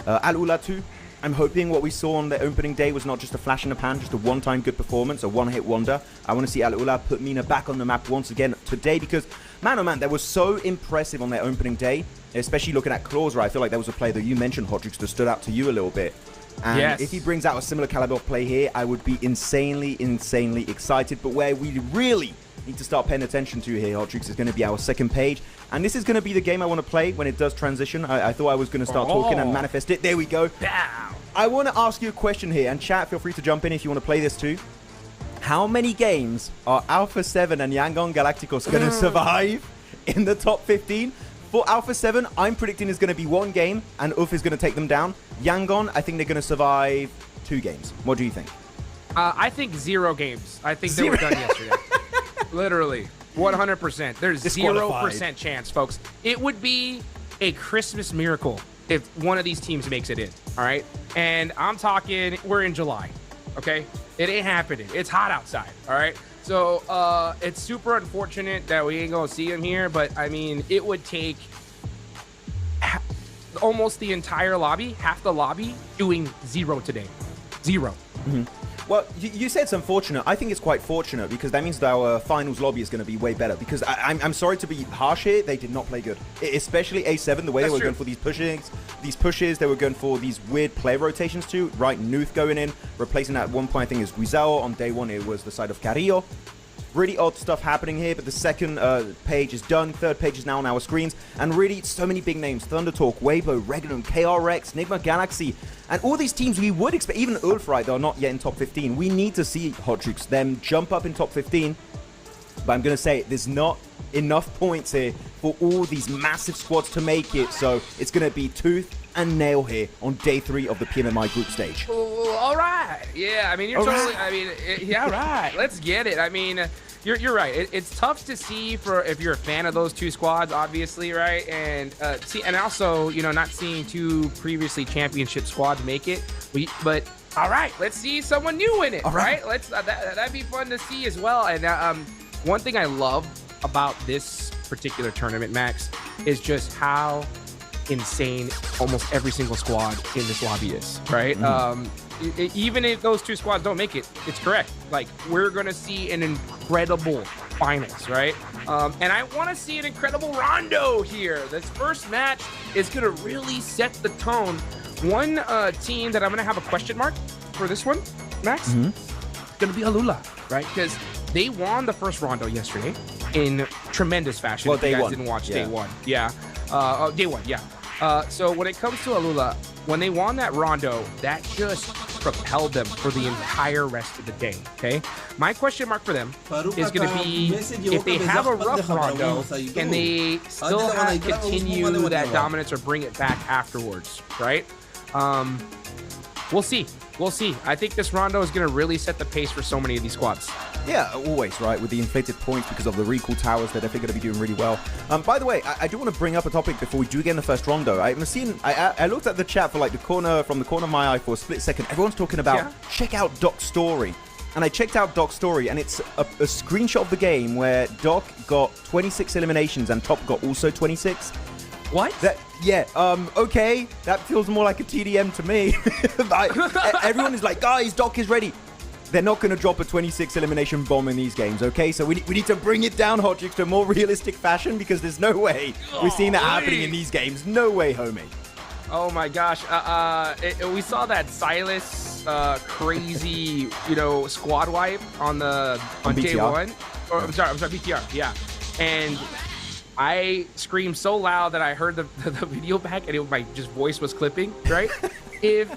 Al-Ula 2, I'm hoping what we saw on the opening day was not just a flash in the pan, just a one-time good performance, a one-hit wonder. I want to see Al-Ula put Mina back on the map once again today because, man, oh man, that was so impressive on their opening day, especially looking at Claws, right? I feel like that was a player that you mentioned, Hodrix, that stood out to you a little bit. And if he brings out a similar caliber of play here, I would be insanely, insanely excited. But where we really need to start paying attention to here, Hodrix, is going to be our second page. And this is going to be the game I want to play when it does transition. I thought I was going to start talking and manifest it. There we go. Down. I want to ask you a question here. And chat, feel free to jump in if you want to play this too. How many games are Alpha 7 and Yangon Galacticos going to survive in the top 15? For Alpha 7, I'm predicting it's going to be one game, and UF is going to take them down. Yangon, I think they're going to survive 2 games. What do you think? I think 0 games. I think they were done yesterday. Literally, 100%. There's 0% chance, folks. It would be a Christmas miracle if one of these teams makes it in, all right? And I'm talking, we're in July, okay? It ain't happening. It's hot outside, all right? So it's super unfortunate that we ain't gonna see him here, but I mean, it would take almost the entire lobby, half the lobby, doing 0 today. 0. Well, you said it's unfortunate. I think it's quite fortunate because that means that our finals lobby is going to be way better. Because I'm sorry to be harsh here, they did not play good. Especially A7, the way they were going for these pushes, they were going for these weird player rotations too. Right, Nuth going in, replacing at one point I think is Guizao. On day 1 it was the side of Carrillo. Really odd stuff happening here, but the second page is done. Third page is now on our screens. And really, so many big names. Thundertalk, Weibo, Regnum, KRX, Nigma Galaxy. And all these teams we would expect, even Ulf, right, they're not yet in top 15. We need to see Hodrix, them jump up in top 15. But I'm going to say, there's not enough points here for all these massive squads to make it. So it's going to be tooth and nail here on day 3 of the PMMI group stage. All right. Yeah, I mean, you're totally, I mean, yeah, all right. Let's get it. I mean, you're right. It's tough to see for if you're a fan of those 2 squads, obviously, right? And and also, you know, not seeing 2 previously championship squads make it. But all right, let's see someone new in it, right? Let's that'd be fun to see as well. And one thing I love about this particular tournament, Max, is just how insane almost every single squad in this lobby is, right? Even if those 2 squads don't make it, it's correct. Like, we're gonna see an incredible finals, right? And I want to see an incredible rondo here. This first match is gonna really set the tone. One team that I'm gonna have a question mark for this one, Max, it's gonna be Al-Ula, right? Because they won the first rondo yesterday in tremendous fashion. Well, if you guys didn't watch day 1, day 1, yeah. So when it comes to Al-Ula, when they won that rondo, that just propelled them for the entire rest of the day, okay? My question mark for them is going to be, if they have a rough rondo, can they still continue that dominance or bring it back afterwards, right? We'll see. We'll see. I think this rondo is going to really set the pace for so many of these squads. Yeah, always, right? With the inflated points because of the recall towers, they're definitely going to be doing really well. By the way, I do want to bring up a topic before we do get in the first rondo. I looked at the chat for like from the corner of my eye for a split second. Everyone's talking about, check out Doc's story. And I checked out Doc's story, and it's a screenshot of the game where Doc got 26 eliminations and Top got also 26. What? Okay, that feels more like a TDM to me. Everyone is like, guys, Doc is ready. They're not going to drop a 26 elimination bomb in these games, okay? So we need to bring it down, Hodrix, to a more realistic fashion because there's no way we're seeing that happening in these games. No way, homie. Oh my gosh. We saw that Silas crazy, squad wipe on day 1. Or I'm sorry, BTR, yeah. And I screamed so loud that I heard the video back and my voice was clipping, right? If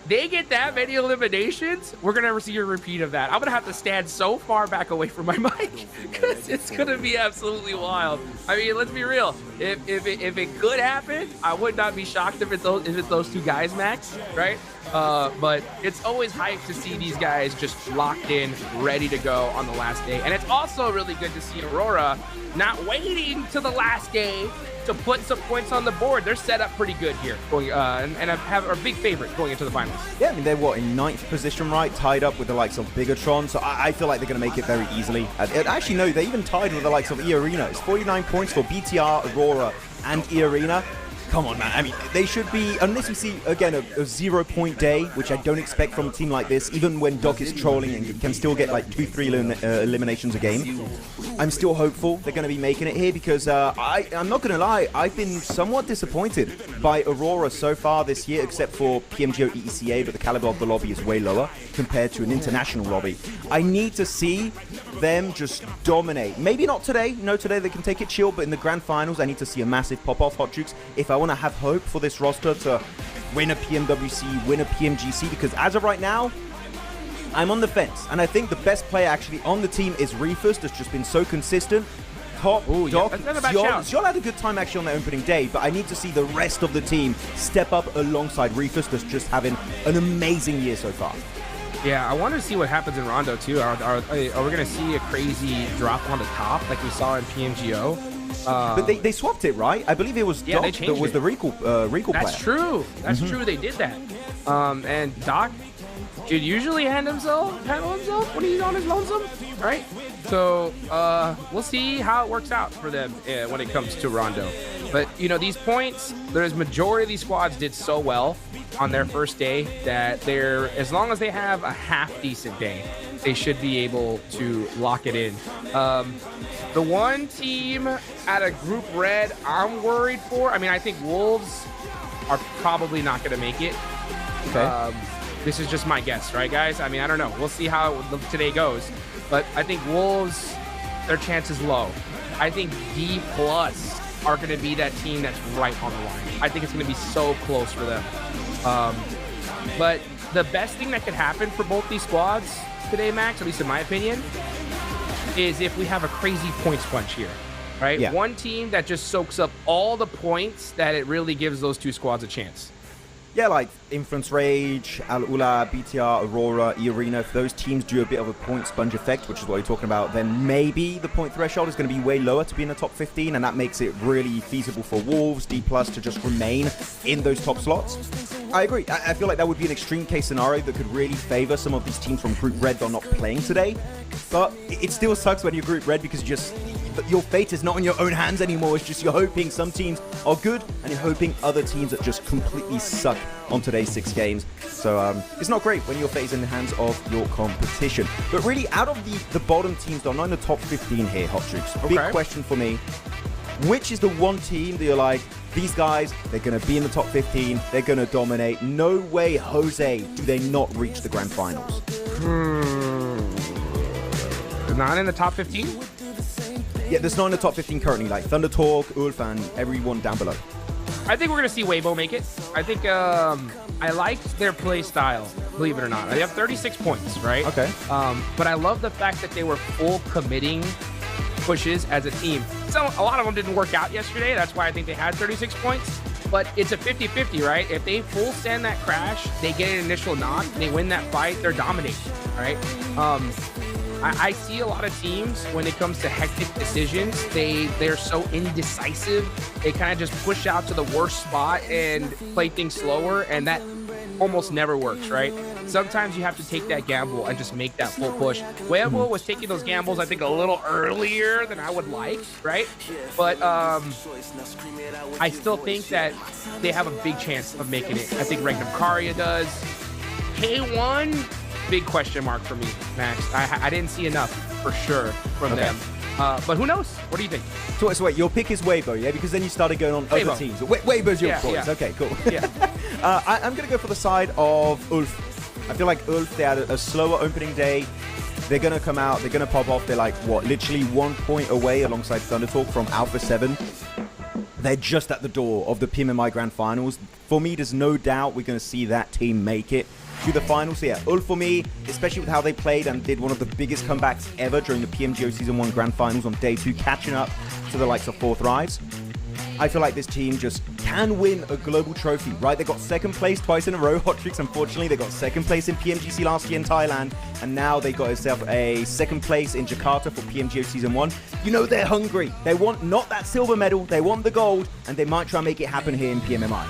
they get that many eliminations, we're gonna never see a repeat of that. I'm gonna have to stand so far back away from my mic because it's gonna be absolutely wild. I mean, let's be real. If it could happen, I would not be shocked if it's those 2 guys, Max, right? But it's always hype to see these guys just locked in, ready to go on the last day. And it's also really good to see Aurora not waiting to the last day to put some points on the board. They're set up pretty good here, going and have a big favorite going into the finals. Yeah, I mean, they're in 9th position, right? Tied up with the likes of Bigatron, so I feel like they're going to make it very easily. Actually, no, they even tied with the likes of E-Arena. It's 49 points for BTR, Aurora, and E-Arena. Come on, man. I mean, they should be, unless we see, again, a 0-point day, which I don't expect from a team like this, even when Doc is trolling and can still get like 2-3 eliminations a game. I'm still hopeful they're going to be making it here because I'm not going to lie, I've been somewhat disappointed by Aurora so far this year, except for PMGO EECA, but the caliber of the lobby is way lower compared to an international lobby. I need to see them just dominate. Maybe not today. No, today they can take it chill, but in the grand finals, I need to see a massive pop-off, Hot Jukes, if I want to have hope for this roster to win a PMWC, win a PMGC, because as of right now, I'm on the fence. And I think the best player actually on the team is Reefus, that's just been so consistent. Top, Doc, Zjol had a good time actually on their opening day, but I need to see the rest of the team step up alongside Reefus, that's just having an amazing year so far. Yeah, I want to see what happens in Rondo too. Are we going to see a crazy drop on the top like we saw in PMGO? But they swapped it, right? I believe it was Doc that was the recall player. That's true. That's true. They did that. And Doc should usually handle himself when he's on his lonesome, right? So we'll see how it works out for them when it comes to Rondo. But you know, these points, there's majority of these squads did so well on their first day that they're, as long as they have a half decent day, they should be able to lock it in. The one team out of Group Red I'm worried for, I mean, I think Wolves are probably not going to make it. Okay. This is just my guess, right, guys? I mean, I don't know. We'll see how today goes. But I think Wolves, their chance is low. I think D+ are going to be that team that's right on the line. I think it's going to be so close for them. But the best thing that could happen for both these squads today, Max, at least in my opinion, is if we have a crazy points crunch here, right? Yeah. One team that just soaks up all the points that it really gives those two squads a chance. Yeah, like Influence Rage, Al Ula, BTR, Aurora, E-Arena, if those teams do a bit of a point sponge effect, which is what you're talking about, then maybe the point threshold is going to be way lower to be in the top 15, and that makes it really feasible for Wolves, D+, to just remain in those top slots. I agree. I feel like that would be an extreme case scenario that could really favor some of these teams from Group Red that are not playing today. But it still sucks when you're Group Red because your fate is not in your own hands anymore. It's just you're hoping some teams are good and you're hoping other teams that just completely suck on today's 6 games. So it's not great when your fate is in the hands of your competition. But really, out of the bottom teams, though, not in the top 15 here, Hot Jukes. Okay. Big question for me. Which is the one team that you're like, these guys, they're going to be in the top 15. They're going to dominate. No way, Jose, do they not reach the grand finals. Not in the top 15? Yeah, there's not in the top 15 currently, like Thunder Talk, Ulf, and everyone down below. I think we're going to see Weibo make it. I think I liked their play style, believe it or not. They have 36 points, right? Okay. But I love the fact that they were full committing pushes as a team. So a lot of them didn't work out yesterday. That's why I think they had 36 points. But it's a 50-50, right? If they full stand that crash, they get an initial knock, they win that fight, they're dominating, right? I see a lot of teams when it comes to hectic decisions, they're so indecisive. They kind of just push out to the worst spot and play things slower, and that almost never works, right? Sometimes you have to take that gamble and just make that full push. Weibo was taking those gambles, I think, a little earlier than I would like, right? But I still think that they have a big chance of making it. I think Regnum Karya does. K1, big question mark for me, Max. I didn't see enough for sure from them. But who knows? What do you think? So wait, your pick is Weibo, yeah? Because then you started going on other teams. Weibo's your choice. Yeah. Okay, cool. Yeah. I'm going to go for the side of Ulf. I feel like Ulf, they had a slower opening day. They're going to come out. They're going to pop off. They're like, what, literally 1 point away alongside Thundertalk from Alpha 7. They're just at the door of the PMMI Grand Finals. For me, there's no doubt we're going to see that team make it to the finals. So yeah, Ulf for me, especially with how they played and did one of the biggest comebacks ever during the PMGO Season 1 Grand Finals on day 2, catching up to the likes of Fourth Rise. I feel like this team just can win a global trophy, right? They got second place twice in a row. Hot Tricks, unfortunately, they got second place in PMGC last year in Thailand, and now they got themselves a second place in Jakarta for PMGO Season 1. You know they're hungry. They want not that silver medal, they want the gold, and they might try and make it happen here in PMMI.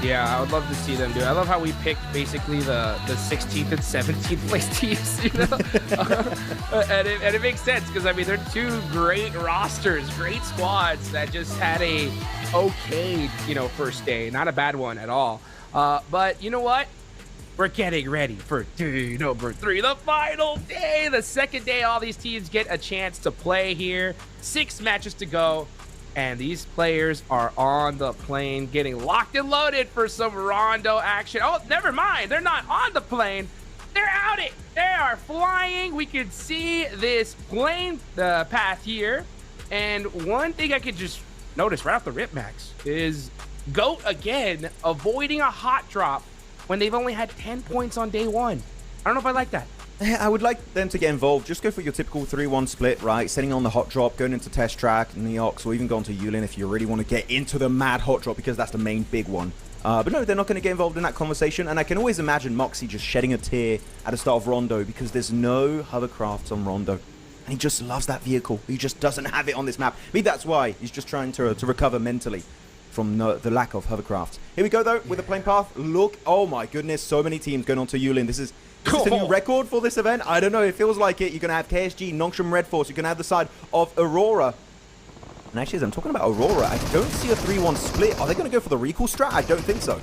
Yeah, I would love to see them do it. I love how we picked basically the 16th and 17th place teams, you know? and it makes sense because, I mean, they're two great rosters, great squads that just had a okay, you know, first day. Not a bad one at all. But you know what? We're getting ready for day number 3, the final day, the second day all these teams get a chance to play here. 6 matches to go, and these players are on the plane getting locked and loaded for some Rondo action. Oh, never mind. They're not on the plane. They're out it. They are flying. We can see this plane path here. And one thing I could just notice right off the rip, Max, is GOAT again avoiding a hot drop when they've only had 10 points on day 1. I don't know if I like that. I would like them to get involved. Just go for your typical 3-1 split, right? Setting on the hot drop, going into test track, Neox, or even going to Yulin if you really want to get into the mad hot drop, because that's the main big one. But no, they're not going to get involved in that conversation. And I can always imagine Moxie just shedding a tear at the start of Rondo, because there's no hovercrafts on Rondo. And he just loves that vehicle. He just doesn't have it on this map. Maybe that's why he's just trying to recover mentally from the lack of hovercrafts. Here we go, though, with the plane path. Look, oh my goodness, so many teams going on to Yulin. This is a new record for this event. I don't know, it feels like it. You're going to have KSG, Nongshim Red Force. You're going to have the side of Aurora. And actually, as I'm talking about Aurora, I don't see a 3-1 split. Are they going to go for the recall strat? I don't think so.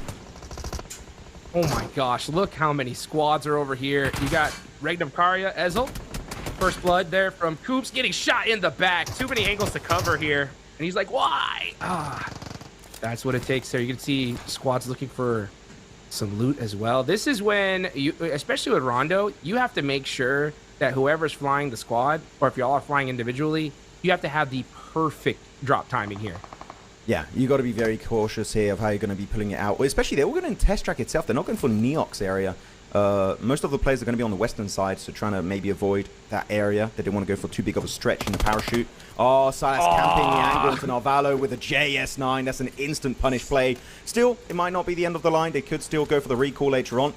Oh my gosh, look how many squads are over here. You got Regnum Karya, Ezel. First blood there from Coops, getting shot in the back. Too many angles to cover here. And he's like, why? That's what it takes there. You can see squads looking for some loot as well. This is when, you, especially with Rondo, you have to make sure that whoever's flying the squad, or if y'all are flying individually, you have to have the perfect drop timing here. Yeah, you got to be very cautious here of how you're going to be pulling it out. Well, especially, they're all going to test track itself. They're not going for Neox area. Most of the players are going to be on the western side, so trying to maybe avoid that area. They didn't want to go for too big of a stretch in the parachute. Oh, Silas camping the angle into Narvalo with a JS9. That's an instant punish play. Still, it might not be the end of the line. They could still go for the recall later on.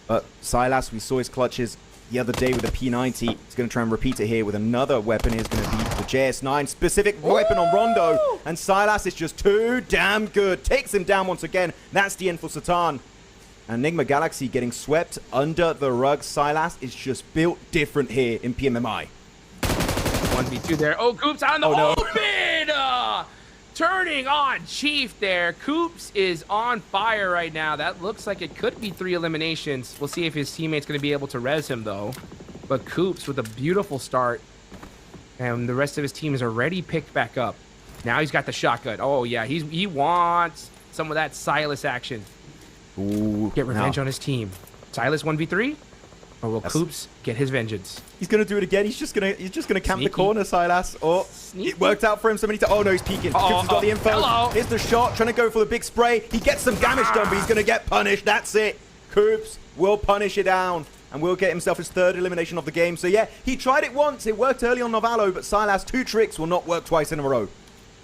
But Silas, we saw his clutches the other day with the P90. He's going to try and repeat it here with another weapon. He's going to be the JS9 specific weapon on Rondo. And Silas is just too damn good. Takes him down once again. That's the end for Satan. Enigma Galaxy getting swept under the rug. Silas is just built different here in PMMI. 1v2 there. Oh, Coops out in the open! Turning on Chief there. Coops is on fire right now. That looks like it could be 3 eliminations. We'll see if his teammate's going to be able to res him, though. But Coops with a beautiful start. And the rest of his team is already picked back up. Now he's got the shotgun. Oh, yeah. He wants some of that Silas action. Ooh, get revenge on his team. Silas 1v3, or will Coops get his vengeance? He's gonna do it again. He's just gonna camp the corner, Silas. Oh, it worked out for him so many times. Oh no, he's peeking. Coops has got the info. Hello. Here's the shot, trying to go for the big spray. He gets some damage done, but he's gonna get punished. That's it. Coops will punish it down and will get himself his 3rd elimination of the game. So yeah, he tried it once. It worked early on Novalo, but Silas, 2 tricks will not work twice in a row.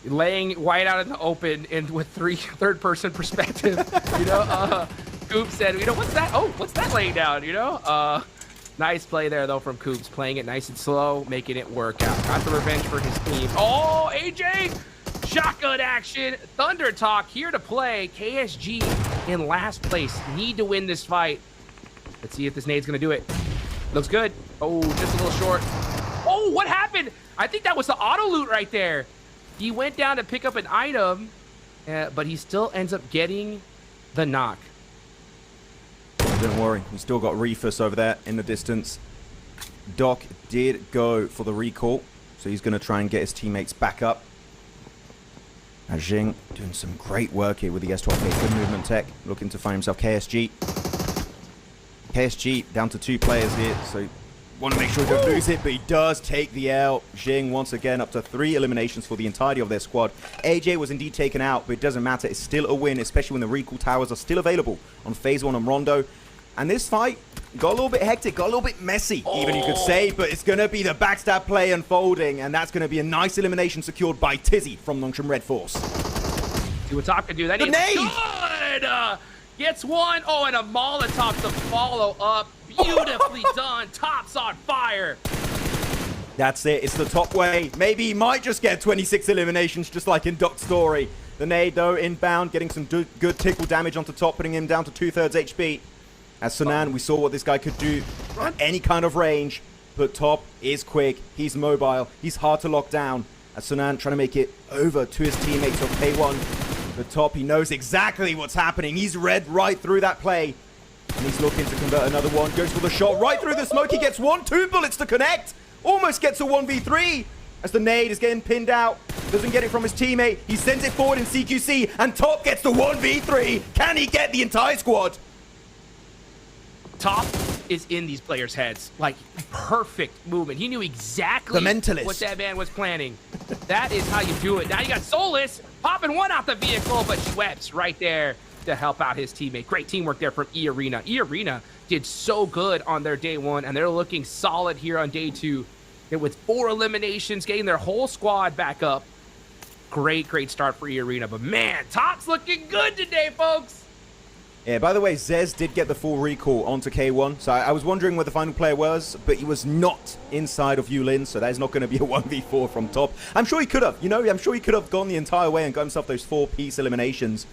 Laying White out in the open and with 3rd-person perspective, you know. Coops said, you know, what's that? Oh, what's that laying down, you know? Nice play there, though, from Coops. Playing it nice and slow, making it work out. Got the revenge for his team. Oh, AJ! Shotgun action. Thunder Talk here to play. KSG in last place. Need to win this fight. Let's see if this nade's going to do it. Looks good. Oh, just a little short. Oh, what happened? I think that was the auto loot right there. He went down to pick up an item, but he still ends up getting the knock. Don't worry, we still got Reefus over there in the distance. Doc did go for the recall, so he's going to try and get his teammates back up. Now Jing doing some great work here with the S12K, good movement tech, looking to find himself KSG. KSG down to 2 players here, so want to make sure he don't lose it, but he does take the L. Jing once again up to 3 eliminations for the entirety of their squad. AJ was indeed taken out, but it doesn't matter. It's still a win, especially when the recall towers are still available on phase 1 on Rondo. And this fight got a little bit hectic, got a little bit messy, even you could say, but it's going to be the backstab play unfolding, and that's going to be a nice elimination secured by Tizzy from Nongshim Red Force. See what Top can do. That is good! Gets one. Oh, and a Molotov to follow up. Beautifully done. Top's on fire. That's it. It's the top way. Maybe he might just get 26 eliminations, just like in Doc's story. The nade, though, inbound, getting some good tickle damage onto Top, putting him down to 2/3 HP. As Sunan, we saw what this guy could do at any kind of range, but Top is quick, he's mobile, he's hard to lock down. As Sunan trying to make it over to his teammates of K1. The top, he knows exactly what's happening. He's read right through that play. And he's looking to convert another one. Goes for the shot right through the smoke. He gets 2 bullets to connect. Almost gets a 1v3. As the nade is getting pinned out. Doesn't get it from his teammate. He sends it forward in CQC. And Top gets the 1v3. Can he get the entire squad? Top is in these players' heads. Like, perfect movement. He knew exactly what that man was planning. That is how you do it. Now you got Solus popping one out the vehicle, but Schweppes right there to help out his teammate. Great teamwork there from E-Arena. E-Arena did so good on their day 1, and they're looking solid here on day 2. And with 4 eliminations, getting their whole squad back up. Great start for E-Arena. But man, Top's looking good today, folks. Yeah, by the way, Zez did get the full recall onto K1, so I was wondering where the final player was, but he was not inside of Yulin, so that is not going to be a 1v4 from Top. I'm sure he could have, I'm sure he could have gone the entire way and got himself those 4-piece eliminations,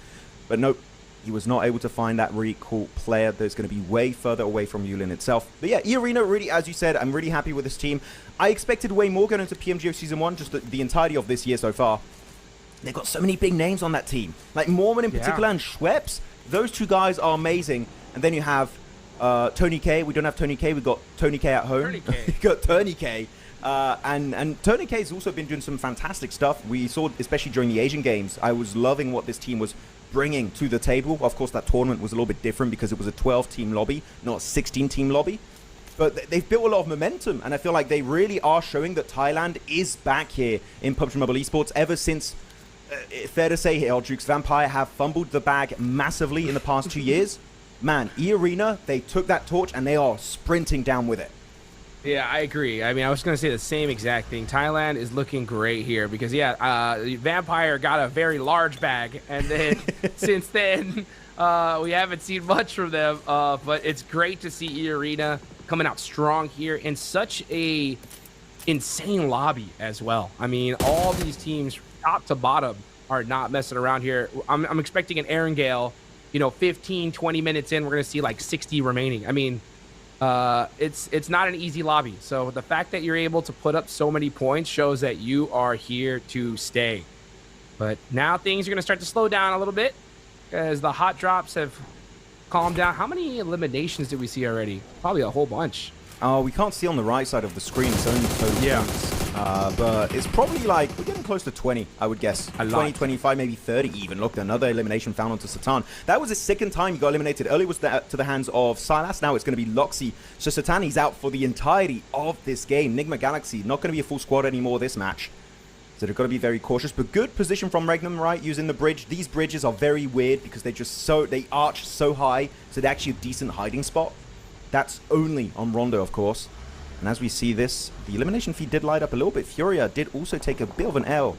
but nope, he was not able to find that recall player that's going to be way further away from Yulin itself. But yeah, E-Arena, really, as you said, I'm really happy with this team. I expected way more going into PMGO Season 1, just the entirety of this year so far. They've got so many big names on that team, like Mormon in particular and Schweppes. Those 2 guys are amazing. And then you have Tony K. We don't have Tony K. We've got Tony K at home. We've got Tony K. And Tony K has also been doing some fantastic stuff. We saw, especially during the Asian Games, I was loving what this team was bringing to the table. Of course, that tournament was a little bit different because it was a 12-team lobby, not a 16-team lobby. But they've built a lot of momentum, and I feel like they really are showing that Thailand is back here in PUBG Mobile Esports ever since... fair to say here, Jukes Vampire have fumbled the bag massively in the past 2 years. Man, E-Arena, they took that torch and they are sprinting down with it. Yeah, I agree. I mean, I was going to say the same exact thing. Thailand is looking great here because, Vampire got a very large bag. And then since then, we haven't seen much from them. But it's great to see E-Arena coming out strong here in such a insane lobby as well. I mean, all these teams... top to bottom are not messing around here. I'm expecting an Erangel, 15, 20 minutes in, we're going to see like 60 remaining. I mean, it's not an easy lobby. So the fact that you're able to put up so many points shows that you are here to stay. But now things are going to start to slow down a little bit as the hot drops have calmed down. How many eliminations did we see already? Probably a whole bunch. Oh, we can't see on the right side of the screen. It's only points. But it's probably like, we're getting close to 20, I would guess. 20, 25, maybe 30 even. Look, another elimination found onto Satan. That was the second time he got eliminated. Earlier was to the hands of Silas. Now it's going to be Loxy. So Satan, he's out for the entirety of this game. Nigma Galaxy, not going to be a full squad anymore this match. So they've got to be very cautious. But good position from Regnum, right? Using the bridge. These bridges are very weird because they arch so high. So they're actually a decent hiding spot. That's only on Rondo, of course. And as we see this, the elimination feed did light up a little bit. Furia did also take a bit of an L.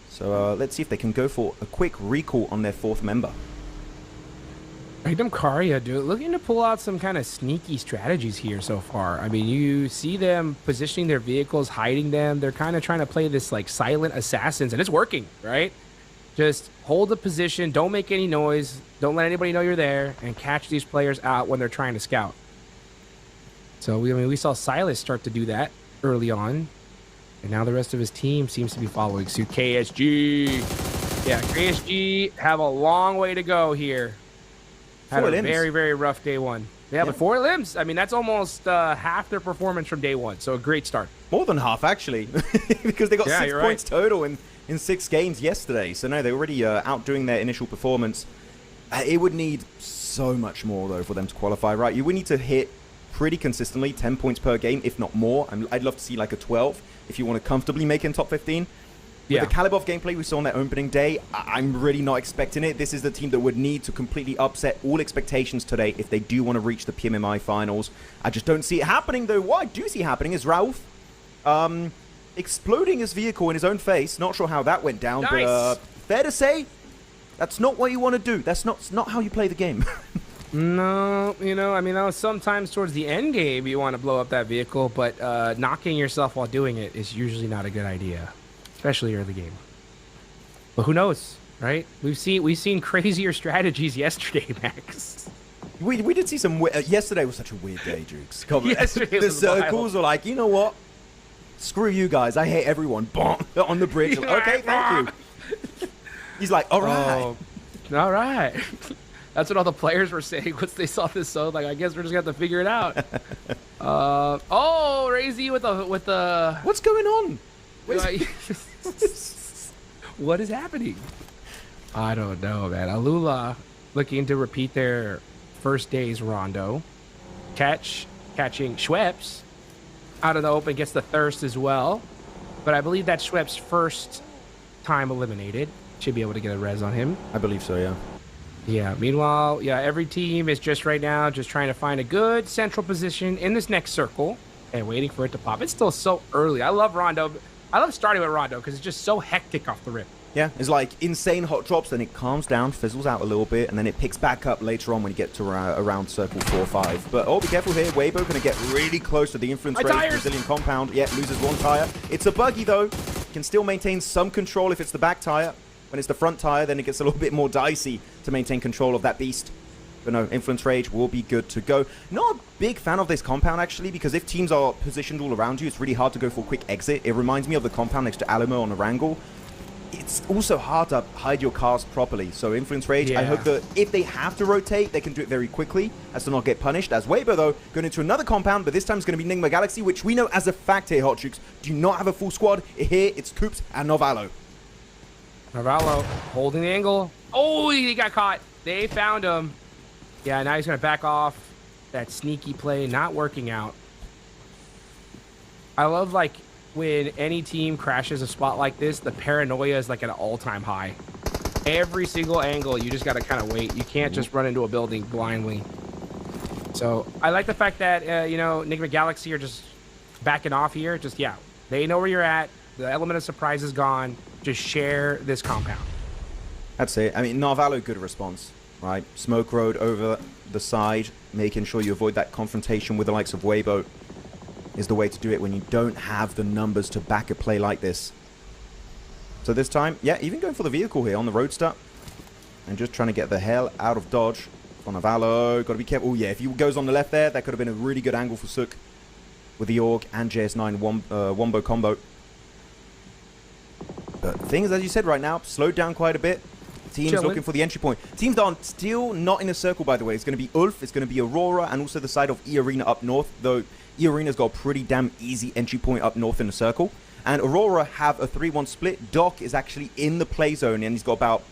So let's see if they can go for a quick recall on their 4th member. Random Karia, dude, looking to pull out some kind of sneaky strategies here so far. I mean, you see them positioning their vehicles, hiding them. They're kind of trying to play this like silent assassins, and it's working, right? Just hold the position, don't make any noise, don't let anybody know you're there, and catch these players out when they're trying to scout. So, we saw Silas start to do that early on. And now the rest of his team seems to be following suit. KSG. Yeah, KSG have a long way to go here. Had a very, very rough day 1. Yeah, but 4 limbs. I mean, that's almost half their performance from day 1. So, a great start. More than half, actually. Because they got 6 points total in 6 games yesterday. So, no, they're already outdoing their initial performance. It would need so much more, though, for them to qualify, right? You would need to hit pretty consistently 10 points per game, if not more. I'd love to see like a 12 if you want to comfortably make it in top 15. With the caliber of gameplay we saw on their opening day, I'm really not expecting it. This is the team that would need to completely upset all expectations today if they do want to reach the PMMI finals. I just don't see it happening, though. What I do see happening is Rauf exploding his vehicle in his own face. Not sure how that went down, but fair to say, that's not what you want to do. That's not how you play the game. No, I mean, that was sometimes towards the end game you want to blow up that vehicle, but knocking yourself while doing it is usually not a good idea, especially early game. But who knows, right? We've seen crazier strategies yesterday, Max. We did see some... yesterday was such a weird day, Jukes. Yesterday the circles were like, you know what? Screw you guys. I hate everyone. Bonk. On the bridge. Okay, thank you. He's like, all right. All right. That's what all the players were saying once they saw this. So like, I guess we're just gonna have to figure it out. Oh, Razy with the. What's going on? What is happening? I don't know, man. Alula looking to repeat their first day's rondo. Catching Schweppes out of the open, gets the thirst as well. But I believe that's Schweppes' first time eliminated. Should be able to get a res on him. I believe so, yeah. Yeah, meanwhile, yeah, every team is just right now just trying to find a good central position in this next circle and waiting for it to pop. It's still so early. I love Rondo. I love starting with Rondo because it's just so hectic off the rip. Yeah, it's like insane hot drops, then it calms down, fizzles out a little bit, and then it picks back up later on when you get to around circle 4 or 5. But oh, be careful here. Weibo going to get really close to the influence rate. Brazilian compound. Yeah, loses 1 tire. It's a buggy though. Can still maintain some control if it's the back tire. When it's the front tire, then it gets a little bit more dicey to maintain control of that beast. But no, Influence Rage will be good to go. Not a big fan of this compound, actually, because if teams are positioned all around you, it's really hard to go for a quick exit. It reminds me of the compound next to Alamo on Erangel. It's also hard to hide your cars properly. So Influence Rage, yeah. I hope that if they have to rotate, they can do it very quickly as to not get punished. As Weibo, though, going into another compound, but this time it's going to be Enigma Galaxy, which we know as a fact here, Hot Chooks, do not have a full squad. Here, it's Coops and Novalo. Novalo holding the angle. Oh, he got caught. They found him. Yeah, now he's going to back off. That sneaky play not working out. I love, like, when any team crashes a spot like this, the paranoia is, like, at an all-time high. Every single angle, you just got to kind of wait. You can't just run into a building blindly. So, I like the fact that, you know, Enigma Galaxy are just backing off here. Just, yeah, they know where you're at. The element of surprise is gone. Just share this compound. That's it. I mean, Narvalo, good response, right? Smoke road over the side, making sure you avoid that confrontation with the likes of Weibo is the way to do it when you don't have the numbers to back a play like this. So this time, yeah, even going for the vehicle here on the Roadster and just trying to get the hell out of dodge. For Narvalo, got to be careful. Oh, yeah, if he goes on the left there, that could have been a really good angle for Sook with the Org and JS9 Wombo combo. But things, as you said right now, slowed down quite a bit. Teams looking for the entry point. Teams are still not in a circle, by the way. It's going to be Ulf, it's going to be Aurora, and also the side of E-Arena up north, though E-Arena's got a pretty damn easy entry point up north in the circle. And Aurora have a 3-1 split. Doc is actually in the play zone, and he's got about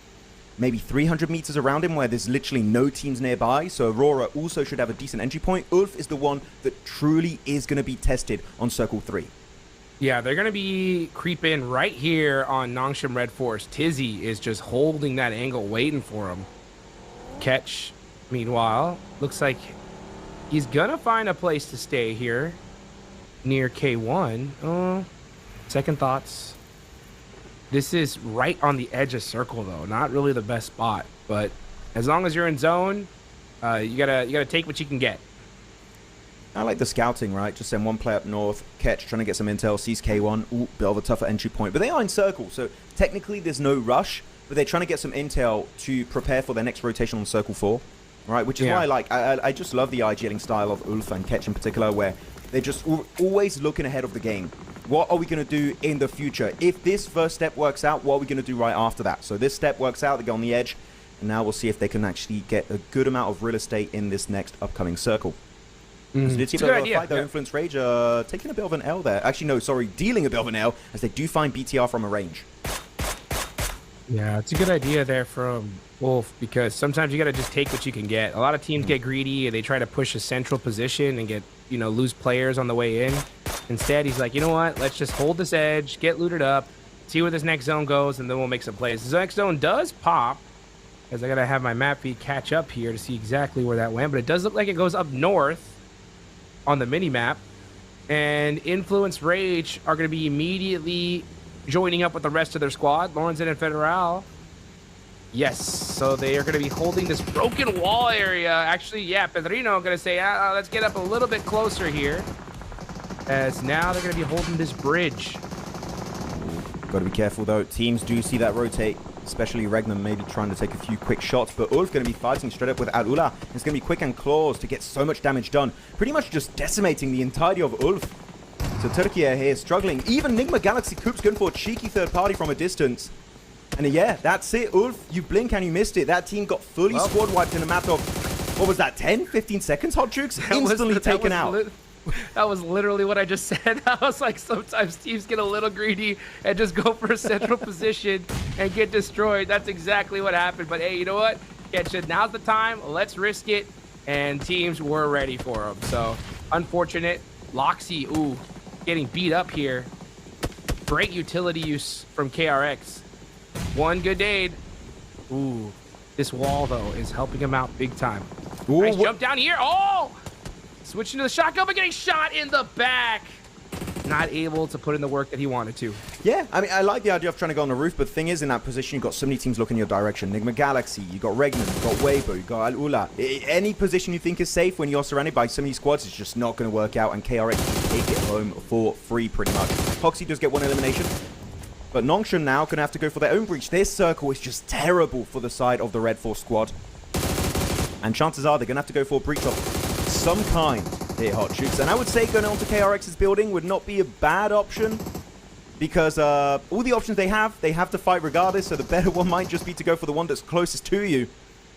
maybe 300 meters around him where there's literally no teams nearby. So Aurora also should have a decent entry point. Ulf is the one that truly is going to be tested on circle 3. Yeah, they're going to be creeping right here on Nongshim Red Force. Tizzy is just holding that angle, waiting for him. Catch, meanwhile, looks like he's going to find a place to stay here near K1. Second thoughts. This is right on the edge of circle, though. Not really the best spot, but as long as you're in zone, you gotta take what you can get. I like the scouting, right? Just send one player up north, Catch, trying to get some intel, sees K1, ooh, bit of a tougher entry point. But they are in circle, so technically there's no rush, but they're trying to get some intel to prepare for their next rotation on circle 4, right? Which is why I just love the IGLing style of Ulf and Catch in particular, where they're just always looking ahead of the game. What are we going to do in the future? If this first step works out, what are we going to do right after that? So this step works out, they go on the edge, and now we'll see if they can actually get a good amount of real estate in this next upcoming circle. So did see a bit of a fight, though. Influence Rage taking a bit of an L there. Actually, no, sorry, dealing a bit of an L, as they do find BTR from a range. Yeah, it's a good idea there from Wolf, because sometimes you got to just take what you can get. A lot of teams get greedy, and they try to push a central position and get, you know, lose players on the way in. Instead, he's like, you know what, let's just hold this edge, get looted up, see where this next zone goes, and then we'll make some plays. This next zone does pop, as I got to have my map feed catch up here to see exactly where that went, but it does look like it goes up north on the mini-map, and Influence Rage are going to be immediately joining up with the rest of their squad, Lorenzen and Federal. Yes, so they are going to be holding this broken wall area. Actually, yeah, Pedrino going to say, let's get up a little bit closer here, as now they're going to be holding this bridge. Got to be careful, though. Teams do see that rotate, especially Regnum maybe trying to take a few quick shots, but Ulf going to be fighting straight up with Alula. It's going to be quick and claws to get so much damage done. Pretty much just decimating the entirety of Ulf. So Turkey here struggling. Even Nigma Galaxy Coop's going for a cheeky third party from a distance. And yeah, that's it. Ulf, you blink and you missed it. That team got fully squad wiped in a matter of, what was that, 10, 15 seconds, Hot Jukes? Instantly taken out. That was literally what I just said. I was like, sometimes teams get a little greedy and just go for a central position and get destroyed. That's exactly what happened. But hey, you know what? Ketchin, now's the time. Let's risk it. And teams were ready for them. So unfortunate. Loxy, ooh, getting beat up here. Great utility use from KRX. One good nade. Ooh, this wall though is helping him out big time. Ooh, nice jump down here. Oh! Switching to the shotgun, but getting shot in the back. Not able to put in the work that he wanted to. Yeah, I mean, I like the idea of trying to go on the roof, but the thing is, in that position, you've got so many teams looking your direction. Nigma Galaxy, you got Regnan, you got Weibo, you got Al-Ula. Any position you think is safe when you're surrounded by so many squads, it's just not going to work out, and KRX can take it home for free, pretty much. Hoxie does get one elimination, but Nongshan now going to have to go for their own breach. This circle is just terrible for the side of the Red Force squad. And chances are they're going to have to go for a breach of some kind here, Hot Jukes. And I would say going on to KRX's building would not be a bad option, because all the options they have to fight regardless, so the better one might just be to go for the one that's closest to you.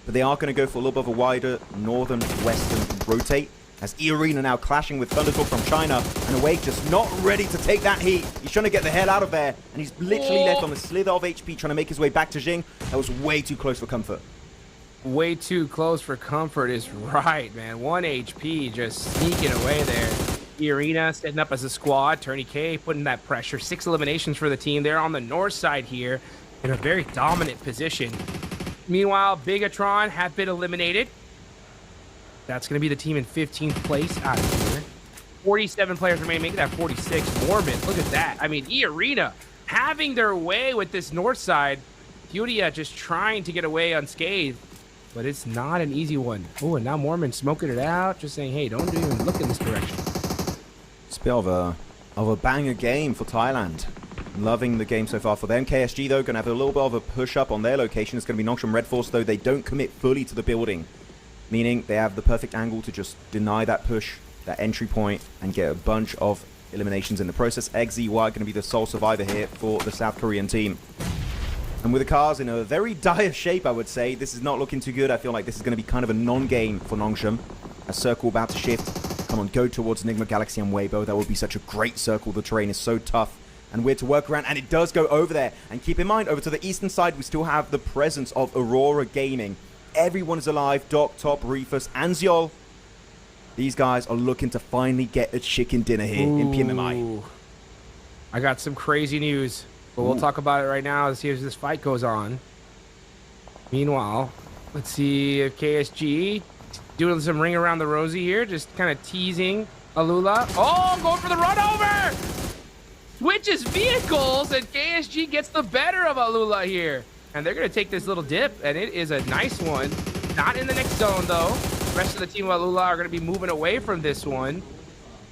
But they are going to go for a little bit of a wider northern western rotate, as E-Arena now clashing with Thundertalk from China, and Awake just not ready to take that heat. He's trying to get the hell out of there, and he's literally left on a slither of HP trying to make his way back to Jing. That was way too close for comfort. Way too close for comfort is right, man. 1 HP just sneaking away there. E-Arena setting up as a squad. Turney K putting that pressure. 6 eliminations for the team. They're on the north side here in a very dominant position. Meanwhile, Bigatron have been eliminated. That's going to be the team in 15th place out of here. 47 players remain, making that 46. Mormon, look at that. I mean, E-Arena having their way with this north side. Furia just trying to get away unscathed. But it's not an easy one. Oh, and now Mormon smoking it out, just saying, hey, don't even look in this direction. It's a bit of a banger game for Thailand. Loving the game so far for them. KSG, though, going to have a little bit of a push-up on their location. It's going to be Nongshim Red Force, though they don't commit fully to the building. Meaning they have the perfect angle to just deny that push, that entry point, and get a bunch of eliminations in the process. XZY going to be the sole survivor here for the South Korean team. And with the cars in a very dire shape, I would say, this is not looking too good. I feel like this is going to be kind of a non-game for Nongshim. A circle about to shift. Come on, go towards Nigma Galaxy and Weibo. That would be such a great circle. The terrain is so tough and weird to work around, and it does go over there. And keep in mind, over to the eastern side, we still have the presence of Aurora Gaming. Everyone is alive. Doc, Top, Reefus, and Zyol. These guys are looking to finally get a chicken dinner here in PMMI. I got some crazy news. But we'll talk about it right now to see if this fight goes on. Meanwhile, let's see if KSG doing some ring around the rosy here, just kind of teasing Alula. Oh, going for the run over! Switches vehicles, and KSG gets the better of Alula here. And they're going to take this little dip, and it is a nice one. Not in the next zone, though. The rest of the team of Alula are going to be moving away from this one.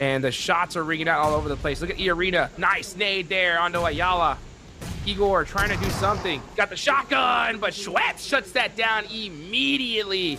And the shots are ringing out all over the place. Look at E-Arena. Nice nade there onto Ayala. Igor trying to do something. Got the shotgun, but Schwetz shuts that down immediately.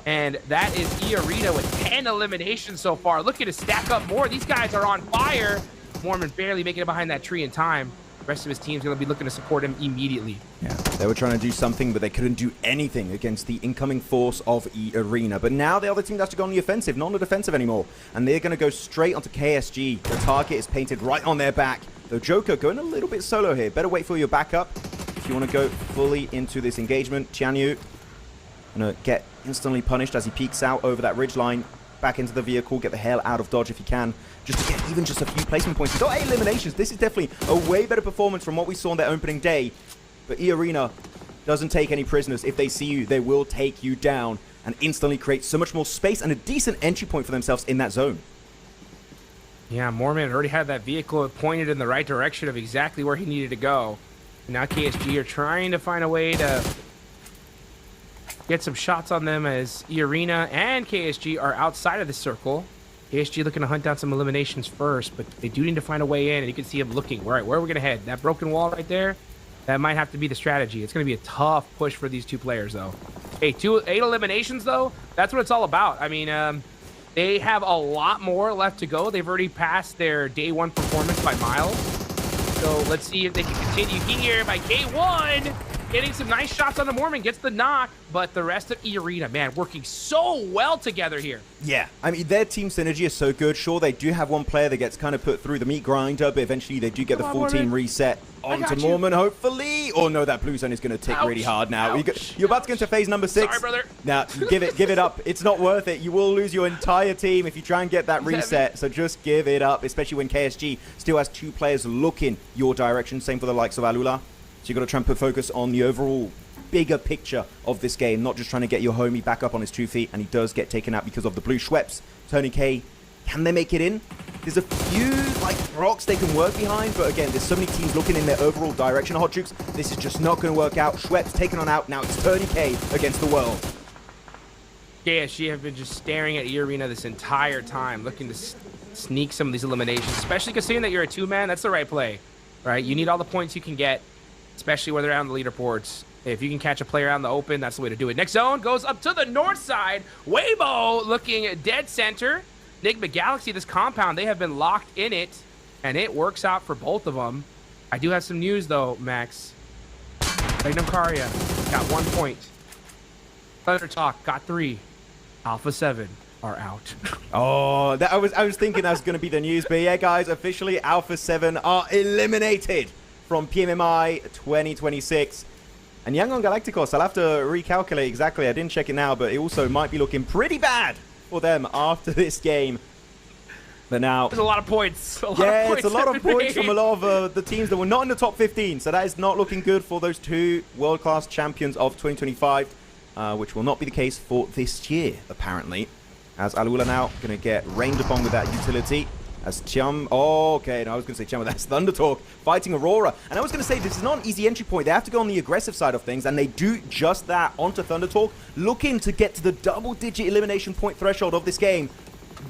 And that is E-Arena with 10 eliminations so far. Looking to stack up more. These guys are on fire. Mormon barely making it behind that tree in time. The rest of his team's going to be looking to support him immediately. Yeah, they were trying to do something, but they couldn't do anything against the incoming force of E-Arena. But now the other team has to go on the offensive, not on the defensive anymore. And they're going to go straight onto KSG. The target is painted right on their back. Though Joker going a little bit solo here. Better wait for your backup if you want to go fully into this engagement. Tianyu going to get instantly punished as he peeks out over that ridgeline. Back into the vehicle. Get the hell out of dodge if you can. Just to get even just a few placement points. He's got 8 eliminations. This is definitely a way better performance from what we saw on their opening day. But E-Arena doesn't take any prisoners. If they see you, they will take you down and instantly create so much more space and a decent entry point for themselves in that zone. Yeah, Mormon already had that vehicle pointed in the right direction of exactly where he needed to go. And now KSG are trying to find a way to get some shots on them as E-Arena and KSG are outside of the circle. KSG looking to hunt down some eliminations first, but they do need to find a way in, and you can see him looking. All right, where are we going to head? That broken wall right there? That might have to be the strategy. It's going to be a tough push for these two players, though. Hey, 8 eliminations, though? That's what it's all about. I mean, They have a lot more left to go. They've already passed their day 1 performance by miles. So let's see if they can continue here by K1. Getting some nice shots on the Mormon, gets the knock, but the rest of E-Arena, man, working so well together here. Yeah, I mean, their team synergy is so good. Sure, they do have one player that gets kind of put through the meat grinder, but eventually they do get the full team reset onto Mormon, hopefully. Oh, no, that blue zone is going to tick really hard now. You're about to get into phase number 6. Sorry, brother. Now, give it up. It's not worth it. You will lose your entire team if you try and get that reset, so just give it up, especially when KSG still has 2 players looking your direction. Same for the likes of Alula. So you've got to try and put focus on the overall bigger picture of this game, not just trying to get your homie back up on his 2 feet, and he does get taken out because of the blue. Schweppes, Tony K, can they make it in? There's a few, like, rocks they can work behind, but again, there's so many teams looking in their overall direction. Hot Jukes, this is just not going to work out. Schweppes taken on out. Now it's Tony K against the world. KSG have been just staring at E-Arena this entire time, looking to sneak some of these eliminations, especially considering that you're a 2-man. That's the right play, right? You need all the points you can get, especially where they're on the leaderboards. If you can catch a player out in the open, that's the way to do it. Next zone goes up to the north side. Weibo looking dead center. Enigma Galaxy, this compound, they have been locked in it, and it works out for both of them. I do have some news, though, Max. Magnum Karia got 1 point. Thunder Talk got 3. Alpha 7 are out. Oh, I was thinking that was going to be the news, but yeah, guys, officially Alpha 7 are eliminated from PMMI 2026. And Young on Galacticos, I'll have to recalculate exactly. I didn't check it now, but it also might be looking pretty bad for them after this game. But now... There's a lot of points. It's a lot of points from a lot of the teams that were not in the top 15. So that is not looking good for those 2 world-class champions of 2025, which will not be the case for this year, apparently. As Alula now going to get rained upon with that utility. As Chum, I was going to say Chum, that's Thunder Talk fighting Aurora. And I was going to say, this is not an easy entry point. They have to go on the aggressive side of things, and they do just that onto Thunder Talk, looking to get to the double-digit elimination point threshold of this game.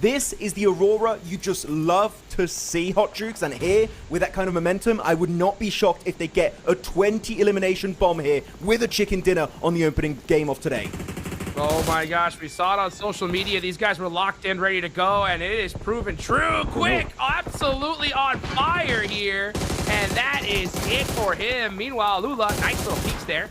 This is the Aurora you just love to see, Hot Jukes, and here, with that kind of momentum, I would not be shocked if they get a 20 elimination bomb here with a chicken dinner on the opening game of today. Oh my gosh, we saw it on social media. These guys were locked in, ready to go, and it is proven true. Quick, absolutely on fire here, and that is it for him. Meanwhile, Lula, nice little peeks there.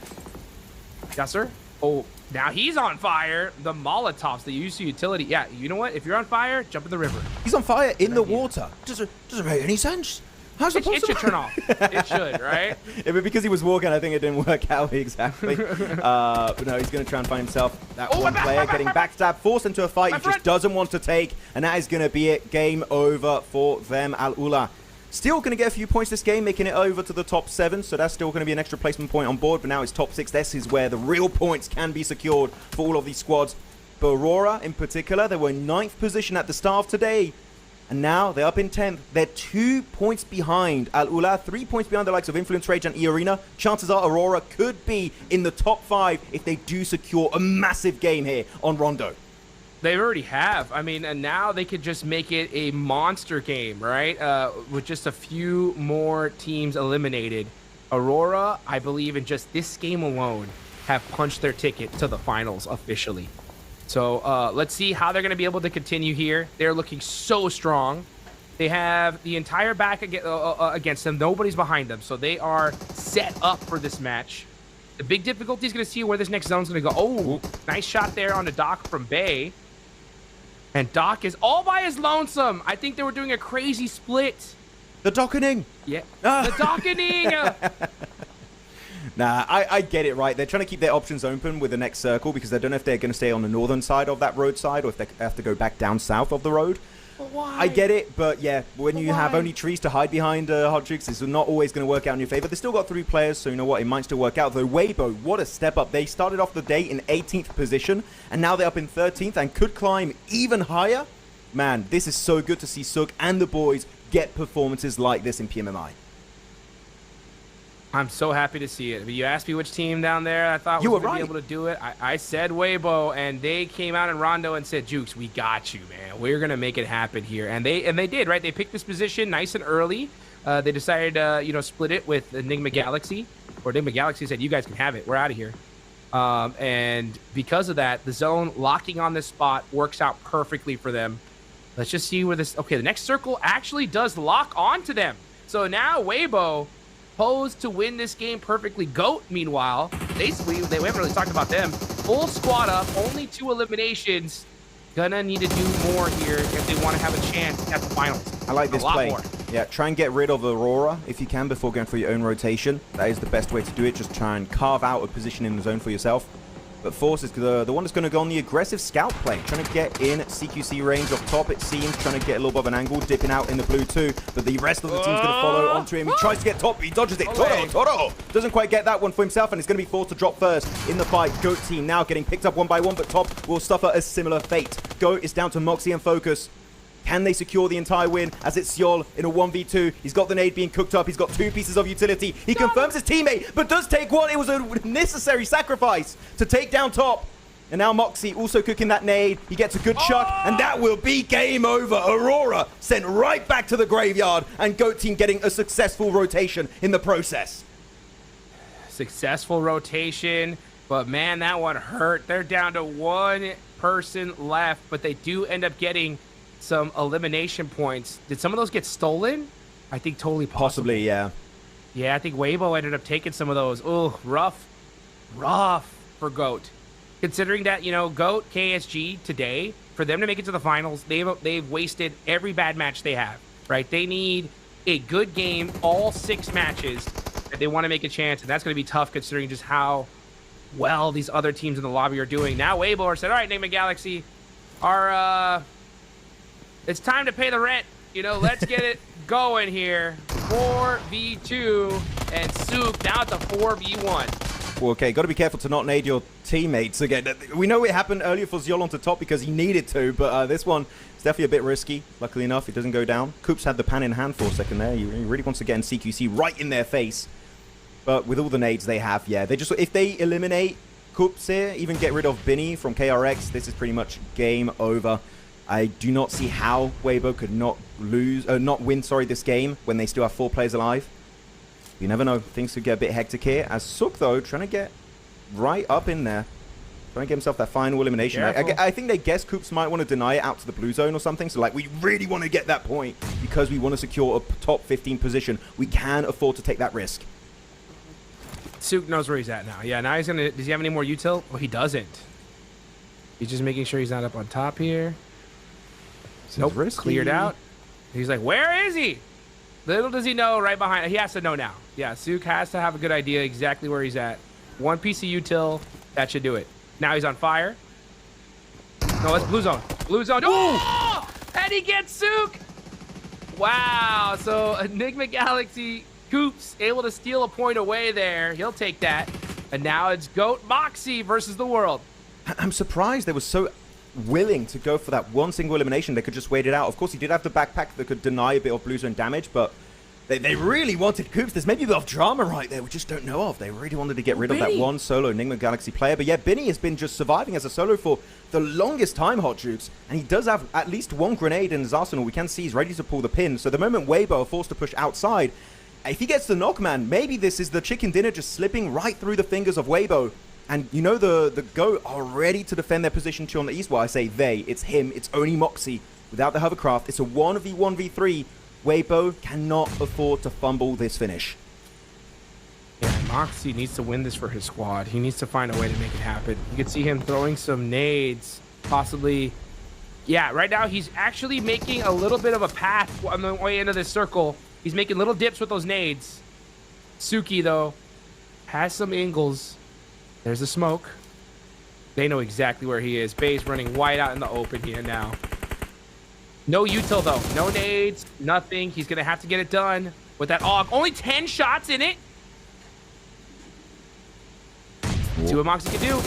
Yes, sir. Oh, now he's on fire. The Molotovs, the UC utility. Yeah, you know what? If you're on fire, jump in the river. He's on fire in the water. Doesn't make any sense. How's it possible? It should turn off. It should, right? Yeah, but because he was walking, I think it didn't work out exactly. But no, he's going to try and find himself that one player getting backstabbed, forced into a fight he just doesn't want to take, and that is going to be it. Game over for them. Al-Ula still going to get a few points this game, making it over to the top 7, so that's still going to be an extra placement point on board, but now it's top 6. This is where the real points can be secured for all of these squads. But Aurora, in particular, they were in 9th position at the start of today. And now they're up in 10th. They're 2 points behind Al-Ula, 3 points behind the likes of Influence Rage and E-Arena. Chances are Aurora could be in the top 5 if they do secure a massive game here on Rondo. They already have. I mean, and now they could just make it a monster game, right? With just a few more teams eliminated. Aurora, I believe in just this game alone, have punched their ticket to the finals officially. So let's see how they're going to be able to continue here. They're looking so strong. They have the entire back against them. Nobody's behind them. So they are set up for this match. The big difficulty is going to see where this next zone is going to go. Oh, nice shot there on the Doc from Bay. And Doc is all by his lonesome. I think they were doing a crazy split. The dockening. Yeah, the dockening. Nah, I get it, right? They're trying to keep their options open with the next circle because they don't know if they're going to stay on the northern side of that roadside or if they have to go back down south of the road. Why? I get it, but yeah, when you have only trees to hide behind, Hot Jukes, it's not always going to work out in your favor. They still got 3 players, so you know what? It might still work out. Though Weibo, what a step up. They started off the day in 18th position, and now they're up in 13th and could climb even higher. Man, this is so good to see Suk and the boys get performances like this in PMMI. I'm so happy to see it. You asked me which team down there I thought was going to be able to do it. I said Weibo, and they came out in Rondo and said, Jukes, we got you, man. We're going to make it happen here. And they did, right? They picked this position nice and early. They decided to, split it with Enigma Galaxy. Or Enigma Galaxy said, you guys can have it. We're out of here. And because of that, the zone locking on this spot works out perfectly for them. Let's just see where this... Okay, the next circle actually does lock onto them. So now Weibo posed to win this game perfectly. Goat, meanwhile, we haven't really talked about them. Full squad up, only 2 eliminations. Gonna need to do more here if they want to have a chance at the finals. I like this play. More. Yeah, try and get rid of Aurora if you can before going for your own rotation. That is the best way to do it. Just try and carve out a position in the zone for yourself. But Force is the one that's going to go on the aggressive scout play. Trying to get in CQC range off top, it seems. Trying to get a little bit of an angle, dipping out in the blue too. But the rest of the team's going to follow onto him. He tries to get top, but he dodges it. Toro doesn't quite get that one for himself, and it's going to be forced to drop first in the fight. Goat team now getting picked up one by one, but top will suffer a similar fate. Goat is down to Moxie and Focus. Can they secure the entire win as it's Seol in a 1v2? He's got the nade being cooked up. He's got 2 pieces of utility. He confirms his teammate, but does take one. It was a necessary sacrifice to take down top. And now Moxie also cooking that nade. He gets a good chuck, and that will be game over. Aurora sent right back to the graveyard, and Goat team getting a successful rotation in the process. Successful rotation, but man, that one hurt. They're down to 1 person left, but they do end up getting some elimination points. Did some of those get stolen? I think totally possible. Possibly, yeah. Yeah, I think Weibo ended up taking some of those. Oh, rough for Goat. Considering that, you know, Goat, KSG today, for them to make it to the finals, they've wasted every bad match they have, right? They need a good game, all 6 matches, if they want to make a chance, and that's going to be tough considering just how well these other teams in the lobby are doing. Now Weibo said, all right, Enigma Galaxy, it's time to pay the rent. You know, let's get it going here. 4v2, and Sook now at the 4v1. Well, okay, got to be careful to not nade your teammates again. We know it happened earlier for Seol onto top because he needed to, but this one is definitely a bit risky. Luckily enough, it doesn't go down. Koops had the pan in hand for a second there. He really wants to get in CQC right in their face. But with all the nades they have, yeah, they just, if they eliminate Koops here, even get rid of Binny from KRX, this is pretty much game over. I do not see how Weibo could not win this game when they still have 4 players alive. You never know. Things could get a bit hectic here. As Sook, though, trying to get right up in there. Trying to get himself that final elimination. I think they guess Koops might want to deny it out to the blue zone or something. So, like, we really want to get that point because we want to secure a top 15 position. We can afford to take that risk. Sook knows where he's at now. Yeah, now he's going to... Does he have any more util? Well, he doesn't. He's just making sure he's not up on top here. Nope, cleared out. He's like, where is he? Little does he know, right behind. He has to know now. Yeah, Sook has to have a good idea exactly where he's at. 1 piece of util, that should do it. Now he's on fire. No, that's blue zone. Blue zone. Oh! And he gets Sook! Wow, so Enigma Galaxy, Koops able to steal a point away there. He'll take that. And now it's Goat Moxie versus the world. I'm surprised they were so willing to go for that one single elimination. They could just wait it out. Of course, he did have the backpack that could deny a bit of blue zone damage, but they really wanted Koops. There's maybe a bit of drama right there we just don't know of. They really wanted to get rid of that one solo Enigma Galaxy player. But yeah, Binny has been just surviving as a solo for the longest time, Hot Jukes, and he does have at least 1 grenade in his arsenal. We can see he's ready to pull the pin. So the moment Weibo are forced to push outside, if he gets the knock, man, maybe this is the chicken dinner just slipping right through the fingers of Weibo. And you know the Goat are ready to defend their position too on the east. Well, I say they, it's him, it's only Moxie without the hovercraft. It's a 1v1v3. Weibo cannot afford to fumble this finish. Yeah, Moxie needs to win this for his squad. He needs to find a way to make it happen. You can see him throwing some nades, possibly. Yeah, right now he's actually making a little bit of a path on the way into this circle. He's making little dips with those nades. Suki, though, has some angles. There's the smoke. They know exactly where he is. Bay's running wide out in the open here now. No util, though. No nades. Nothing. He's going to have to get it done with that AUG. Only 10 shots in it. See what Moxie can do.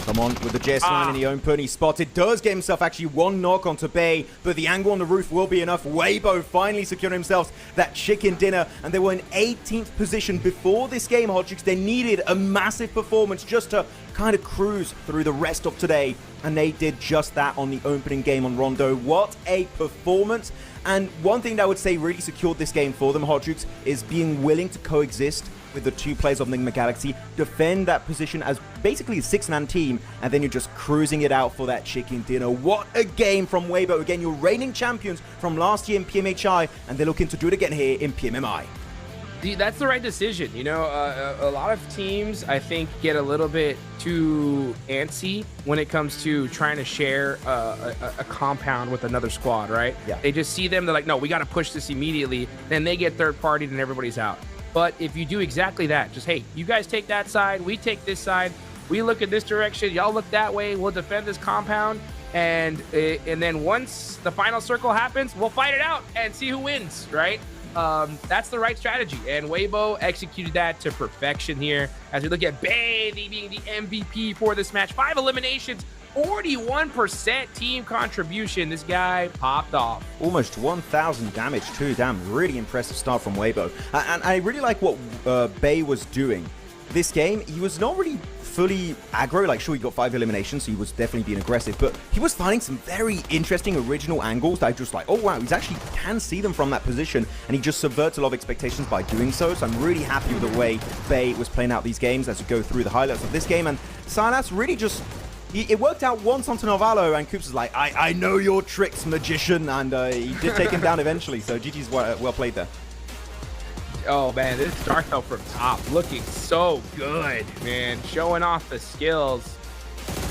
Come on with the JS9 in the open. He spotted. Does get himself actually 1 knock onto Bay, but the angle on the roof will be enough. Weibo finally securing himself that chicken dinner, and they were in 18th position before this game, Hot Jukes. They needed a massive performance just to kind of cruise through the rest of today, and they did just that on the opening game on Rondo. What a performance. And one thing that I would say really secured this game for them, Hot Jukes, is being willing to coexist with the 2 players of Enigma Galaxy, defend that position as basically a 6-man team, and then you're just cruising it out for that chicken dinner. What a game from Weibo. Again, you're reigning champions from last year in PMHI, and they're looking to do it again here in PMMI. That's the right decision. You know, a lot of teams, I think, get a little bit too antsy when it comes to trying to share a compound with another squad, right? Yeah. They just see them, they're like, no, we got to push this immediately. Then they get third-partied and everybody's out. But if you do exactly that, just, hey, you guys take that side, we take this side, we look in this direction, y'all look that way, we'll defend this compound, and then once the final circle happens, we'll fight it out and see who wins, right? That's the right strategy, and Weibo executed that to perfection here. As we look at Bay being the MVP for this match, 5 eliminations, 41% team contribution. This guy popped off. Almost 1,000 damage too. Damn, really impressive start from Weibo. And I really like what Bay was doing. This game, he was not really fully aggro. Like, sure, he got 5 eliminations, so he was definitely being aggressive, but he was finding some very interesting original angles that I just like, oh wow, he's actually can see them from that position, and he just subverts a lot of expectations by doing so. So I'm really happy with the way Bay was playing out these games as we go through the highlights of this game. And Silas really just, it worked out once onto Novalo, and Coops was like, I know your tricks, magician, and he did take him down eventually. So GG's well played there. Oh man, this Darko from top looking so good, man. Showing off the skills.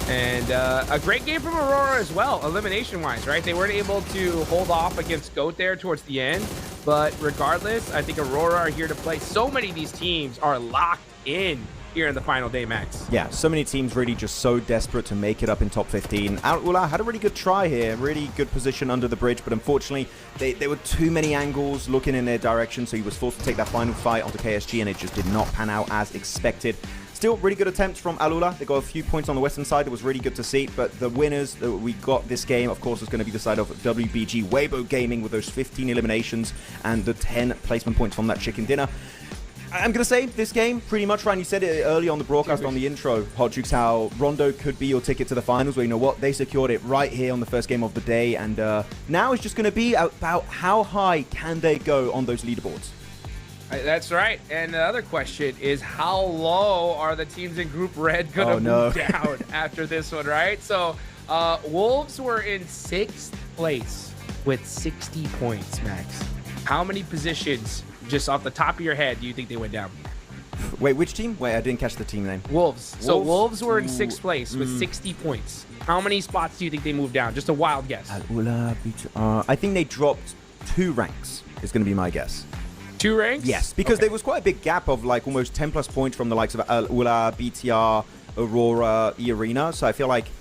And a great game from Aurora as well, elimination-wise, right? They weren't able to hold off against GOAT there towards the end. But regardless, I think Aurora are here to play. So many of these teams are locked in here in the final day, Max. Yeah, so many teams really just so desperate to make it up in top 15. Ula had a really good try here, really good position under the bridge, but unfortunately, there were too many angles looking in their direction, so he was forced to take that final fight onto KSG, and it just did not pan out as expected. Still, really good attempts from Alula. They got a few points on the western side. It was really good to see, but the winners that we got this game, of course, is going to be the side of WBG Weibo Gaming with those 15 eliminations and the 10 placement points from that chicken dinner. I'm going to say this game, pretty much, Ryan, you said it early on the broadcast on the intro, Hot Jukes, how Rondo could be your ticket to the finals, where you know what, they secured it right here on the first game of the day, and now it's just going to be about how high can they go on those leaderboards. That's right. And the other question is, how low are the teams in Group Red going to move down after this one, right? So Wolves were in 6th place with 60 points, Max. How many positions, just off the top of your head, do you think they went down? Wait, which team? Wait, I didn't catch the team name. Wolves. So Wolves were in 6th place with 60 points. How many spots do you think they moved down? Just a wild guess. I think they dropped 2 ranks, is going to be my guess. 2 ranks? Yes, because there was quite a big gap of like almost 10 plus points from the likes of Ula, BTR, Aurora, E-Arena. So I feel like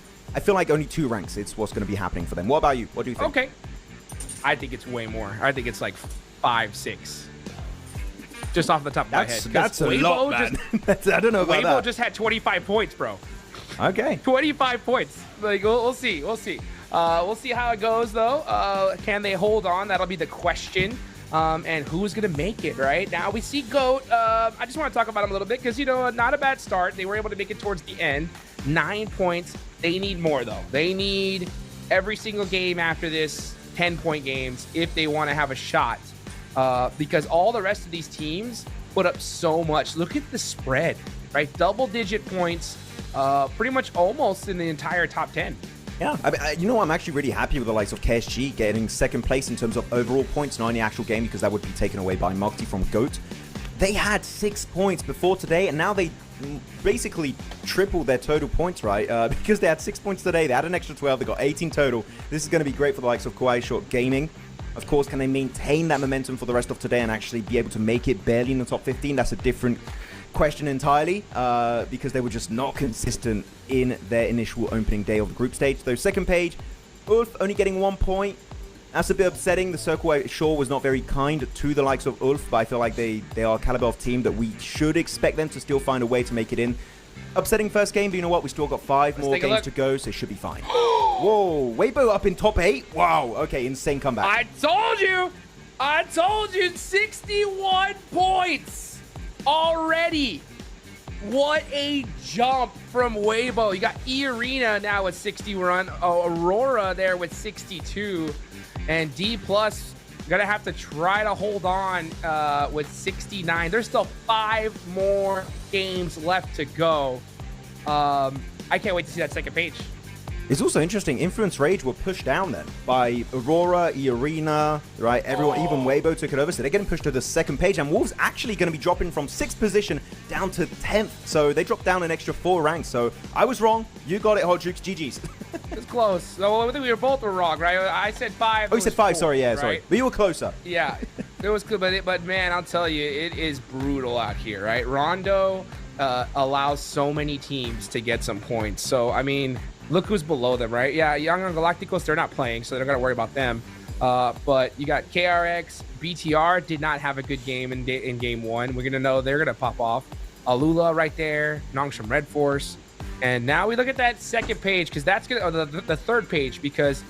only 2 ranks is what's going to be happening for them. What about you? What do you think? Okay. I think it's way more. I think it's like 5, 6. Just off the top of my head. That's a lot, man. I don't know about that. Weibo just had 25 points, bro. Okay. 25 points. Like, we'll see. We'll see. We'll see how it goes, though. Can they hold on? That'll be the question. And who's going to make it, right? Now we see GOAT. I just want to talk about them a little bit because, you know, not a bad start. They were able to make it towards the end. 9 points. They need more, though. They need every single game after this 10-point games if they want to have a shot. Because all the rest of these teams put up so much. Look at the spread, right? Double-digit points, pretty much almost in the entire top 10. Yeah, I mean, you know, I'm actually really happy with the likes of KSG getting 2nd place in terms of overall points, not in the actual game, because that would be taken away by Mugti from GOAT. They had 6 points before today, and now they basically tripled their total points, right? Because they had 6 points today, they had an extra 12, they got 18 total. This is going to be great for the likes of Kawaii Short Gaming. Of course, can they maintain that momentum for the rest of today and actually be able to make it barely in the top 15? That's a different question entirely, because they were just not consistent in their initial opening day of the group stage. Though second page, Ulf only getting 1 point. That's a bit upsetting. The circle sure was not very kind to the likes of Ulf, but I feel like they are a caliber of team that we should expect them to still find a way to make it in. Upsetting first game, but you know what? We still got 5 more games to go, so it should be fine. Whoa, Weibo up in top 8. Wow, okay, insane comeback. I told you 61 points already. What a jump from Weibo. You got E-Arena now with 61, Aurora there with 62, and D+ gonna have to try to hold on with 69. There's still 5 more games left to go. I can't wait to see that second page. It's also interesting. Influence Rage were pushed down then by Aurora, Arena, right? Everyone, even Weibo took it over. So they're getting pushed to the second page. And Wolves actually going to be dropping from 6th position down to 10th. So they dropped down an extra 4 ranks. So I was wrong. You got it, Hot Jukes. GG's. It's close. So I think we were both wrong, right? I said 5. Oh, you said 5. 4, sorry, yeah, right? Sorry. But you were closer. Yeah, it was good. But man, I'll tell you, it is brutal out here, right? Rondo allows so many teams to get some points. So, I mean, look who's below them, right? Yeah, Young Galacticos, they're not playing, so they're not going to worry about them. But you got KRX, BTR did not have a good game in game 1. We're going to know they're going to pop off. Alula right there, Nongs from Red Force. And now we look at that second page, because that's going to, the third page, because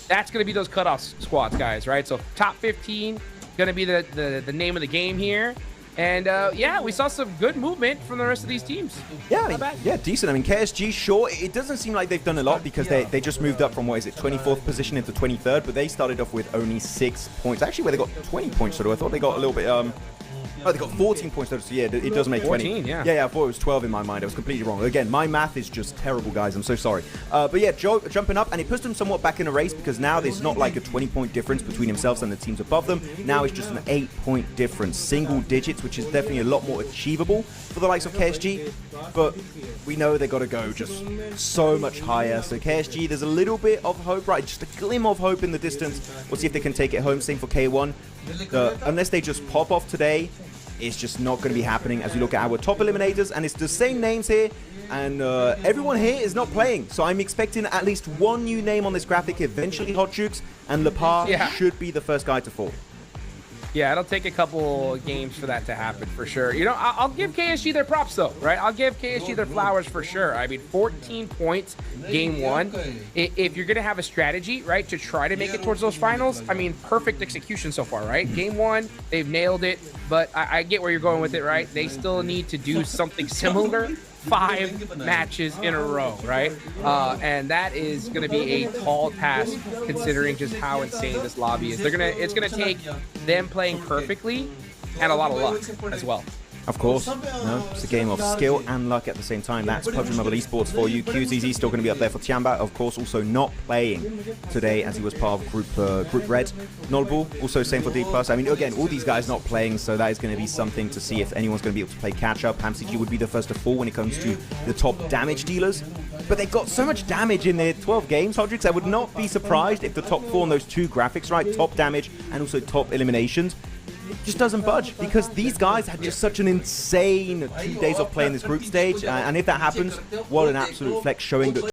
that's going to be those cutoff squads, guys, right? So top 15, going to be the name of the game here. And yeah, we saw some good movement from the rest of these teams. Yeah, yeah, decent. I mean, KSG, sure, it doesn't seem like they've done a lot because they just moved up from, what is it, 24th position into 23rd, but they started off with only 6 points. Actually, where they got 20 points, sort of. I thought they got a little bit, oh, they got 14 points total, so yeah, it does make 20. 14, yeah. Yeah, I thought it was 12 in my mind. I was completely wrong. Again, my math is just terrible, guys. I'm so sorry. But yeah, Joe jumping up, and it puts them somewhat back in the race because now there's not like a 20-point difference between themselves and the teams above them. Now it's just an 8-point difference, single digits, which is definitely a lot more achievable for the likes of KSG. But we know they got to go just so much higher. So KSG, there's a little bit of hope, right? Just a glimmer of hope in the distance. We'll see if they can take it home. Same for K1. Unless they just pop off today, it's just not going to be happening as we look at our top eliminators, and it's the same names here, and everyone here is not playing, so I'm expecting at least one new name on this graphic eventually. Hot Jukes and Lepar should be the first guy to fall. Yeah, it'll take a couple games for that to happen, for sure. You know, I'll give KSG their props, though, right? I'll give KSG their flowers for sure. I mean, 14 points game 1. If you're going to have a strategy, right, to try to make it towards those finals, I mean, perfect execution so far, right? Game 1, they've nailed it, but I get where you're going with it, right? They still need to do something similar 5 matches in a row, right? And that is going to be a tall task considering just how insane this lobby is. It's gonna take them playing perfectly and a lot of luck as well. Of course, no, it's a game of skill and luck at the same time. That's PUBG Mobile Esports for you. QZZ still going to be up there for Tiamba, of course, also not playing today as he was part of Group Red. Nolbull, also same for D+. I mean, again, all these guys not playing, so that is going to be something to see if anyone's going to be able to play catch-up. HamCG would be the first to fall when it comes to the top damage dealers. But they've got so much damage in their 12 games, Hodrix. I would not be surprised if the top 4 on those 2 graphics, right, top damage and also top eliminations, just doesn't budge, because these guys had just such an insane 2 days of playing this group stage, and if that happens, what an absolute flex, showing that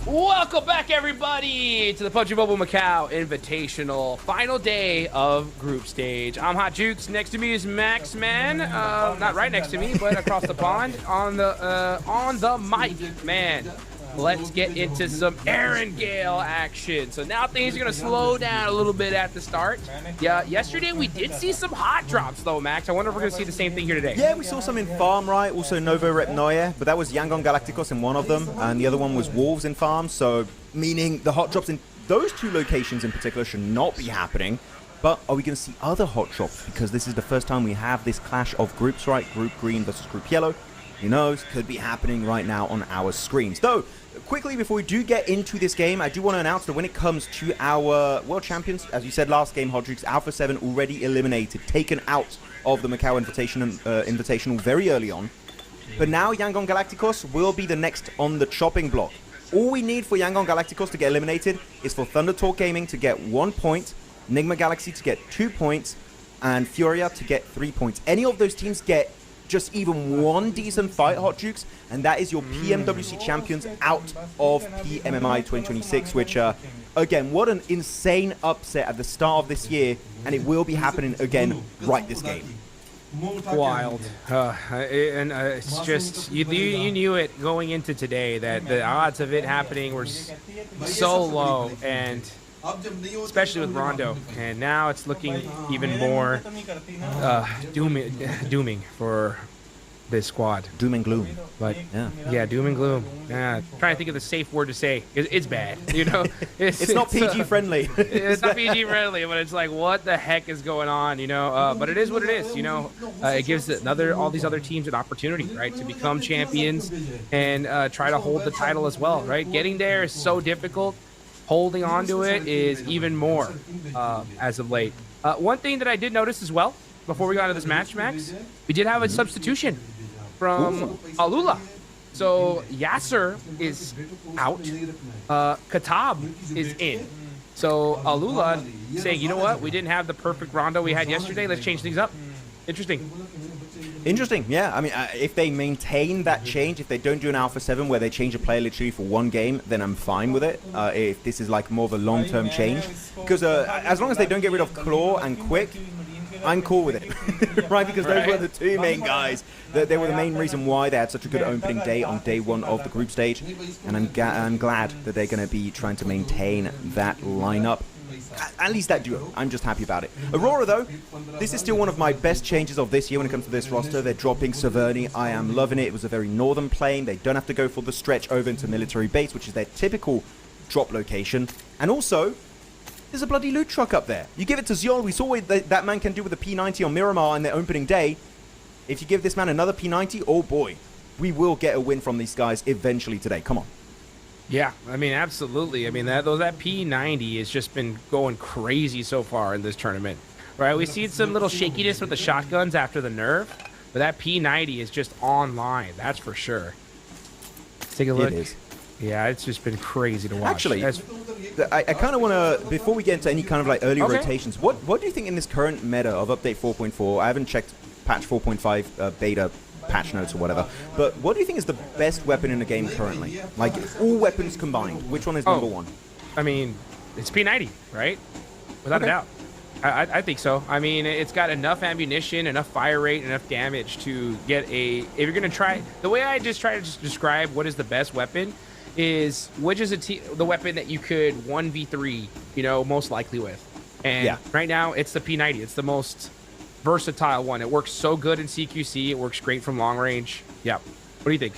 Welcome back, everybody, to the PUBG Mobile Macau Invitational. Final day of group stage. I'm Hot Jukes. Next to me is Max Man. Not right next to me, but across the pond on the mic. Man, let's get into some Aaron Gale action. So now things are going to slow down a little bit at the start. Yeah, yesterday we did see some hot drops, though, Max. I wonder if we're going to see the same thing here today. Yeah, we saw some in Farm, right? Also Novo Rep Noye, but that was Yangon Galacticos in one of them, and the other one was Wolves in Farm. So meaning the hot drops in those two locations in particular should not be happening. But are we going to see other hot drops? Because this is the first time we have this clash of groups, right? Group green versus group yellow. Who knows? Could be happening right now on our screens. Though, quickly before we do get into this game, I do want to announce that when it comes to our world champions, as you said last game, Hodrix, Alpha 7 already eliminated, taken out of the Macau Invitational very early on. But now Yangon Galacticos will be the next on the chopping block. All we need for Yangon Galacticos to get eliminated is for Thunder Talk Gaming to get 1 point, Nigma Galaxy to get 2 points, and Furia to get 3 points. Any of those teams get just even one decent fight, Hot Jukes, and that is your PMWC champions out of PMMI 2026, which, again, what an insane upset at the start of this year, and it will be happening again right this game. Wild. It's just, you knew it going into today that the odds of it happening were so low, and especially with Rondo, and now it's looking even more dooming for this squad. Doom and gloom. But yeah, doom and gloom. Yeah, trying to think of the safe word to say. It's bad, you know. It's not PG friendly. It's not PG friendly, but it's like, what the heck is going on, you know? But it is what it is, you know. It gives all these other teams an opportunity, right, to become champions and try to hold the title as well, right? Getting there is so difficult. Holding on to it is even more as of late. One thing that I did notice as well, before we got into this match, Max, we did have a substitution from Alula. So Yasser is out. Katab is in. So Alula saying, you know what? We didn't have the perfect Rondo we had yesterday. Let's change things up. Interesting. Interesting, yeah. I mean, if they maintain that change, if they don't do an Alpha 7 where they change a player literally for one game, then I'm fine with it. If this is like more of a long-term change. Because as long as they don't get rid of Claw and Quick, I'm cool with it. Right? Because those were the two main guys. They were the main reason why they had such a good opening day on day one of the group stage. And I'm glad that they're going to be trying to maintain that lineup. At least that duo. I'm just happy about it. Aurora, though, this is still one of my best changes of this year when it comes to this roster. They're dropping Severny. I am loving it. It was a very northern plane. They don't have to go for the stretch over into military base, which is their typical drop location. And also, there's a bloody loot truck up there. You give it to Ziol. We saw what that man can do with the P90 on Miramar in their opening day. If you give this man another P90, oh boy, we will get a win from these guys eventually today. Come on. Yeah, I mean, absolutely. I mean, that P90 has just been going crazy so far in this tournament, right? We've seen some little shakiness with the shotguns after the nerf, but that P90 is just online. That's for sure. Let's take a look. It is. Yeah, it's just been crazy to watch. Actually, I kind of want to, before we get into any kind of like early rotations, what do you think in this current meta of update 4.4? I haven't checked patch 4.5 beta patch notes or whatever, but what do you think is the best weapon in the game currently? Like all weapons combined, which one is number one? I mean, it's P90, right? Without a doubt. I think so. I mean, it's got enough ammunition, enough fire rate, enough damage to get a... If you're going to try... The way I just try to describe what is the best weapon is which is the weapon that you could 1v3, you know, most likely with. And right now, it's the P90. It's the most versatile one. It works so good in CQC. It works great from long range. Yeah. What do you think?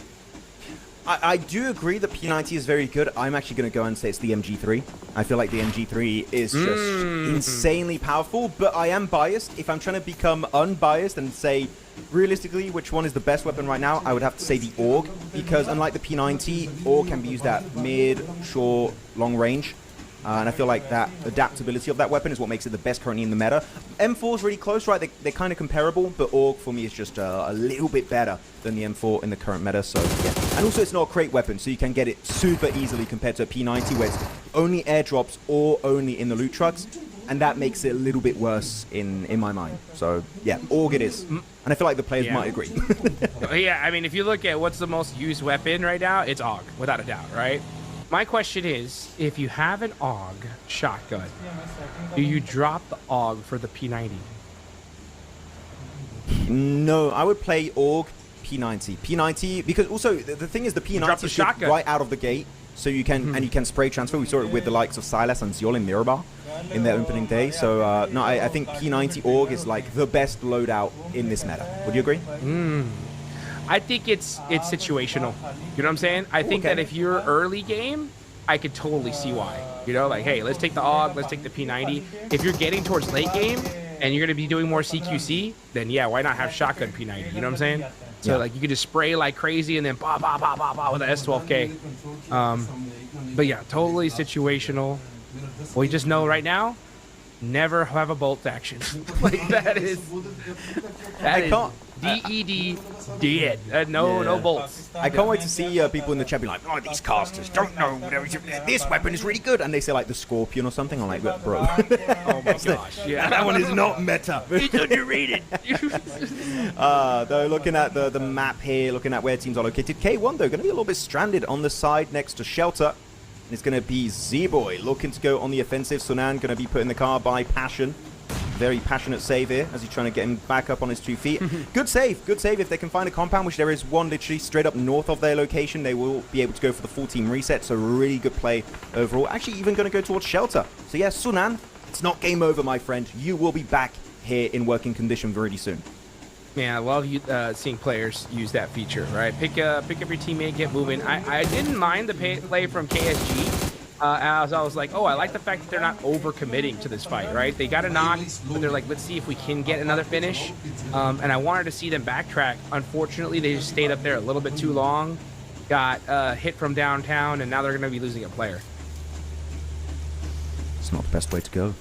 I do agree that P90 is very good. I'm actually going to go and say it's the MG3. I feel like the MG3 is just insanely powerful, but I am biased. If I'm trying to become unbiased and say realistically which one is the best weapon right now, I would have to say the AUG, because unlike the P90, AUG can be used at mid, short, long range. And I feel like that adaptability of that weapon is what makes it the best currently in the meta. M4 is really close, right? They're kind of comparable, but AUG for me is just a little bit better than the M4 in the current meta. So yeah, and also it's not a crate weapon, so you can get it super easily compared to a P90, where it's only airdrops or only in the loot trucks, and that makes it a little bit worse in my mind. So yeah, AUG it is, and I feel like the players might agree. Yeah, I mean, if you look at what's the most used weapon right now, it's AUG, without a doubt, right? My question is, if you have an AUG shotgun, do you drop the AUG for the P90? No, I would play AUG P90. P90, because also the thing is the P90 is right out of the gate, so you can and you can spray transfer. We saw it with the likes of Silas and Ziol in Mirabar in their opening day. So no, I think P90 AUG is like the best loadout in this meta. Would you agree? I think it's situational. You know what I'm saying? I think that if you're early game, I could totally see why. You know, like, hey, let's take the AUG, let's take the P90. If you're getting towards late game and you're going to be doing more CQC, then yeah, why not have shotgun P90? You know what I'm saying? So like you could just spray like crazy and then bah, bah, bah, bah, bah, with the S12K. But yeah, totally situational. We just know right now, never have a bolt action. Like that is DED dead. No bolts. I can't wait to see people in the chat be like, oh, these casters don't know. This weapon is really good. And they say like the Scorpion or something. I'm like, bro. Oh my gosh. Yeah, that one is not meta. It's underrated. Though looking at the map here, looking at where teams are located, K1 though going to be a little bit stranded on the side next to Shelter. And it's going to be Z-Boy looking to go on the offensive. Sunan going to be put in the car by Passion. Very passionate save here as he's trying to get him back up on his 2 feet. Good save if they can find a compound, which there is one literally straight up north of their location. They will be able to go for the full team reset, so really good play overall. Actually even going to go towards Shelter. So yeah, Sunan, it's not game over, my friend. You will be back here in working condition very soon. Man, I love seeing players use that feature, right? Pick up your teammate, get moving. I didn't mind the play from KSG. As I was like, oh, I like the fact that they're not over-committing to this fight, right? They got a knock, but they're like, let's see if we can get another finish. And I wanted to see them backtrack. Unfortunately, they just stayed up there a little bit too long, got hit from downtown, and now they're going to be losing a player. It's not the best way to go.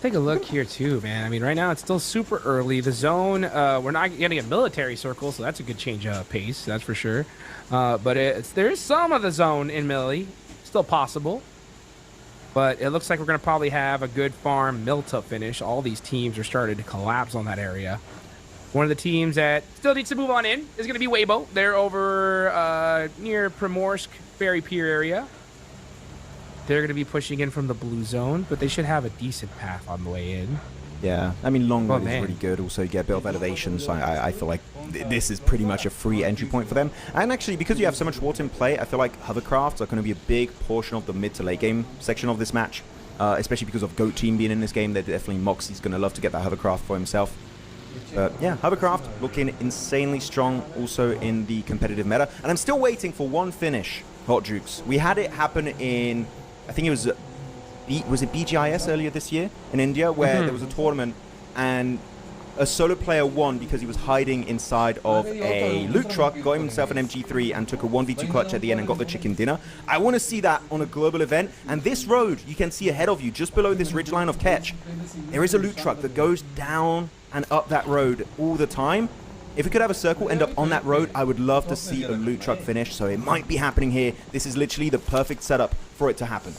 Take a look here too, man. I mean, right now it's still super early. The zone, we're not getting a military circle, so that's a good change of pace, that's for sure. But there is some of the zone in Millie, still possible. But it looks like we're going to probably have a good farm Milta finish. All these teams are starting to collapse on that area. One of the teams that still needs to move on in is going to be Weibo. They're over near Primorsk Ferry Pier area. They're going to be pushing in from the blue zone, but they should have a decent path on the way in. Yeah, I mean, long road is really good. Also, you get a bit of elevation, so I feel like this is pretty much a free entry point for them. And actually, because you have so much water in play, I feel like hovercrafts are going to be a big portion of the mid to late game section of this match, especially because of GOAT team being in this game. They're definitely Moxie's going to love to get that hovercraft for himself. Yeah, hovercraft looking insanely strong also in the competitive meta. And I'm still waiting for one finish, Hot Jukes. We had it happen in... I think it was BGIS earlier this year in India, where there was a tournament and a solo player won because he was hiding inside of a loot truck, got himself an MG3 and took a 1v2 clutch at the end and got the chicken dinner. I want to see that on a global event. And this road you can see ahead of you, just below this ridgeline of Ketch, there is a loot truck that goes down and up that road all the time. If we could have a circle end up on that road, I would love to see a loot truck finish. So it might be happening here. This is literally the perfect setup for it to happen.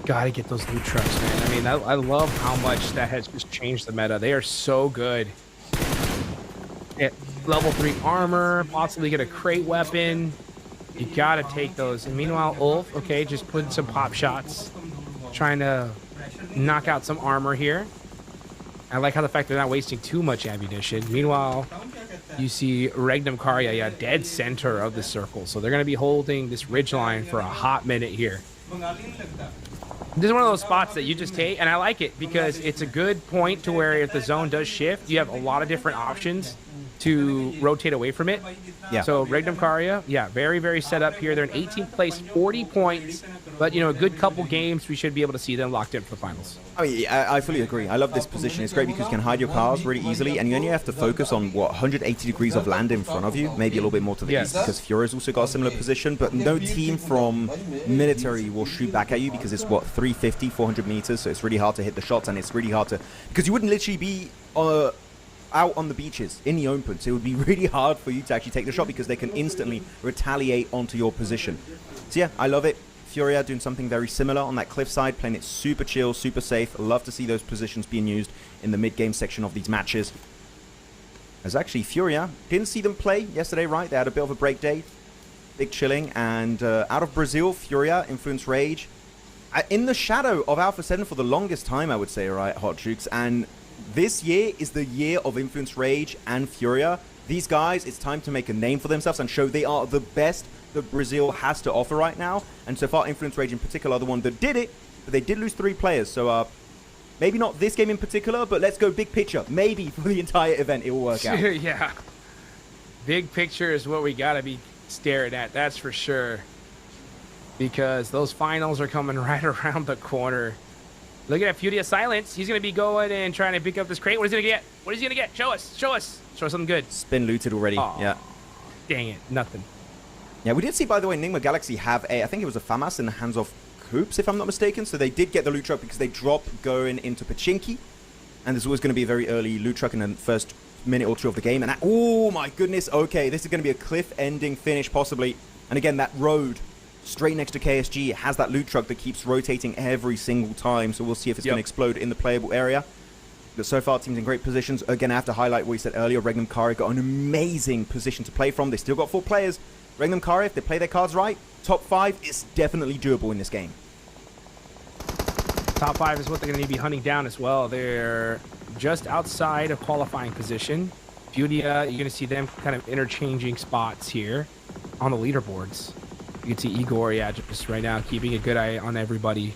Gotta get those loot trucks, man. I mean, I love how much that has just changed the meta. They are so good. Get level 3 armor, possibly get a crate weapon. You gotta take those. And meanwhile, Ulf, okay, just putting some pop shots, trying to knock out some armor here. I like how the fact they're not wasting too much ammunition. Meanwhile, you see Regnum Karya, yeah, dead center of the circle. So they're going to be holding this ridgeline for a hot minute here. This is one of those spots that you just take, and I like it because it's a good point to where if the zone does shift, you have a lot of different options to rotate away from it. Yeah. So Regnum Karya, yeah, very, very set up here. They're in 18th place, 40 points. But, you know, a good couple games, we should be able to see them locked in for the finals. I mean, I fully agree. I love this position. It's great because you can hide your cars really easily, and you only have to focus on, 180 degrees of land in front of you, maybe a little bit more to the east, because Fiora's also got a similar position, but no team from military will shoot back at you because it's, 350, 400 meters, so it's really hard to hit the shots, and it's really hard to... Because you wouldn't literally be... out on the beaches in the open, so it would be really hard for you to actually take the shot because they can instantly retaliate onto your position. So yeah, I love it. Furia doing something very similar on that cliffside, playing it super chill, super safe. Love to see those positions being used in the mid-game section of these matches. As actually Furia didn't see them play yesterday, right? They had a bit of a break day. Big chilling. And out of Brazil, Furia, Influence Rage. In the shadow of Alpha 7 for the longest time, I would say, right, Hot Jukes. And this year is the year of Influence Rage and Furia. These guys, it's time to make a name for themselves and show they are the best that Brazil has to offer right now. And so far, Influence Rage in particular are the one that did it. But they did lose 3 players. So maybe not this game in particular, but let's go big picture. Maybe for the entire event, it will work out. Yeah. Big picture is what we got to be staring at. That's for sure. Because those finals are coming right around the corner. Look at that Furia Silence. He's going to be going and trying to pick up this crate. What is he going to get? What is he going to get? Show us. Show us. Show us something good. It's been looted already. Aww. Yeah. Dang it. Nothing. Yeah, we did see, by the way, Enigma Galaxy have I think it was a FAMAS in the hands of Coops, if I'm not mistaken. So they did get the loot truck because they dropped going into Pachinki. And there's always going to be a very early loot truck in the first minute or two of the game. And oh my goodness. Okay, this is going to be a cliff-ending finish, possibly. And again, that road straight next to KSG has that loot truck that keeps rotating every single time. So we'll see if it's going to explode in the playable area. But so far, team's in great positions. Again, I have to highlight what we said earlier. Regnum Kari got an amazing position to play from. They still got 4 players. Regnum Kari, if they play their cards right, top 5 is definitely doable in this game. Top 5 is what they're going to be hunting down as well. They're just outside of qualifying position. Furia, you're going to see them kind of interchanging spots here on the leaderboards. You can see Igor, yeah, just right now keeping a good eye on everybody.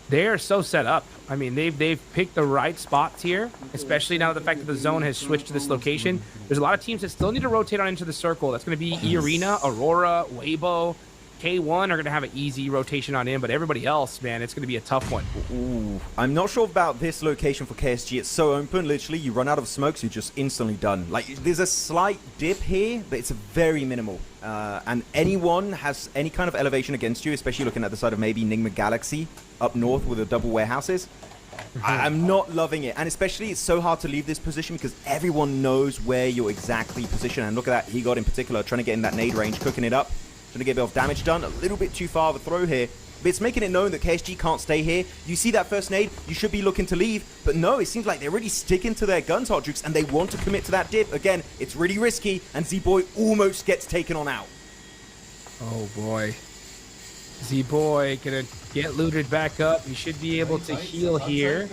They are so set up. I mean, they've picked the right spots here, especially now the fact that the zone has switched to this location. There's a lot of teams that still need to rotate on into the circle. That's going to be E-Arena, Aurora, Weibo, K1 are going to have an easy rotation on in, but everybody else, man, it's going to be a tough one. Ooh, I'm not sure about this location for KSG. It's so open, literally. You run out of smokes, you're just instantly done. Like, there's a slight dip here, but it's very minimal. And anyone has any kind of elevation against you, especially looking at the side of maybe Enigma Galaxy up north with the double warehouses. I'm not loving it. And especially, it's so hard to leave this position because everyone knows where you're exactly positioned. And look at that. He got in particular, trying to get in that nade range, cooking it up. Trying to get a bit of damage done. A little bit too far of a throw here. But it's making it known that KSG can't stay here. You see that first nade, you should be looking to leave. But no, it seems like they're really sticking to their guns, Hot Jukes, and they want to commit to that dip. Again, it's really risky, and Z-Boy almost gets taken on out. Oh, boy. Z-Boy gonna get looted back up. He should be able to heal here.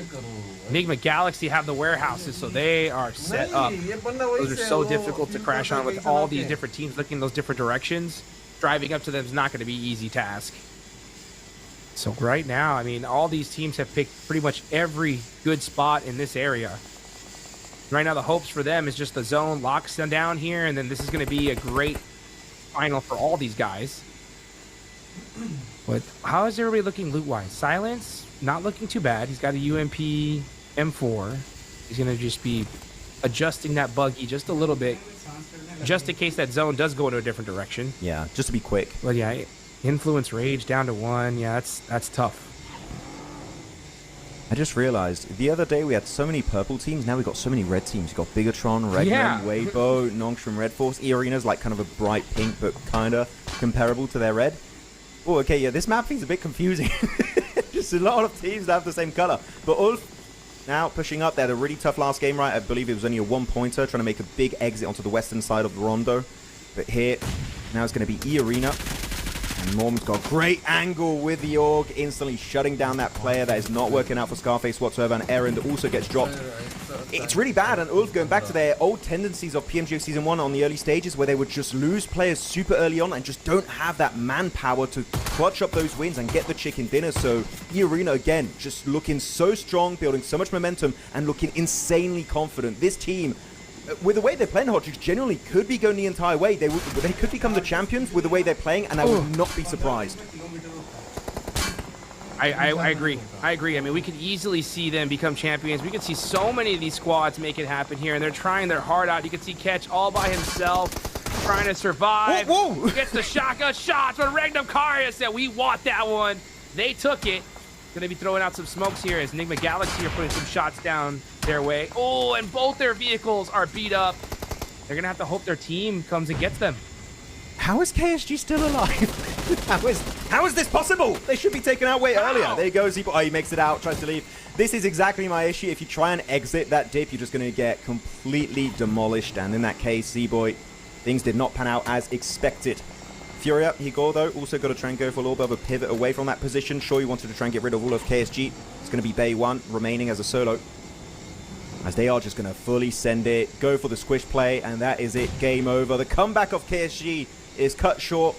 Enigma Galaxy have the warehouses, so they are set up. Those are so difficult to crash on with all these different teams looking in those different directions. Driving up to them is not going to be an easy task. So right now, I mean, all these teams have picked pretty much every good spot in this area. Right now, the hopes for them is just the zone locks them down here, and then this is going to be a great final for all these guys. But how is everybody looking loot-wise? Silence, not looking too bad. He's got a UMP M4. He's going to just be adjusting that buggy just a little bit, just in case that zone does go in a different direction. Yeah, just to be quick. But yeah, Influence Rage down to 1. Yeah, that's tough. I just realized the other day we had so many purple teams. Now we've got so many red teams. You've got Bigatron, Regnum, Weibo, Nongstrom, Red Force. E-Arena's like kind of a bright pink, but kind of comparable to their red. Oh, okay, yeah, this map thing's a bit confusing. Just a lot of teams that have the same color. But Ulf now pushing up. They had a really tough last game, right? I believe it was only a 1-pointer, trying to make a big exit onto the western side of the Rondo. But here, now it's going to be E-Arena. And Morm's got great angle with the AUG, instantly shutting down that player. That is not working out for Scarface whatsoever. And Errand also gets dropped. It's really bad. And Ulf going back to their old tendencies of PMGO Season 1 on the early stages, where they would just lose players super early on and just don't have that manpower to clutch up those wins and get the chicken dinner. So E-Arena, again, just looking so strong, building so much momentum, and looking insanely confident. This team, with the way they're playing, Hot Jukes, generally could be going the entire way. They could become the champions with the way they're playing, and I would not be surprised. I agree. I agree. I mean, we could easily see them become champions. We could see so many of these squads make it happen here, and they're trying their heart out. You can see Catch all by himself, trying to survive. Whoa. Gets the shotgun shots, but Regnum Kari said, we want that one. They took it. Going to be throwing out some smokes here as Enigma Galaxy are putting some shots down their way. Oh, and both their vehicles are beat up. They're going to have to hope their team comes and gets them. How is KSG still alive? how is this possible? They should be taken out way earlier. There you go, Zebo. Oh, he makes it out, tries to leave. This is exactly my issue. If you try and exit that dip, you're just going to get completely demolished. And in that case, Z-Boy, things did not pan out as expected. Furia, Higor, though, also got to try and go for a little bit of a pivot away from that position. Sure, he wanted to try and get rid of all of KSG. It's going to be Bay 1 remaining as a solo, as they are just going to fully send it, go for the squish play, and that is it. Game over. The comeback of KSG is cut short,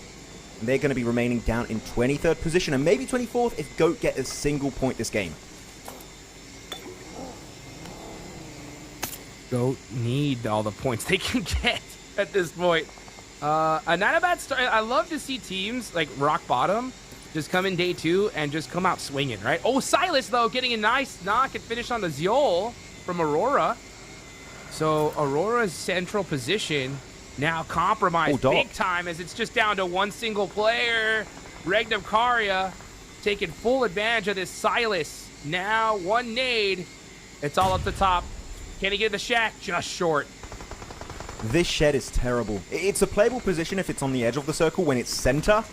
and they're going to be remaining down in 23rd position, and maybe 24th if GOAT get a single point this game. GOAT need all the points they can get at this point. Not a bad start. I love to see teams like Rock Bottom just come in day 2 and just come out swinging, right? Oh, Silas, though, getting a nice knock and finish on the Zeol from Aurora. So Aurora's central position now compromised big time, as it's just down to one single player. Regnum Karya taking full advantage of this Silas. Now one nade. It's all up the top. Can he get the shack? Just short. This shed is terrible. It's a playable position if it's on the edge of the circle. When it's center,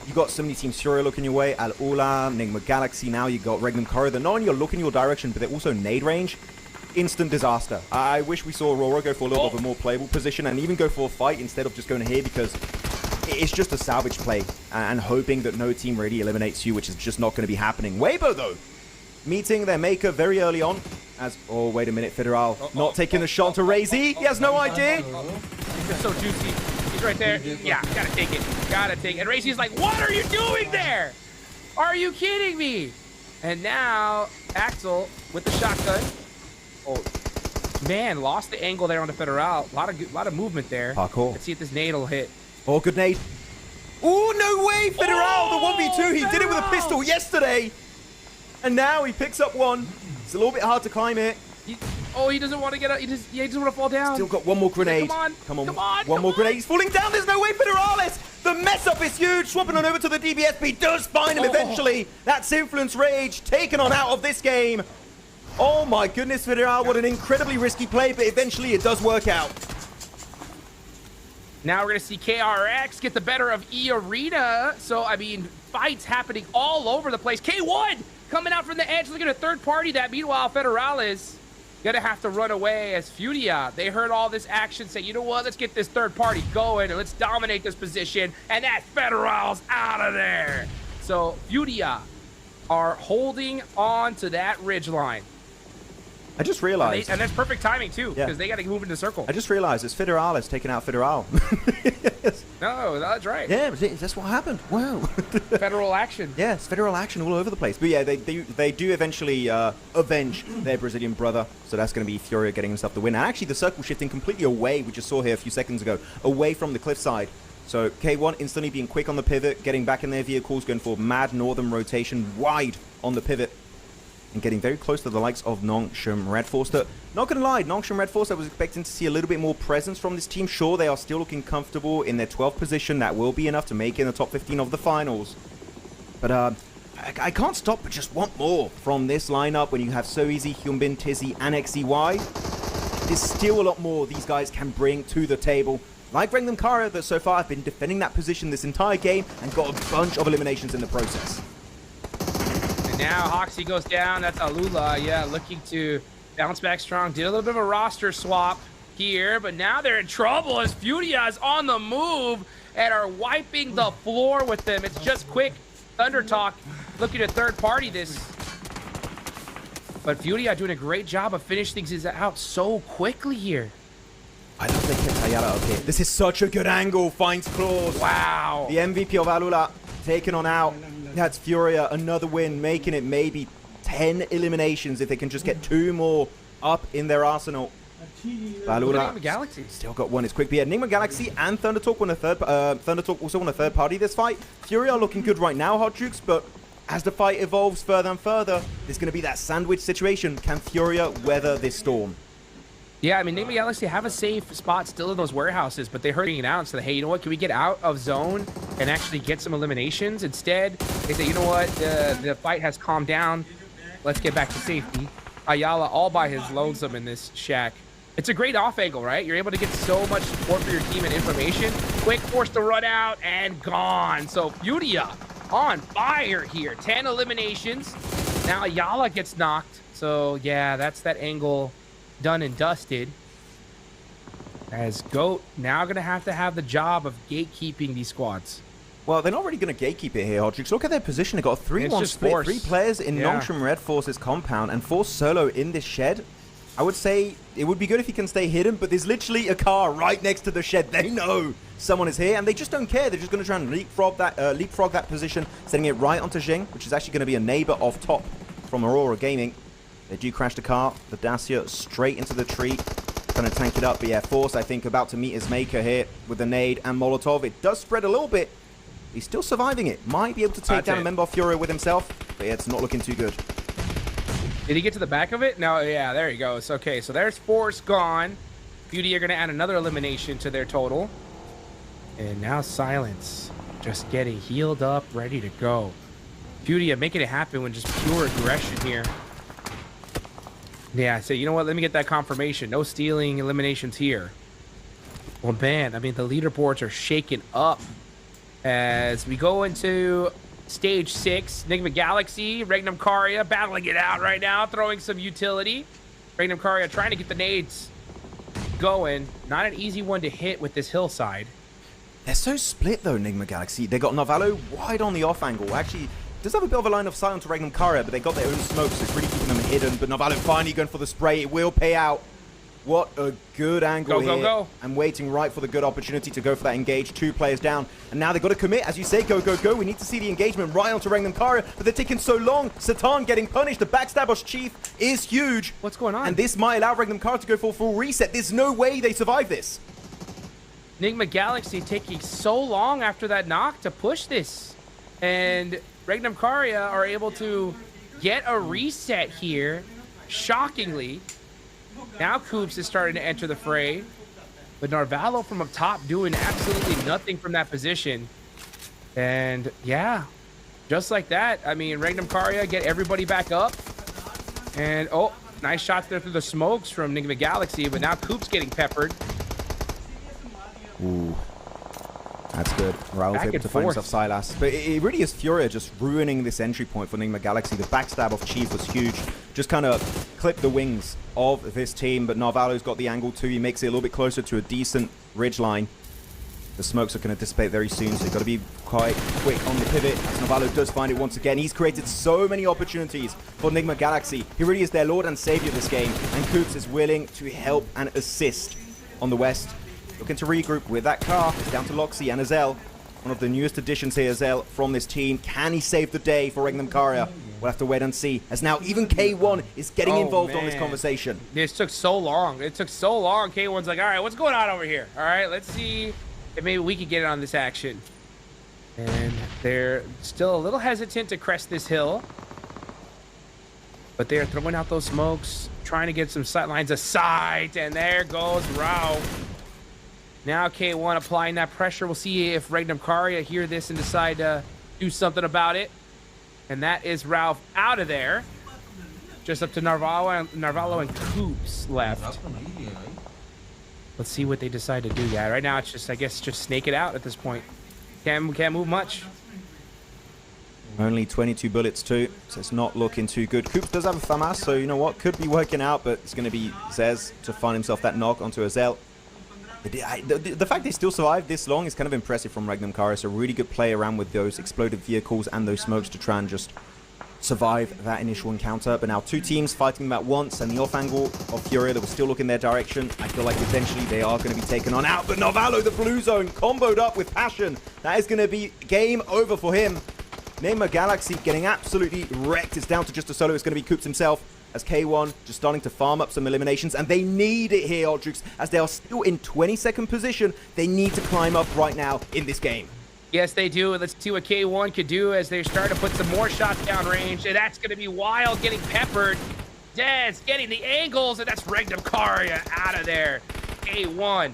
you got so many teams Furia looking your way. Al-Ula, Nigma Galaxy. Now you got Regnum Karya. They're not only looking your direction, but they're also nade range. Instant disaster. I wish we saw Aurora go for a little bit of a more playable position and even go for a fight instead of just going here, because it's just a salvage play and hoping that no team really eliminates you, which is just not going to be happening. Weibo, though, meeting their maker very early on. Oh, wait a minute, Federal not taking a shot to Razy. He has no idea. He's so juicy. He's right there. Yeah, gotta take it. Gotta take it. And Razy's like, what are you doing there? Are you kidding me? And now Axel with the shotgun. Oh, man, lost the angle there on the Federal. A lot of movement there. Parkour. Let's see if this nade will hit. Oh, good nade. Oh, no way, Federal, the 1v2. He did it with a pistol yesterday. And now he picks up one. It's a little bit hard to climb it. He doesn't want to get up. He doesn't want to fall down. Still got one more grenade. Come on. One more grenade. He's falling down. There's no way, Federales. The mess up is huge. Swapping on over to the DBSP. Does find him eventually. That's Influence Rage taken on out of this game. Oh my goodness, Federal. What an incredibly risky play, but eventually it does work out. Now we're going to see KRX get the better of E-Arena. So, I mean, fights happening all over the place. K1 coming out from the edge, looking at a third party that. Meanwhile, Federal is going to have to run away as Furia. They heard all this action, say, you know what, let's get this third party going and let's dominate this position. And that Federal's out of there. So, Furia are holding on to that ridge line. I just realized. And that's perfect timing, too, because they got to move into circle. I just realized it's Federales taking out Federal. No, that's right. Yeah, that's what happened. Wow. Federal action. Yes, federal action all over the place. But yeah, they do eventually avenge their Brazilian brother. So that's going to be Furia getting himself the win. And actually, the circle shifting completely away, we just saw here a few seconds ago, away from the cliffside. So K1 instantly being quick on the pivot, getting back in their vehicles, going for mad northern rotation wide on the pivot, and getting very close to the likes of Nongshim Red Forster. Not going to lie, Nongshim Red Forster, I was expecting to see a little bit more presence from this team. Sure, they are still looking comfortable in their 12th position. That will be enough to make it in the top 15 of the finals. But I can't stop but just want more from this lineup when you have So Easy, Hyunbin, Tizzy, and XEY. There's still a lot more these guys can bring to the table. Like Regnum Karya, that so far have been defending that position this entire game and got a bunch of eliminations in the process. Now Hoxie goes down. That's Alula, yeah, looking to bounce back strong. Did a little bit of a roster swap here, but now they're in trouble as Furia is on the move and are wiping the floor with them. It's just quick Thunder Talk looking to third party this. But Furia doing a great job of finishing things out so quickly here. I love they kept Ayala up here. This is such a good angle. Finds Claws. Wow. The MVP of Alula taken on out. That's Furia, another win, making it maybe 10 eliminations if they can just get 2 more up in their arsenal. Nigma Galaxy still got one. It's quick. But yeah, Nigma Galaxy and Thunder Talk won a third. Thunder Talk also won a third party this fight. Furia are looking good right now, Hot Jukes, but as the fight evolves further and further, there's going to be that sandwich situation. Can Furia weather this storm? Yeah, I mean, Nigma Galaxy have a safe spot still in those warehouses, but they're hurting it out and said, hey, you know what? Can we get out of zone and actually get some eliminations? Instead, they say, you know what? The fight has calmed down. Let's get back to safety. Ayala all by his lonesome in this shack. It's a great off angle, right? You're able to get so much support for your team and information. Quick forced to run out and gone. So Furia on fire here. 10 eliminations. Now Ayala gets knocked. So yeah, that's that angle done and dusted. As Goat now going to have the job of gatekeeping these squads. Well, they're not really going to gatekeep it here, Hodrix. Look at their position. They've got a 3-1 split. Force. 3 players in Nongshim Red Force's compound and 4 solo in this shed. I would say it would be good if he can stay hidden, but there's literally a car right next to the shed. They know someone is here, and they just don't care. They're just going to try and leapfrog that position, sending it right onto Jing, which is actually going to be a neighbor off top from Aurora Gaming. They do crash the car. The Dacia straight into the tree. Trying to tank it up, but yeah, Force, I think, about to meet his maker here with the nade and Molotov. It does spread a little bit. He's still surviving it. Might be able to take down a member of Fury with himself, but yeah, it's not looking too good. Did he get to the back of it? No, yeah, there he goes. Okay, so there's Force gone. Beauty are going to add another elimination to their total. And now Silence just getting healed up, ready to go. Beauty are making it happen with just pure aggression here. Yeah, so you know what? Let me get that confirmation. No stealing eliminations here. Well, man, I mean, the leaderboards are shaken up as we go into stage 6. Enigma Galaxy, Regnum Karia battling it out right now, throwing some utility. Regnum Karia trying to get the nades going. Not an easy one to hit with this hillside. They're so split, though, Enigma Galaxy. They got Narvalo wide on the off angle. Actually, does have a bit of a line of sight onto Regnum Karia, but they got their own smoke, so it's really keeping them hidden. But Narvalo finally going for the spray. It will pay out. What a good angle here. Go. And waiting right for the good opportunity to go for that engage. 2 players down. And now they've got to commit. As you say, go. We need to see the engagement right onto Regnum Karia, but they're taking so long. Satan getting punished. The backstabber's chief is huge. What's going on? And this might allow Regnum Karia to go for a full reset. There's no way they survive this. Enigma Galaxy taking so long after that knock to push this. And Regnum Karia are able to get a reset here, shockingly. Now Coops is starting to enter the fray, but Narvalo from up top doing absolutely nothing from that position. And yeah, just like that, I mean, Regnum Karia get everybody back up. And oh, nice shots there through the smokes from Enigma Galaxy, but now Coops getting peppered. Ooh. That's good. Raul's able to find himself Silas. But it really is Furia just ruining this entry point for Enigma Galaxy. The backstab of Chief was huge. Just kind of clipped the wings of this team. But Narvalo's got the angle too. He makes it a little bit closer to a decent ridge line. The smokes are going to dissipate very soon, so you've got to be quite quick on the pivot. As Narvalo does find it once again. He's created so many opportunities for Enigma Galaxy. He really is their lord and savior this game. And Coops is willing to help and assist on the west. Looking to regroup with that car. It's down to Loxy and Azel. One of the newest additions here, Azel, from this team. Can he save the day for Regnum Karia? We'll have to wait and see. As now even K1 is getting involved on this conversation. This took so long. It took so long. K1's like, all right, what's going on over here? All right, let's see if maybe we could get in on this action. And they're still a little hesitant to crest this hill. But they're throwing out those smokes, trying to get some sight lines of sight. And there goes Rao. Now K1 applying that pressure. We'll see if Regnum Karia hear this and decide to do something about it. And that is Ralph out of there. Just up to Narvalo and Coops left. Let's see what they decide to do. Yeah, right now it's just, I guess, just snake it out at this point. Can't move much. Only 22 bullets too, so it's not looking too good. Coops does have a FAMAS, so you know what? Could be working out, but it's going to be Zez to find himself that knock onto Azel. The fact they still survived this long is kind of impressive from Regnum Karia. It's a really good play around with those exploded vehicles and those smokes to try and just survive that initial encounter. But now 2 teams fighting them at once, and the off angle of Furia that will still look in their direction. I feel like eventually they are going to be taken on out. But Narvalo, the blue zone, comboed up with passion. That is going to be game over for him. Enigma Galaxy getting absolutely wrecked. It's down to just a solo. It's going to be Coops himself. As K1 just starting to farm up some eliminations, and they need it here, Ultrix, as they are still in 22nd position. They need to climb up right now in this game. Yes, they do. Let's see what K1 could do as they start to put some more shots down range, and that's going to be Wild getting peppered. Dez getting the angles, and that's Regnum Karia out of there. K1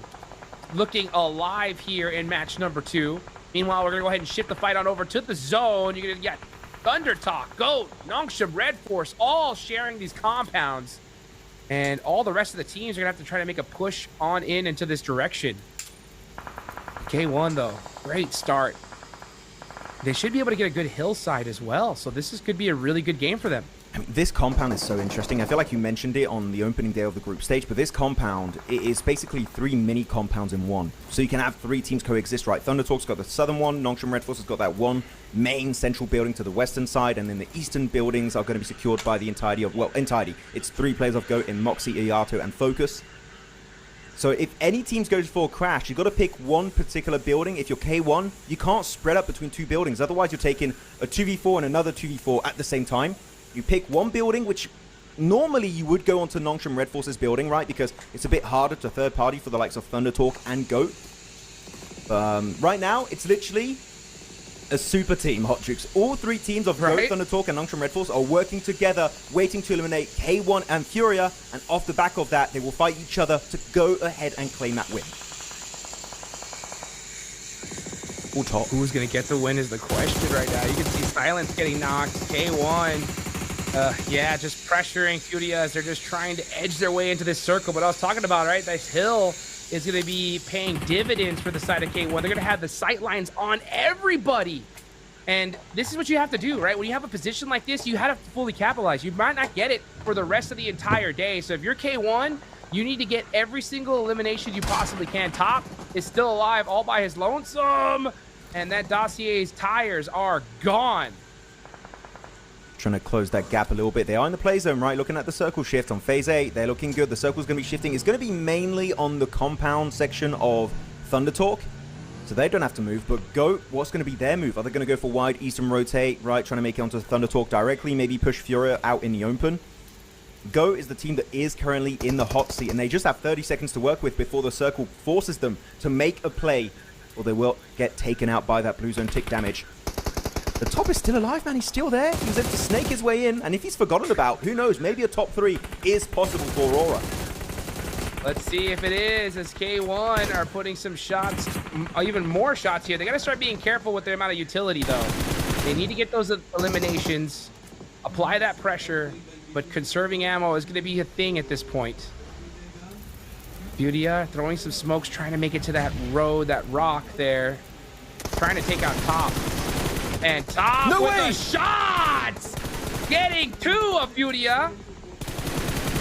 looking alive here in match number 2. Meanwhile, we're going to go ahead and shift the fight on over to the zone. You're going to get Thunder Talk, Goat, Nongshim, Red Force, all sharing these compounds. And all the rest of the teams are going to have to try to make a push on into this direction. K1 though, great start. They should be able to get a good hillside as well. So this could be a really good game for them. I mean, this compound is so interesting. I feel like you mentioned it on the opening day of the group stage, but this compound is basically 3 mini compounds in one. So you can have 3 teams coexist, right? ThunderTalk's got the southern one, Nongshim Red Force has got that one main central building to the western side, and then the eastern buildings are going to be secured by the entirety of, well, entirety. It's 3 players of Goat in Moxie, Iato, and Focus. So if any teams goes for a crash, you've got to pick one particular building. If you're K1, you can't spread up between 2 buildings. Otherwise, you're taking a 2v4 and another 2v4 at the same time. You pick one building, which normally you would go onto Nongshim Red Force's building, right? Because it's a bit harder to third party for the likes of ThunderTalk and Goat. Right now, it's literally a super team, Hot Jukes. All 3 teams of Goat, ThunderTalk, and Nongshim Red Force are working together, waiting to eliminate K1 and Furia. And off the back of that, they will fight each other to go ahead and claim that win. Who's going to get the win is the question right now. You can see Silence getting knocked. K1. Yeah, just pressuring Furia as they're just trying to edge their way into this circle. But I was talking about, right, this hill is going to be paying dividends for the side of K1. They're going to have the sight lines on everybody. And this is what you have to do, right? When you have a position like this, you have to fully capitalize. You might not get it for the rest of the entire day. So if you're K1, you need to get every single elimination you possibly can. Top is still alive all by his lonesome. And that Dossier's tires are gone. Trying to close that gap a little bit. They are in the play zone, right? Looking at the circle shift on phase 8. They're looking good. The circle's going to be shifting. It's going to be mainly on the compound section of ThunderTalk. So they don't have to move. But Goat, what's going to be their move? Are they going to go for wide eastern rotate, right? Trying to make it onto ThunderTalk directly. Maybe push Furia out in the open. Goat is the team that is currently in the hot seat. And they just have 30 seconds to work with before the circle forces them to make a play. Or they will get taken out by that blue zone tick damage. The top is still alive, man. He's still there. He was able to snake his way in. And if he's forgotten about, who knows? Maybe a top 3 is possible for Aurora. Let's see if it is, as K1 are putting some shots, even more shots here. They got to start being careful with their amount of utility, though. They need to get those eliminations, apply that pressure, but conserving ammo is going to be a thing at this point. Furia throwing some smokes, trying to make it to that road, that rock there. Trying to take out Top. And Top with the shots! Getting 2 of Furia.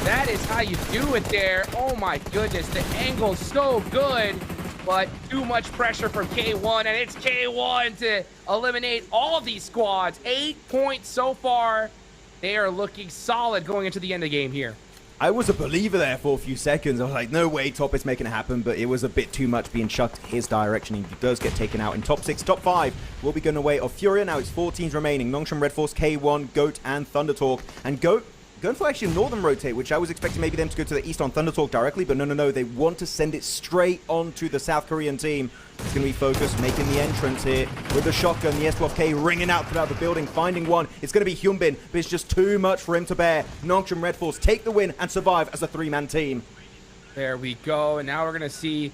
That is how you do it there. Oh my goodness, the angle's so good, but too much pressure from K1, and it's K1 to eliminate all of these squads. 8 points so far. They are looking solid going into the end of the game here. I was a believer there for a few seconds. I was like, no way, Top is making it happen, but it was a bit too much being chucked his direction. He does get taken out in top 6. Top 5 will be going away of Furia. Now it's 4 teams remaining. Nongshim Red Force, K1, Goat, and ThunderTalk. And Goat going for actually a northern rotate, which I was expecting maybe them to go to the east on ThunderTalk directly, but no. They want to send it straight onto the South Korean team. It's going to be Focus making the entrance here with the shotgun, the S12K ringing out throughout the building, finding one. It's going to be Hyunbin, but it's just too much for him to bear. Nongshim Red Force take the win and survive as a 3-man team. There we go, and now we're going to see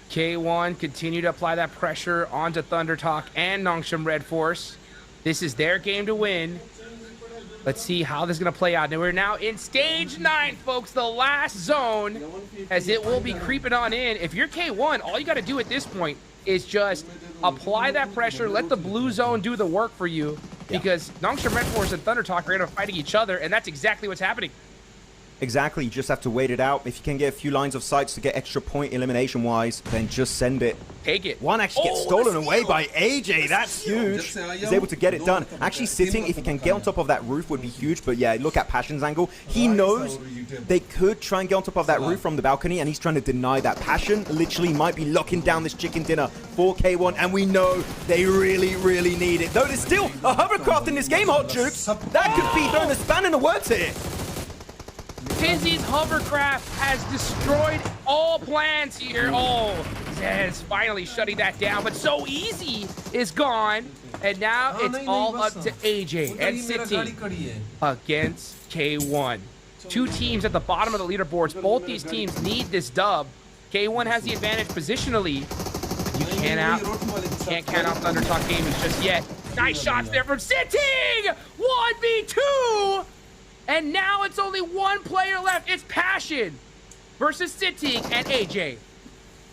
K1 continue to apply that pressure onto ThunderTalk and Nongshim Red Force. This is their game to win. Let's see how this is going to play out. And we're now in stage 9, folks, the last zone, as it will be creeping on in. If you're K1, all you got to do at this point is just apply that pressure, let the blue zone do the work for you, because Nongshim Red Force and ThunderTalk are going to fight each other, and that's exactly what's happening. Exactly, you just have to wait it out. If you can get a few lines of sights to get extra point elimination-wise, then just send it. Take it. One actually gets stolen away by AJ. That's huge. He's able to get it done. Actually sitting, if he can get on top of that roof, would be huge. But yeah, look at Passion's angle. He knows they could try and get on top of that roof from the balcony, and he's trying to deny that. Passion literally might be locking down this chicken dinner for K1, and we know they really, really need it. Though there's still a hovercraft in this game, Hot Jukes. That could be throwing a span in the works here. Tizzy's hovercraft has destroyed all plans here. Oh, Zez finally shutting that down, but So Easy is gone. And now it's all up to AJ and City against K1. 2 teams at the bottom of the leaderboards. Both these teams need this dub. K1 has the advantage positionally. But you can't count out ThunderTalk Gaming just yet. Nice shots there from Sitting! 1v2! And now it's only 1 player left. It's Passion versus Sitting and AJ.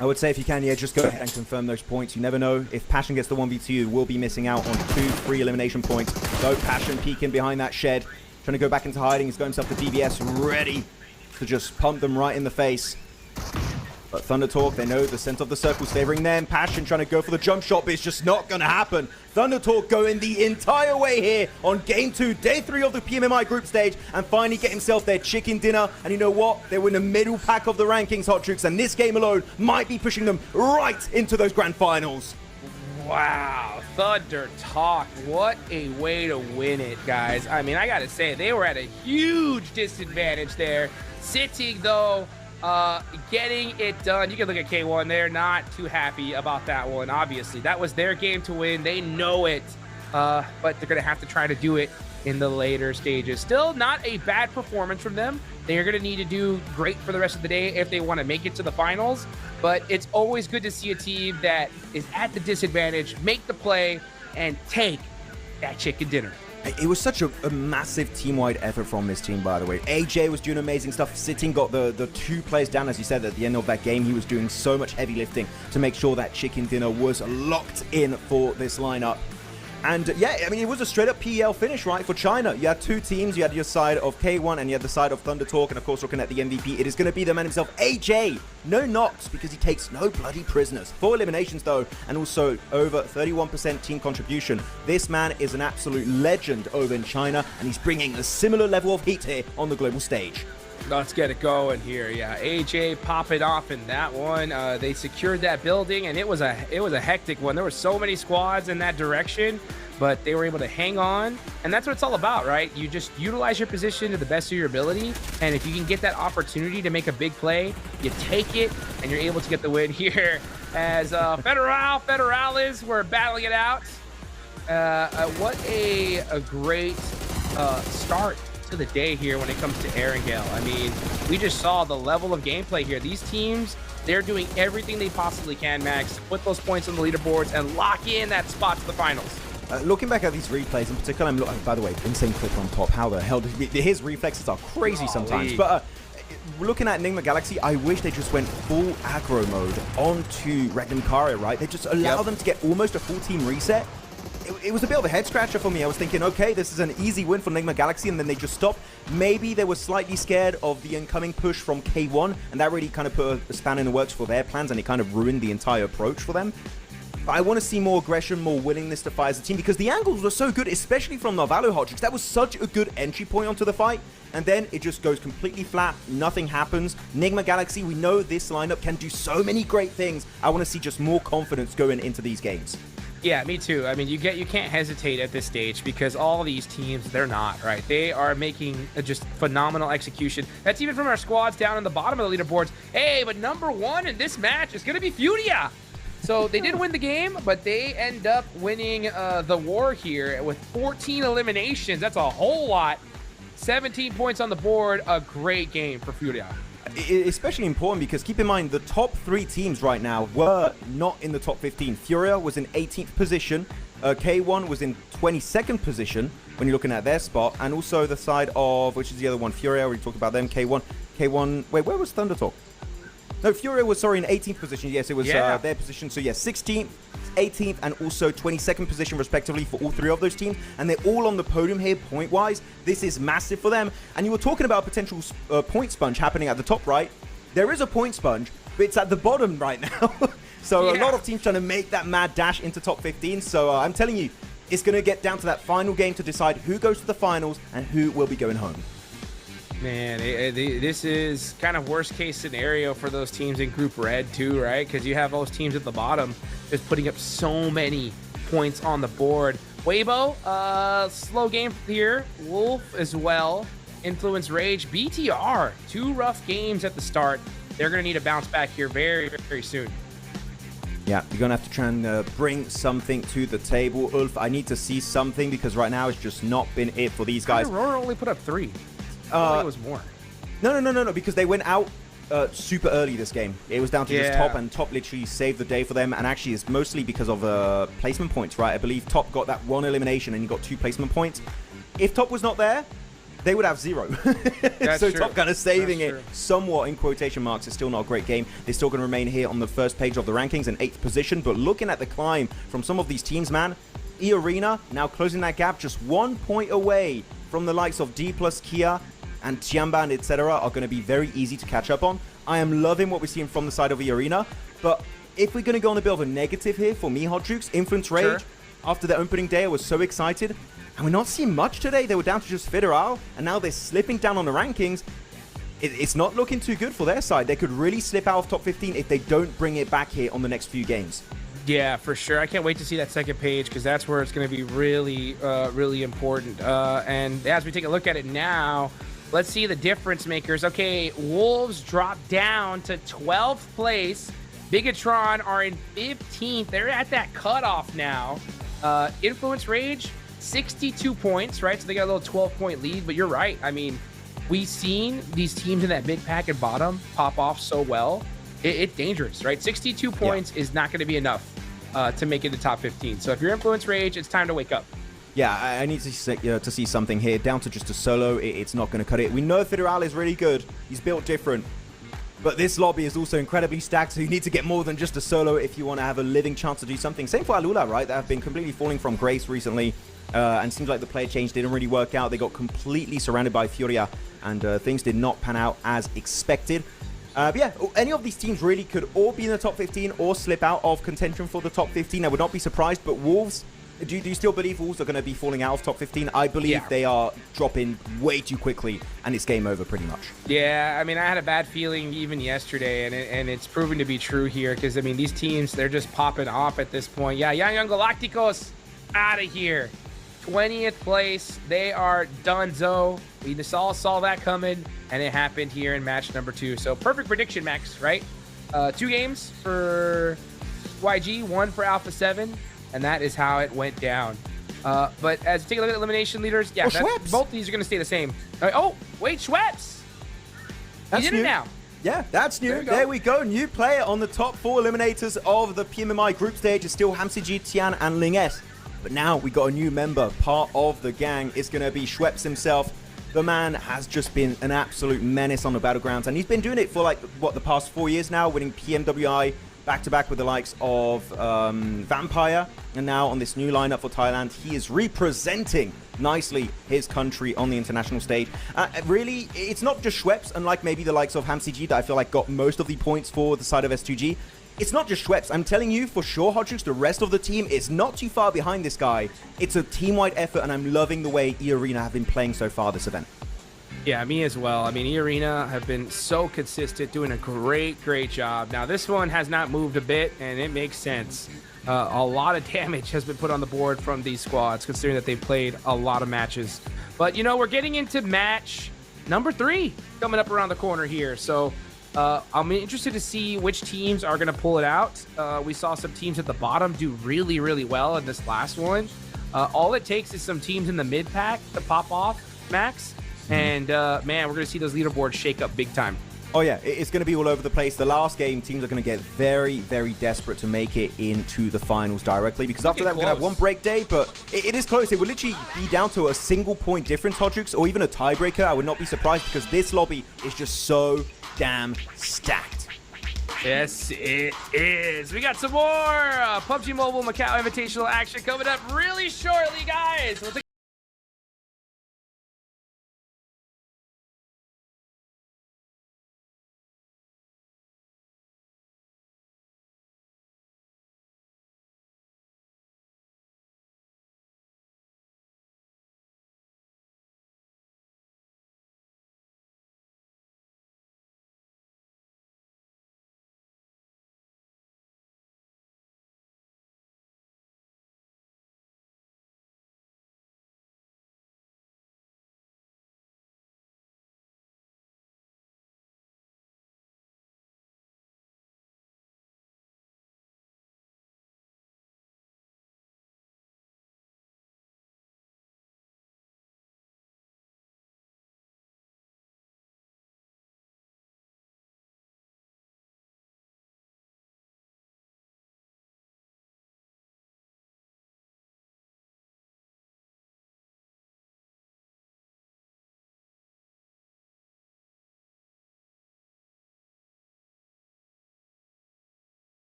I would say if you can, yeah, just go ahead and confirm those points. You never know. If Passion gets the 1v2, we'll be missing out on 2-3 elimination points. So Passion peeking behind that shed, trying to go back into hiding. He's got himself the DBS ready to just pump them right in the face. But Thunder Talk, they know the center of the circle is favoring them. Passion trying to go for the jump shot, but it's just not going to happen. Thunder Talk going the entire way here on Game 2, Day 3 of the PMMI group stage, and finally get himself their chicken dinner. And you know what? They were in the middle pack of the rankings, Hot Trooks, and this game alone might be pushing them right into those grand finals. Wow, Thunder Talk, what a way to win it, guys. I mean, I gotta say, they were at a huge disadvantage there. Sitting, though, getting it done. You can look at K1. They're not too happy about that one, obviously. That was their game to win. They know it, but they're going to have to try to do it in the later stages. Still not a bad performance from them. They are going to need to do great for the rest of the day if they want to make it to the finals, but it's always good to see a team that is at the disadvantage make the play and take that chicken dinner. It was such a massive team-wide effort from this team, by the way. AJ was doing amazing stuff. Sitting got the 2 players down, as you said, at the end of that game. He was doing so much heavy lifting to make sure that chicken dinner was locked in for this lineup. And yeah, I mean, it was a straight-up PEL finish, right, for China. You had 2 teams. You had your side of K1 and you had the side of Thunder Talk. And of course, looking at the MVP, it is going to be the man himself, AJ. No knocks because he takes no bloody prisoners. 4 eliminations, though, and also over 31% team contribution. This man is an absolute legend over in China, and he's bringing a similar level of heat here on the global stage. Let's get it going here. Yeah, AJ popping off in that one. They secured that building, and it was a hectic one. There were so many squads in that direction, but they were able to hang on, and that's what it's all about, right? You just utilize your position to the best of your ability, and if you can get that opportunity to make a big play, you take it, and you're able to get the win here. As Federales were battling it out. What a great start to the day here when it comes to Erangel. I mean, we just saw the level of gameplay here. These teams, they're doing everything they possibly can, Max, to put those points on the leaderboards and lock in that spot to the finals. Looking back at these replays in particular, I'm looking, by the way, insane clip on top. How the hell his reflexes are crazy sometimes. But looking at Enigma Galaxy, I wish they just went full aggro mode onto Regnum Karia, right? They just allow them to get almost a full team reset. It was a bit of a head scratcher for me. I was thinking, okay, this is an easy win for Enigma Galaxy, and then they just stopped. Maybe they were slightly scared of the incoming push from K1, and that really kind of put a span in the works for their plans, and it kind of ruined the entire approach for them. But I want to see more aggression, more willingness to fight as a team, because the angles were so good, especially from Narvalo Hot Tricks. That was such a good entry point onto the fight, and then it just goes completely flat. Nothing happens. Enigma Galaxy, we know this lineup can do so many great things. I want to see just more confidence going into these games. Yeah, me too. I mean, you can't hesitate at this stage because all these teams, they're not, right? They are making just phenomenal execution. That's even from our squads down in the bottom of the leaderboards. Hey, but number 1 in this match is going to be Furia. So they did win the game, but they end up winning the war here with 14 eliminations. That's a whole lot. 17 points on the board. A great game for Furia. Especially important because keep in mind the top 3 teams right now were not in the top 15. Furia was in 18th position. K1 was in 22nd position when you're looking at their spot, and also the side of, which is the other one, Furia, we talked about them. K1, wait, where was Thunder Talk? No, Furia was, sorry, in 18th position. Yes, it was their position. So, yeah, 16th, 18th, and also 22nd position, respectively, for all 3 of those teams. And they're all on the podium here, point-wise. This is massive for them. And you were talking about a potential point sponge happening at the top right. There is a point sponge, but it's at the bottom right now. So, a lot of teams trying to make that mad dash into top 15. So, I'm telling you, it's going to get down to that final game to decide who goes to the finals and who will be going home. Man, this is kind of worst case scenario for those teams in Group Red too, right? Because you have those teams at the bottom just putting up so many points on the board. Weibo, slow game here. Wolf as well. Influence Rage. BTR, 2 rough games at the start. They're going to need a bounce back here very, very soon. Yeah, you're going to have to try and bring something to the table. Ulf, I need to see something because right now it's just not been it for these guys. Aurora only put up 3. I think it was more. No, because they went out super early this game. It was down to just Top, and Top literally saved the day for them. And actually, it's mostly because of placement points, right? I believe Top got that 1 elimination and he got 2 placement points. If Top was not there, they would have 0. So Top Gun is saving it somewhat in quotation marks. It's still not a great game. They're still going to remain here on the first page of the rankings in 8th position. But looking at the climb from some of these teams, man, E-Arena now closing that gap just 1 point away from the likes of D+, Kia, and Tianban, etc. are going to be very easy to catch up on. I am loving what we're seeing from the side of E-Arena. But if we're going to go on a bit of a negative here for me, Hot Jukes, Influence Rage, after the opening day, I was so excited. And we're not seeing much today. They were down to just Federal, and now they're slipping down on the rankings. It's not looking too good for their side. They could really slip out of top 15 if they don't bring it back here on the next few games. Yeah, for sure. I can't wait to see that second page because that's where it's going to be really, really important. And as we take a look at it now, let's see the difference makers. Okay, Wolves drop down to 12th place. Bigatron are in 15th. They're at that cutoff now. Influence Rage, 62 points, right? So they got a little 12-point lead, but you're right. I mean, we've seen these teams in that mid pack and bottom pop off so well. It's dangerous, right? 62 points is not going to be enough to make it the top 15. So if you're Influence Rage, it's time to wake up. Yeah, I need to see something here. Down to just a solo, it's not going to cut it. We know Federal is really good. He's built different. But this lobby is also incredibly stacked, so you need to get more than just a solo if you want to have a living chance to do something. Same for Alula, right? They have been completely falling from grace recently. And seems like the player change didn't really work out. They got completely surrounded by Furia, and things did not pan out as expected. But yeah, any of these teams really could all be in the top 15 or slip out of contention for the top 15. I would not be surprised, but Wolves, do you still believe Wolves are going to be falling out of top 15? I believe they are dropping way too quickly, and it's game over pretty much. Yeah, I mean, I had a bad feeling even yesterday, and it's proven to be true here because, I mean, these teams, they're just popping off at this point. Yeah, Young Galacticos, out of here. 20th place. They are donezo. We just all saw that coming, and it happened here in match number 2. So perfect prediction, Max, right? 2 games for YG, 1 for Alpha 7, and that is how it went down. But as you take a look at elimination leaders, yeah, both of these are going to stay the same. Oh, wait, Schweppes. That's new. It now. Yeah, that's new. There we go. New player on the top 4 eliminators of the PMMI group stage is still Hamsiji, Tian, and Ling S. But now we got a new member, part of the gang. It's going to be Schweppes himself. The man has just been an absolute menace on the battlegrounds, and he's been doing it for like, what, the past 4 years now, winning PMWI back-to-back with the likes of Vampire, and now on this new lineup for Thailand, he is representing nicely his country on the international stage. Really, it's not just Schweppes, unlike maybe the likes of HamCG that I feel like got most of the points for the side of S2G. It's not just Schweppes. I'm telling you for sure, Hodgix, the rest of the team is not too far behind this guy. It's a team-wide effort, and I'm loving the way E-Arena have been playing so far this event. Yeah, me as well. I mean, E-Arena have been so consistent, doing a great job. Now, this one has not moved a bit, and it makes sense. A lot of damage has been put on the board from these squads, considering that they've played a lot of matches. But, you know, we're getting into match number 3 coming up around the corner here. So I'm interested to see which teams are going to pull it out. We saw some teams at the bottom do really well in this last one. All it takes is some teams in the mid-pack to pop off, Max. And, man, we're going to see those leaderboards shake up big time. Oh, yeah, it's going to be all over the place. The last game, teams are going to get very desperate to make it into the finals directly, because after that, we're going to have one break day, but it is close. It will literally be down to a single point difference, Hodgix, or even a tiebreaker. I would not be surprised, because this lobby is just so damn stacked. Yes, it is. We got some more PUBG Mobile Macau Invitational action coming up really shortly, guys. We'll take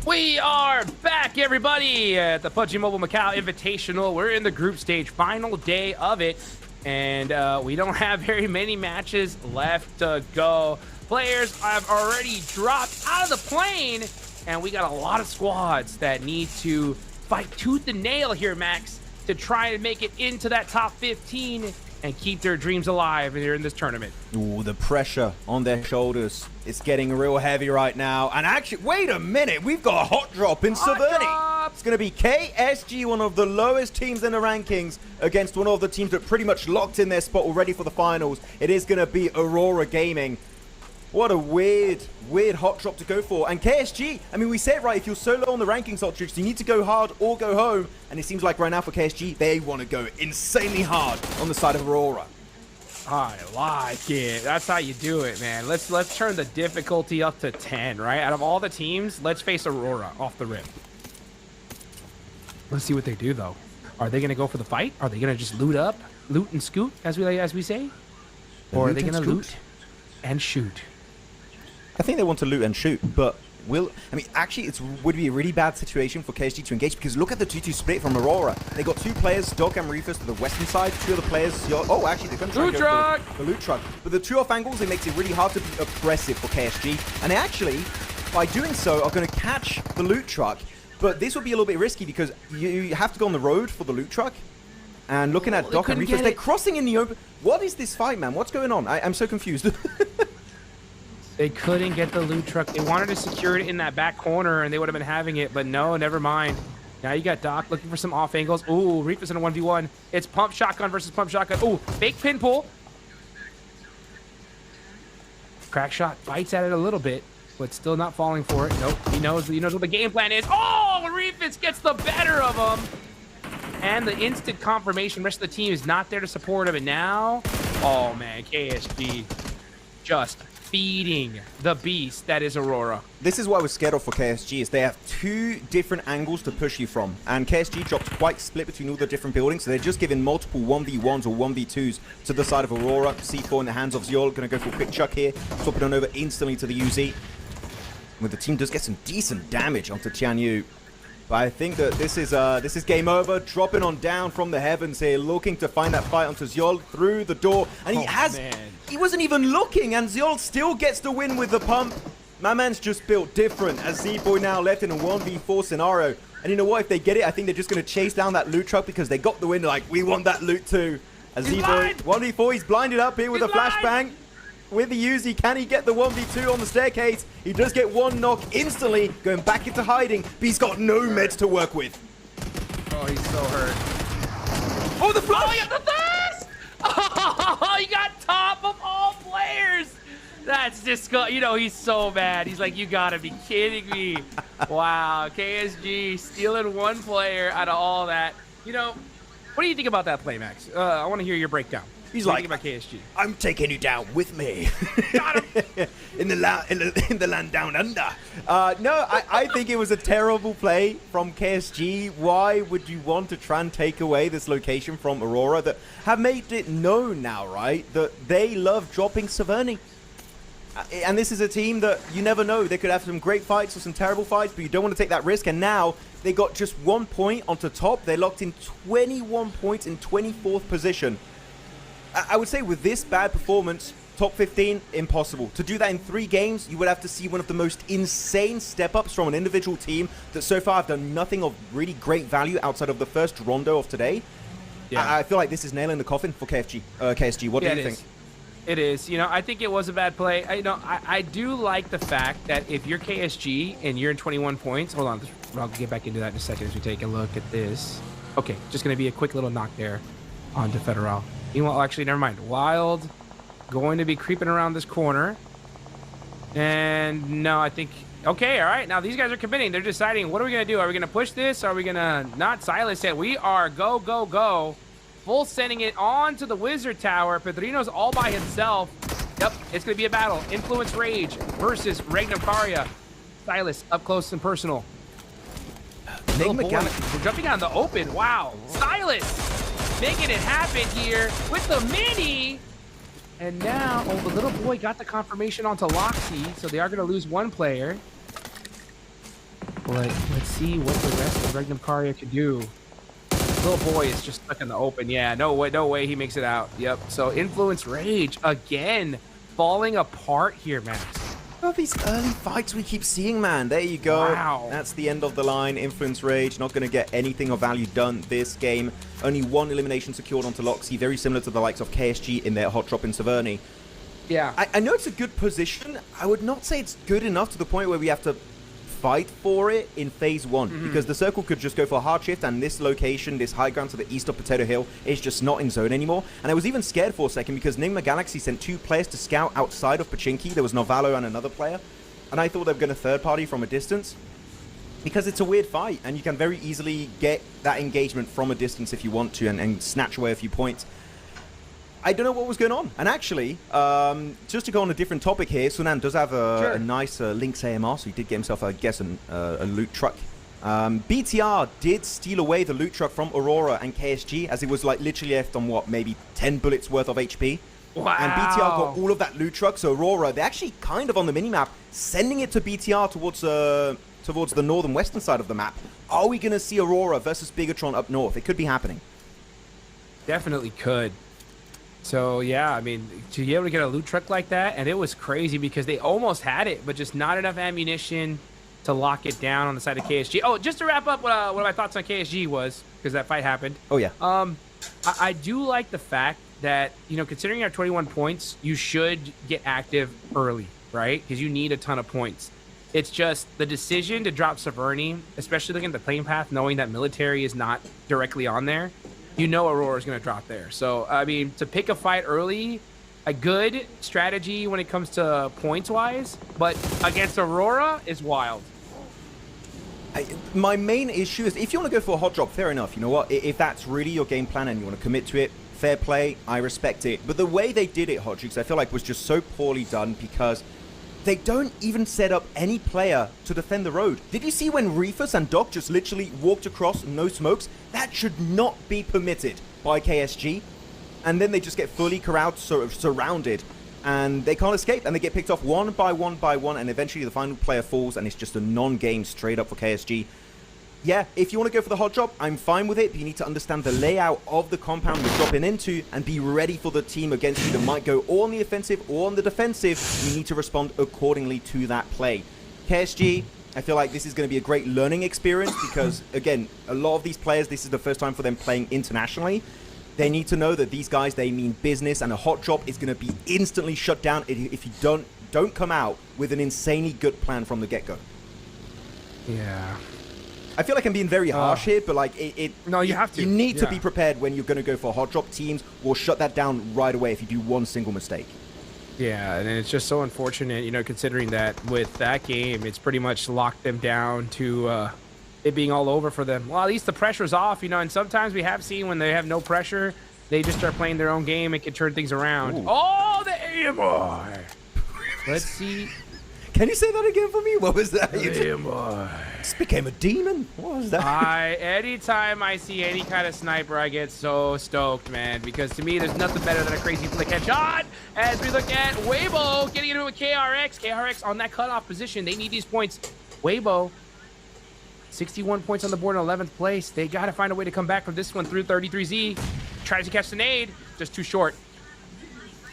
We are back, everybody, at the PUBG Mobile Macau Invitational. We're in the group stage, final day of it, and we don't have very many matches left to go. Players have already dropped out of the plane, and we got a lot of squads that need to fight tooth and nail here, Max, to try and make it into that top 15 and keep their dreams alive here in this tournament. Ooh, the pressure on their shoulders. It's getting real heavy right now. And actually, wait a minute. We've got a hot drop in Severny. It's going to be KSG, one of the lowest teams in the rankings, against one of the teams that pretty much locked in their spot already for the finals. It is going to be Aurora Gaming. What a weird hot drop to go for. And KSG, I mean, we said, right, if you're so low on the rankings, Ultrix, you need to go hard or go home. And it seems like right now for KSG, they want to go insanely hard on the side of Aurora. I like it. That's how you do it, man. Let's turn the difficulty up to 10, right? Out of all the teams, let's face Aurora off the rip. Let's see what they do, though. Are they going to go for the fight? Are they going to just loot and scoot, as we say? Or are they going to loot and shoot? I think they want to loot and shoot, but actually, it would be a really bad situation for KSG to engage, because look at the 2-2 split from Aurora. They got two players, Doc and Rufus, to the western side. Two of the players, oh, actually, they're going to try and go for the loot truck. But the two off angles, it makes it really hard to be aggressive for KSG. And they actually, by doing so, are going to catch the loot truck. But this will be a little bit risky, because you have to go on the road for the loot truck. And looking at Doc and Rufus, they're crossing in the open. What is this fight, man? What's going on? I'm so confused. They couldn't get the loot truck. They wanted to secure it in that back corner, and they would have been having it, but no, never mind. Now you got Doc looking for some off angles. Ooh, Rufus in a 1v1. It's pump shotgun versus pump shotgun. Ooh, fake pin pull. Crack shot bites at it a little bit, but still not falling for it. Nope, he knows what the game plan is. Oh, Rufus gets the better of him. And the instant confirmation, rest of the team is not there to support him. And now, oh man, KSG just feeding the beast that is Aurora. This is what I was scared of for KSG, is they have two different angles to push you from. And KSG dropped quite split between all the different buildings, so they're just giving multiple 1v1s or 1v2s to the side of Aurora. C4 in the hands of Zyol, going to go for a quick chuck here, swapping on over instantly to the UZ. Where the team does get some decent damage onto Tianyu. But I think that this is game over. Dropping on down from the heavens here, looking to find that fight onto Zyol through the door. And he wasn't even looking, and Zyol still gets the win with the pump. My man's just built different, as Z-Boy now left in a 1v4 scenario. And you know what? If they get it, I think they're just going to chase down that loot truck, because they got the win. Like, we want that loot too. As Z-Boy, 1v4, he's blinded up here with a flashbang. With the Uzi, can he get the 1v2 on the staircase? He does get one knock instantly, going back into hiding, but he's got no meds to work with. Oh, he's so hurt. Oh, the flash! Oh, he got the thirst! Oh, he got top of all players! That's disgusting. You know, he's so bad. He's like, you gotta be kidding me. Wow, KSG stealing one player out of all that. You know, what do you think about that play, Max? I want to hear your breakdown. He's like, about KSG. I'm taking you down with me. Got him. in the land down under. No, I think it was a terrible play from KSG. Why would you want to try and take away this location from Aurora that have made it known now, right, that they love dropping Severny? And this is a team that you never know. They could have some great fights or some terrible fights, but you don't want to take that risk. And now they got just 1 point onto top. They locked in 21 points in 24th position. I would say with this bad performance, top 15, impossible. To do that in 3 games, you would have to see one of the most insane step-ups from an individual team that so far have done nothing of really great value outside of the first rondo of today. Yeah. I feel like this is nailing the coffin for KSG. What do you think? It is. You know, I think it was a bad play. I do like the fact that if you're KSG and you're in 21 points, hold on, I'll get back into that in a second as we take a look at this. Okay, just going to be a quick little knock there onto Federal. Meanwhile, actually, never mind. Wild going to be creeping around this corner. And no, I think... Okay, all right. Now these guys are committing. They're deciding, what are we going to do? Are we going to push this? Are we going to not silence it? We are go, go, go. Full sending it on to the Wizard Tower. Pedrino's all by himself. Yep, it's going to be a battle. Influence Rage versus Ragnarkaria. Silas up close and personal. We're jumping out in the open. Wow. Silas making it happen here with the mini. And now, oh, the little boy got the confirmation onto Loxy, so they are going to lose one player. But let's see what the rest of Regnum Karya could do. Little boy is just stuck in the open. Yeah, no way he makes it out. Yep. So Influence Rage again falling apart here, Max. Oh, these early fights we keep seeing, man. There you go. Wow. That's the end of the line. Influence Rage not going to get anything of value done this game. Only one elimination secured onto Loxy, very similar to the likes of KSG in their hot drop in Severny. Yeah. I know it's a good position. I would not say it's good enough to the point where we have to fight for it in phase 1, because the circle could just go for a hard shift, and this location, this high ground to the east of Potato Hill, is just not in zone anymore. And I was even scared for a second because Nigma Galaxy sent 2 players to scout outside of Pachinki. There was Novalo and another player, and I thought they were going to third party from a distance, because it's a weird fight and you can very easily get that engagement from a distance if you want to, and snatch away a few points. I don't know what was going on. And actually, just to go on a different topic here, Sunan does have a nice Lynx AMR, so he did get himself, I guess, a loot truck. BTR did steal away the loot truck from Aurora and KSG, as it was like literally left on, what, maybe 10 bullets worth of HP. Wow. And BTR got all of that loot truck, so Aurora, they're actually kind of on the minimap, sending it to BTR towards the northern western side of the map. Are we going to see Aurora versus Bigatron up north? It could be happening. Definitely could. So, yeah, I mean, to be able to get a loot truck like that, and it was crazy because they almost had it, but just not enough ammunition to lock it down on the side of KSG. Oh, just to wrap up what my thoughts on KSG was, because that fight happened. Oh, yeah. I do like the fact that, you know, considering you have 21 points, you should get active early, right? Because you need a ton of points. It's just the decision to drop Severny, especially looking at the playing path, knowing that military is not directly on there. You know Aurora is going to drop there. So, I mean, to pick a fight early, a good strategy when it comes to points-wise, but against Aurora is wild. My main issue is, if you want to go for a hot drop, fair enough. You know what? If that's really your game plan and you want to commit to it, fair play, I respect it. But the way they did it, Hot Jukes, I feel like was just so poorly done, because they don't even set up any player to defend the road. Did you see when Reefus and Doc just literally walked across, no smokes? That should not be permitted by KSG. And then they just get fully corralled, sort of surrounded, and they can't escape, and they get picked off one by one, and eventually the final player falls, and it's just a non-game straight up for KSG. Yeah, if you want to go for the hot drop, I'm fine with it, but you need to understand the layout of the compound you're dropping into and be ready for the team against you that might go or on the offensive or on the defensive. You need to respond accordingly to that play. KSG, I feel like this is going to be a great learning experience because, again, a lot of these players, this is the first time for them playing internationally. They need to know that these guys, they mean business, and a hot drop is going to be instantly shut down if you don't come out with an insanely good plan from the get-go. Yeah. I feel like I'm being very harsh here, but like no, you have to. You need to be prepared when you're going to go for hot drop. Teams will shut that down right away if you do one single mistake. Yeah, and it's just so unfortunate, you know, considering that with that game, it's pretty much locked them down to it being all over for them. Well, at least the pressure's off, you know, and sometimes we have seen when they have no pressure, they just start playing their own game and can turn things around. Ooh. Oh, the AMR! Let's see. Can you say that again for me? What was that? AMR. This became a demon. What was that? Anytime I see any kind of sniper, I get so stoked, man, because to me, there's nothing better than a crazy flick headshot. As we look at Weibo getting into a KRX. KRX on that cutoff position. They need these points. Weibo, 61 points on the board in 11th place. They got to find a way to come back from this one through 33Z. Tries to catch the nade. Just too short.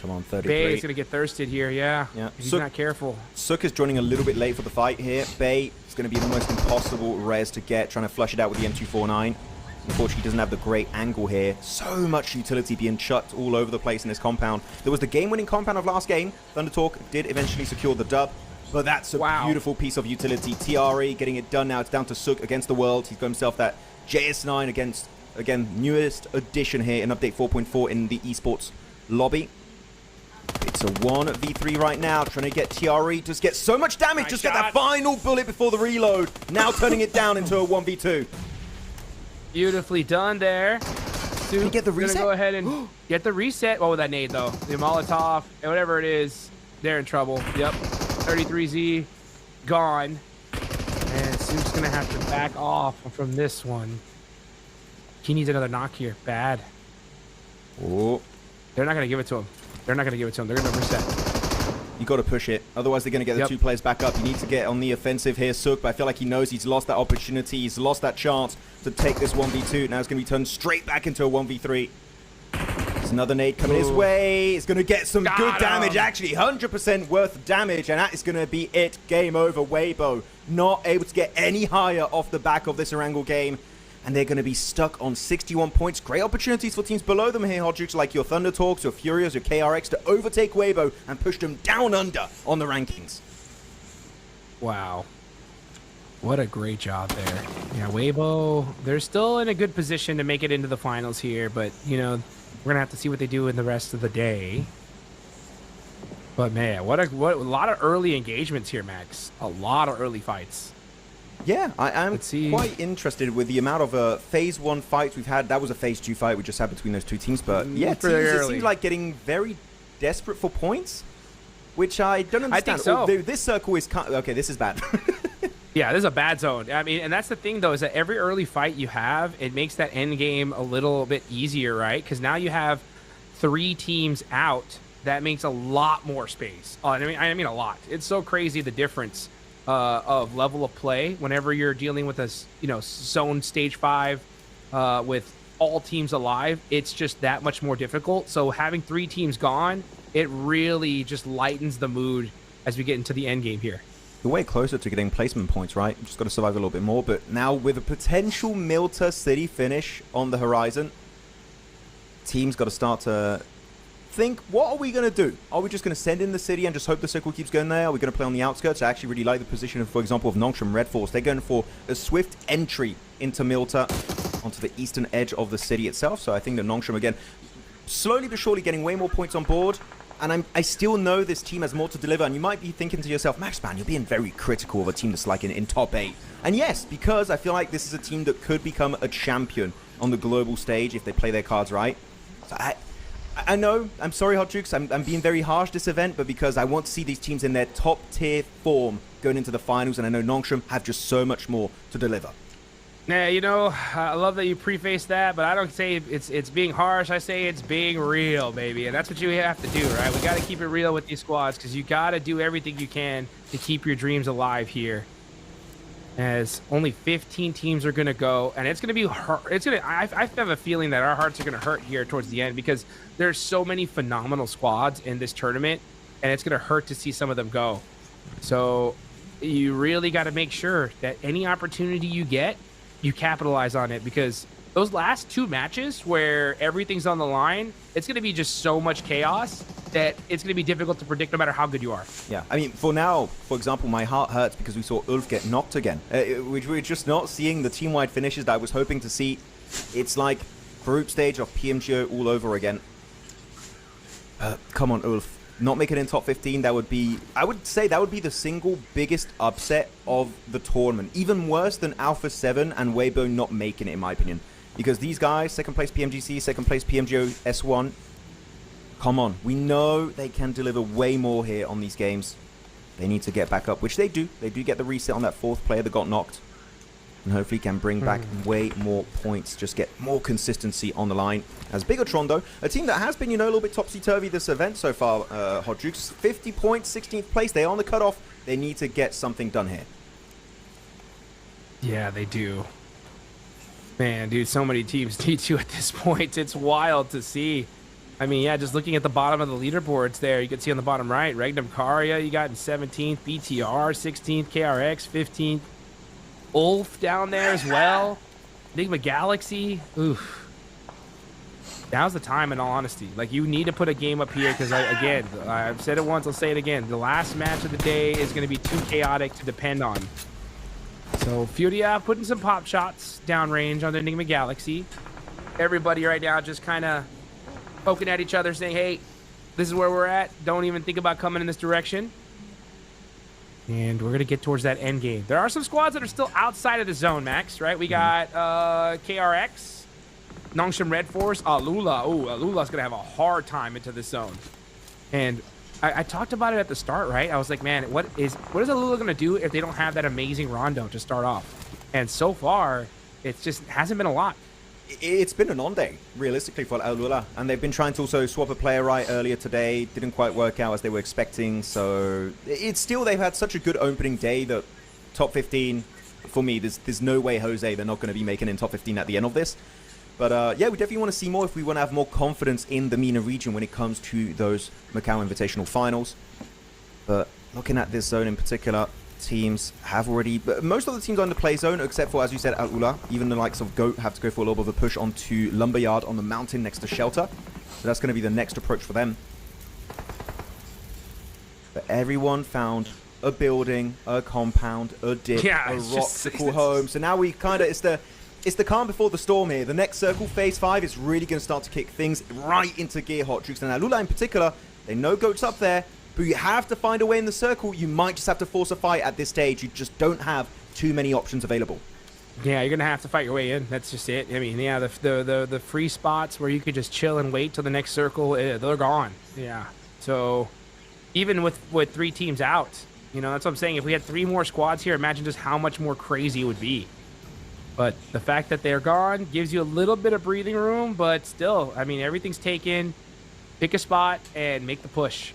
Come on, 33. Bay is going to get thirsted here, yeah. He's not careful. Suk is joining a little bit late for the fight here. Bay is going to be the most impossible res to get, trying to flush it out with the M249. Unfortunately, he doesn't have the great angle here. So much utility being chucked all over the place in this compound. There was the game-winning compound of last game. Thunder Talk did eventually secure the dub, but that's a beautiful piece of utility. TRE getting it done now. It's down to Suk against the world. He's got himself that JS9 against, again, newest addition here in Update 4.4 in the esports lobby. It's a 1v3 right now, trying to get TRE. Just get so much damage, nice just shot. Get that final bullet before the reload. Now turning it down into a 1v2. Beautifully done there. Can you get the reset? Go ahead and get the reset. What was that nade, though? The Molotov, whatever it is, they're in trouble. Yep. 33Z, gone. And Soup's going to have to back off from this one. He needs another knock here. Bad. Oh. They're not going to give it to him. They're not going to give it to him. They're going to reset. You got to push it. Otherwise, they're going to get the two players back up. You need to get on the offensive here, Sook. But I feel like he knows he's lost that opportunity. He's lost that chance to take this 1v2. Now it's going to be turned straight back into a 1v3. There's another nade coming his way. It's going to get some good damage, actually. 100% worth of damage. And that is going to be it. Game over. Weibo not able to get any higher off the back of this Erangel game. And they're going to be stuck on 61 points. Great opportunities for teams below them here, Hodgix, like your Thunder Talks, your Furios, your KRX, to overtake Weibo and push them down under on the rankings. Wow. What a great job there. Yeah, Weibo, they're still in a good position to make it into the finals here, but, you know, we're going to have to see what they do in the rest of the day. But, man, what a lot of early engagements here, Max. A lot of early fights. Yeah, I'm quite interested with the amount of Phase 1 fights we've had. That was a Phase 2 fight we just had between those two teams. But yeah, it seems like getting very desperate for points, which I don't understand. I think so. Although this circle is okay, this is bad. Yeah, this is a bad zone. I mean, and that's the thing, though, is that every early fight you have, it makes that end game a little bit easier, right? Because now you have 3 teams out. That makes a lot more space. I mean a lot. It's so crazy, the difference of level of play whenever you're dealing with a zone stage 5 with all teams alive. It's just that much more difficult. So having 3 teams gone, it really just lightens the mood as we get into the end game here. You're way closer to getting placement points, right? You just got to survive a little bit more. But now with a potential Milta City finish on the horizon, teams got to start to think, what are we going to do? Are we just going to send in the city and just hope the circle keeps going there? Are we going to play on the outskirts? I actually really like the position of, for example, of Nongshim Red Force. They're going for a swift entry into Milta onto the eastern edge of the city itself. So I think that Nongshim, again, slowly but surely getting way more points on board. And I still know this team has more to deliver. And you might be thinking to yourself, Max, man, you're being very critical of a team that's like in top 8. And yes, because I feel like this is a team that could become a champion on the global stage if they play their cards right. So I know, I'm sorry, Hodgix, I'm being very harsh this event, but because I want to see these teams in their top tier form going into the finals, and I know Nongshim have just so much more to deliver. Yeah, you know, I love that you preface that, but I don't say it's being harsh. I say it's being real, baby, and that's what you have to do, right? We got to keep it real with these squads because you got to do everything you can to keep your dreams alive here. As only 15 teams are going to go, and it's going to be hard. I have a feeling that our hearts are going to hurt here towards the end because there's so many phenomenal squads in this tournament, and it's going to hurt to see some of them go. So you really got to make sure that any opportunity you get, you capitalize on it, because those last 2 matches where everything's on the line, it's going to be just so much chaos that it's going to be difficult to predict no matter how good you are. Yeah, I mean, for now, for example, my heart hurts because we saw Ulf get knocked again. We're just not seeing the team-wide finishes that I was hoping to see. It's like group stage of PMGO all over again. Come on, Ulf. Not make it in top 15, that would be, I would say that would be the single biggest upset of the tournament. Even worse than Alpha 7 and Weibo not making it, in my opinion. Because these guys, 2nd place PMGC, 2nd place PMGO S1, come on. We know they can deliver way more here on these games. They need to get back up, which they do. They do get the reset on that 4th player that got knocked. And hopefully can bring back way more points. Just get more consistency on the line. As Bigatron, though, a team that has been, a little bit topsy-turvy this event so far, Hodgix. 50 points, 16th place. They are on the cutoff. They need to get something done here. Yeah, they do. Man, dude, so many teams need to at this point. It's wild to see. I mean, yeah, just looking at the bottom of the leaderboards there, you can see on the bottom right, Regnum Karya, you got in 17th, BTR 16th, KRX 15th, Ulf down there as well, Enigma Galaxy. Oof. Now's the time, in all honesty. Like, you need to put a game up here because, again, I've said it once, I'll say it again. The last match of the day is going to be too chaotic to depend on. So, Furia putting some pop shots downrange on the Enigma Galaxy. Everybody right now just kind of poking at each other, saying, hey, this is where we're at. Don't even think about coming in this direction. And we're going to get towards that end game. There are some squads that are still outside of the zone, Max, right? We got KRX, Nongshim Red Force, Alula. Oh, Alula's going to have a hard time into this zone. And I talked about it at the start, right? I was like, man, what is Alula going to do if they don't have that amazing Rondo to start off? And so far, it just hasn't been a lot. it's been an on-day, realistically, for Alula. And they've been trying to also swap a player right earlier today. Didn't quite work out as they were expecting. So it's still, they've had such a good opening day that top 15, for me, there's no way, Jose, they're not going to be making in top 15 at the end of this. But yeah, we definitely want to see more if we want to have more confidence in the MENA region when it comes to those Macau Invitational finals. But looking at this zone in particular, teams have already... Most of the teams are in the play zone, except for, as you said, Alula. Even the likes of Goat have to go for a little bit of a push onto Lumberyard on the mountain next to Shelter. So that's going to be the next approach for them. But everyone found a building, a compound, a dip, a rock to call home. So now we kind of... It's the calm before the storm here. The next circle, phase 5, is really going to start to kick things right into gear, Hot Jukes. And Alula in particular, they know Goat's up there, but you have to find a way in the circle. You might just have to force a fight at this stage. You just don't have too many options available. Yeah, you're going to have to fight your way in. That's just it. I mean, yeah, the free spots where you could just chill and wait till the next circle, they're gone. Yeah. So even with 3 teams out, you know, that's what I'm saying. If we had 3 more squads here, imagine just how much more crazy it would be. But the fact that they're gone gives you a little bit of breathing room, but still, I mean, everything's taken. Pick a spot and make the push.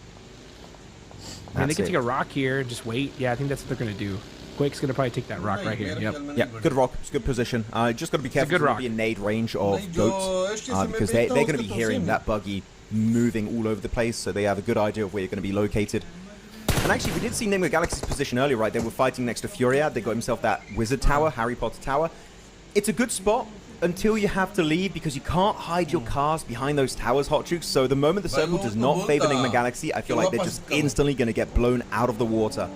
And they can take a rock here and just wait. Yeah, I think that's what they're going to do. Quake's going to probably take that rock right here. Yep. Yeah, good rock. It's good position. Just got to be careful to be in nade range of Goats because they're going to be hearing that buggy moving all over the place, so they have a good idea of where you're going to be located. And actually, we did see Nigma Galaxy's position earlier, right? They were fighting next to Furiad. They got himself that Wizard Tower, Harry Potter Tower. It's a good spot until you have to leave because you can't hide your cars behind those towers, Hot Jukes. So the moment the circle does not favor Nigma Galaxy, I feel like they're just instantly going to get blown out of the water.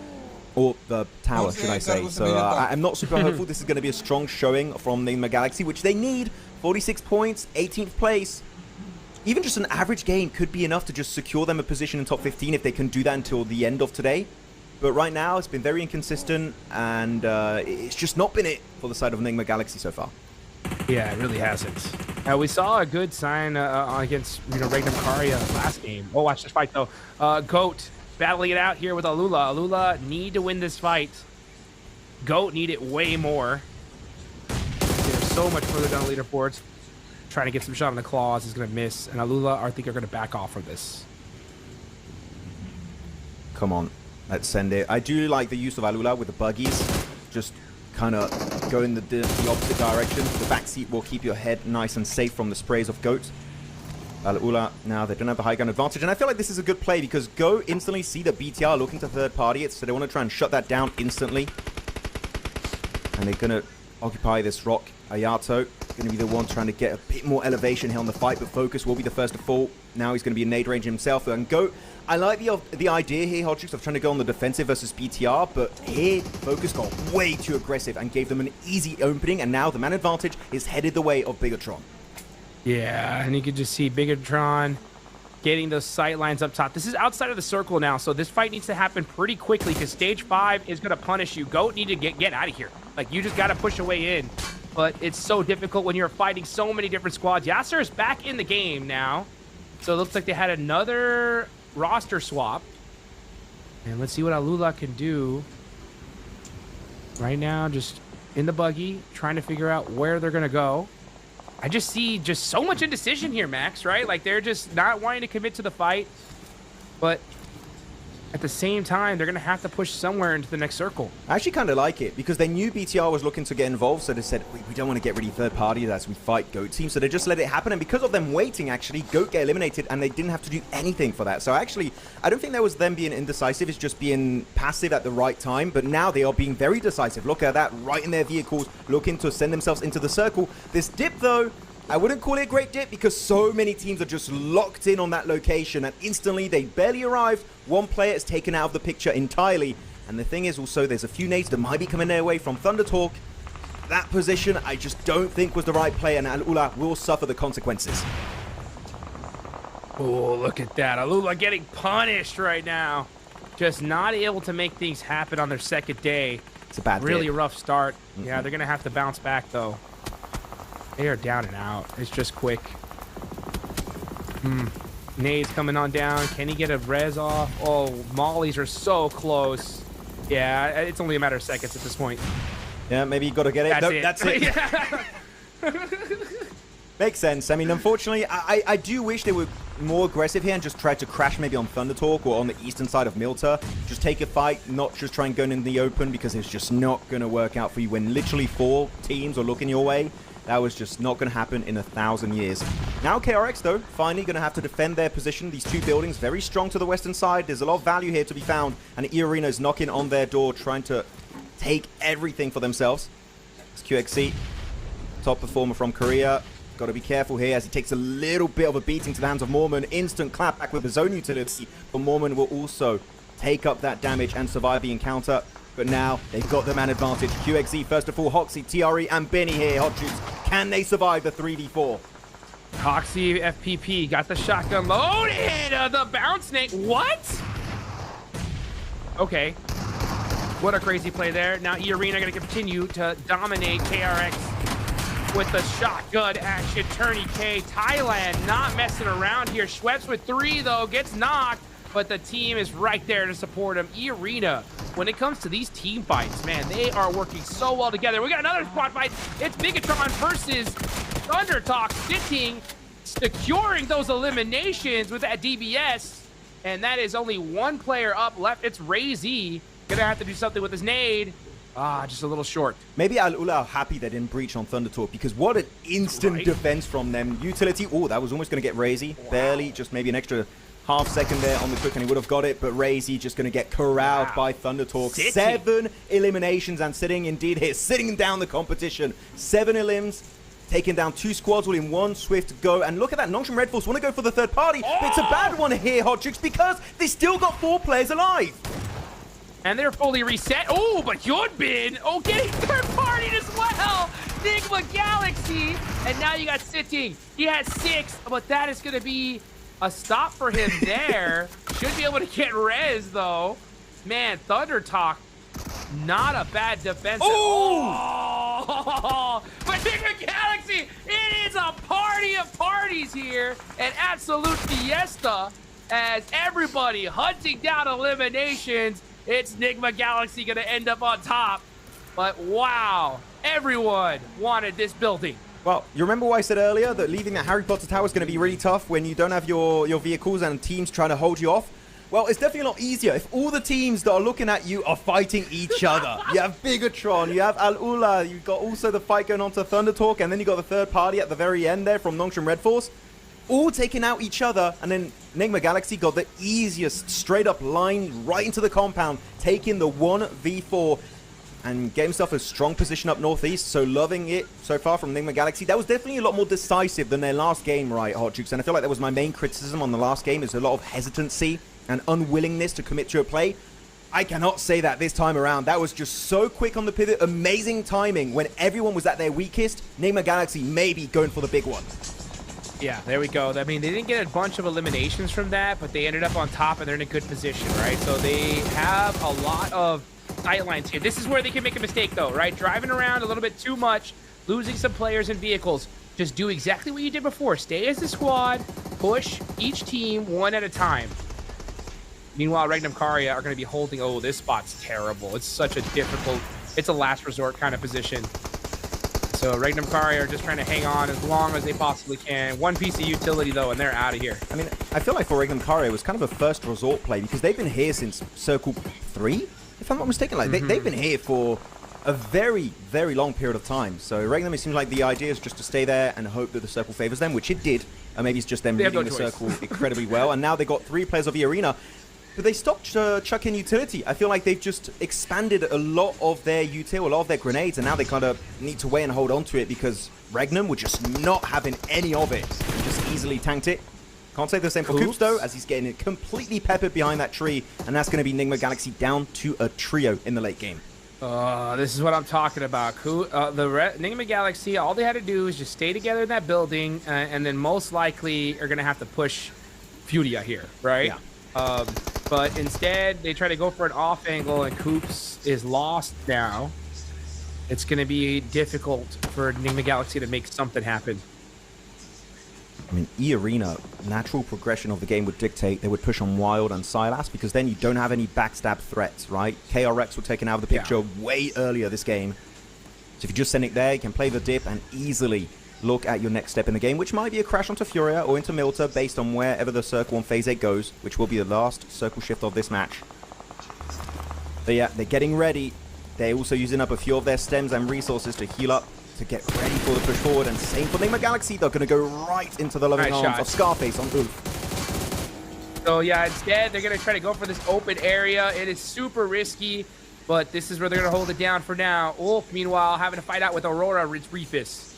Or the tower, should I say. So I'm not super hopeful this is going to be a strong showing from Nigma Galaxy, which they need. 46 points, 18th place. Even just an average game could be enough to just secure them a position in top 15 if they can do that until the end of today. But right now, it's been very inconsistent, and it's just not been it for the side of Nigma Galaxy so far. Yeah, it really hasn't. We saw a good sign against Regnum Karia last game. Oh, watch this fight, though. Goat battling it out here with Alula. Alula need to win this fight. Goat need it way more. They're so much further down the leaderboards. Trying to get some shot on the claws is going to miss, and Alula, I think, are going to back off from this. Come on. Let's send it. I do like the use of Alula with the buggies. Just kind of go in the opposite direction. The back seat will keep your head nice and safe from the sprays of Goat. Alula, now they don't have the high ground advantage. And I feel like this is a good play because Go instantly see the BTR looking to third party it. So they want to try and shut that down instantly. And they're going to occupy this rock. Ayato going to be the one trying to get a bit more elevation here on the fight. But Focus will be the first to fall. Now he's going to be in nade range himself. And Go... I like the idea here, Hot Jukes, of trying to go on the defensive versus BTR, but here, Focus got way too aggressive and gave them an easy opening, and now the man advantage is headed the way of Bigatron. Yeah, and you can just see Bigatron getting those sight lines up top. This is outside of the circle now, so this fight needs to happen pretty quickly because stage 5 is going to punish you. Goat need to get out of here. Like, you just got to push a way in, but it's so difficult when you're fighting so many different squads. Yasser is back in the game now, so it looks like they had another... roster swap, and let's see what Alula can do right now. Just in the buggy, trying to figure out where they're gonna go. I just see so much indecision here, Max, right? Like, they're just not wanting to commit to the fight, but at the same time, they're going to have to push somewhere into the next circle. I actually kind of like it because they knew BTR was looking to get involved, so they said, we don't want to get really third party as we fight Goat team, so they just let it happen, and because of them waiting, actually, Goat get eliminated, and they didn't have to do anything for that. So actually, I don't think that was them being indecisive, it's just being passive at the right time, but now they are being very decisive. Look at that, right in their vehicles, looking to send themselves into the circle. This dip, though, I wouldn't call it a great dip because so many teams are just locked in on that location, and instantly they barely arrived. One player is taken out of the picture entirely. And the thing is also there's a few nades that might be coming their way from Thunder Talk. That position I just don't think was the right play, and Alula will suffer the consequences. Oh, look at that. Alula getting punished right now. Just not able to make things happen on their second day. It's a bad really dip. rough start. Yeah, they're going to have to bounce back, though. They are down and out. It's just quick. Nade's coming on down. Can he get a res off? Oh, mollies are so close. Yeah, it's only a matter of seconds at this point. Yeah, maybe you got to get it. That's it. That's it. Makes sense. I mean, unfortunately, I do wish they were more aggressive here and just tried to crash maybe on Thunder Talk or on the eastern side of Milta. Just take a fight, not just try and go in the open, because it's just not going to work out for you when literally 4 teams are looking your way. That was just not going to happen in 1,000 years. Now KRX, though, finally going to have to defend their position. These 2 buildings, very strong to the western side. There's a lot of value here to be found. And E-Arena is knocking on their door, trying to take everything for themselves. It's QXC, top performer from Korea. Got to be careful here as he takes a little bit of a beating to the hands of Mormon. Instant clapback with his own utility. But Mormon will also take up that damage and survive the encounter. But now they've got the man advantage. QXZ first of all, Hoxie, TRE, and Benny here. Hot shoots. Can they survive the 3v4? Hoxie FPP got the shotgun loaded. The bounce snake. What? Okay. What a crazy play there. Now E-Arena going to continue to dominate KRX with the shotgun action. Tourniquet. Thailand not messing around here. Schweppes with 3 though. Gets knocked. But the team is right there to support him. E-Arena, when it comes to these team fights, man, they are working so well together. We got another squad fight. It's Bigatron versus Thunder Talk, sitting, securing those eliminations with that DBS. And that is only 1 player up left. It's Ray-Z. Gonna have to do something with his nade. Just a little short. Maybe Al-Ula are happy they didn't breach on Thunder Talk, because what an instant defense from them. Utility, oh, that was almost going to get Ray-Z. Wow. Barely, just maybe an extra half second there on the click and he would have got it, but Ray-Z just going to get corralled by Thunder Talk. 7 eliminations and sitting indeed here, sitting down the competition. 7 elims, taking down 2 squads all in one swift go. And look at that, Nongshim Red Force want to go for the third party, but it's a bad one here, Hot Chicks, because they still got 4 players alive. And they're fully reset. Oh, but Hyunbin, getting third party as well. Nigma Galaxy, and now you got sitting. He has 6, but that is going to be a stop for him there. Should be able to get res, though. Man, Thunder Talk, not a bad defense. Oh! But Nigma Galaxy, it is a party of parties here. An absolute fiesta as everybody hunting down eliminations. It's Nigma Galaxy going to end up on top. But wow, everyone wanted this building. Well, you remember what I said earlier, that leaving that Harry Potter tower is going to be really tough when you don't have your vehicles and teams trying to hold you off? Well, it's definitely a lot easier if all the teams that are looking at you are fighting each other. You have Bigatron, you have Al-Ula, you've got also the fight going on to Thunder Talk, and then you got the third party at the very end there from Nongshim Red Force. All taking out each other, and then Nigma Galaxy got the easiest straight up line right into the compound, taking the 1v4 and get himself a strong position up northeast. So loving it so far from Nigma Galaxy. That was definitely a lot more decisive than their last game, right, Hot Jukes? And I feel like that was my main criticism on the last game, is a lot of hesitancy and unwillingness to commit to a play. I cannot say that this time around. That was just so quick on the pivot. Amazing timing when everyone was at their weakest. Nigma Galaxy maybe going for the big one. Yeah, there we go. I mean, they didn't get a bunch of eliminations from that, but they ended up on top and they're in a good position, right? So they have a lot of sight lines here. This is where they can make a mistake, though, right? Driving around a little bit too much, losing some players and vehicles. Just do exactly what you did before. Stay as a squad, push each team one at a time. Meanwhile, Regnum Karya are going to be holding. Oh, this spot's terrible. It's such a difficult, it's a last resort kind of position. So Regnum Karya are just trying to hang on as long as they possibly can. 1 piece of utility, though, and they're out of here. I mean, I feel like for Regnum Karya, it was kind of a first resort play because they've been here since Circle 3, if I'm not mistaken. Like, they've been here for a very, very long period of time. So Regnum, it seems like the idea is just to stay there and hope that the Circle favors them, which it did. Or maybe it's just them reading the Circle incredibly well. And now they got 3 players of the arena. But they stopped chucking utility. I feel like they've just expanded a lot of their util, a lot of their grenades, and now they kind of need to wait and hold on to it because Regnum were just not having any of it. Just easily tanked it. Can't say the same for Coops, though, as he's getting it completely peppered behind that tree, and that's going to be Nigma Galaxy down to a trio in the late game. This is what I'm talking about. Nigma Galaxy, all they had to do is just stay together in that building, and then most likely are going to have to push Furia here, right? Yeah. But instead, they try to go for an off angle, and Coops is lost now. It's going to be difficult for Nigma Galaxy to make something happen. I mean, E-Arena, natural progression of the game would dictate they would push on Wild and Silas because then you don't have any backstab threats, right? KRX were taken out of the picture way earlier this game. So if you just send it there, you can play the dip and easily look at your next step in the game, which might be a crash onto Furia or into Milta based on wherever the circle on phase 8 goes, which will be the last circle shift of this match. But yeah, they're getting ready. They're also using up a few of their stems and resources to heal up, to get ready for the push forward. And same for Nigma Galaxy. They're going to go right into the loving arms of Scarface on Ulf. So yeah, instead, they're going to try to go for this open area. It is super risky, but this is where they're going to hold it down for now. Ulf, meanwhile, having to fight out with Aurora Reefus.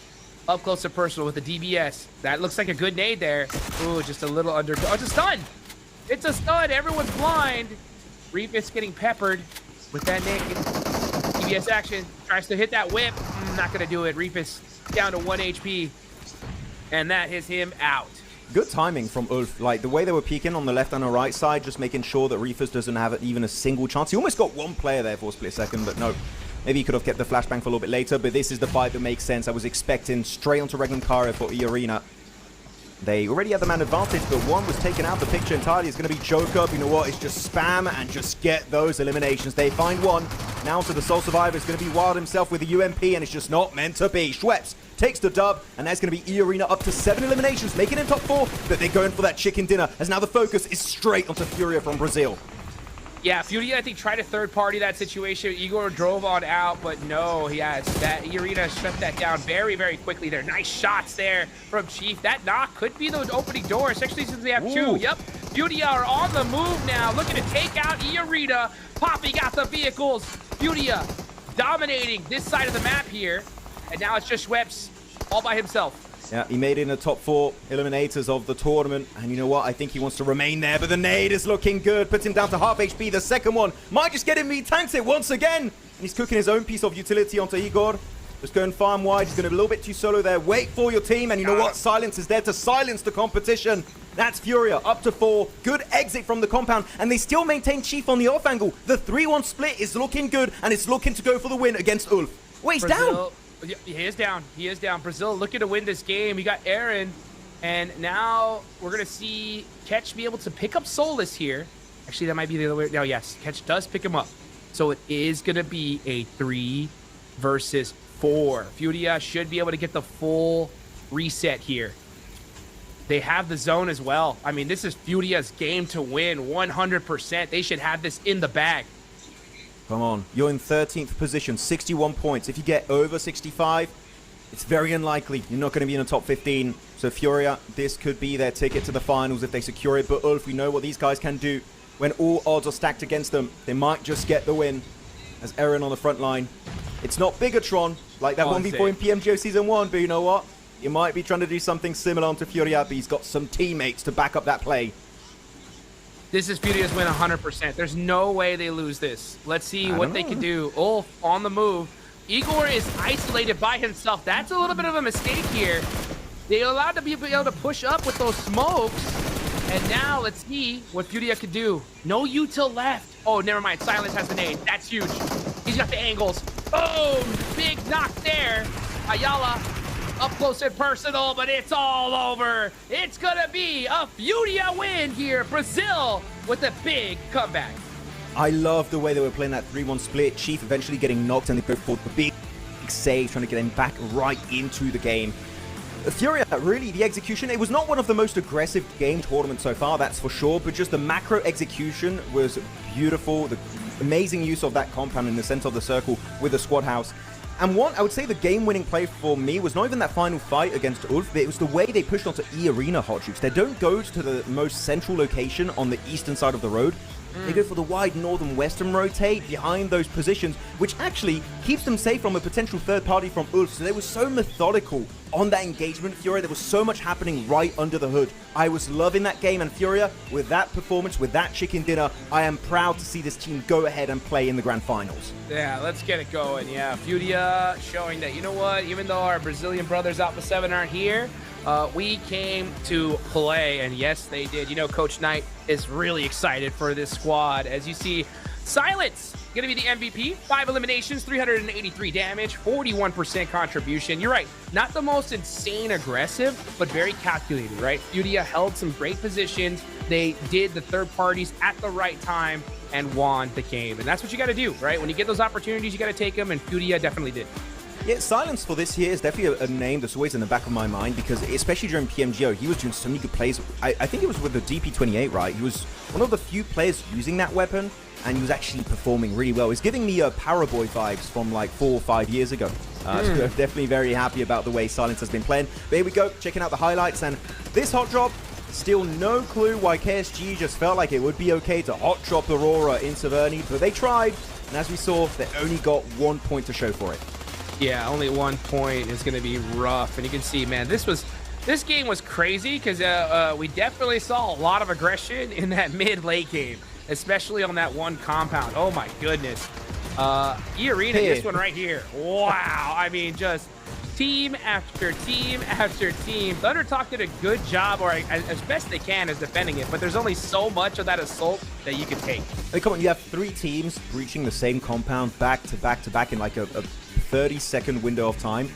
Up close and personal with the DBS. That looks like a good nade there. Ooh, just a little under. Oh, it's a stun. It's a stun. Everyone's blind. Reefus getting peppered with that nade. DBS action. Tries to hit that whip. Not going to do it. Reefus down to 1 HP. And that is him out. Good timing from Ulf. Like, the way they were peeking on the left and the right side, just making sure that Reefus doesn't have even a single chance. He almost got one player there for a split second, but no. Maybe he could have kept the flashbang for a little bit later, but this is the fight that makes sense. I was expecting straight onto Reglan Kara for E-Arena. They already had the man advantage, but one was taken out of the picture entirely. It's going to be Joker. But you know what? It's just spam and just get those eliminations. They find one. Now to the Soul Survivor. It's going to be Wild himself with the UMP, and it's just not meant to be. Schweppes takes the dub, and that's going to be E-Arena up to 7 eliminations, making it top 4. But they're going for that chicken dinner, as now the focus is straight onto Furia from Brazil. Yeah, Furia, I think, tried to third-party that situation. Igor drove on out, but no, he has that. E-Arena shut that down very, very quickly there. Nice shots there from Chief. That knock could be the opening door, especially since they have two. Yep, Furia are on the move now, looking to take out E-Arena. Poppy got the vehicles. Furia dominating this side of the map here, and now it's just Schweppes all by himself. Yeah, he made it in the top 4 eliminators of the tournament. And you know what? I think he wants to remain there. But the nade is looking good. Puts him down to half HP. The second one might just get him. He tanks it once again. And he's cooking his own piece of utility onto Igor. Just going farm wide. He's going to be a little bit too solo there. Wait for your team. And you know what? Silence is there to silence the competition. That's Furia up to 4. Good exit from the compound. And they still maintain Chief on the off angle. The 3-1 split is looking good. And it's looking to go for the win against Ulf. Wait, he's down. He is down. He is down. Brazil looking to win this game. He got Aaron, and now we're going to see Ketch be able to pick up Solus here. Actually, that might be the other way. No, yes, Ketch does pick him up. So it is going to be a 3 versus 4. Furia should be able to get the full reset here. They have the zone as well. I mean, this is Furia's game to win 100%. They should have this in the bag. Come on, you're in 13th position, 61 points. If you get over 65, it's very unlikely you're not going to be in the top 15. So Furia, this could be their ticket to the finals if they secure it. But Ulf, we know what these guys can do. When all odds are stacked against them, they might just get the win. As Aaron on the front line. It's not Bigatron like that 1v4 in PMGO Season 1, but you know what? You might be trying to do something similar onto Furia, but he's got some teammates to back up that play. This is Furia's win 100%. There's no way they lose this. Let's see what they can do. Ulf on the move. Igor is isolated by himself. That's a little bit of a mistake here. They allowed to be able to push up with those smokes. And now let's see what Furia could do. No util left. Oh, never mind. Silence has the nade. That's huge. He's got the angles. Boom! Big knock there. Ayala up close and personal, but it's all over. It's gonna be a Furia win here. Brazil with a big comeback. I love the way they were playing that 3-1 split. Chief eventually getting knocked, and they go for the big save, trying to get him back right into the game. Furia, really, the execution, it was not one of the most aggressive game tournaments so far, that's for sure, but just the macro execution was beautiful. The amazing use of that compound in the center of the circle with the squad house. And I would say the game-winning play for me was not even that final fight against Ulf, but it was the way they pushed onto E-Arena hot troops. They don't go to the most central location on the eastern side of the road. They go for the wide northern western rotate behind those positions, which actually keeps them safe from a potential third party from Ulf. So they were so methodical on that engagement, Furia. There was so much happening right under the hood. I was loving that game, and Furia, with that performance, with that chicken dinner, I am proud to see this team go ahead and play in the grand finals. Yeah, let's get it going. Yeah, Furia showing that, you know what, even though our Brazilian brothers Alpha 7 aren't here, we came to play, and yes, they did. You know, Coach Knight is really excited for this squad. As you see, Silence going to be the MVP. 5 eliminations, 383 damage, 41% contribution. You're right, not the most insane aggressive, but very calculated, right? Furia held some great positions. They did the third parties at the right time and won the game. And that's what you got to do, right? When you get those opportunities, you got to take them, and Furia definitely did. Yeah, Silence for this year is definitely a name that's always in the back of my mind because especially during PMGO, he was doing so many good plays. I think it was with the DP28, right? He was one of the few players using that weapon, and he was actually performing really well. He's giving me Paraboy vibes from like 4 or 5 years ago. So I'm definitely very happy about the way Silence has been playing. But here we go, checking out the highlights, and this hot drop, still no clue why KSG just felt like it would be okay to hot drop Aurora into Vernie, but they tried, and as we saw, they only got 1 point to show for it. Yeah, only 1 point is going to be rough, and you can see, man, this game was crazy because we definitely saw a lot of aggression in that mid-late game, especially on that one compound. Oh my goodness. E-Arena, this one right here. Wow. I mean, just team after team after team. Thundertalk did a good job, or as best they can, is defending it, but there's only so much of that assault that you can take. Hey, come on, you have 3 teams breaching the same compound back to back to back in like a 30-second window of time.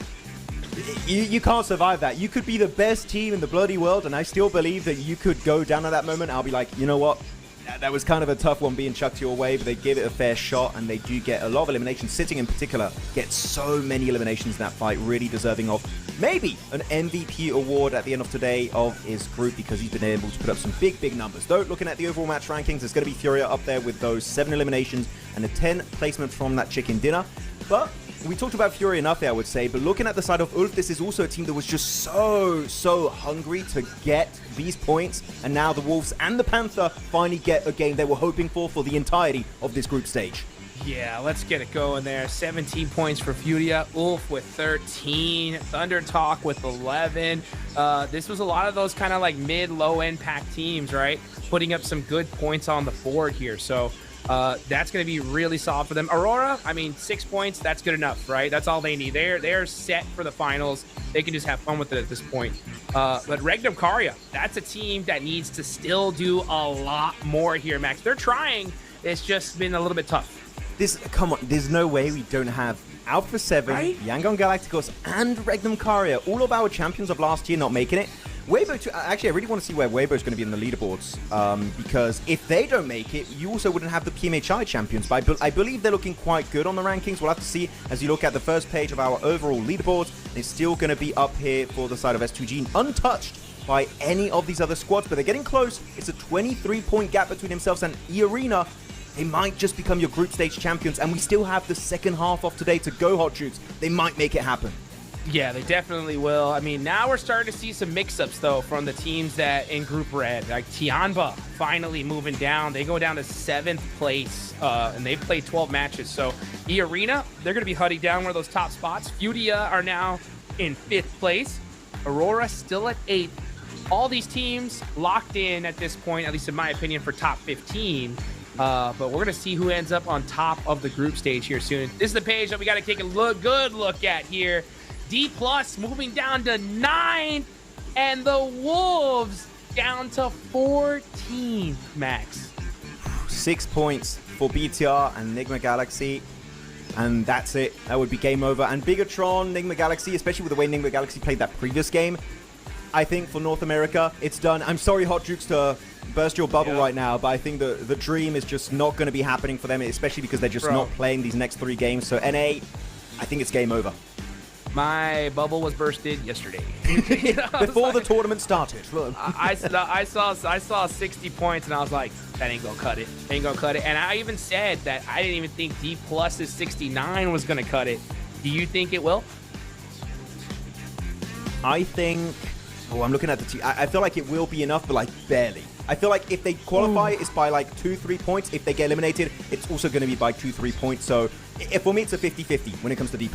You can't survive that. You could be the best team in the bloody world, and I still believe that you could go down at that moment. I'll be like, you know what? That was kind of a tough one being chucked your way, but they give it a fair shot, and they do get a lot of eliminations. Sitting in particular gets so many eliminations in that fight, really deserving of maybe an MVP award at the end of today of his group because he's been able to put up some big numbers. Though, looking at the overall match rankings, there's going to be Furia up there with those 7 eliminations and a 10 placement from that chicken dinner. But we talked about Fury enough there, I would say, but looking at the side of Ulf, this is also a team that was just so hungry to get these points, and now the Wolves and the Panther finally get a game they were hoping for the entirety of this group stage. Yeah, let's get it going there. 17 points for Furia, Ulf with 13, Thundertalk with 11. This was a lot of those kind of like mid-low-end pack teams, right? Putting up some good points on the board here, so that's going to be really solid for them. Aurora, I mean, 6 points, that's good enough, right? That's all they need. They're set for the finals. They can just have fun with it at this point. But Regnum Karya, that's a team that needs to still do a lot more here, Max. They're trying. It's just been a little bit tough. Come on, there's no way we don't have Alpha 7, right? Yangon Galacticos, and Regnum Karya, all of our champions of last year not making it. Weibo, actually, I really want to see where Weibo is going to be in the leaderboards, because if they don't make it, you also wouldn't have the PMHI champions. But I believe they're looking quite good on the rankings. We'll have to see as you look at the first page of our overall leaderboards. They're still going to be up here for the side of S2G, untouched by any of these other squads, but they're getting close. It's a 23-point gap between themselves and E-Arena. They might just become your group stage champions, and we still have the second half of today to go, Hot Jukes. They might make it happen. Yeah, they definitely will. I mean, now we're starting to see some mix-ups, though, from the teams that in Group Red. Like Tianba finally moving down. They go down to 7th place, and they've played 12 matches. So E-Arena, they're going to be hunting down one of those top spots. Furia are now in 5th place. Aurora still at 8th. All these teams locked in at this point, at least in my opinion, for top 15. But we're going to see who ends up on top of the group stage here soon. This is the page that we got to take a good look at here. D+ moving down to 9th, and the Wolves down to 14, Max. 6 points for BTR and Nigma Galaxy, and that's it. That would be game over. And Bigatron, Nigma Galaxy, especially with the way Nigma Galaxy played that previous game, I think for North America, it's done. I'm sorry, Hot Jukes, to burst your bubble right now, but I think the dream is just not going to be happening for them, especially because they're just not playing these next 3 games. So NA, I think it's game over. My bubble was bursted yesterday. Before the tournament started. I saw 60 points, and I was like, that ain't gonna cut it. Ain't gonna cut it. And I even said that I didn't even think D+'s 69 was gonna cut it. Do you think it will? I think... Oh, I'm looking at the team. I feel like it will be enough, but like barely. I feel like if they qualify, it's by like 2-3 points. If they get eliminated, it's also going to be by 2-3 points. So for me, it's a 50-50 when it comes to D+.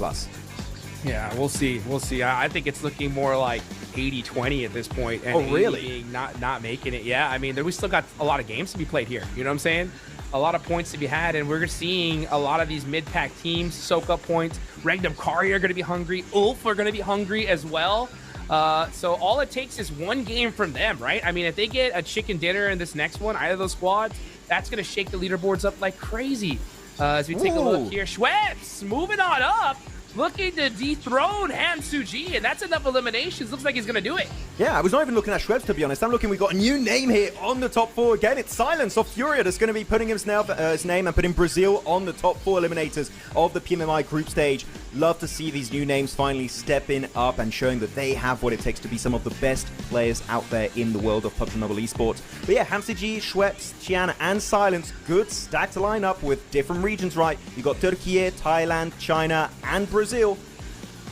Yeah, we'll see. We'll see. I think it's looking more like 80-20 at this point. And oh, really? Being not making it. Yeah, I mean, we still got a lot of games to be played here. You know what I'm saying? A lot of points to be had, and we're seeing a lot of these mid-pack teams soak up points. Regnum Karya are going to be hungry. Ulf are going to be hungry as well. So all it takes is one game from them, right? I mean, if they get a chicken dinner in this next one, either of those squads, that's going to shake the leaderboards up like crazy. As we take a look here, Schweppes moving on up, looking to dethrone Han Suji, and that's enough eliminations. Looks like he's going to do it. Yeah, I was not even looking at Schweppes, to be honest. I'm looking, we got a new name here on the top 4 again. It's Silence of Furia that's going to be putting his name and putting Brazil on the top 4 eliminators of the PMMI group stage. Love to see these new names finally stepping up and showing that they have what it takes to be some of the best players out there in the world of PUBG Mobile esports. But yeah, HamCG, Schweppes, Tiana, and Silence, good stacked lineup with different regions, right? You got Turkey, Thailand, China, and Brazil.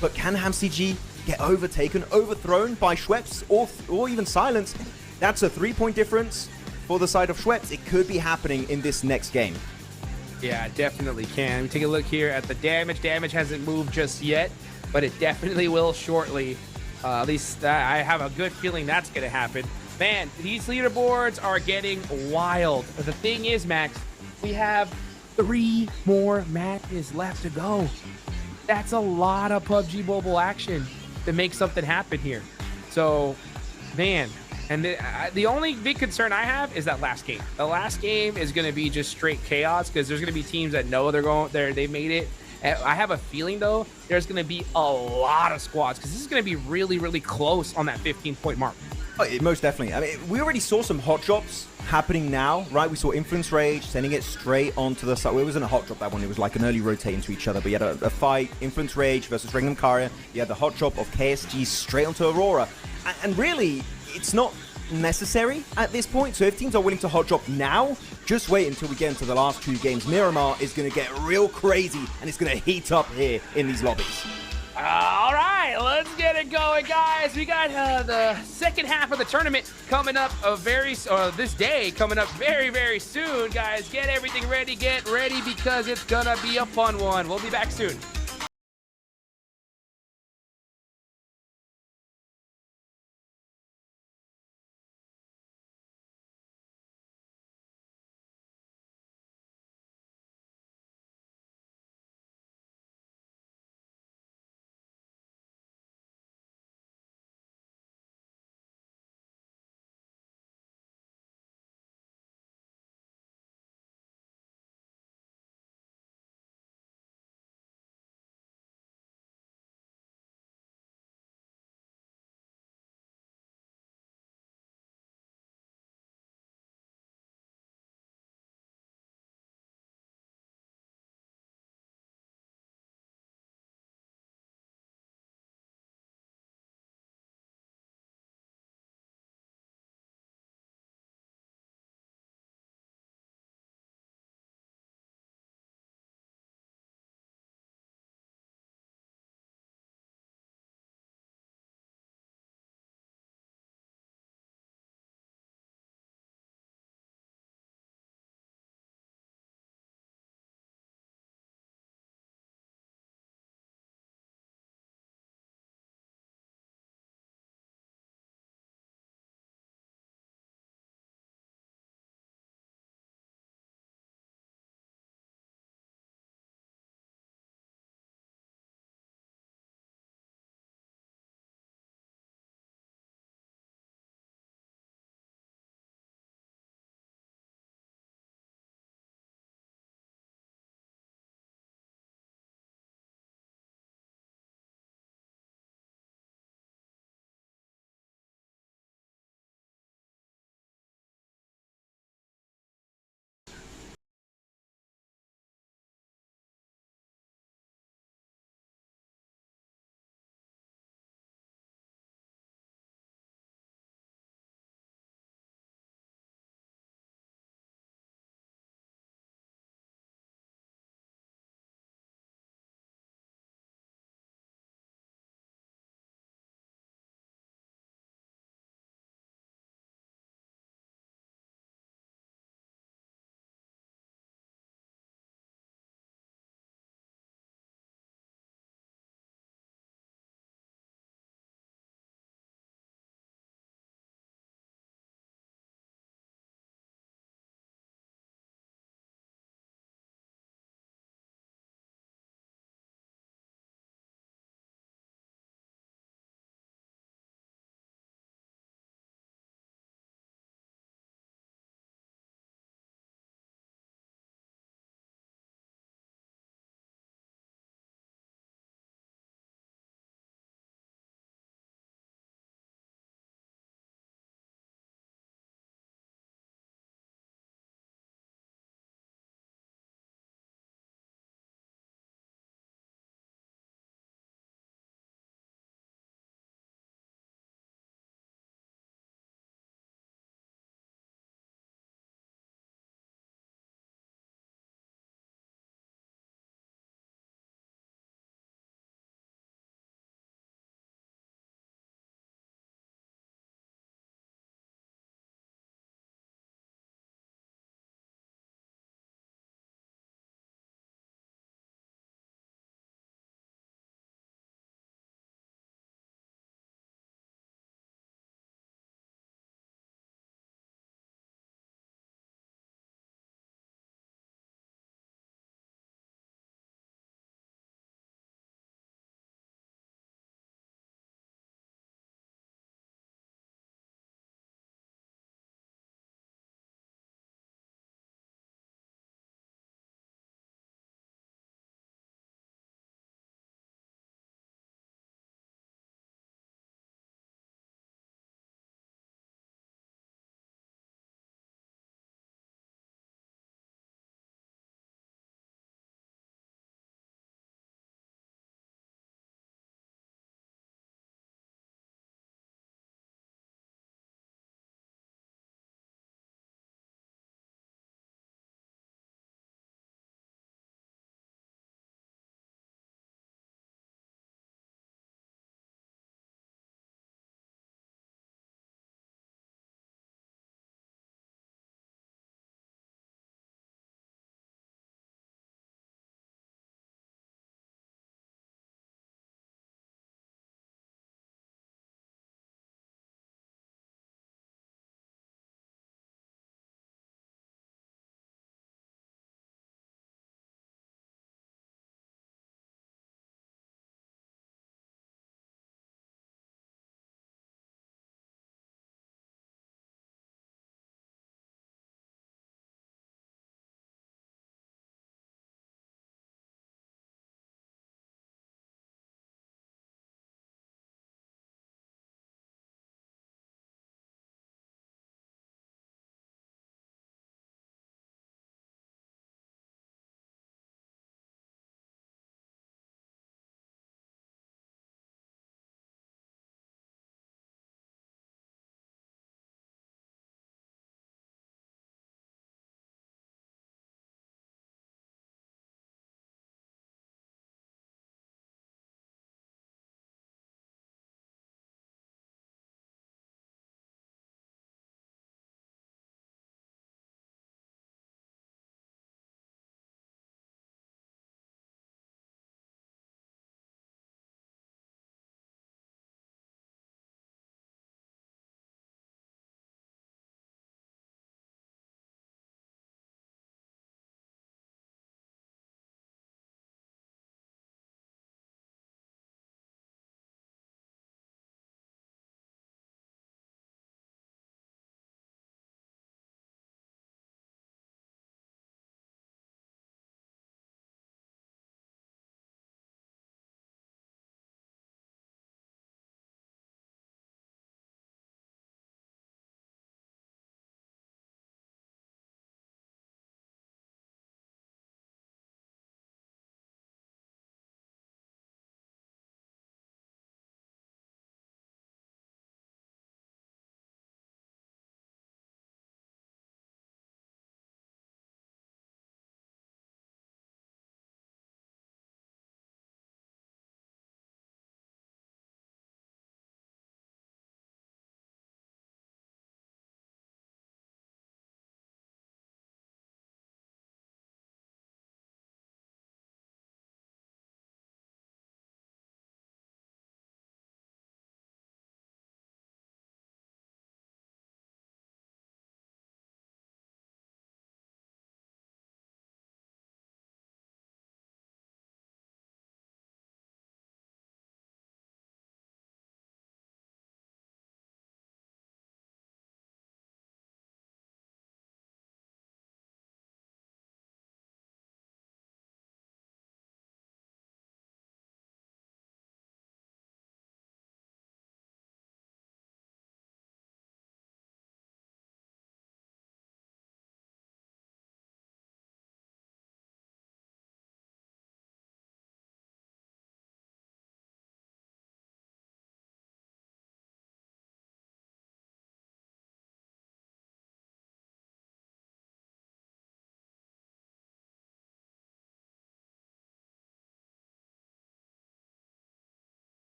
But can HamCG get overthrown by Schweppes or even Silence? That's a 3-point difference for the side of Schweppes. It could be happening in this next game. Yeah, definitely can. Take a look here at the damage. Damage hasn't moved just yet, but it definitely will shortly. At least I have a good feeling that's going to happen. Man, these leaderboards are getting wild. But the thing is, Max, we have 3 more matches left to go. That's a lot of PUBG Mobile action to make something happen here. So, man, and the only big concern I have is that last game. The last game is going to be just straight chaos because there's going to be teams that know they made it. I have a feeling though there's going to be a lot of squads because this is going to be really, really close on that 15-point mark. Oh, most definitely. I mean, we already saw some hot drops happening now, right? We saw Influence Rage sending it straight onto the side. Well, it wasn't a hot drop, that one. It was like an early rotate into each other. But you had a fight, Influence Rage versus Regnum Karia. You had the hot drop of KSG straight onto Aurora. And really, it's not necessary at this point. So if teams are willing to hot drop now, just wait until we get into the last 2 games. Miramar is going to get real crazy, and it's going to heat up here in these lobbies. All right, let's get it going, guys. We got the second half of the tournament coming up this day coming up very, very soon, guys. Get everything ready. Get ready because it's gonna be a fun one. We'll be back soon.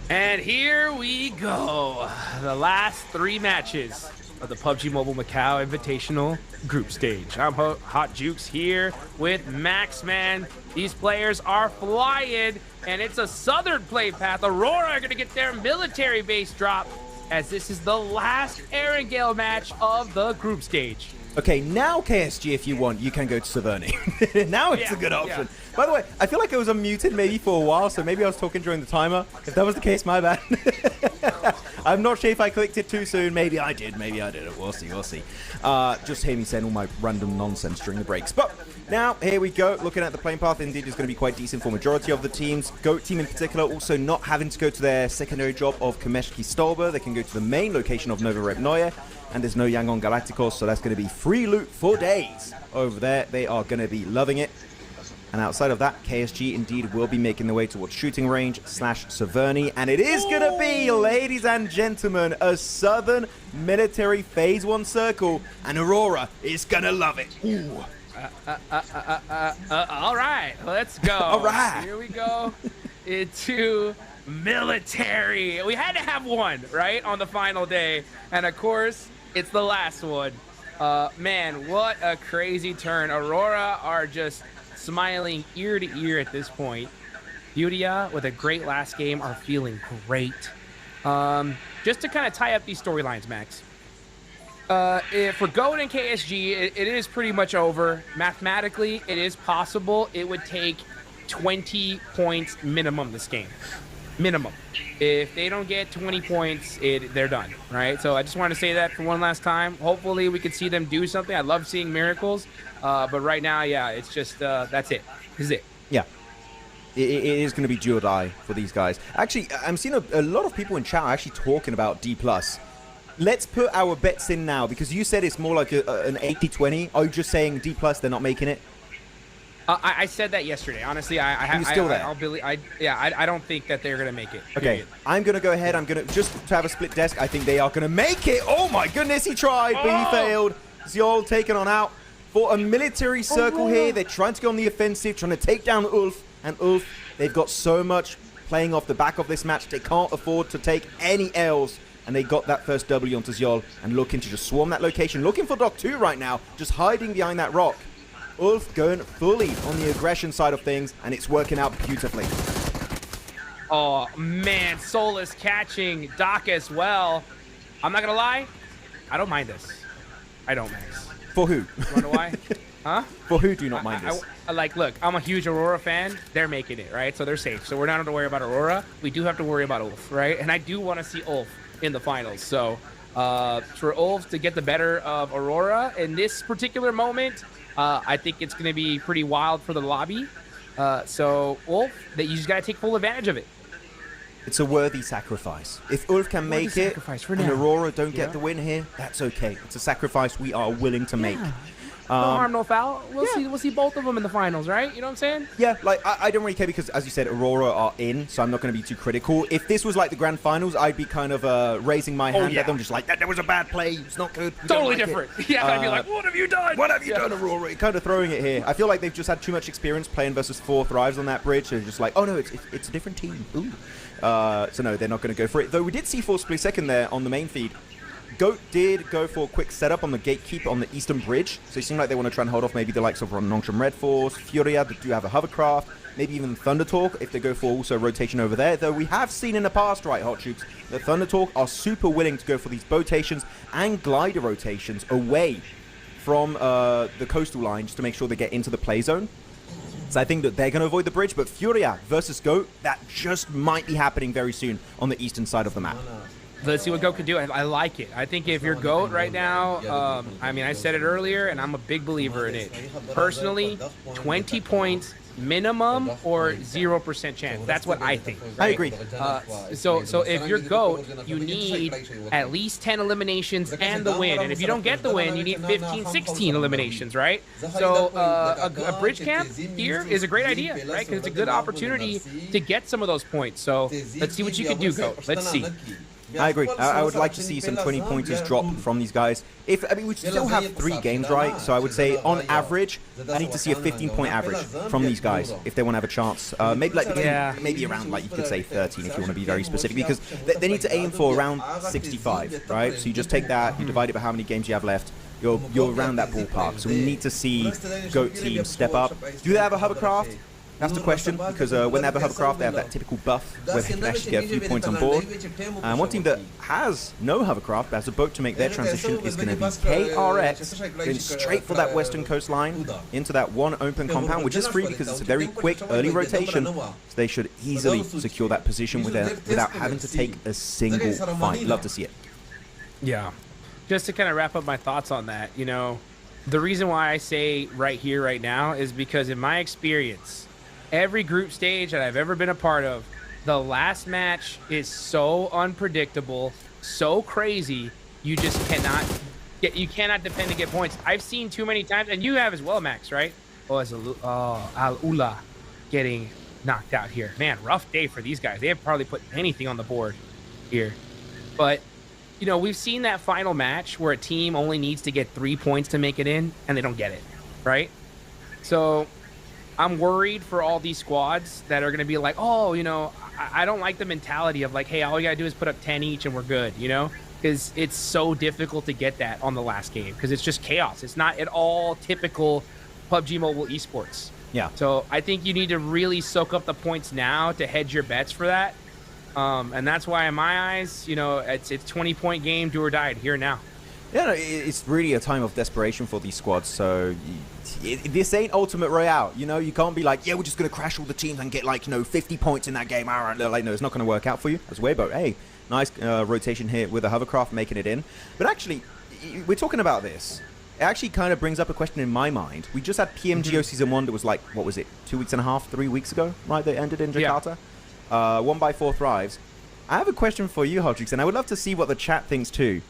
And here we go. The last 3 matches of the PUBG Mobile Macau Invitational Group Stage. I'm Hot Jukes here with Max, man. These players are flying, and it's a southern play path. Aurora are going to get their military base drop, as this is the last Erangel match of the group stage. Okay, now KSG, if you want, you can go to Severny. Now it's a good option. Yeah. By the way, I feel like I was unmuted maybe for a while, so maybe I was talking during the timer. If that was the case, my bad. I'm not sure if I clicked it too soon. Maybe I did. Maybe I didn't. We'll see. We'll see. Just hear me saying all my random nonsense during the breaks. But now, here we go. Looking at the playing path, indeed, is going to be quite decent for majority of the teams. GOAT team in particular also not having to go to their secondary job of Kameshki Stolber. They can go to the main location of Nova Repnoye. And there's no Yangon Galacticos, so that's going to be free loot for days over there. They are going to be loving it. And outside of that, KSG indeed will be making their way towards shooting range / Severny. And it is going to be, ladies and gentlemen, a Southern military phase 1 circle. And Aurora is going to love it. Ooh. All right, let's go. All right. Here we go into military. We had to have one, right, on the final day. And of course, it's the last one. Man, what a crazy turn. Aurora are just smiling ear to ear at this point. Furia, with a great last game, are feeling great. Just to kind of tie up these storylines, Max. For GOAT and KSG, it is pretty much over. Mathematically, it is possible. It would take 20 points minimum this game. Minimum. If they don't get 20 points, they're done, right? So I just want to say that for one last time. Hopefully we could see them do something. I love seeing miracles, but right now, yeah, it's just that's it. This is it. Yeah. It is going to be do or die for these guys. Actually, I'm seeing a lot of people in chat actually talking about D+. Let's put our bets in now, because you said it's more like an 80-20. Are you just saying D+, they're not making it? I said that yesterday. Honestly, You're still there? I don't think that they're going to make it. Okay, I'm going to go ahead. I'm going to, just to have a split desk, I think they are going to make it. Oh my goodness, he tried, but he failed. Zyol taken on out for a military circle here. They're trying to go on the offensive, trying to take down Ulf. And Ulf, they've got so much playing off the back of this match. They can't afford to take any L's. And they got that first W onto Zyol and looking to just swarm that location. Looking for Doc 2 right now, just hiding behind that rock. Ulf going fully on the aggression side of things, and it's working out beautifully. Oh, man. Solus catching Doc as well. I'm not going to lie. I don't mind this. I don't, Max. For who? You want to know why? Huh? For who do you not mind this? Like, look, I'm a huge Aurora fan. They're making it, right? So they're safe. So we're not going to worry about Aurora. We do have to worry about Ulf, right? And I do want to see Ulf in the finals. So for Ulf to get the better of Aurora in this particular moment, I think it's going to be pretty wild for the lobby. So Ulf, you just got to take full advantage of it. It's a worthy sacrifice. If Ulf can make it and Aurora don't get the win here, that's okay. It's a sacrifice we are willing to make. No harm, no foul. We'll see both of them in the finals, right? You know what I'm saying? Yeah, like, I don't really care because, as you said, Aurora are in, so I'm not going to be too critical. If this was like the grand finals, I'd be kind of raising my hand at them, just like, that was a bad play. It's not good. Totally different. Yeah, I'd be like, what have you done? What have you done, Aurora? Kind of throwing it here. I feel like they've just had too much experience playing versus 4 Thrives on that bridge. So they're just like, oh no, it's a different team. Ooh. So no, they're not going to go for it. Though we did see 4 split second there on the main feed. GOAT did go for a quick setup on the gatekeep on the eastern bridge. So it seemed like they want to try and hold off maybe the likes of Nongsham Red Force, Furia that do have a hovercraft, maybe even Thunder Talk if they go for also rotation over there. Though we have seen in the past, right, Hot Troops, that Thunder Talk are super willing to go for these botations and glider rotations away from the coastal line just to make sure they get into the play zone. So I think that they're going to avoid the bridge, but Furia versus GOAT, that just might be happening very soon on the eastern side of the map. Let's see what GOAT can do. I like it. I think if you're GOAT right now, I mean, I said it earlier, and I'm a big believer in it. Personally, 20 points minimum or 0% chance. That's what I think. Right? I agree. So if you're GOAT, you need at least 10 eliminations and the win. And if you don't get the win, you need 15, 16 eliminations, right? So a bridge camp here is a great idea, right? Because it's a good opportunity to get some of those points. So let's see what you can do, GOAT. Let's see. I agree. I would like to see some 20-pointers drop from these guys. I mean, we still have 3 games, right? So I would say, on average, I need to see a 15-point average from these guys if they want to have a chance. Maybe like maybe around, like, you could say 13 if you want to be very specific, because they need to aim for around 65, right? So you just take that, you divide it by how many games you have left. You're around that ballpark. So we need to see GOAT teams step up. Do they have a hovercraft? That's the question, because when they have a hovercraft, they have that typical buff where they can actually get a few points on board. And one team that has no hovercraft, but has a boat to make their transition, is going to be KRX, going straight for that western coastline into that one open compound, which is free because it's a very quick early rotation. So they should easily secure that position without having to take a single fight. Love to see it. Yeah. Just to kind of wrap up my thoughts on that, you know, the reason why I say right here, right now, is because in my experience, every group stage that I've ever been a part of, the last match is so unpredictable, so crazy, you just cannot depend to get points. I've seen too many times, and you have as well, Max, right? Al-Ula getting knocked out here. Man, rough day for these guys. They have probably put anything on the board here. But, you know, we've seen that final match where a team only needs to get 3 points to make it in, and they don't get it, right? So I'm worried for all these squads that are going to be like, oh, you know, I don't like the mentality of like, hey, all we got to do is put up 10 each and we're good, you know, because it's so difficult to get that on the last game because it's just chaos. It's not at all typical PUBG Mobile esports. Yeah. So I think you need to really soak up the points now to hedge your bets for that. And that's why in my eyes, you know, it's 20-point game, do or die here now. Yeah, no, it's really a time of desperation for these squads. So this ain't Ultimate Royale. You know, you can't be like, yeah, we're just going to crash all the teams and get like, you know, 50 points in that game. All right, like, no, it's not going to work out for you. As Weibo, hey, nice rotation here with a hovercraft making it in. But actually, we're talking about this. It actually kind of brings up a question in my mind. We just had PMGO Season 1 that was like, what was it, 2.5 weeks, 3 weeks ago, right? That ended in Jakarta. Yeah. 1 by 4 thrives. I have a question for you, Hodrix, and I would love to see what the chat thinks too.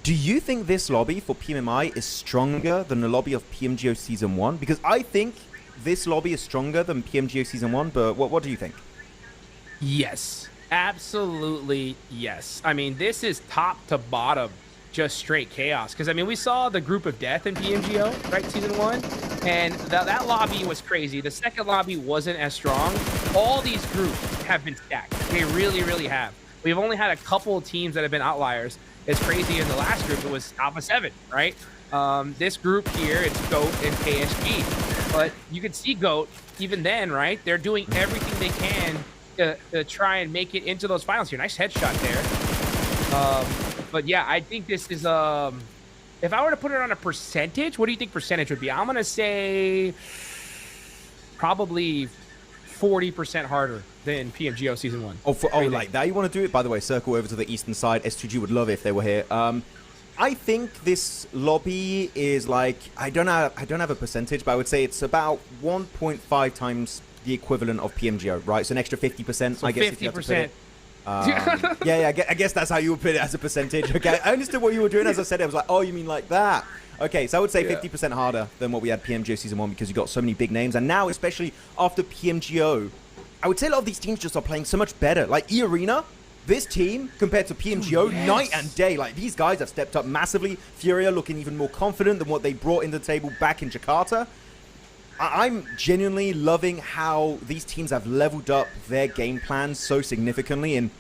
Do you think this lobby for PMMI is stronger than the lobby of PMGO Season 1? Because I think this lobby is stronger than PMGO Season 1, but what do you think? Yes. Absolutely yes. I mean, this is top to bottom, just straight chaos. Because, I mean, we saw the group of death in PMGO, right, Season 1? And that lobby was crazy. The second lobby wasn't as strong. All these groups have been stacked. They really, really have. We've only had a couple of teams that have been outliers. It's crazy. In the last group, it was Alpha 7, right? This group here, it's GOAT and KSG. But you can see GOAT, even then, right? They're doing everything they can to try and make it into those finals here. Nice headshot there. But yeah, I think this is, if I were to put it on a percentage, what do you think percentage would be? I'm going to say probably 40% harder than PMGO Season 1. Oh, like that you want to do it? By the way, circle over to the eastern side. S2G would love it if they were here. I think this lobby is like, I don't have a percentage, but I would say it's about 1.5 times the equivalent of PMGO, right? So an extra 50%, so I guess. 50%. Yeah, I guess that's how you would put it as a percentage. Okay, I understood what you were doing. As I said, I was like, oh, you mean like that? Okay, so I would say 50% harder than what we had PMGO Season 1 because you got so many big names. And now, especially after PMGO, I would say a lot of these teams just are playing so much better. Like E-Arena, this team, compared to PMGO, night and day. Like, these guys have stepped up massively. Furia looking even more confident than what they brought in the table back in Jakarta. I'm genuinely loving how these teams have leveled up their game plans so significantly in,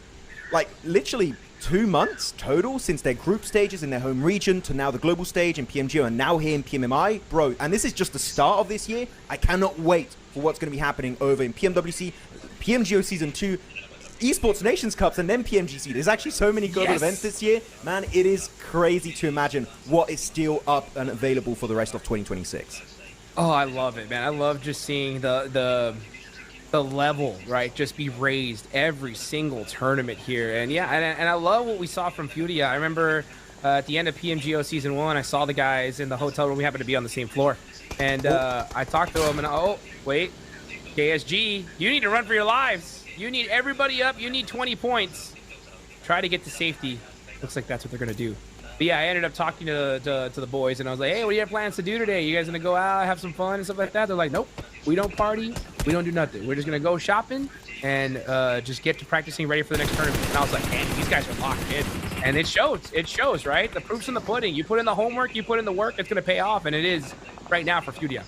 like, literally 2 months total since their group stages in their home region to now the global stage in PMGO and now here in PMMI. Bro, and this is just the start of this year. I cannot wait for what's going to be happening over in PMWC, PMGO Season 2, Esports Nations Cups, and then PMGC. There's actually so many global events this year. Man, it is crazy to imagine what is still up and available for the rest of 2026. Oh, I love it, man. I love just seeing the level, right, just be raised every single tournament here. And yeah, and I love what we saw from Furia. I remember at the end of PMGO Season 1, I saw the guys in the hotel room. We happened to be on the same floor. And I talked to them, and oh, wait, KSG, you need to run for your lives. You need everybody up. You need 20 points. Try to get to safety. Looks like that's what they're going to do. But yeah, I ended up talking to the boys, and I was like, hey, what do you have plans to do today? You guys going to go out, have some fun and stuff like that? They're like, nope. We don't party. We don't do nothing. We're just going to go shopping and just get to practicing ready for the next tournament. And I was like, man, these guys are locked in. And it shows. It shows, right? The proof's in the pudding. You put in the homework, you put in the work, it's going to pay off. And it is right now for Fudia.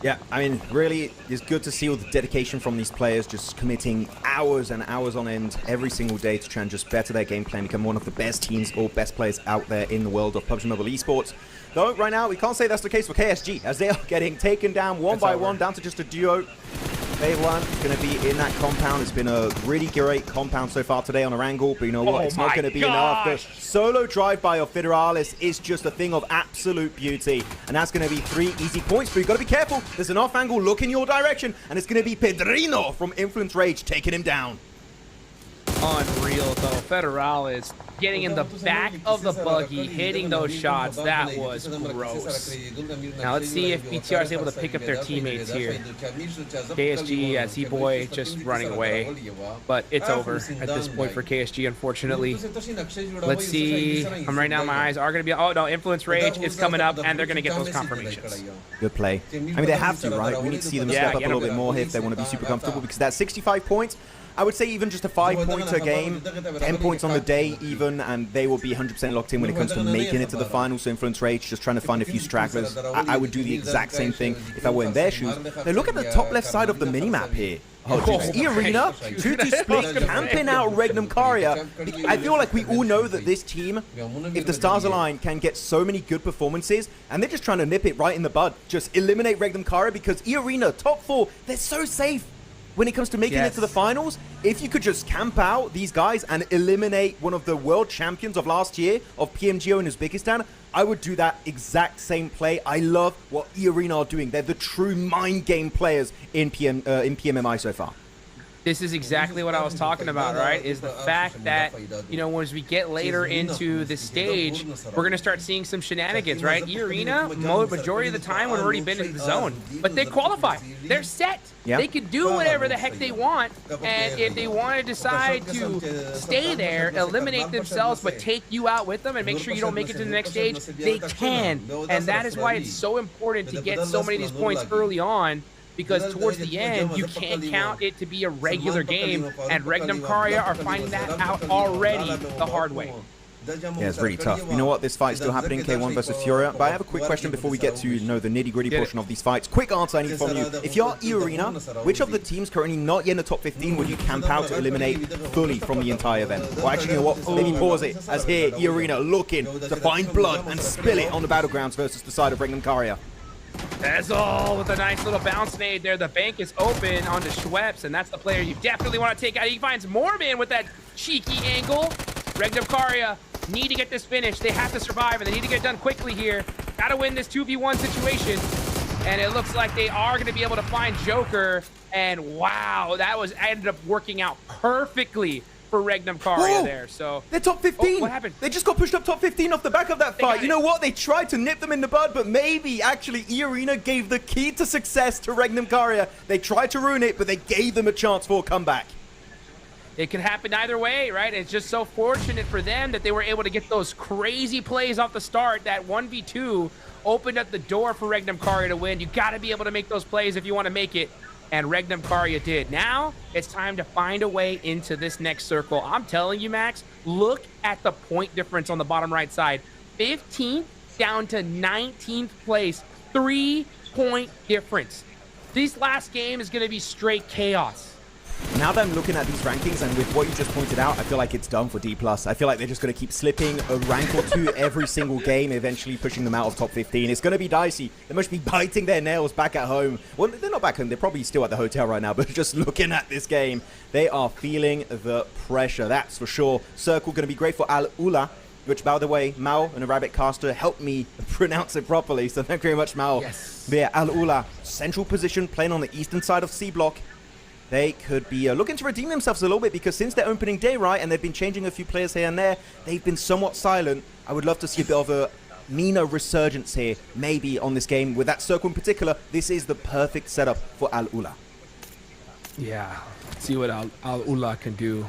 Yeah, I mean, really, it's good to see all the dedication from these players, just committing hours and hours on end every single day to try and just better their gameplay and become one of the best teams or best players out there in the world of PUBG Mobile Esports. Though, right now, we can't say that's the case for KSG, as they are getting taken down one by one, down to just a duo. Phase 1 is going to be in that compound. It's been a really great compound so far today on Erangel, but you know what? It's not going to be enough. The solo drive-by of Federalis is just a thing of absolute beauty, and that's going to be 3 easy points, but you've got to be careful. There's an off-angle look in your direction, and it's going to be Pedrino from Influence Rage taking him down. Unreal, though. Federalis getting in the back of the buggy, hitting those shots. That was gross. Now let's see if BTR is able to pick up their teammates here. KSG, Z-Boy just running away, but it's over at this point for KSG, unfortunately. Let's see. Right now, my eyes are going to be... Oh, no, Influence Rage is coming up, and they're going to get those confirmations. Good play. I mean, they have to, right? We need to see them step up a little bit more here if they want to be super comfortable, because that's 65 points. I would say even just a 5-pointer game, 10 points on the day even, and they will be 100% locked in when it comes to making it to the finals. So Influence Rage, just trying to find a few stragglers. I would do the exact same thing if I were in their shoes. Now look at the top left side of the minimap here. Oh, geez. E-Arena, 2-2 split, camping out Regnum Karya. I feel like we all know that this team, if the stars align, can get so many good performances, and they're just trying to nip it right in the bud. Just eliminate Regnum Karya, because E-Arena, top 4, they're so safe. When it comes to making it to the finals, if you could just camp out these guys and eliminate one of the world champions of last year of PMGO in Uzbekistan, I would do that exact same play. I love what E-Arena are doing. They're the true mind game players in PMMI so far. This is exactly what I was talking about, right? Is the fact that, you know, as we get later into the stage, we're going to start seeing some shenanigans, right? E-Arena, majority of the time, we've already been in the zone. But they qualify. They're set. Yeah. They can do whatever the heck they want. And if they want to decide to stay there, eliminate themselves, but take you out with them and make sure you don't make it to the next stage, they can. And that is why it's so important to get so many of these points early on. Because towards the end, you can't count it to be a regular game, and Regnum Karya are finding that out already the hard way. Yeah, it's really tough. You know what? This fight's still happening, K1 versus Furia. But I have a quick question before we get to the nitty-gritty portion of these fights. Quick answer I need from you. If you're E-Arena, which of the teams currently not yet in the top 15 would you camp out to eliminate fully from the entire event? Well, actually, you know what? Maybe pause it, as here, E-Arena looking to find blood and spill it on the battlegrounds versus the side of Regnum Karya. That's all with a nice little bounce nade there. The bank is open onto Schweppes, and that's the player you definitely want to take out. He finds Mormon with that cheeky angle. Regnum Karya need to get this finished. They have to survive, and they need to get it done quickly here. Got to win this 2v1 situation. And it looks like they are going to be able to find Joker. And wow, that ended up working out perfectly for Regnum Karya there. So they're top 15. Oh, what happened? They just got pushed up top 15 off the back of that fight. You know what? They tried to nip them in the bud, but maybe actually E-Arena gave the key to success to Regnum Karya. They tried to ruin it, but they gave them a chance for a comeback. It could happen either way, right? It's just so fortunate for them that they were able to get those crazy plays off the start. That 1v2 opened up the door for Regnum Karya to win. You got to be able to make those plays if you want to make it. And Regnum Karya did. Now, it's time to find a way into this next circle. I'm telling you, Max, look at the point difference on the bottom right side. 15th down to 19th place. 3-point difference. This last game is going to be straight chaos. Now that I'm looking at these rankings, and with what you just pointed out, I feel like it's done for D+. I feel like they're just going to keep slipping a rank or two every single game, eventually pushing them out of top 15. It's going to be dicey. They must be biting their nails back at home. Well, they're not back home. They're probably still at the hotel right now, but just looking at this game, they are feeling the pressure. That's for sure. Circle going to be great for Al-Ula, which, by the way, Mao, an Arabic caster, helped me pronounce it properly, so thank you very much, Mao. Yes. But yeah, Al-Ula, central position, playing on the eastern side of C block. They could be looking to redeem themselves a little bit, because since their opening day, right, and they've been changing a few players here and there, they've been somewhat silent. I would love to see a bit of a Mina resurgence here, maybe on this game. With that circle in particular, this is the perfect setup for Al-Ula. Yeah, see what Al-Ula can do.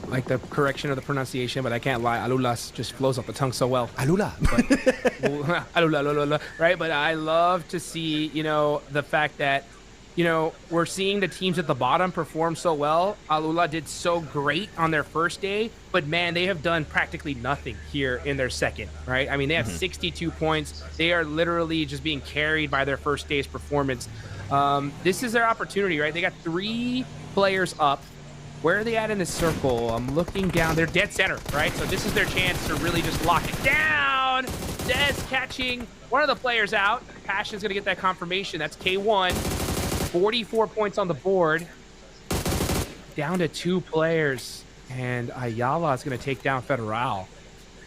like the correction of the pronunciation, but I can't lie. Alulas just flows off the tongue so well. Alula. Alula, right? But I love to see, you know, the fact that, you know, we're seeing the teams at the bottom perform so well. Alula did so great on their first day, but man, they have done practically nothing here in their second, right? I mean, they have 62 points. They are literally just being carried by their first day's performance. This is their opportunity, right? They got 3 players up. Where are they at in the circle? I'm looking down. They're dead center, right? So this is their chance to really just lock it down. Dez catching one of the players out. Passion's going to get that confirmation. That's K1. 44 points on the board. Down to 2 players. And Ayala is going to take down Federal.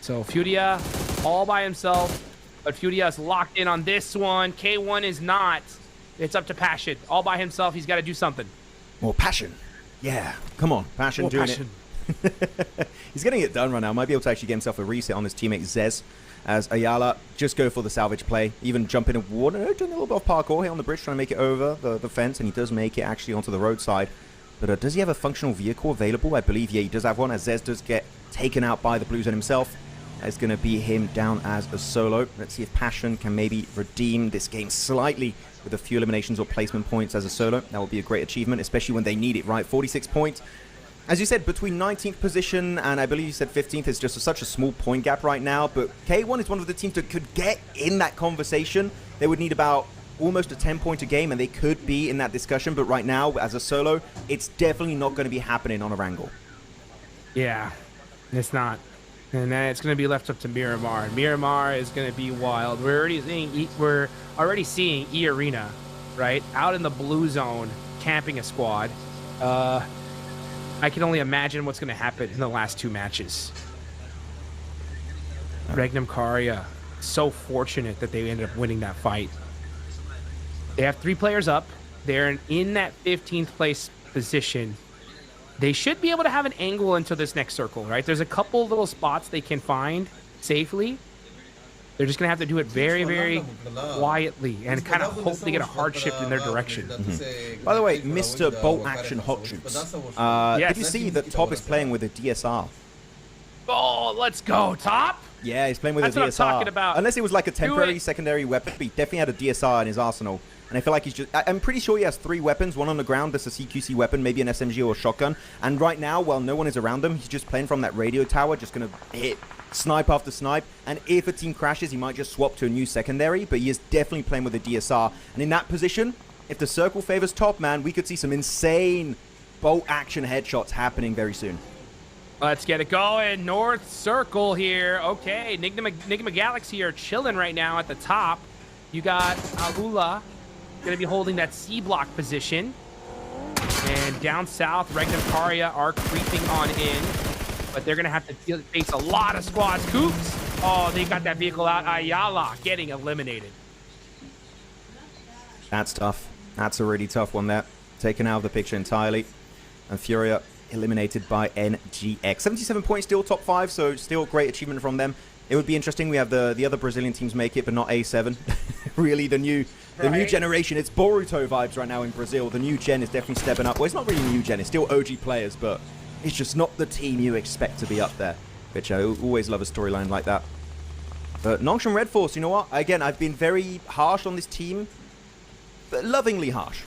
So Furia all by himself. But Furia is locked in on this one. K1 is not. It's up to Passion. All by himself. He's got to do something. More Passion. Yeah, come on, Passion doing it. He's getting it done right now. Might be able to actually get himself a reset on his teammate Zez, as Ayala just go for the salvage play. Even jump in a water, doing a little bit of parkour here on the bridge, trying to make it over the fence, and he does make it actually onto the roadside. But does he have a functional vehicle available? I believe, yeah, he does have one, as Zez does get taken out by the Blues and himself. It's going to be him down as a solo. Let's see if Passion can maybe redeem this game slightly with a few eliminations or placement points as a solo. That will be a great achievement, especially when they need it, right? 46 points. As you said, between 19th position and I believe you said 15th is just such a small point gap right now. But K1 is one of the teams that could get in that conversation. They would need about almost a 10-point a game, and they could be in that discussion. But right now, as a solo, it's definitely not going to be happening on a Wrangle. Yeah, it's not. And then it's going to be left up to Miramar. Miramar is going to be wild. We're already seeing E Arena, right, out in the blue zone, camping a squad. I can only imagine what's going to happen in the last 2 matches. Regnum Karia, so fortunate that they ended up winning that fight. They have 3 players up. They're in that 15th place position. They should be able to have an angle into this next circle, right? There's a couple little spots they can find safely. They're just going to have to do it very, very quietly and kind of hope they get a hard shift in their direction. By the way, Mr. Bolt Action Hot Shoots. Did you see that Top is playing with a DSR? Oh, let's go, Top! Yeah, he's playing with a DSR. That's what I'm talking about. Unless it was like a temporary secondary weapon, but he definitely had a DSR in his arsenal. And I feel like he's just... I'm pretty sure he has 3 weapons. One on the ground, that's a CQC weapon, maybe an SMG or a shotgun. And right now, while no one is around him, he's just playing from that radio tower, just going to hit snipe after snipe. And if a team crashes, he might just swap to a new secondary. But he is definitely playing with a DSR. And in that position, if the circle favors Top, man, we could see some insane bolt action headshots happening very soon. Let's get it going. North Circle here. Okay, Enigma Galaxy are chilling right now at the top. You got Alula going to be holding that C block position. And down south, Regnum Karia are creeping on in. But they're going to have to face a lot of squads. Coops. Oh, they got that vehicle out. Ayala getting eliminated. That's tough. That's a really tough one there. Taken out of the picture entirely. And Furia eliminated by NGX. 77 points, still top 5, so still great achievement from them. It would be interesting. We have the other Brazilian teams make it, but not A7. Really, the new generation. It's Boruto vibes right now in Brazil. The new gen is definitely stepping up. Well, it's not really new gen. It's still OG players, but it's just not the team you expect to be up there, which I always love a storyline like that. But Nongshim Red Force, you know what? Again, I've been very harsh on this team, but lovingly harsh.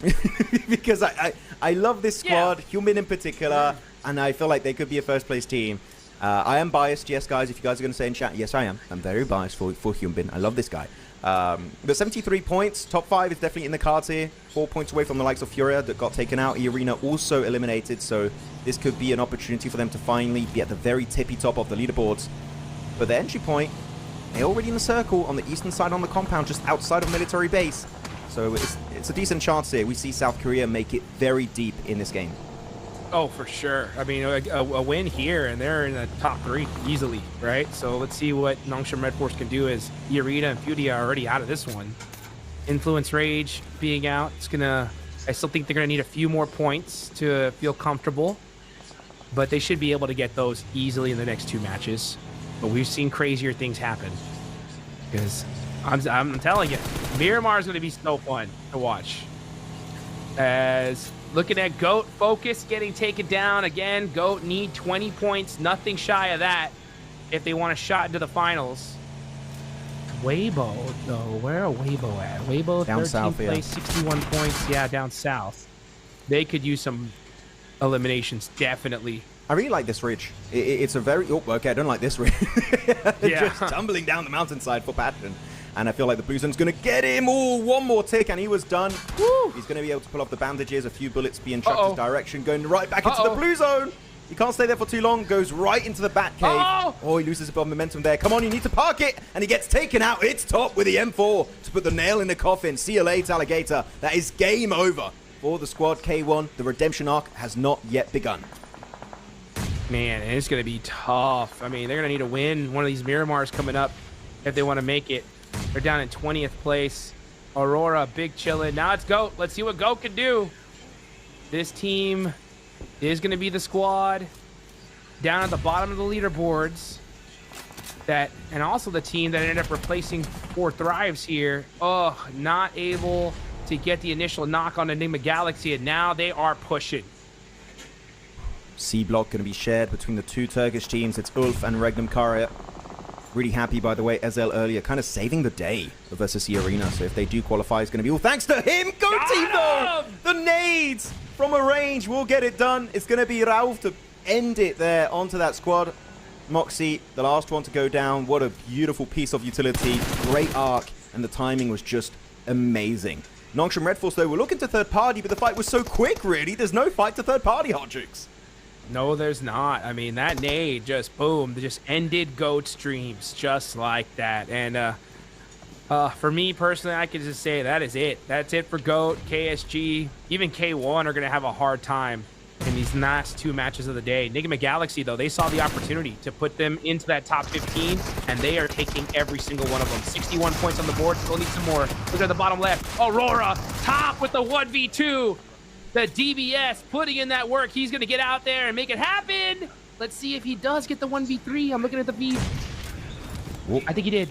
Because I love this squad, Human in particular, and I feel like they could be a first-place team. I am biased, yes, guys. If you guys are going to say in chat, yes, I am. I'm very biased for Human. I love this guy. But 73 points, top 5 is definitely in the cards here. 4 points away from the likes of Furia that got taken out. E-Arena also eliminated, so this could be an opportunity for them to finally be at the very tippy top of the leaderboards. But the entry point, they're already in the circle on the eastern side on the compound, just outside of military base. So it's a decent chance here. We see South Korea make it very deep in this game. Oh, for sure. I mean, a win here, and they're in the top 3 easily, right? So let's see what Nongshim Red Force can do as Irina and Fudia are already out of this one. Influence Rage being out, I still think they're going to need a few more points to feel comfortable, but they should be able to get those easily in the next 2 matches. But we've seen crazier things happen, because I'm telling you, Miramar is going to be so fun to watch. As Looking at Goat, Focus getting taken down again. Goat need 20 points, nothing shy of that if they want a shot into the finals. Weibo, though, where are Weibo at? Weibo, down 13th south, place, 61 points. Yeah, down south. They could use some eliminations, definitely. I really like this ridge. It's a very... Oh, okay, I don't like this ridge. Yeah. Just tumbling down the mountainside for Patton. And I feel like the Blue Zone's going to get him. Oh, one more tick, and he was done. Woo! He's going to be able to pull off the bandages. A few bullets being chucked his direction, going right back into the Blue Zone. He can't stay there for too long. Goes right into the Bat Cave. Oh, he loses a bit of momentum there. Come on, you need to park it. And he gets taken out. It's top with the M4 to put the nail in the coffin. See you later, Alligator. That is game over for the squad K1. The redemption arc has not yet begun. Man, it's going to be tough. I mean, they're going to need to win one of these Miramars coming up if they want to make it. They're down in 20th place. Aurora, big chillin'. Now it's Goat. Let's see what Goat can do. This team is going to be the squad down at the bottom of the leaderboards. And also the team that ended up replacing 4 Thrives here. Oh, not able to get the initial knock on Enigma Galaxy, and now they are pushing. C block going to be shared between the 2 Turkish teams. It's Ulf and Regnum Karya. Really happy, by the way, Ezel earlier, kind of saving the day versus the arena. So if they do qualify, it's going to be all thanks to him. Go team, though! The nades from a range will get it done. It's going to be Rauf to end it there onto that squad. Moxie, the last one to go down. What a beautiful piece of utility. Great arc, and the timing was just amazing. Nongshim Red Force, though, were looking to third party, but the fight was so quick, really. There's no fight to third party, Hotchicks. No, there's not. I mean, that nade just, boom, just ended Goat's dreams just like that. And for me, personally, I can just say that is it. That's it for Goat, KSG. Even K1 are going to have a hard time in these last 2 matches of the day. Enigma Galaxy, though, they saw the opportunity to put them into that top 15, and they are taking every single one of them. 61 points on the board. Still need some more. Look at the bottom left. Aurora, top with the 1v2. The DBS putting in that work. He's going to get out there and make it happen. Let's see if he does get the 1v3. I'm looking at the feed. Whoop. I think he did.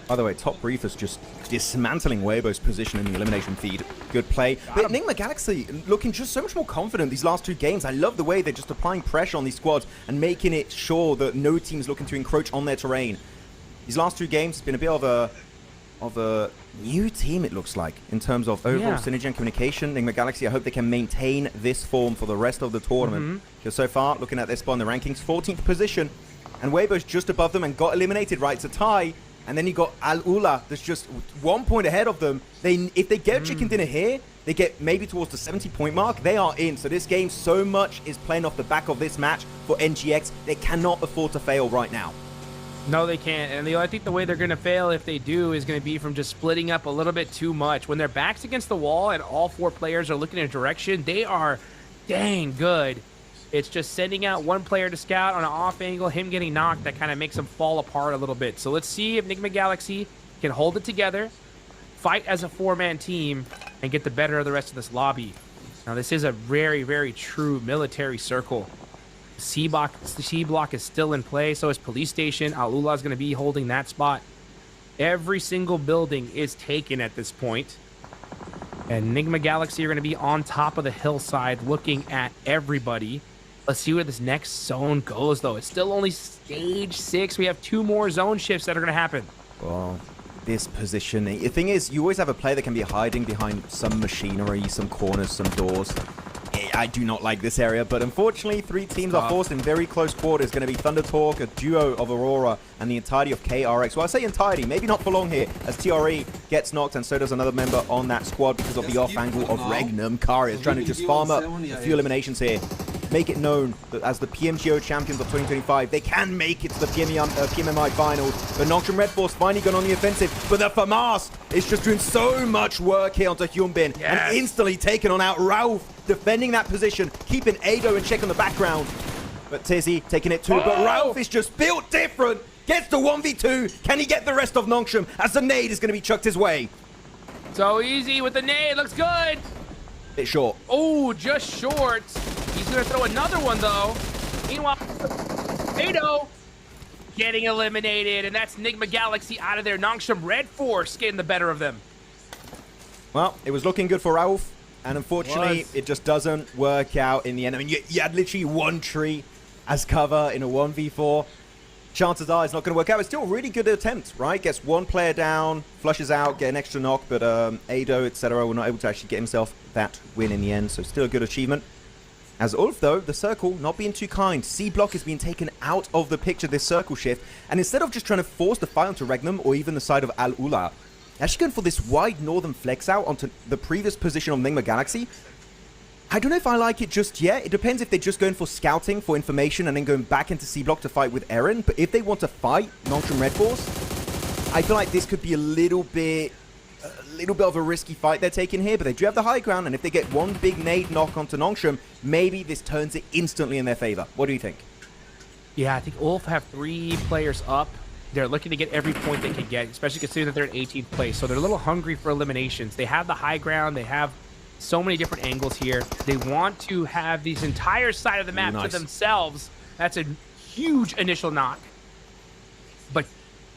By the way, Top Brief is just dismantling Weibo's position in the elimination feed. Good play. But Enigma Galaxy looking just so much more confident these last 2 games. I love the way they're just applying pressure on these squads and making it sure that no team's looking to encroach on their terrain. These last 2 games, it's been a bit of a new team, it looks like, in terms of overall synergy and communication. Enigma Galaxy, I hope they can maintain this form for the rest of the tournament. Because so far, looking at their spot in the rankings, 14th position, and Weibo's just above them and got eliminated, right? It's a tie, and then you got Al-Ula that's just 1 point ahead of them. If they get chicken dinner here, they get maybe towards the 70-point mark, they are in. So this game so much is playing off the back of this match for NGX. They cannot afford to fail right now. No, they can't. And I think the way they're going to fail if they do is going to be from just splitting up a little bit too much. When their back's against the wall and all 4 players are looking in a direction, they are dang good. It's just sending out one player to scout on an off angle, him getting knocked, that kind of makes them fall apart a little bit. So let's see if Enigma Galaxy can hold it together, fight as a 4-man team, and get the better of the rest of this lobby. Now, this is a very, very true military circle. C block is still in play, so is Police Station. Al-Ula is going to be holding that spot. Every single building is taken at this point. And Enigma Galaxy are going to be on top of the hillside looking at everybody. Let's see where this next zone goes, though. It's still only stage 6. We have 2 more zone shifts that are going to happen. Well, this positioning. The thing is, you always have a player that can be hiding behind some machinery, some corners, some doors. I do not like this area, but unfortunately, 3 teams are forced in very close quarters. Going to be Thunder Talk, a duo of Aurora, and the entirety of KRX. Well, I say entirety, maybe not for long here, as TRE gets knocked, and so does another member on that squad because of the off angle of Regnum. Kari is trying to just farm up a few eliminations here. Make it known that as the PMGO champions of 2025, they can make it to the PMMI finals. But Nongshim Red Force finally gone on the offensive, but the FAMAS is just doing so much work here onto Hyunbin, and instantly taking on out Rauf, defending that position, keeping Ado in check on the background. But Tizzy taking it too, but Rauf is just built different. Gets the 1v2. Can he get the rest of Nongshim as the nade is going to be chucked his way? So easy with the nade. Looks good. Bit short. Oh, just short. He's going to throw another one, though. Meanwhile, Ado getting eliminated, and that's Enigma Galaxy out of there. Nongshim Red Force getting the better of them. Well, it was looking good for Rauf. And unfortunately, it just doesn't work out in the end. I mean, you had literally one tree as cover in a 1v4. Chances are it's not going to work out. It's still a really good attempt, right? Gets one player down, flushes out, get an extra knock, but Ado, etc. were not able to actually get himself that win in the end. So still a good achievement. As Ulf, though, the circle not being too kind. C block is being taken out of the picture, this circle shift. And instead of just trying to force the fight onto Regnum or even the side of Al Ula, actually going for this wide northern flex out onto the previous position of Nigma Galaxy. I don't know if I like it just yet. It depends if they're just going for scouting for information and then going back into C block to fight with Eren. But if they want to fight Nongshim Red Force, I feel like this could be a little bit of a risky fight they're taking here. But they do have the high ground, and if they get one big nade knock onto Nongshim, maybe this turns it instantly in their favor. What do you think? Yeah, I think Ulf have 3 players up. They're looking to get every point they can get, especially considering that they're in 18th place. So they're a little hungry for eliminations. They have the high ground. They have so many different angles here. They want to have these entire side of the map to themselves. That's a huge initial knock. But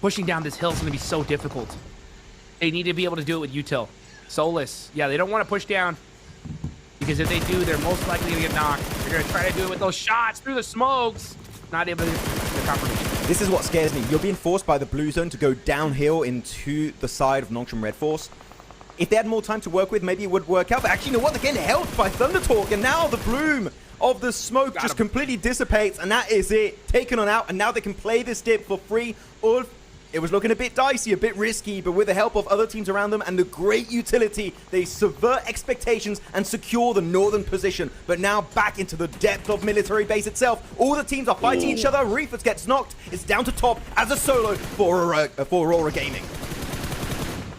pushing down this hill is going to be so difficult. They need to be able to do it with util. Solus, yeah, they don't want to push down because if they do, they're most likely going to get knocked. They're going to try to do it with those shots through the smokes. Not able to get the confirmation. This is what scares me. You're being forced by the blue zone to go downhill into the side of Nongshim Red Force. If they had more time to work with, maybe it would work out. But actually, you know what? They're getting helped by Thunder Talk. And now the bloom of the smoke just completely dissipates. And that is it. Taken on out. And now they can play this dip for free. Ulf, it was looking a bit dicey, a bit risky. But with the help of other teams around them and the great utility, they subvert expectations and secure the northern position. But now back into the depth of military base itself. All the teams are fighting each other. Reefers gets knocked. It's down to top as a solo for Aurora Gaming.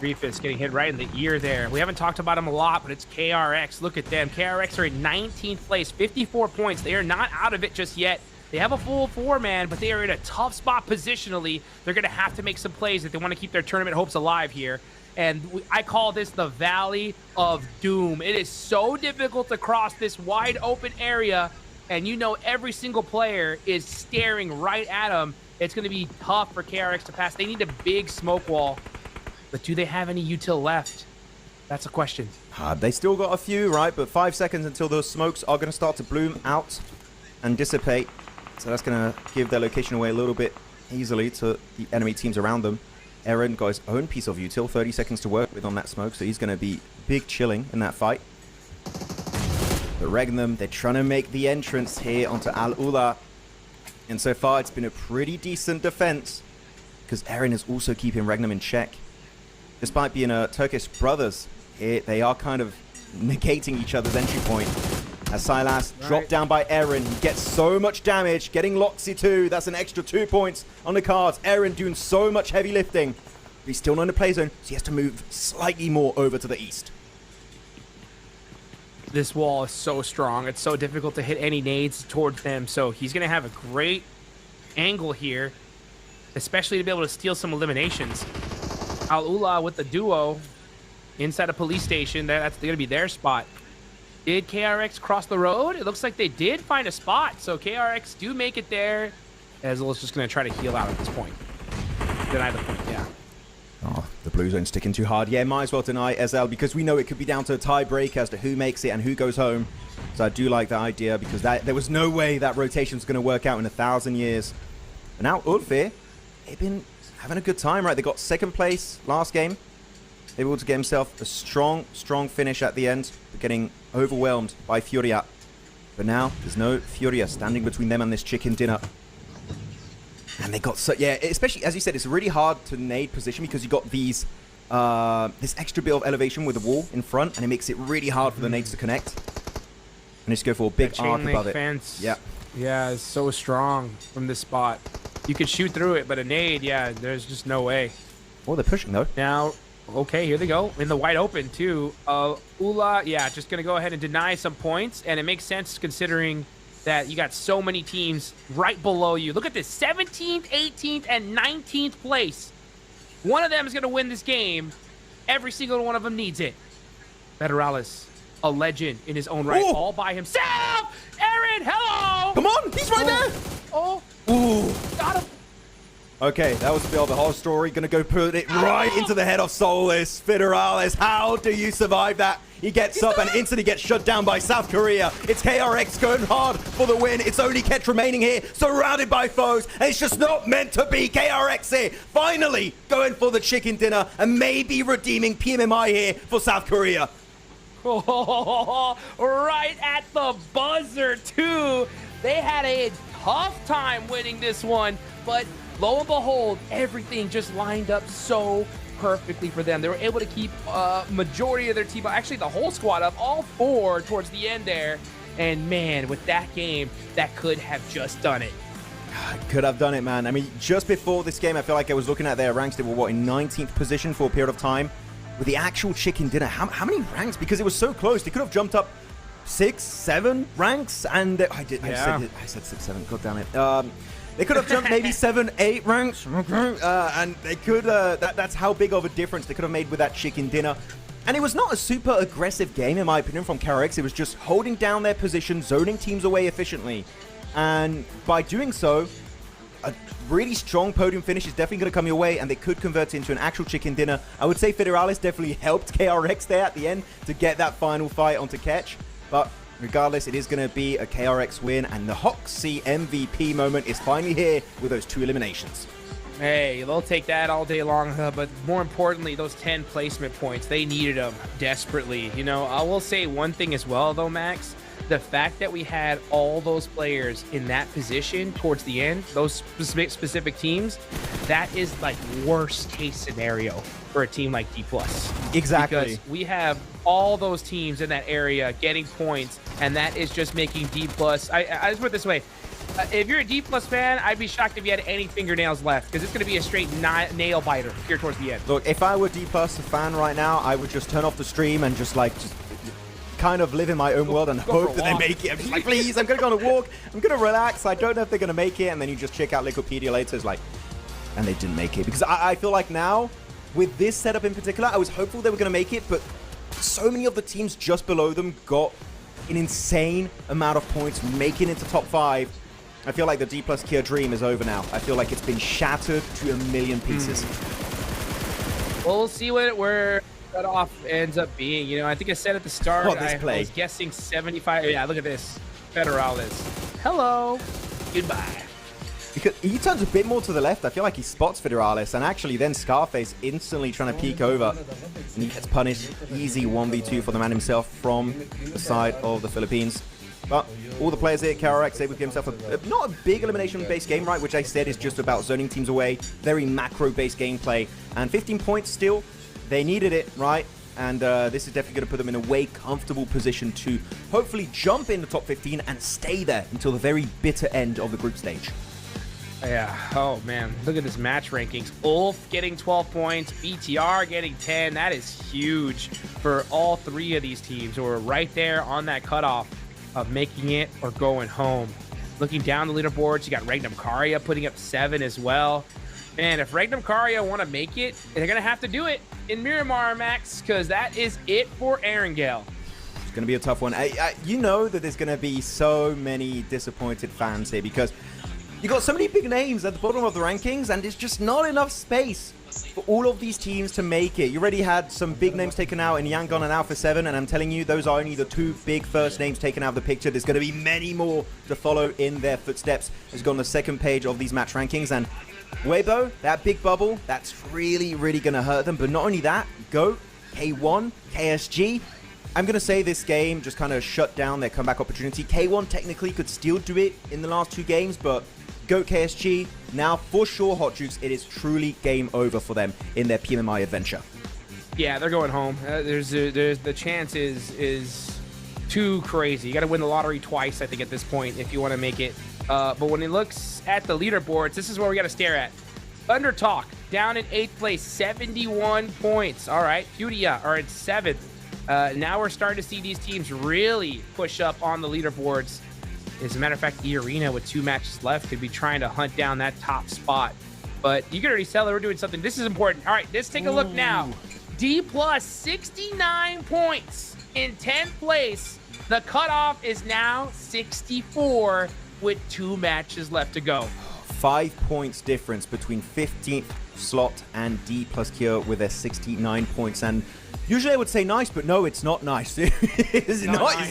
Reefus getting hit right in the ear there. We haven't talked about him a lot, but it's KRX. Look at them. KRX are in 19th place, 54 points. They are not out of it just yet. They have a full 4-man, but they are in a tough spot positionally. They're going to have to make some plays if they want to keep their tournament hopes alive here. And I call this the Valley of Doom. It is so difficult to cross this wide open area, and you know every single player is staring right at them. It's going to be tough for KRX to pass. They need a big smoke wall. But do they have any util left? That's a question. They still got a few, right? But 5 seconds until those smokes are going to start to bloom out and dissipate. So that's going to give their location away a little bit easily to the enemy teams around them. Eren got his own piece of util, 30 seconds to work with on that smoke. So he's going to be big chilling in that fight. But Regnum, they're trying to make the entrance here onto Al Ula. And so far, it's been a pretty decent defense because Eren is also keeping Regnum in check. Despite being Turkish brothers, they are kind of negating each other's entry point. As Silas dropped down by Eren, he gets so much damage, getting Loxy too. That's an extra 2 points on the cards. Eren doing so much heavy lifting. But he's still not in the play zone, so he has to move slightly more over to the east. This wall is so strong. It's so difficult to hit any nades towards them. So he's going to have a great angle here, especially to be able to steal some eliminations. Al Ula with the duo inside a police station. That's going to be their spot. Did KRX cross the road? It looks like they did find a spot. So KRX do make it there. Ezreal's just going to try to heal out at this point. Deny the point, yeah. Oh, the blue zone's sticking too hard. Yeah, might as well deny SL because we know it could be down to a tie break as to who makes it and who goes home. So I do like that idea because there was no way that rotation's going to work out in 1,000 years. But now Ulfir, they've been having a good time, right? They got second place last game. Able to get himself a strong finish at the end, but getting overwhelmed by Furia. But now there's no Furia standing between them and this chicken dinner. And they got so, yeah, especially as you said, it's really hard to nade position because you got these this extra bit of elevation with the wall in front, and it makes it really hard for the nades to connect. And just go for a big arc above it. Fence. Yeah. Yeah, it's so strong from this spot. You could shoot through it, but a nade, yeah, there's just no way. Oh, they're pushing though. Now, okay, here they go. In the wide open, too. Ula, yeah, just going to go ahead and deny some points. And it makes sense considering that you got so many teams right below you. Look at this, 17th, 18th, and 19th place. One of them is going to win this game. Every single one of them needs it. Federalis, a legend in his own right, all by himself. Eren, hello! Come on, he's right there! Oh, Ooh. got him. Okay, that was a bit of a horror story. Gonna go put it right into the head of Soulless. Federales, how do you survive that? He gets up and instantly gets shut down by South Korea. It's KRX going hard for the win. It's only Ketch remaining here, surrounded by foes. And it's just not meant to be. KRX here, finally going for the chicken dinner and maybe redeeming PMMI here for South Korea. Oh, right at the buzzer, too. They had a tough time winning this one, but lo and behold, everything just lined up so perfectly for them. They were able to keep majority of their team, actually the whole squad up, all 4 towards the end there. And man, with that game, that could have just done it. Could have done it, man. I mean, just before this game, I feel like I was looking at their ranks. They were, what, in 19th position for a period of time. With the actual chicken dinner, how many ranks? Because it was so close. They could have jumped up 6, 7 ranks. And I said 6, 7. God damn it. They could have jumped maybe 7, 8 ranks. And they could, that's how big of a difference they could have made with that chicken dinner. And it was not a super aggressive game, in my opinion, from KRX. It was just holding down their position, zoning teams away efficiently. And by doing so, a really strong podium finish is definitely going to come your way, and they could convert it into an actual chicken dinner. I would say Federalis definitely helped KRX there at the end to get that final fight onto Ketch. But regardless, it is going to be a KRX win, and the Hoxie MVP moment is finally here with those 2 eliminations. Hey, they'll take that all day long, but more importantly, those 10 placement points, they needed them desperately. You know, I will say one thing as well, though, Max. The fact that we had all those players in that position towards the end, those specific teams, that is like worst case scenario for a team like D+. Exactly. Because we have all those teams in that area getting points, and that is just making D+. I just put it this way. If you're a D+ fan, I'd be shocked if you had any fingernails left, because it's going to be a straight nail biter here towards the end. Look, if I were D+ fan right now, I would just turn off the stream and just kind of live in my own world and hope that they make it. I'm just like, please, I'm going to go on a walk. I'm going to relax. I don't know if they're going to make it. And then you just check out Liquipedia later. It's like, and they didn't make it. Because I feel like now, with this setup in particular, I was hopeful they were going to make it. But so many of the teams just below them got an insane amount of points, making it to top 5. I feel like the D+ Kia dream is over now. I feel like it's been shattered to a million pieces. We'll see where cutoff ends up being. You know, I think I said at the start, I was guessing 75. Yeah, look at this. Federalis. Hello. Goodbye. Because he turns a bit more to the left. I feel like he spots Federalis, and actually then Scarface instantly trying to peek over. And he gets punished. Easy 1v2 for the man himself from the side of the Philippines. But all the players here at KRX able to give himself not a big elimination-based game, right? Which I said is just about zoning teams away. Very macro-based gameplay. And 15 points still. They needed it, right? And this is definitely going to put them in a way comfortable position to hopefully jump in the top 15 and stay there until the very bitter end of the group stage. Yeah. Oh, man. Look at this match rankings. Ulf getting 12 points. BTR getting 10. That is huge for all 3 of these teams who are right there on that cutoff of making it or going home. Looking down the leaderboards, you got Regnum Karia putting up 7 as well. Man, if Regnum Karia want to make it, they're going to have to do it in Miramar, Max, because that is it for Erangel. It's going to be a tough one. You know that there's going to be so many disappointed fans here because you got so many big names at the bottom of the rankings, and there's just not enough space for all of these teams to make it. You already had some big names taken out in Yangon and Alpha 7, and I'm telling you, those are only the 2 big first names taken out of the picture. There's going to be many more to follow in their footsteps. It's gone on the second page of these match rankings, and Weibo, that big bubble, that's really, really going to hurt them. But not only that, GOAT, K1, KSG, I'm going to say this game just kind of shut down their comeback opportunity. K1 technically could still do it in the last 2 games, but GOAT, KSG, now for sure, Hot Jukes, it is truly game over for them in their PMMI adventure. Yeah, they're going home. There's the chance is too crazy. You got to win the lottery twice, I think, at this point if you want to make it. But when he looks at the leaderboards, this is where we got to stare at. Undertalk down in 8th place, 71 points. All right, Fudia are in 7th. Now we're starting to see these teams really push up on the leaderboards. As a matter of fact, the Arena with 2 matches left could be trying to hunt down that top spot. But you can already tell that we're doing something. This is important. All right, let's take a look now. D+, 69 points in 10th place. The cutoff is now 64 with 2 matches left to go. 5 points difference between 15th slot and D plus Kia with their 69 points. And usually I would say nice, but no, it's not nice. It's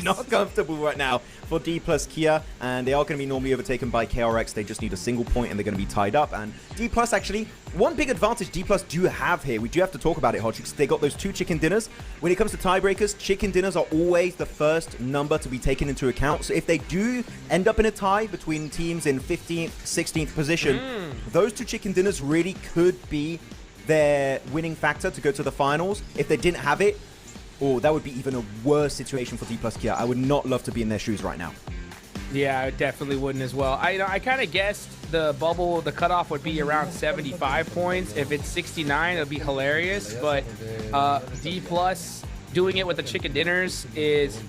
not comfortable right now for D plus Kia, and they are going to be normally overtaken by KRX. They just need a single point, and they're going to be tied up. And D plus, actually, one big advantage D plus do have here. We do have to talk about it, Hodge, because they got those 2 chicken dinners. When it comes to tiebreakers, chicken dinners are always the first number to be taken into account. So if they do end up in a tie between teams in 15th, 16th position, those 2 chicken dinners really could be their winning factor to go to the finals. If they didn't have it, oh, that would be even a worse situation for D plus Kia. I would not love to be in their shoes right now. Yeah, I definitely wouldn't as well. I kind of guessed the cutoff would be around 75 points. If it's 69, it would be hilarious. But D plus doing it with the chicken dinners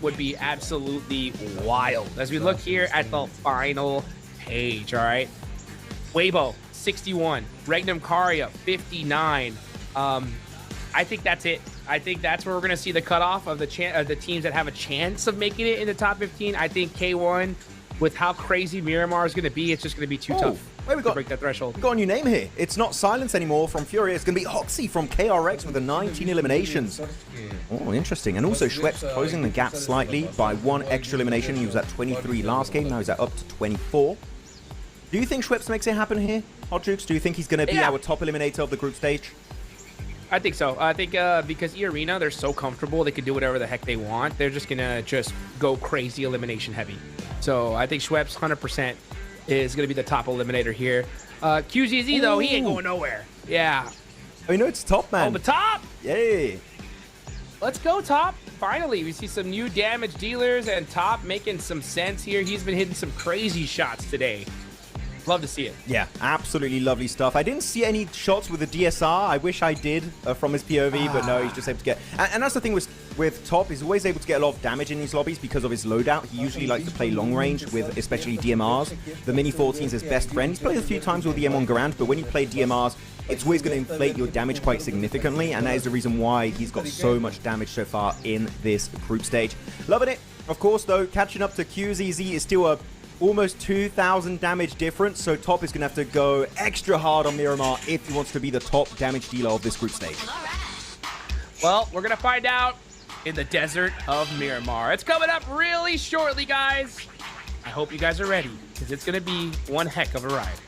would be absolutely wild. As we look here at the final page, all right? Weibo, 61. Regnum Karia, 59. I think that's it. I think that's where we're going to see the cutoff of the teams that have a chance of making it in the top 15. I think K1, with how crazy Miramar is going to be, it's just going to be too tough to break that threshold. We've got a new name here. It's not Silence anymore from Fury. It's going to be Hoxie from KRX with the 19 eliminations. Oh, interesting. And also Schweppes closing the gap slightly by 1 extra elimination. He was at 23 last game. Now he's at up to 24. Do you think Schweppes makes it happen here, Hodjukes? Do you think he's going to be our top eliminator of the group stage? I think so. I think because E-Arena, they're so comfortable, they can do whatever the heck they want. They're just going to go crazy elimination heavy. So I think Schweppes 100% is going to be the top eliminator here. QZZ, though, he ain't going nowhere. Yeah. Oh, you know, it's Top, man. Oh, the Top? Yay. Let's go, Top. Finally, we see some new damage dealers and Top making some sense here. He's been hitting some crazy shots today. Love to see it. Yeah, absolutely lovely stuff. I didn't see any shots with the DSR. I wish I did from his POV, but no, he's just able to get... And that's the thing with Top. He's always able to get a lot of damage in these lobbies because of his loadout. He usually likes to play long range with especially DMRs. The Mini 14 is his best friend. He's played a few times with the M1 Garand, but when you play DMRs, it's always going to inflate your damage quite significantly, and that is the reason why he's got so much damage so far in this group stage. Loving it. Of course, though, catching up to QZZ is still a almost 2,000 damage difference, so Top is going to have to go extra hard on Miramar if he wants to be the top damage dealer of this group stage. Well, we're going to find out in the desert of Miramar. It's coming up really shortly, guys. I hope you guys are ready, because it's going to be one heck of a ride.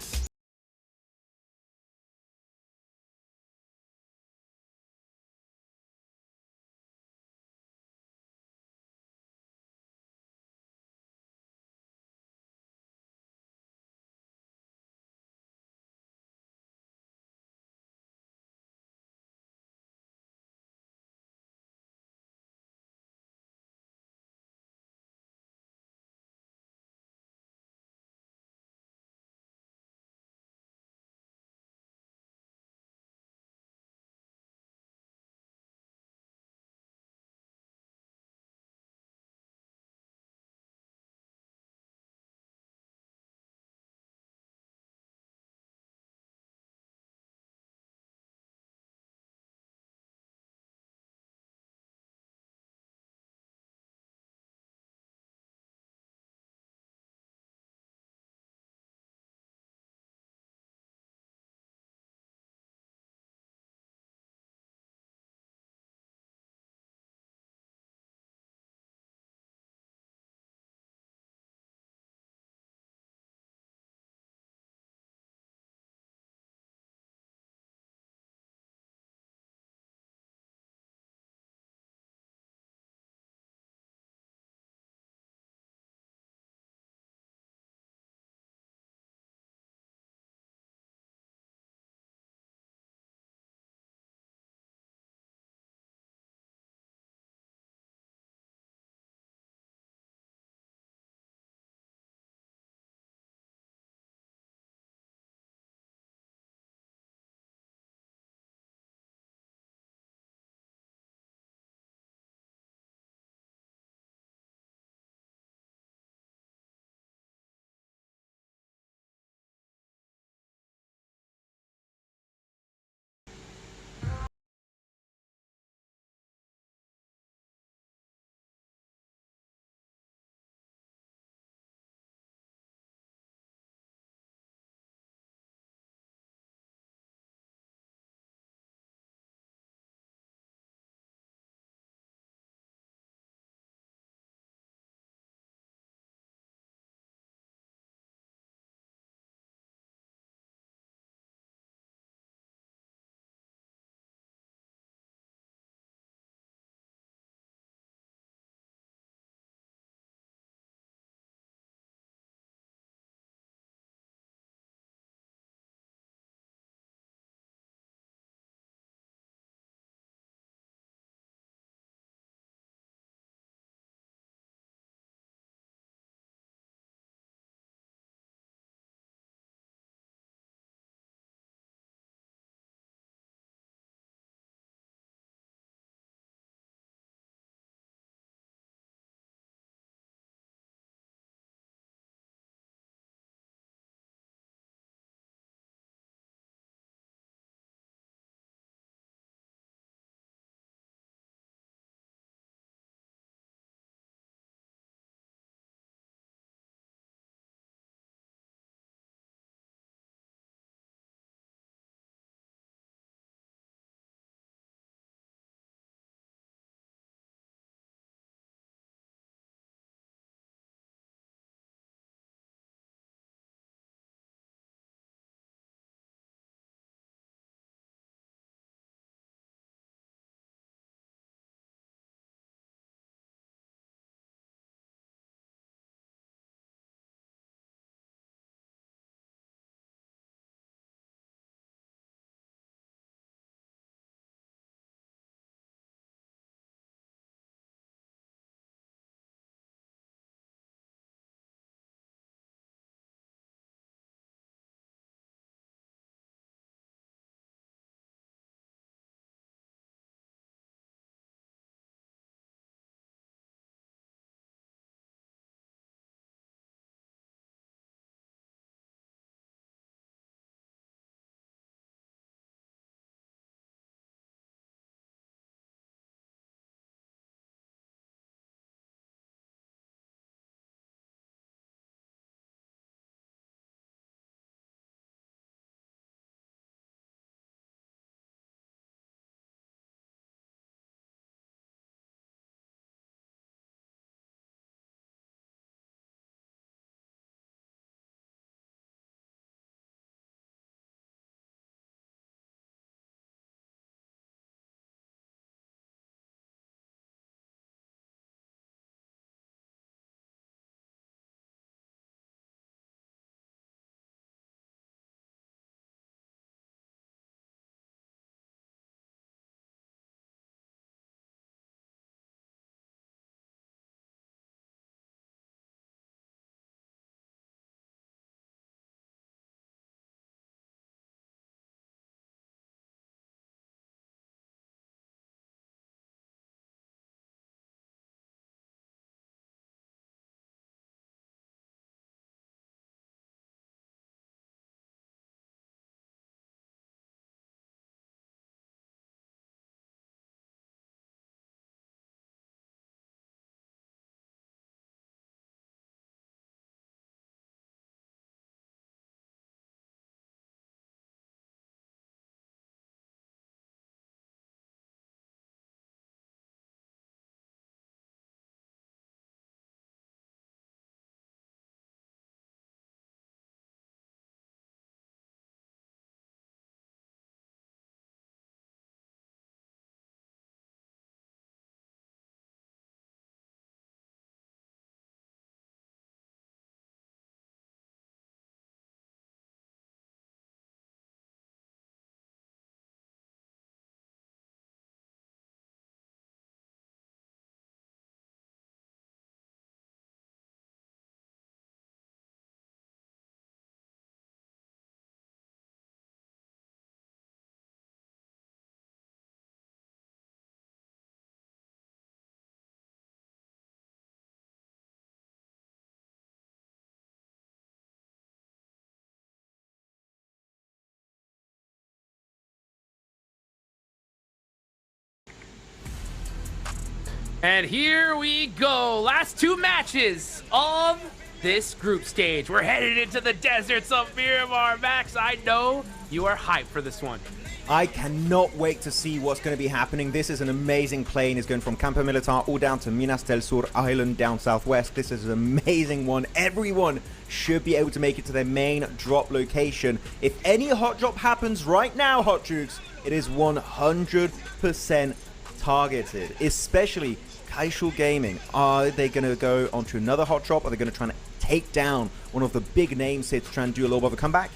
And here we go. Last 2 matches of this group stage. We're headed into the deserts of Miramar. Max, I know you are hyped for this one. I cannot wait to see what's going to be happening. This is an amazing plane. It's going from Campo Militar all down to Minas del Sur Island down southwest. This is an amazing one. Everyone should be able to make it to their main drop location. If any hot drop happens right now, Hot Jukes, it is 100% targeted, especially Casual Gaming. Are they going to go onto another hot drop? Are they going to try and take down one of the big names here to try and do a little bit of a comeback?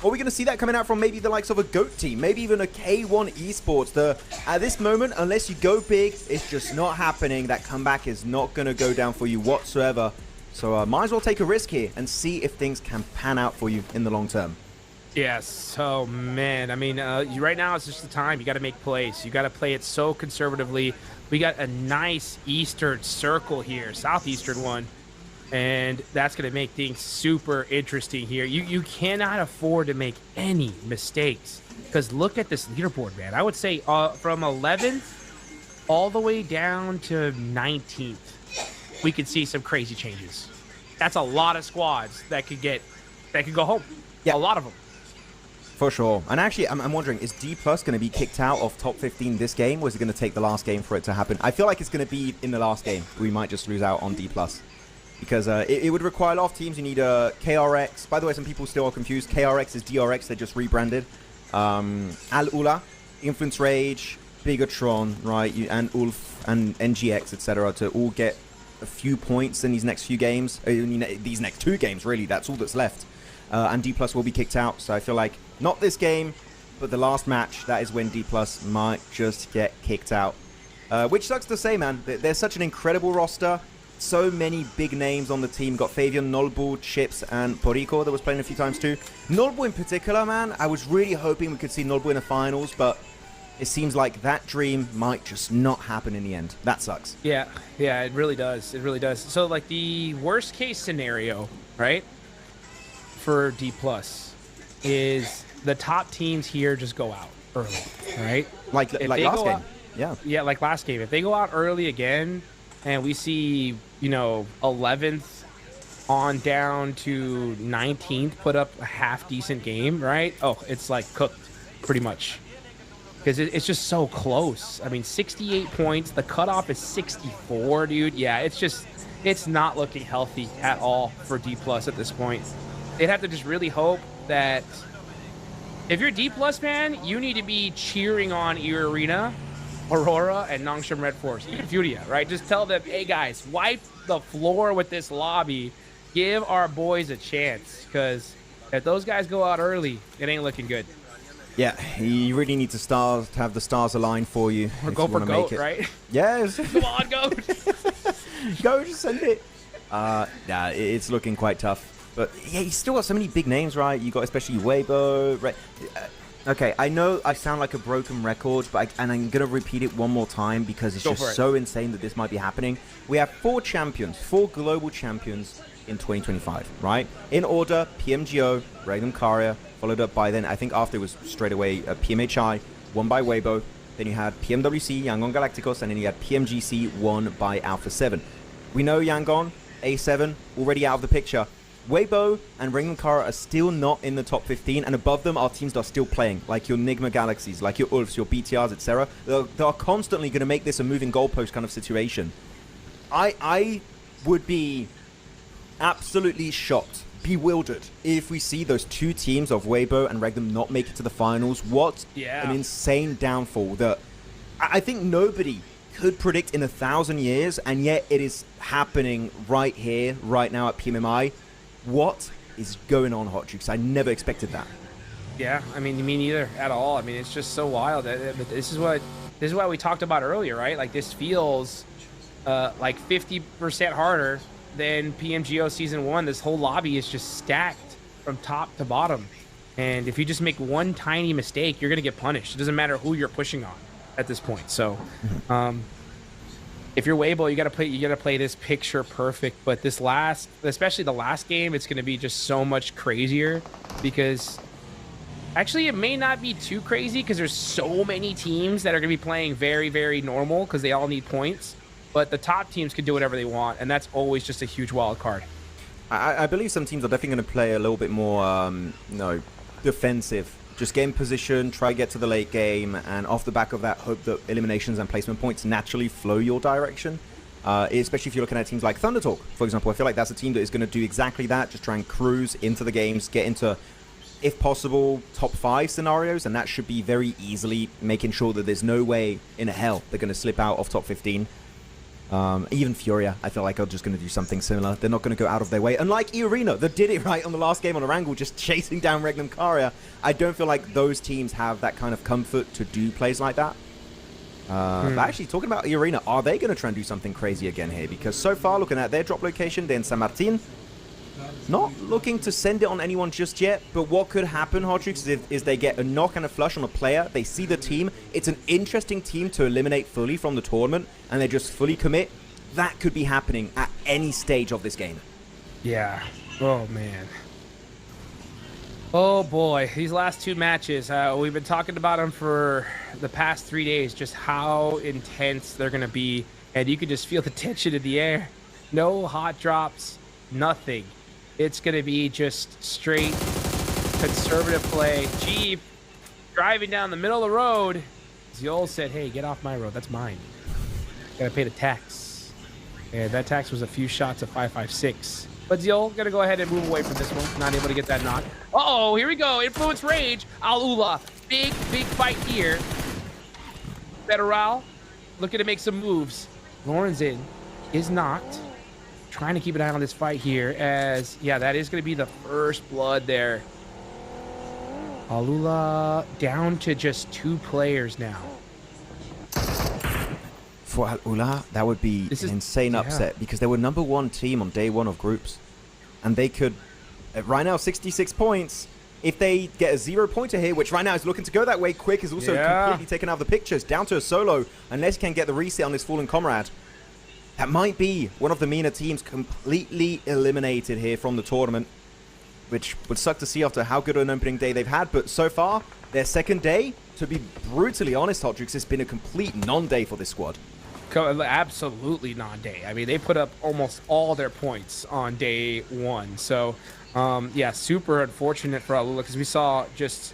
Or are we going to see that coming out from maybe the likes of a GOAT team, maybe even a K1 Esports? At this moment, unless you go big, it's just not happening. That comeback is not going to go down for you whatsoever. So might as well take a risk here and see if things can pan out for you in the long term. Yes. Oh, man. I mean, right now it's just the time. You got to make plays. You got to play it so conservatively. We got a nice eastern circle here, southeastern one. And that's going to make things super interesting here. You cannot afford to make any mistakes because look at this leaderboard, man. I would say from 11th all the way down to 19th, we could see some crazy changes. That's a lot of squads that could go home. Yeah, a lot of them. For sure. And actually, I'm wondering, is D+ going to be kicked out of top 15 this game, or is it going to take the last game for it to happen? I feel like it's going to be in the last game. We might just lose out on D+. Because it would require a lot of teams. You need a KRX. By the way, some people still are confused. KRX is DRX. They just rebranded. Al Ula, Influence Rage, Bigatron, right? And Ulf and NGX, etc. to all get a few points in these next few games. These next 2 games, really. That's all that's left. And D+ will be kicked out. So I feel like not this game, but the last match, that is when D+ might just get kicked out. Which sucks to say, man. There's such an incredible roster. So many big names on the team. Got Fabian, Nolbu, Chips, and Porico that was playing a few times too. Nolbu in particular, man, I was really hoping we could see Nolbu in the finals, but it seems like that dream might just not happen in the end. That sucks. Yeah, it really does. It really does. So, like, the worst case scenario, right, for D+ is the top teams here just go out early, right? Like last game. Yeah, like last game. If they go out early again, and we see, 11th on down to 19th put up a half-decent game, right? Oh, it's like cooked, pretty much. Because it's just so close. I mean, 68 points. The cutoff is 64, dude. Yeah, it's not looking healthy at all for D+ at this point. They'd have to just really hope that if you're D+, man, you need to be cheering on Ear Arena, Aurora, and Nongshim Red Force, even Furia, right? Just tell them, hey guys, wipe the floor with this lobby. Give our boys a chance, because if those guys go out early, it ain't looking good. Yeah, you really need to have the stars align for you. Or go for GOAT, right? Yes. Come on, GOAT. Go, just send it. Yeah, it's looking quite tough. But yeah, you still got so many big names, right? You got especially Weibo, right? Okay, I know I sound like a broken record, but I'm going to repeat it one more time because it's just so insane that this might be happening. We have 4 global champions in 2025, right? In order, PMGO, Regnum Caria, followed up by then, I think after it was straight away PMHI, won by Weibo. Then you had PMWC, Yangon Galacticos, and then you had PMGC, won by Alpha 7. We know Yangon, A7, already out of the picture. Weibo and Regnum Caria are still not in the top 15, and above them are teams that are still playing, like your Nigma Galaxies, like your Ulfs, your BTRs, etc. They are constantly going to make this a moving goalpost kind of situation. I would be absolutely shocked, bewildered, if we see those 2 teams of Weibo and Regnum not make it to the finals. What an insane downfall that I think nobody could predict in 1,000 years, and yet it is happening right here, right now at PMMI. What is going on, Hot Jukes? I never expected that. Yeah, I mean, me neither at all. I mean, it's just so wild. This is why we talked about earlier, right? Like, this feels like 50% harder than PMGO Season 1. This whole lobby is just stacked from top to bottom. And if you just make one tiny mistake, you're going to get punished. It doesn't matter who you're pushing on at this point. So, if you're Weibo, you gotta play this picture perfect. But this especially the last game, it's gonna be just so much crazier because actually it may not be too crazy because there's so many teams that are gonna be playing very, very normal because they all need points. but the top teams can do whatever they want, and that's always just a huge wild card. I believe some teams are definitely going to play a little bit more, defensive. Just get in position, try to get to the late game, and off the back of that, hope that eliminations and placement points naturally flow your direction. Especially if you're looking at teams like Thunder Talk, for example. I feel like that's a team that is going to do exactly that, just try and cruise into the games, get into, if possible, top 5 scenarios, and that should be very easily making sure that there's no way in hell they're going to slip out of top 15. Even Furia, I feel like are just going to do something similar. They're not going to go out of their way. Unlike E-Arena, that did it right on the last game on Erangel, just chasing down Regnum Karya. I don't feel like those teams have that kind of comfort to do plays like that. But actually, talking about E-Arena, are they going to try and do something crazy again here? Because so far, looking at their drop location, they're in San Martin. Not looking to send it on anyone just yet, but what could happen, Hotrix, is they get a knock and a flush on a player, they see the team, it's an interesting team to eliminate fully from the tournament, and they just fully commit. That could be happening at any stage of this game. Yeah. Oh, man. Oh, boy. These last 2 matches, we've been talking about them for the past 3 days, just how intense they're going to be, and you can just feel the tension in the air. No hot drops, nothing. It's going to be just straight conservative play. Jeep driving down the middle of the road. Ziol said, hey, get off my road. That's mine. Got to pay the tax. And that tax was a few shots of 5.56. But Ziol going to go ahead and move away from this one. Not able to get that knock. Uh-oh, here we go. Influence Rage. Al-Ula. Big fight here. Federal looking to make some moves. Lorenzen is knocked. Trying to keep an eye on this fight here as, yeah, that is going to be the first blood there. Alula down to just 2 players now. For Alula, that would be an insane upset because they were #1 team on day 1 of groups. And they could, right now, 66 points. If they get a 0-pointer here, which right now is looking to go that way, Quick is also completely taken out of the pictures, down to a solo, unless he can get the reset on this fallen comrade. That might be one of the MENA teams completely eliminated here from the tournament, which would suck to see after how good an opening day they've had. But so far, their second day, to be brutally honest, Hotrix, has been a complete non-day for this squad. Absolutely non-day. I mean, they put up almost all their points on day 1. So, yeah, super unfortunate for Alula because we saw just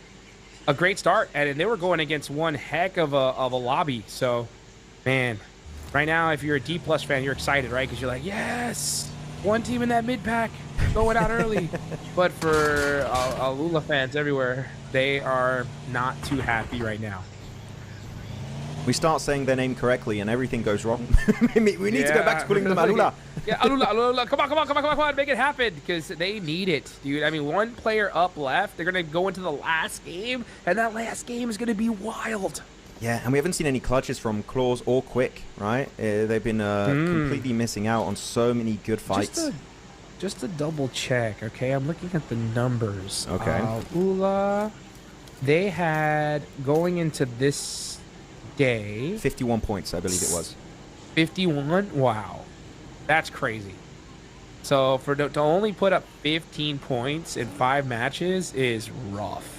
a great start, and they were going against one heck of a lobby. So, man. Right now, if you're a D+ fan, you're excited, right? Because you're like, yes, one team in that mid-pack going out early. But for Alula fans everywhere, they are not too happy right now. We start saying their name correctly and everything goes wrong. we need to go back to calling them Alula. Yeah, Alula. Come on. Make it happen because they need it, dude. I mean, 1 player up left. They're going to go into the last game, and that last game is going to be wild. Yeah, and we haven't seen any clutches from Claws or Quick, right? They've been completely missing out on so many good fights. Just to double check, okay? I'm looking at the numbers. Okay. Ula, they had, going into this day... 51 points, I believe it was. 51? Wow. That's crazy. So to only put up 15 points in 5 matches is rough.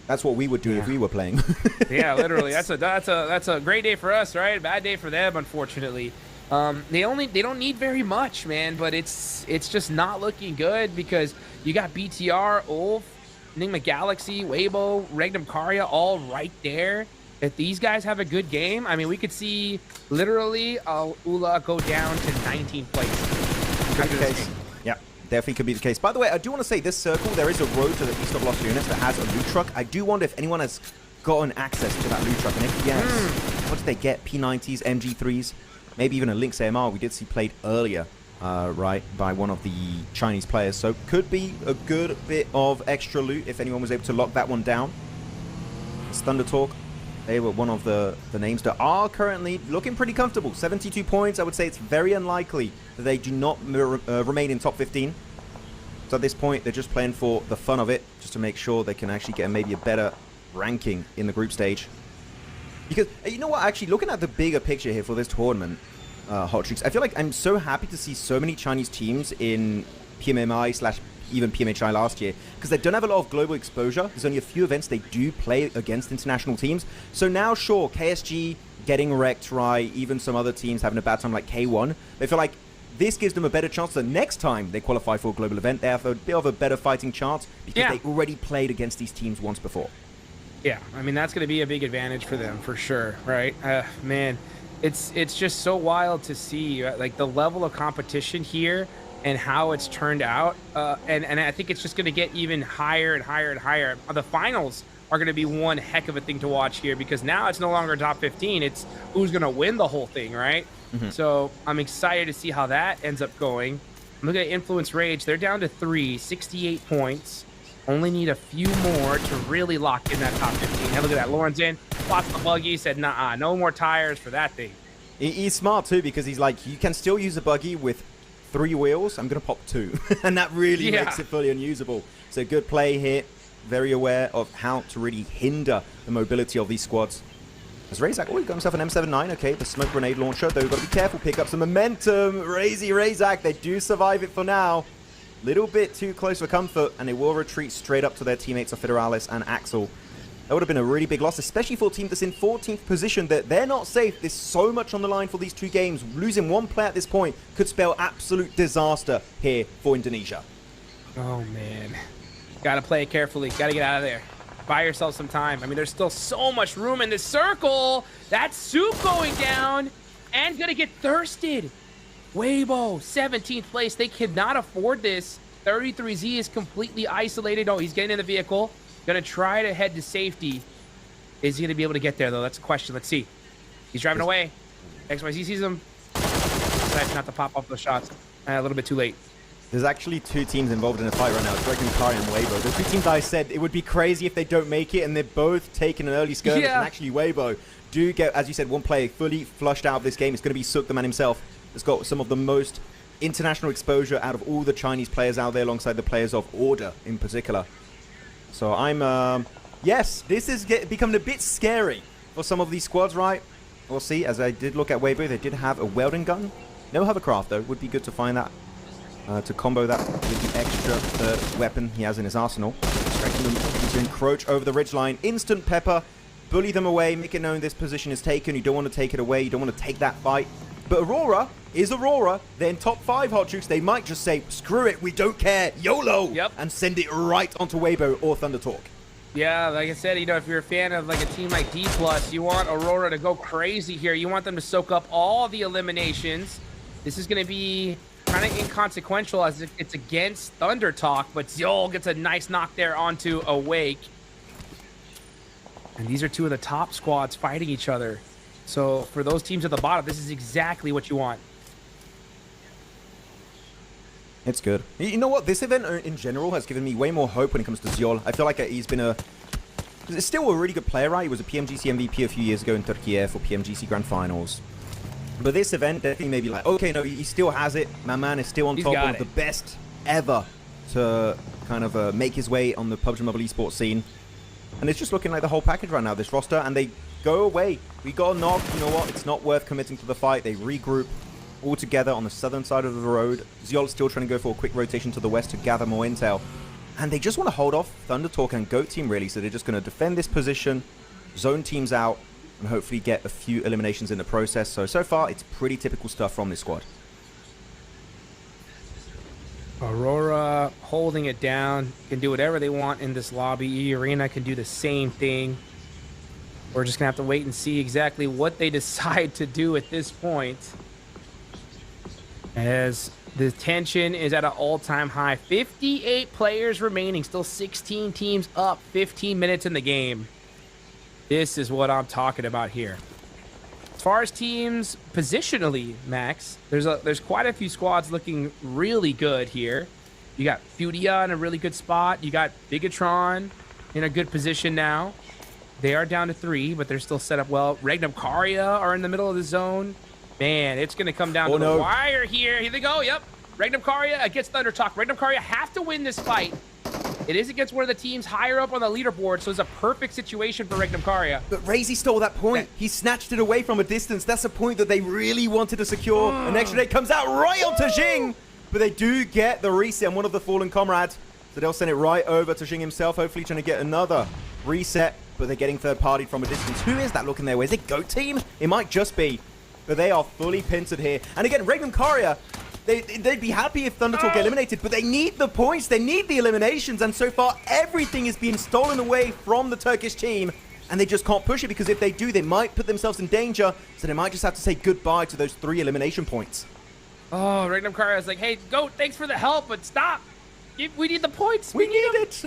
That's what we would do if we were playing. Yeah, literally. That's a great day for us, right? Bad day for them, unfortunately. They don't need very much, man, but it's just not looking good because you got BTR, Ulf, Enigma Galaxy, Weibo, Regnum Karya all right there. If these guys have a good game, I mean, we could see literally Ula go down to 19 places. Yeah, definitely could be the case. By the way, I do want to say this circle, there is a road to the east of Los Lunas that has a loot truck. I do wonder if anyone has gotten access to that loot truck. And if yes, what did they get? P90s, MG3s, maybe even a Lynx AMR we did see played earlier, right, by one of the Chinese players. So could be a good bit of extra loot if anyone was able to lock that one down. It's Thunder Talk. They were one of the names that are currently looking pretty comfortable. 72 points. I would say it's very unlikely that they do not remain in top 15. So at this point, they're just playing for the fun of it, just to make sure they can actually get maybe a better ranking in the group stage. Because, you know what, actually, looking at the bigger picture here for this tournament, Hot Streaks, I feel like I'm so happy to see so many Chinese teams in PMMI / even PMHI last year, because they don't have a lot of global exposure. There's only a few events they do play against international teams. So now, sure, KSG getting wrecked, right? Even some other teams having a bad time like K1. They feel like this gives them a better chance the next time they qualify for a global event. They have a bit of a better fighting chance because they already played against these teams once before. Yeah, I mean, that's going to be a big advantage for them for sure, right? Man, it's just so wild to see like the level of competition here and how it's turned out. And I think it's just going to get even higher and higher and higher. The finals are going to be one heck of a thing to watch here because now it's no longer top 15. It's who's going to win the whole thing, right? So I'm excited to see how that ends up going. Look at Influence Rage. They're down to 3, 68 points. Only need a few more to really lock in that top 15. Hey, look at that. Lauren's in. Spots the buggy. Said, nah, no more tires for that thing. He's smart, too, because he's like, you can still use a buggy with 3 wheels. I'm going to pop 2. And that really makes it fully unusable. So good play here. Very aware of how to really hinder the mobility of these squads. As Razak, oh, he got himself an M79. Okay, the smoke grenade launcher, though. We've got to be careful. Pick up some momentum. Razak, they do survive it for now. Little bit too close for comfort, and they will retreat straight up to their teammates of Federalis and Axel. That would have been a really big loss, especially for a team that's in 14th position. That they're not safe. There's so much on the line for these 2 games. Losing 1 player at this point could spell absolute disaster here for Indonesia. Oh, man. Got to play it carefully. Got to get out of there. Buy yourself some time. I mean, there's still so much room in this circle. That's Soup going down and going to get thirsted. Weibo, 17th place. They cannot afford this. 33Z is completely isolated. Oh, he's getting in the vehicle. Going to try to head to safety. Is he going to be able to get there, though? That's a question. Let's see. He's driving away. XYZ sees him. Decides not to pop off those shots. A little bit too late. There's actually 2 teams involved in a fight right now. It's Kari and Weibo. The 2 teams I said it would be crazy if they don't make it, and they're both taking an early skirmish. And actually, Weibo do get, as you said, 1 player fully flushed out of this game. It's going to be Sook, the man himself. Has got some of the most international exposure out of all the Chinese players out there, alongside the players of Order in particular. So I'm, yes, this is becoming a bit scary for some of these squads, right? We'll see. As I did look at Weibo, they did have a welding gun. No hovercraft, though. Would be good to find that. To combo that with the extra third weapon he has in his arsenal. Expecting them to encroach over the ridgeline. Instant pepper. Bully them away. Make it known this position is taken. You don't want to take it away. You don't want to take that fight. But Aurora is Aurora. They're in top 5, Hot Jukes. They might just say, screw it, we don't care, YOLO, and send it right onto Weibo or Thunder Talk. Yeah, like I said, you know, if you're a fan of like a team like D+, you want Aurora to go crazy here. You want them to soak up all the eliminations. This is going to be kind of inconsequential as it's against Thunder Talk, but Zol gets a nice knock there onto Awake. And these are 2 of the top squads fighting each other. So for those teams at the bottom, this is exactly what you want. It's good. You know what? This event in general has given me way more hope when it comes to Ziol. I feel like he's been he's still a really good player, right? He was a PMGC MVP a few years ago in Turkey for PMGC Grand Finals. But this event definitely made me like, okay, no, he still has it. My man is still on top, one of the best ever to kind of make his way on the PUBG Mobile esports scene. And it's just looking like the whole package right now, this roster. And they go away. We got a knock. You know what? It's not worth committing to the fight. They regroup all together on the southern side of the road. Ziol's still trying to go for a quick rotation to the west to gather more intel. And they just want to hold off Thunder Talk and Goat Team, really. So they're just going to defend this position, zone teams out, and hopefully get a few eliminations in the process. So far, it's pretty typical stuff from this squad. Aurora holding it down, can do whatever they want in this lobby. E Arena can do the same thing. We're just going to have to wait and see exactly what they decide to do at this point. As the tension is at an all-time high. 58 players remaining, still 16 teams up, 15 minutes in the game. This is what I'm talking about here. As far as teams positionally, Max, there's quite a few squads looking really good here. You got Fudia in a really good spot. You got Bigatron in a good position now. They are down to 3, but they're still set up well. Regnum Karia are in the middle of the zone. Man, it's going to come down to the wire here. Here they go. Yep. Regnum Karia against Thunder Talk. Regnum Karia have to win this fight. It is against one of the teams higher up on the leaderboard, so it's a perfect situation for Regnum Karia. But Razy stole that point. He snatched it away from a distance. That's a point that they really wanted to secure. And Extra Day comes out right onto Jing. But they do get the reset on one of the fallen comrades. So they'll send it right over to Jing himself, hopefully trying to get another reset. but they're getting third-partied from a distance. Who is that looking their way? Is it GOAT Team? It might just be, but they are fully pincered here. And again, Regnum Courier, they'd be happy if Thundertalk get eliminated, but they need the points, they need the eliminations, and so far everything is being stolen away from the Turkish team, and they just can't push it, because if they do, they might put themselves in danger, so they might just have to say goodbye to those 3 elimination points. Oh, Regnum Courier is like, hey, GOAT, thanks for the help, but stop. We need the points. We need it.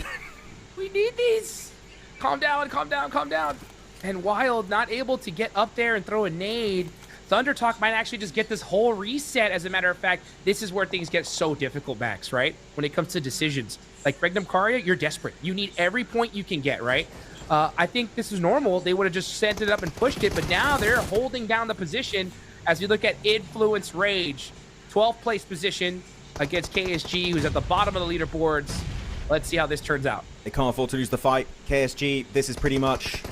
We need these. Calm down, calm down, calm down. And Wild not able to get up there and throw a nade. Thundertalk might actually just get this whole reset. As a matter of fact, this is where things get so difficult, Max, right? When it comes to decisions. Like Regnum Courier, you're desperate. You need every point you can get, right? I think this is normal. They would have just sent it up and pushed it, but now they're holding down the position as we look at Influence Rage. 12th place position against KSG, who's at the bottom of the leaderboards. Let's see how this turns out. They can't afford to lose the fight. KSG, this is pretty much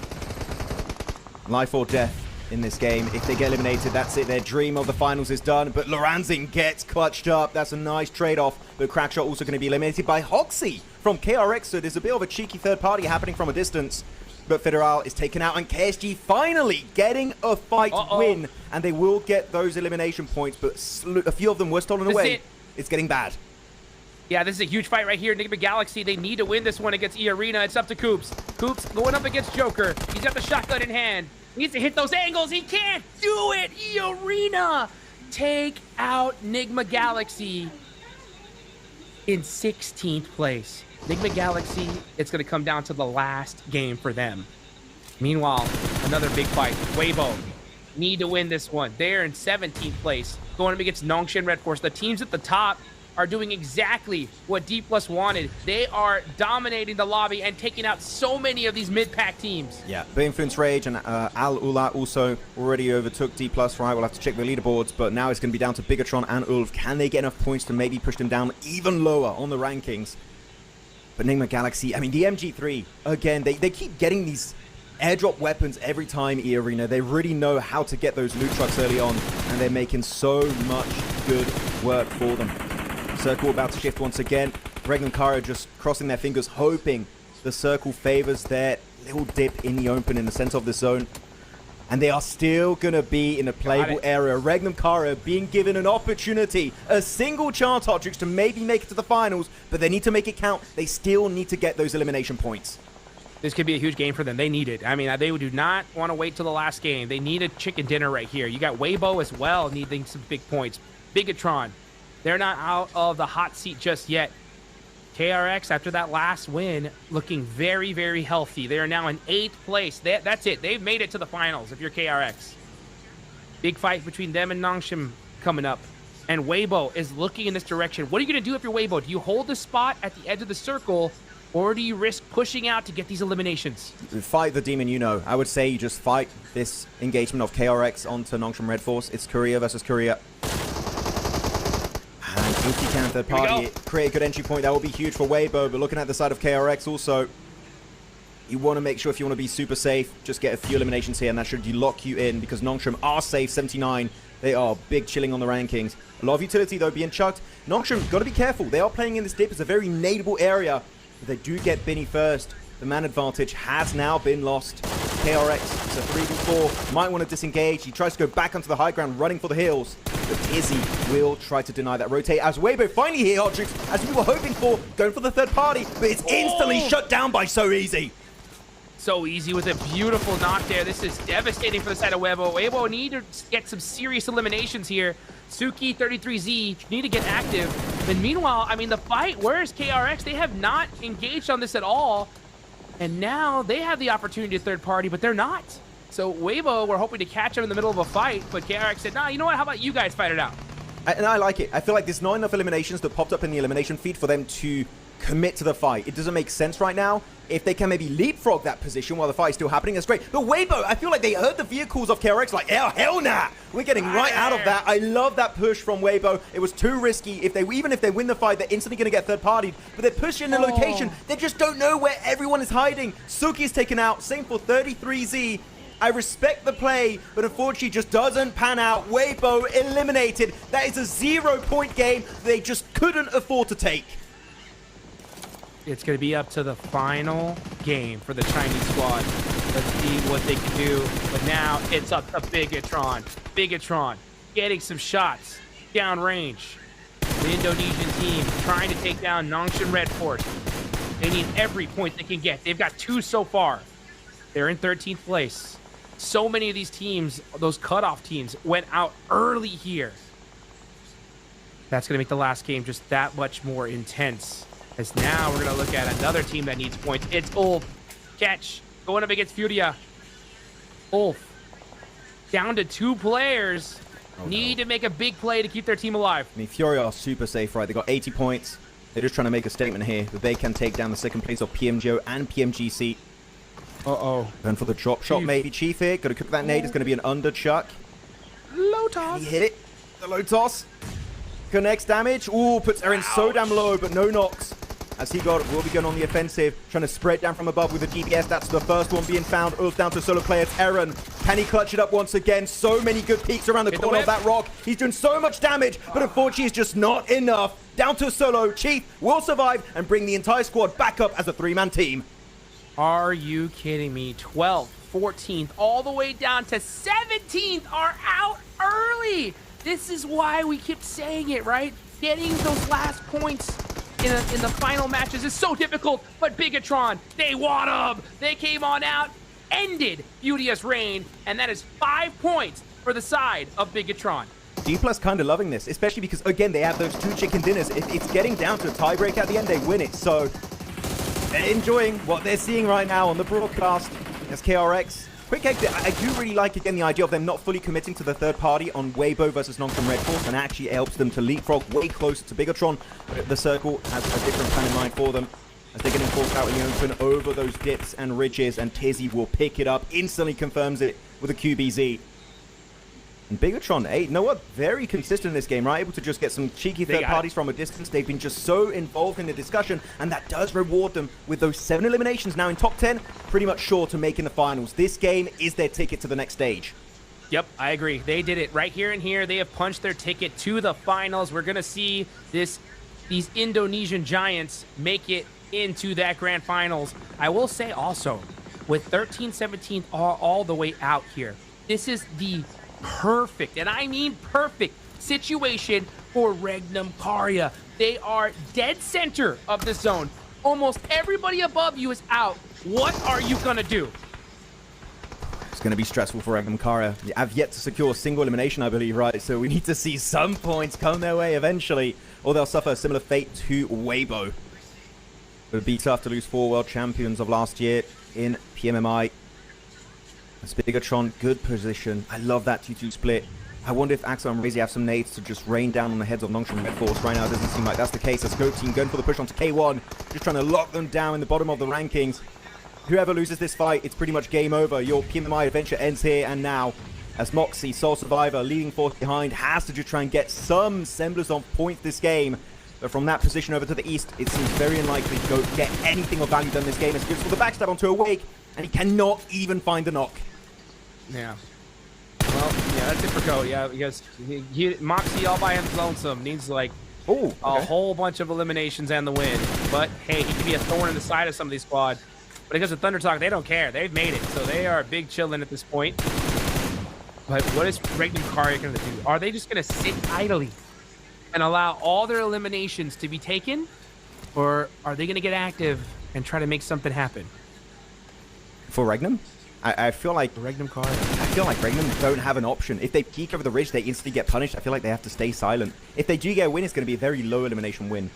life or death in this game. If they get eliminated, that's it. Their dream of the finals is done. But Loranzin gets clutched up. That's a nice trade-off. But Crackshot also going to be eliminated by Hoxie from KRX. So there's a bit of a cheeky third party happening from a distance. But Federal is taken out, and KSG finally getting a fight win. And they will get those elimination points. But a few of them were stolen away. It's getting bad. Yeah, this is a huge fight right here. Enigma Galaxy, they need to win this one against E-Arena. It's up to Coops. Coops going up against Joker. He's got the shotgun in hand. He needs to hit those angles. He can't do it. E-Arena take out Enigma Galaxy in 16th place. Enigma Galaxy, it's going to come down to the last game for them. Meanwhile, another big fight. Weibo need to win this one. They're in 17th place, going up against Nongshin Red Force. The teams at the top are doing exactly what D+ wanted. They are dominating the lobby and taking out so many of these mid-pack teams. Yeah, but Influence Rage and Al Ula also already overtook D+, right? We'll have to check the leaderboards, but now it's going to be down to Bigatron and Ulf. Can they get enough points to maybe push them down even lower on the rankings? But Enigma Galaxy, I mean, the MG3, again, they keep getting these airdrop weapons every time, E-Arena. They really know how to get those loot trucks early on, and they're making so much good work for them. Circle about to shift once again. Regnum Courier just crossing their fingers, hoping the circle favors their little dip in the open in the center of the zone. And they are still going to be in a playable area. Regnum Courier being given an opportunity, a single chance, Hotrix, to maybe make it to the finals, but they need to make it count. They still need to get those elimination points. This could be a huge game for them. They need it. I mean, they do not want to wait till the last game. They need a chicken dinner right here. You got Weibo as well needing some big points. Bigatron, they're not out of the hot seat just yet. KRX, after that last win, looking very, very healthy. They are now in 8th place. That's it. They've made it to the finals if you're KRX. Big fight between them and Nongshim coming up. And Weibo is looking in this direction. What are you going to do if you're Weibo? Do you hold the spot at the edge of the circle, or do you risk pushing out to get these eliminations? Fight the demon, you know. I would say you just fight this engagement of KRX onto Nongshim Red Force. It's Korea versus Korea. And if you can third party it, create a good entry point, that will be huge for Weibo. But looking at the side of KRX also, you want to make sure if you want to be super safe, just get a few eliminations here, and that should lock you in, because Nongshim are safe, 79. They are big chilling on the rankings. A lot of utility, though, being chucked. Nongshim, got to be careful. They are playing in this dip. It's a very nadeable area. But they do get Binny first. The man advantage has now been lost. KRX, it's a 3v4. Might want to disengage. He tries to go back onto the high ground, running for the hills. But Izzy will try to deny that rotate as Weibo finally here, Hotrix, as we were hoping for, going for the third party. But it's instantly shut down by So Easy. So Easy with a beautiful knock there. This is devastating for the side of Weibo. Weibo need to get some serious eliminations here. Suki, 33Z, need to get active. And meanwhile, I mean, the fight, where's KRX? They have not engaged on this at all. And now they have the opportunity to third party, but they're not. So Weibo, we're hoping to catch them in the middle of a fight, but KRX said, nah, you know what? How about you guys fight it out? And I like it. I feel like there's not enough eliminations that popped up in the elimination feed for them to commit to the fight. It doesn't make sense right now. If they can maybe leapfrog that position while the fight is still happening, that's great. But Weibo, I feel like they heard the vehicles of KRX like, hell nah. We're getting right out of that. I love that push from Weibo. It was too risky. Even if they win the fight, they're instantly going to get third partied. But they're pushing the location. They just don't know where everyone is hiding. Suki is taken out. Same for 33Z. I respect the play, but unfortunately just doesn't pan out. Weibo eliminated. That is a 0-point game they just couldn't afford to take. It's going to be up to the final game for the Chinese squad. Let's see what they can do. But now it's up to Bigatron. Bigatron getting some shots downrange. The Indonesian team trying to take down Nongshan Red Force. They need every point they can get. They've got 2 so far. They're in 13th place. So many of these teams, those cutoff teams, went out early here. That's going to make the last game just that much more intense. As now we're going to look at another team that needs points. It's Ulf. Catch. Going up against Furia. Ulf. Down to 2 players. Need to make a big play to keep their team alive. I mean, Furia are super safe, right? They got 80 points. They're just trying to make a statement here that they can take down the second place of PMGO and PMGC. Uh-oh. Going for the drop shot, maybe. Chief here. Got to cook that nade. It's going to be an under chuck. Low toss. He hit it. The low toss. Connects damage. Ooh, puts Eren so damn low, but no knocks. As he will be going on the offensive, trying to spread down from above with the DPS. That's the first one being found. Ulf down to solo player. It's Eren. Can he clutch it up once again? So many good peeks around the corner of that rock. He's doing so much damage, but unfortunately it's just not enough. Down to solo. Chief will survive and bring the entire squad back up as a 3-man team. Are you kidding me? 12th, 14th, all the way down to 17th are out early. This is why we keep saying it, right? Getting those last points in the final matches is so difficult, but Bigatron, they want them. They came on out, ended Furia's reign, and that is 5 points for the side of Bigatron. D+ kind of loving this, especially because, again, they have those 2 chicken dinners. If it's getting down to a tiebreak at the end, they win it. So they're enjoying what they're seeing right now on the broadcast as KRX. Quick exit. I do really like, again, the idea of them not fully committing to the third party on Weibo versus Nongshan Red Force, and actually it helps them to leapfrog way closer to Bigatron. But the circle has a different plan in mind for them as they're getting forced out in the open over those dips and ridges, and Tizzy will pick it up, instantly confirms it with a QBZ. And Bigatron, hey, you know what? Very consistent in this game, right? Able to just get some cheeky third parties from a distance. They've been just so involved in the discussion, and that does reward them with those 7 eliminations now in top 10, pretty much sure to make in the finals. This game is their ticket to the next stage. Yep, I agree. They did it right here and here. They have punched their ticket to the finals. We're going to see these Indonesian giants make it into that grand finals. I will say also, with 13, 17 all the way out here, this is the perfect, and I mean perfect, situation for Regnum Karya. They are dead center of the zone. Almost everybody above you is out. What are you gonna do? It's going to be stressful for Regnum Karya. I've yet to secure a single elimination, I believe, right? So we need to see some points come their way eventually, or they'll suffer a similar fate to Weibo. It would be tough to lose 4 world champions of last year in PMMI. Bigatron, good position. I love that 2-2 split. I wonder if Axel and Razy have some nades to just rain down on the heads of Nongshan Red Force. Right now, it doesn't seem like that's the case. The Scope team going for the push onto K1, just trying to lock them down in the bottom of the rankings. Whoever loses this fight, it's pretty much game over. Your PMMI adventure ends here and now, as Moxie, sole survivor, leading force behind, has to just try and get some semblance of points this game. But from that position over to the east, it seems very unlikely to go get anything of value done this game. As he goes for the backstab onto Awake, and he cannot even find the knock. Yeah. Well, yeah, that's it for Go. Yeah, because Moxie all by his lonesome needs like a whole bunch of eliminations and the win. But hey, he could be a thorn in the side of some of these squads. But because of Thunder Talk, they don't care. They've made it, so they are big chillin' at this point. But what is Regnum Karya going to do? Are they just going to sit idly and allow all their eliminations to be taken, or are they going to get active and try to make something happen? For Regnum? I feel like Regnum Karya. I feel like Regnum don't have an option. If they peek over the ridge, they instantly get punished. I feel like they have to stay silent. If they do get a win, it's going to be a very low elimination win.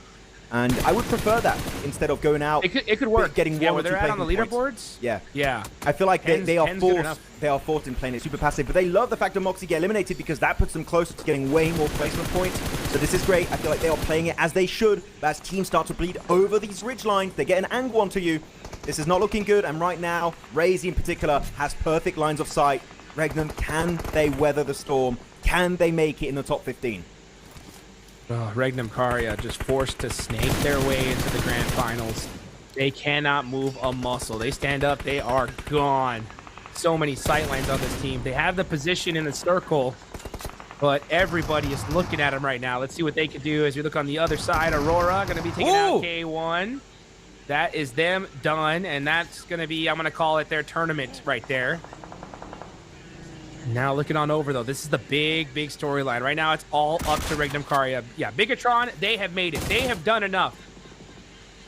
And I would prefer that instead of going out. It could work. Getting yeah, one where or they're two at on the points. leaderboards. Yeah. Yeah. I feel like they are forced. They are forced in playing it super passive, but they love the fact that Moxie get eliminated because that puts them closer to getting way more placement points. So this is great. I feel like they are playing it as they should. But as teams start to bleed over these ridge lines, they get an angle onto you. This is not looking good, and right now, Razy in particular has perfect lines of sight. Regnum, can they weather the storm? Can they make it in the top 15? Oh, Regnum Karya just forced to snake their way into the grand finals. They cannot move a muscle. They stand up, they are gone. So many sightlines on this team. They have the position in the circle, but everybody is looking at them right now. Let's see what they can do as we look on the other side. Aurora going to be taking out K1. That is them done, and that's going to be, I'm going to call it their tournament right there. Now looking on over, though, this is the big storyline. Right now, it's all up to Regnum Karya. Yeah, Bigatron, they have made it. They have done enough.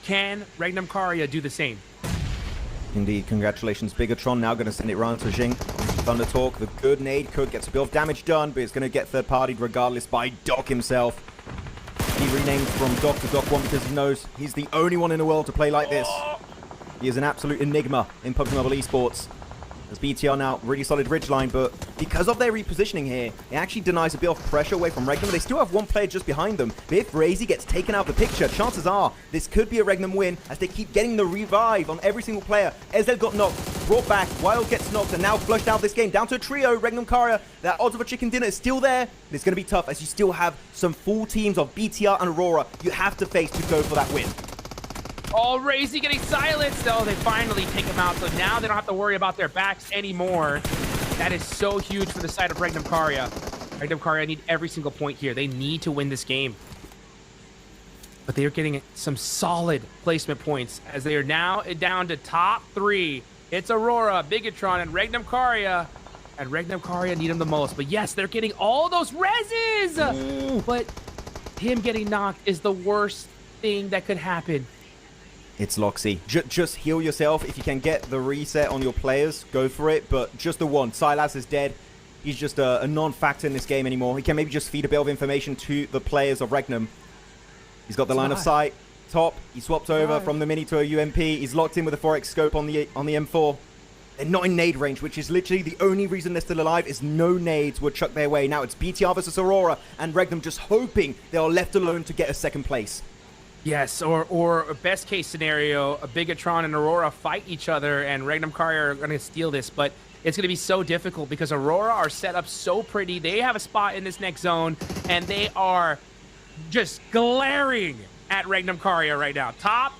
Can Regnum Karya do the same? Indeed, congratulations, Bigatron. Now going to send it round to Jing. Thunder Talk, the good nade could get a bit of damage done, but it's going to get third-partied regardless by Doc himself. He renamed from Doc to Doc 1 because he knows he's the only one in the world to play like this. He is an absolute enigma in PUBG Mobile Esports. As BTR now, really solid ridgeline, but because of their repositioning here, it actually denies a bit of pressure away from Regnum. They still have one player just behind them, but if Razy gets taken out of the picture, chances are this could be a Regnum win as they keep getting the revive on every single player. Ezel got knocked, brought back, Wild gets knocked, and now flushed out this game. Down to a trio, Regnum Karya. That odds of a chicken dinner is still there, but it's going to be tough as you still have some full teams of BTR and Aurora you have to face to go for that win. Oh, Razy getting silenced. Oh, they finally take him out. So now they don't have to worry about their backs anymore. That is so huge for the side of Regnum Karya. Regnum Karya need every single point here. They need to win this game. But they are getting some solid placement points as they are now down to top 3. It's Aurora, Bigatron, and Regnum Karya. And Regnum Karya need them the most. But yes, they're getting all those reses. Ooh. But him getting knocked is the worst thing that could happen. It's Loxy. Just heal yourself. If you can get the reset on your players, go for it. But just the one. Silas is dead. He's just a non-factor in this game anymore. He can maybe just feed a bit of information to the players of Regnum. He's got the line of sight. Top. He swapped over from the Mini to a UMP. He's locked in with a 4x scope on the M4. They're not in nade range, which is literally the only reason they're still alive is no nades would chuck their way. Now it's BTR versus Aurora, and Regnum just hoping they are left alone to get a second place. Yes, or a best case scenario, a Bigatron and Aurora fight each other, and Regnum Karya are going to steal this, but it's going to be so difficult because Aurora are set up so pretty. They have a spot in this next zone, and they are just glaring at Regnum Karya right now. Top,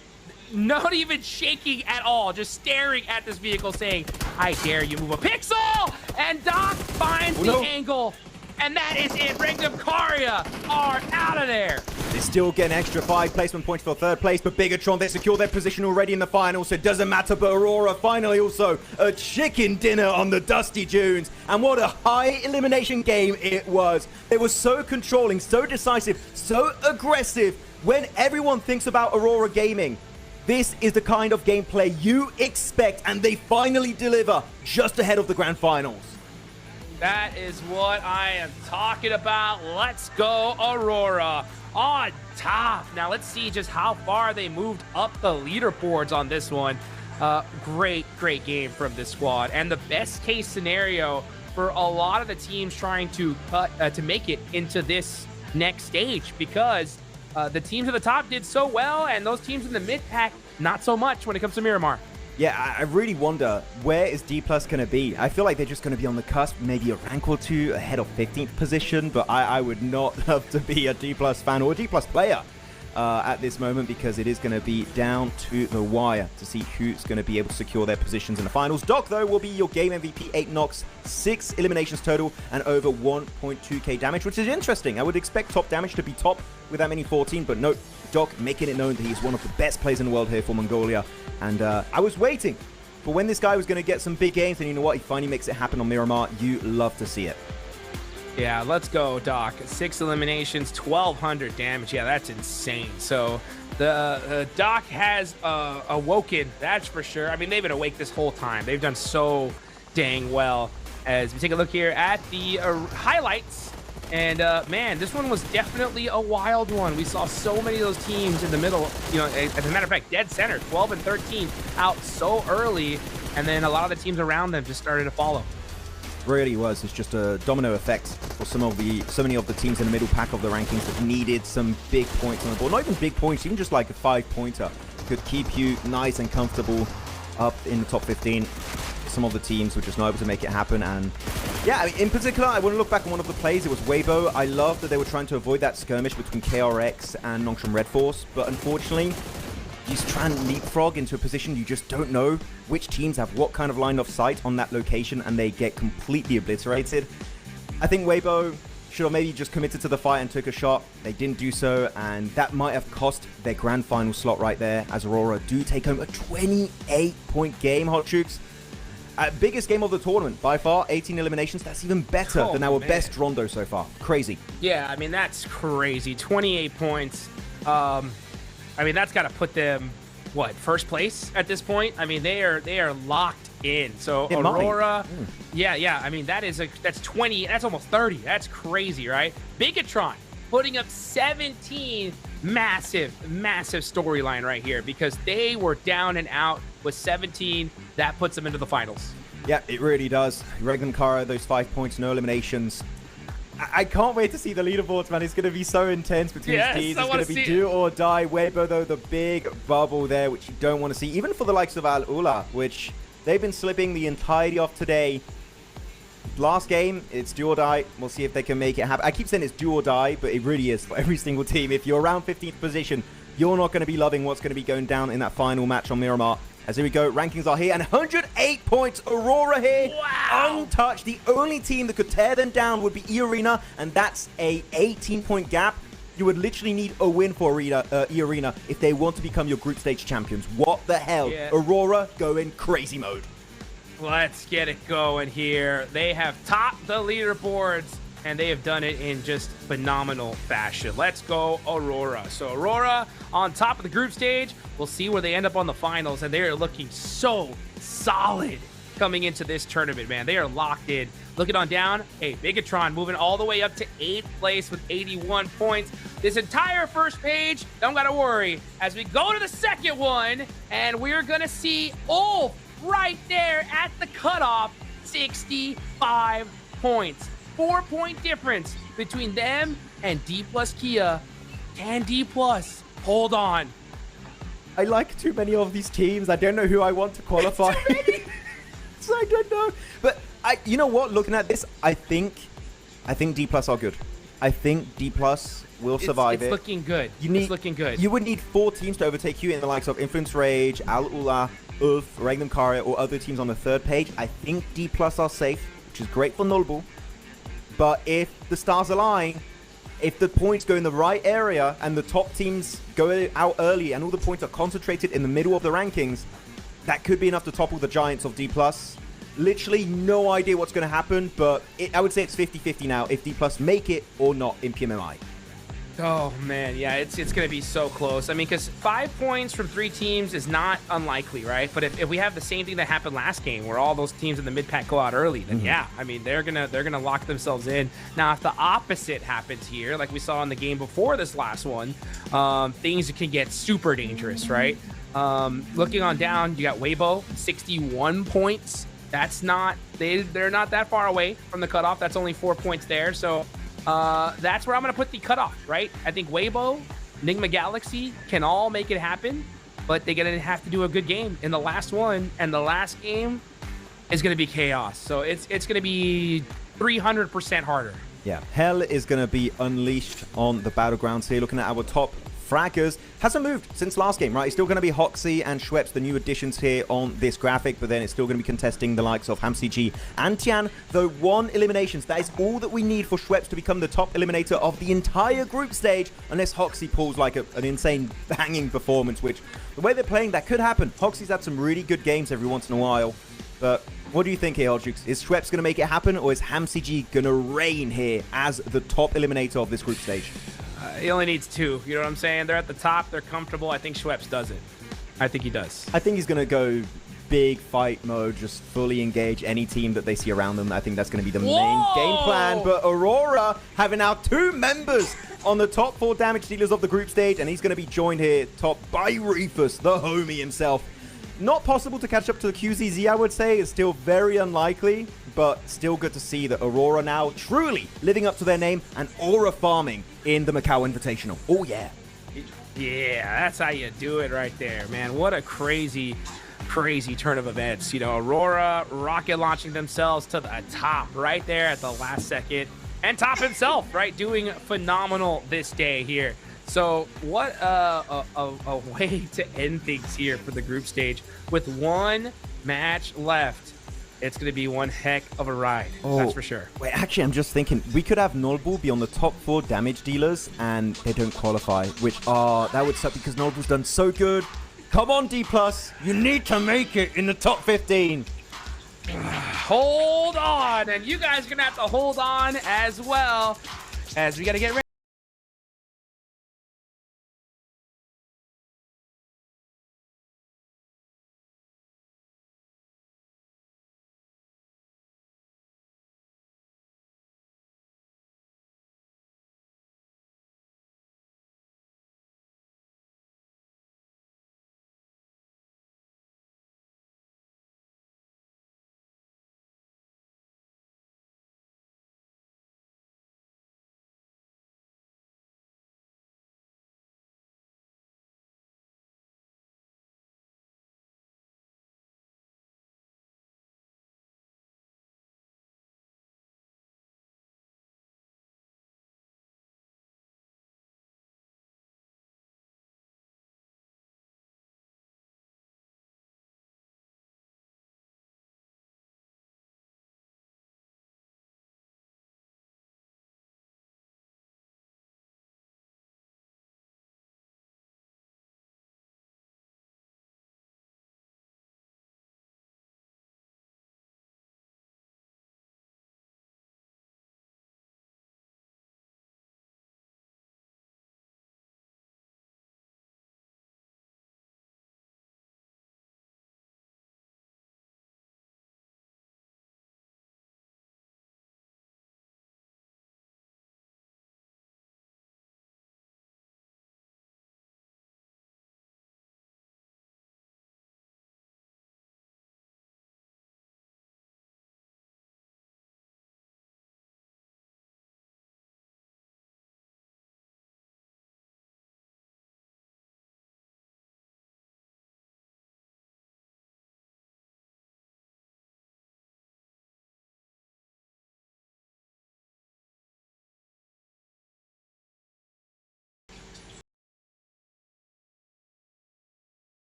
not even shaking at all, just staring at this vehicle saying, I dare you move a pixel! And Doc finds the angle, and that is it. Regnum Karya are out of there. They still get an extra 5 placement points for third place, but Bigatron, they secure their position already in the final, so it doesn't matter. But Aurora finally also a chicken dinner on the Dusty Dunes. And what a high elimination game it was. It was so controlling, so decisive, so aggressive. When everyone thinks about Aurora Gaming, this is the kind of gameplay you expect, and they finally deliver just ahead of the grand finals. That is what I am talking about. Let's go, Aurora. On top. Now let's see just how far they moved up the leaderboards on this one. Great game from this squad, and the best case scenario for a lot of the teams trying to make it into this next stage, because the teams at the top did so well, and those teams in the mid pack not so much when it comes to Miramar. Yeah, I really wonder, where is D+ going to be? I feel like they're just going to be on the cusp, maybe a rank or 2 ahead of 15th position, but I would not love to be a D+ fan or a D+ player at this moment, because it is going to be down to the wire to see who's going to be able to secure their positions in the finals. Doc, though, will be your game MVP, 8 knocks, 6 eliminations total, and over 1.2k damage, which is interesting. I would expect top damage to be top with that many 14, but no, Doc making it known that he's one of the best players in the world here for Mongolia. And I was waiting for when this guy was going to get some big games, and you know what? He finally makes it happen on Miramar. You love to see it. Yeah, let's go, Doc. 6 eliminations, 1,200 damage. Yeah, that's insane. So the Doc has awoken, that's for sure. I mean, they've been awake this whole time. They've done so dang well. As we take a look here at the highlights. And, man, this one was definitely a wild one. We saw so many of those teams in the middle, you know, as a matter of fact, dead center, 12 and 13 out so early. And then a lot of the teams around them just started to follow. Really was. It's just a domino effect for so many of the teams in the middle pack of the rankings that needed some big points on the board. Not even big points, even just like a 5-pointer could keep you nice and comfortable up in the top 15. Some of the teams were just not able to make it happen. And yeah, I mean, in particular, I want to look back on one of the plays. It was Weibo. I love that they were trying to avoid that skirmish between KRX and Nongshim Red Force, but unfortunately, you just try and leapfrog into a position you just don't know which teams have what kind of line of sight on that location, and they get completely obliterated. I think Weibo should have maybe just committed to the fight and took a shot. They didn't do so, and that might have cost their grand final slot right there, as Aurora do take home a 28-point game, Hot Chooks. Biggest game of the tournament by far, 18 eliminations. That's even better than our best Rondo so far. Crazy. Yeah, I mean, that's crazy. 28 points. I mean, that's got to put them, what, first place at this point? I mean, they are locked in. So Aurora, yeah. I mean, that's 20. That's almost 30. That's crazy, right? Bigatron putting up 17. Massive storyline right here, because they were down and out with 17. That puts them into the finals. Yeah, it really does. Regnum Kara, those 5 points, no eliminations. I can't wait to see the leaderboards, man. It's going to be so intense between these teams. It's going to be do or die. Weibo, though, the big bubble there, which you don't want to see. Even for the likes of Al Ula, which they've been slipping the entirety of today. Last game, it's do or die. We'll see if they can make it happen. I keep saying it's do or die, but it really is for every single team. If you're around 15th position, you're not going to be loving what's going to be going down in that final match on Miramar. As here we go, rankings are here, and 108 points. Aurora here, untouched. The only team that could tear them down would be E-Arena, and that's a 18-point gap. You would literally need a win for E-Arena if they want to become your group stage champions. What the hell? Yeah. Aurora going crazy mode. Let's get it going here. They have topped the leaderboards, and they have done it in just phenomenal fashion. Let's go, Aurora. So Aurora on top of the group stage. We'll see where they end up on the finals, and they are looking so solid coming into this tournament, man. They are locked in. Looking on down, hey, Bigatron moving all the way up to 8th place with 81 points. This entire first page, don't gotta worry, as we go to the second one, and we're gonna see Ulf right there at the cutoff, 65 points. 4-point difference between them and D plus Kia. Can D plus hold on? I like too many of these teams. I don't know who I want to qualify. So I don't know. But you know what? Looking at this, I think D plus are good. I think D plus will survive it. It's looking good. It's looking good. You would need 4 teams to overtake you in the likes of Influence Rage, Al Ula, Ulf, Regnum Kara, or other teams on the third page. I think D plus are safe, which is great for Nullbull. But if the stars align, if the points go in the right area and the top teams go out early and all the points are concentrated in the middle of the rankings, that could be enough to topple the giants of D+. Literally no idea what's going to happen, but I would say it's 50-50 now if D+ make it or not in PMMI. Oh, man, yeah, it's going to be so close. I mean, because 5 points from 3 teams is not unlikely, right? But if we have the same thing that happened last game, where all those teams in the mid-pack go out early, then yeah, I mean, they're gonna lock themselves in. Now, if the opposite happens here, like we saw in the game before this last one, things can get super dangerous, right? Looking on down, you got Weibo, 61 points. That's not, they're not that far away from the cutoff. That's only 4 points there, so... that's where I'm going to put the cutoff, right? I think Weibo, Enigma Galaxy can all make it happen, but they're going to have to do a good game in the last one, and the last game is going to be chaos. So it's going to be 300% harder. Yeah, hell is going to be unleashed on the battlegrounds here. Looking at our top fraggers, hasn't moved since last game, right? It's still going to be Hoxie and Schweppes, the new additions here on this graphic, but then it's still going to be contesting the likes of HamCG and Tian, though 1 eliminations. That is all that we need for Schweppes to become the top eliminator of the entire group stage, unless Hoxie pulls like an insane hanging performance, which the way they're playing, that could happen. Hoxie's had some really good games every once in a while, but what do you think here, Hodgix? Is Schweppes going to make it happen, or is HamCG going to reign here as the top eliminator of this group stage? He only needs 2. You know what I'm saying? They're at the top. They're comfortable. I think Schweppes does it. I think he does. I think he's going to go big fight mode, just fully engage any team that they see around them. I think that's going to be the main game plan. But Aurora having now 2 members on the top 4 damage dealers of the group stage, and he's going to be joined here top by Rufus, the homie himself. Not possible to catch up to the QZZ, I would say. It's still very unlikely, but still good to see that Aurora now truly living up to their name and aura farming in the Macau Invitational. Oh, yeah. Yeah, that's how you do it right there, man. What a crazy turn of events. You know, Aurora rocket launching themselves to the top right there at the last second. And Top himself, right, doing phenomenal this day here. So what a way to end things here for the group stage with 1 match left. It's going to be one heck of a ride. That's for sure. Wait, actually, I'm just thinking we could have Nullbull be on the top 4 damage dealers and they don't qualify, which that would suck because Nullbull's done so good. Come on, D+. You need to make it in the top 15. Hold on. And you guys are going to have to hold on as well, as we got to get ready.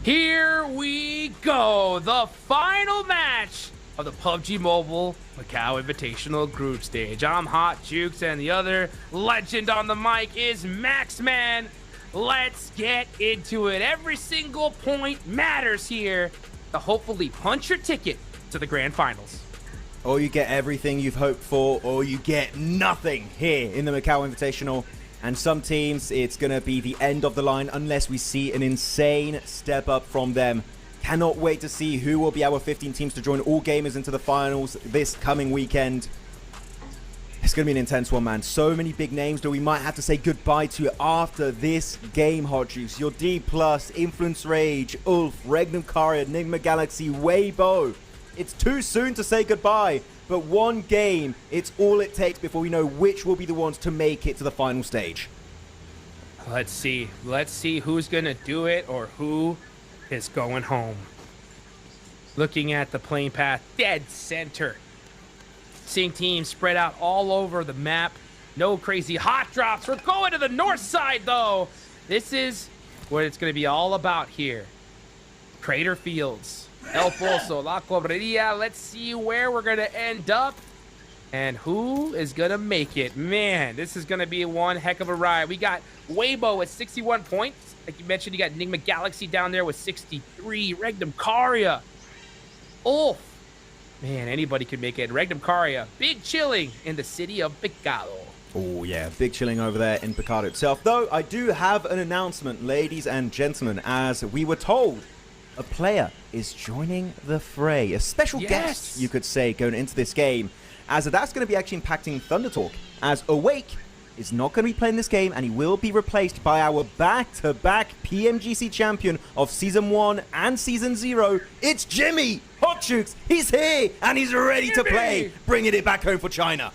Here we go. The final match of the PUBG Mobile Macau Invitational Group Stage. I'm Hot Jukes, and the other legend on the mic is Maxman. Let's get into it. Every single point matters here to hopefully punch your ticket to the grand finals. Or you get everything you've hoped for, or you get nothing here in the Macau Invitational. And some teams, it's going to be the end of the line unless we see an insane step up from them. Cannot wait to see who will be our 15 teams to join all gamers into the finals this coming weekend. It's going to be an intense one, man. So many big names that we might have to say goodbye to after this game, Hot Juice. Your D+, Influence Rage, Ulf, Regnum Karia, Enigma Galaxy, Weibo. It's too soon to say goodbye. But one game, it's all it takes before we know which will be the ones to make it to the final stage. Let's see. Let's see who's going to do it or who is going home. Looking at the playing path, dead center. Seeing teams spread out all over the map. No crazy hot drops. We're going to the north side, though. This is what it's going to be all about here. Crater Fields. El Pozo, La Cobreria. Let's see where we're going to end up and who is going to make it. Man, this is going to be one heck of a ride. We got Weibo at 61 points. Like you mentioned, you got Enigma Galaxy down there with 63. Regnum Karia. Ulf. Man, anybody could make it. Regnum Karia. Big chilling in the city of Picado. Oh, yeah, big chilling over there in Picado itself. Though, I do have an announcement, ladies and gentlemen, as we were told. A player is joining the fray. A special guest, you could say, going into this game. As that's going to be actually impacting Thunder Talk. As Awake is not going to be playing this game, and he will be replaced by our back-to-back PMGC champion of Season 1 and Season 0. It's Jimmy Hot Jukes. He's here, and he's ready to play. Bringing it back home for China.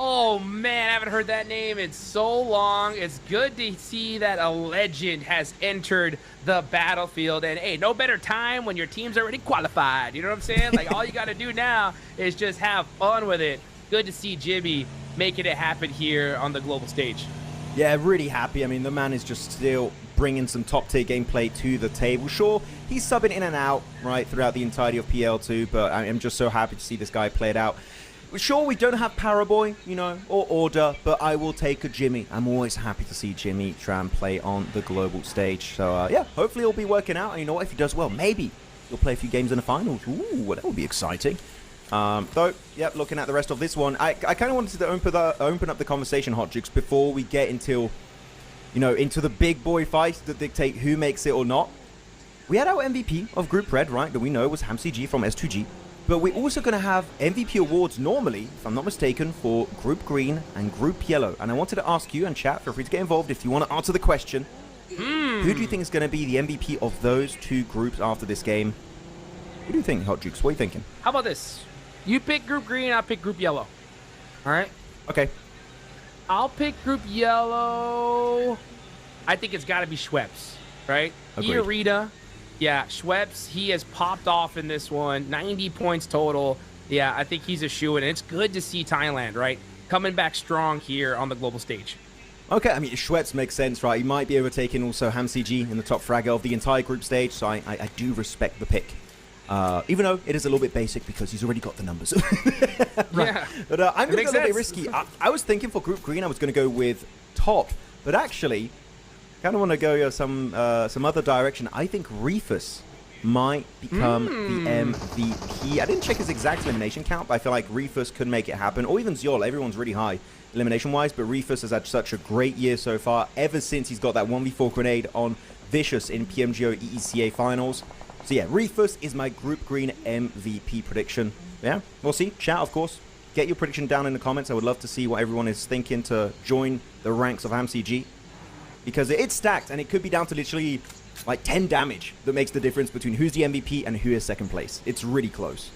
Oh, man, I haven't heard that name in so long. It's good to see that a legend has entered the battlefield. And, hey, no better time when your team's already qualified. You know what I'm saying? Like, all you got to do now is just have fun with it. Good to see Jimmy making it happen here on the global stage. Yeah, really happy. I mean, the man is just still bringing some top-tier gameplay to the table. Sure, he's subbing in and out, right, throughout the entirety of PL2, but I'm just so happy to see this guy play it out. Sure, we don't have Paraboy, you know, or Order, but I will take a Jimmy. I'm always happy to see Jimmy try and play on the global stage. So, yeah, hopefully it'll be working out. And you know what? If he does well, maybe he'll play a few games in the finals. Ooh, that would be exciting. Though, yeah, looking at the rest of this one, I kind of wanted to open up the conversation, Hot Jukes, before we get into, you know, into the big boy fights that dictate who makes it or not. We had our MVP of Group Red, right, that we know was HamCG from S2G. But we're also going to have MVP awards normally, if I'm not mistaken, for Group Green and Group Yellow. And I wanted to ask you, and chat, feel free to get involved if you want to answer the question. Who do you think is going to be the MVP of those two groups after this game? What do you think, Hot Jukes? What are you thinking? How about this? You pick Group Green, I'll pick Group Yellow. All right? Okay. I'll pick Group Yellow. I think it's got to be Schweppes, right? Iarita. Yeah, Schweppes, he has popped off in this one. 90 points total. Yeah, I think he's a shoo-in. It's good to see Thailand, right? Coming back strong here on the global stage. Okay, I mean, Schweppes makes sense, right? He might be overtaking also HamCG in the top fragger of the entire group stage, so I do respect the pick. Even though it is a little bit basic because he's already got the numbers. Right. Yeah. But I'm going to go a little bit risky. I was thinking for Group Green, I was going to go with Top, but actually... kind of want to go some other direction. I think Reefus might become the MVP. I didn't check his exact elimination count, but I feel like Reefus could make it happen. Or even Ziol. Everyone's really high elimination-wise, but Reefus has had such a great year so far, ever since he's got that 1v4 grenade on Vicious in PMGO EECA finals. So yeah, Reefus is my Group Green MVP prediction. Yeah, we'll see. Chat, of course. Get your prediction down in the comments. I would love to see what everyone is thinking to join the ranks of HamCG. Because it's stacked, and it could be down to literally like 10 damage that makes the difference between who's the MVP and who is second place. It's really close.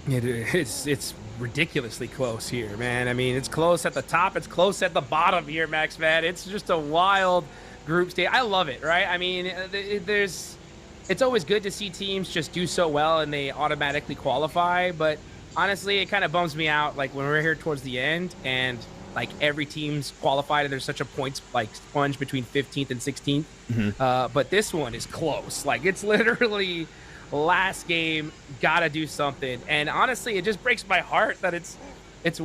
It's ridiculously close here, man. I mean, it's close at the top. It's close at the bottom here, Max, man. It's just a wild group stage. I love it, right? I mean, it's always good to see teams just do so well and they automatically qualify. But honestly, it kind of bums me out, like when we're here towards the end and like every team's qualified and there's such a points like sponge between 15th and 16th. But this one is close. Like it's literally last game, gotta do something. And honestly, it just breaks my heart that it's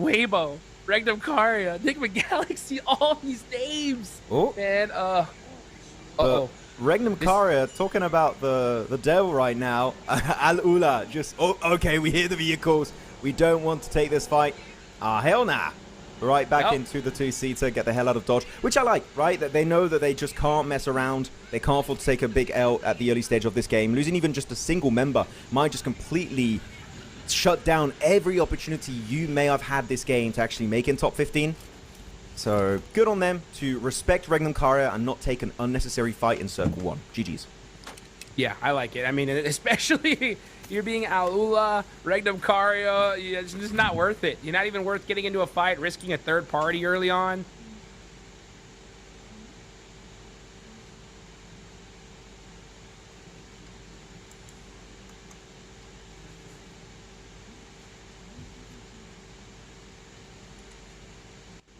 Weibo, Regnum Karia, Enigma Galaxy, all these names. Oh, man. Regnum Karia talking about the devil right now. Al Ula just okay. We hear the vehicles. We don't want to take this fight. Hell nah. Right back into the two-seater, get the hell out of Dodge, which I like, right? That they know that they just can't mess around. They can't afford to take a big L at the early stage of this game. Losing even just a single member might just completely shut down every opportunity you may have had this game to actually make in top 15. So good on them to respect Regnum Karia and not take an unnecessary fight in Circle 1. GG's. Yeah, I like it. I mean, especially you're being Alula, Regnum Karia, it's just not worth it. You're not even worth getting into a fight, risking a third party early on.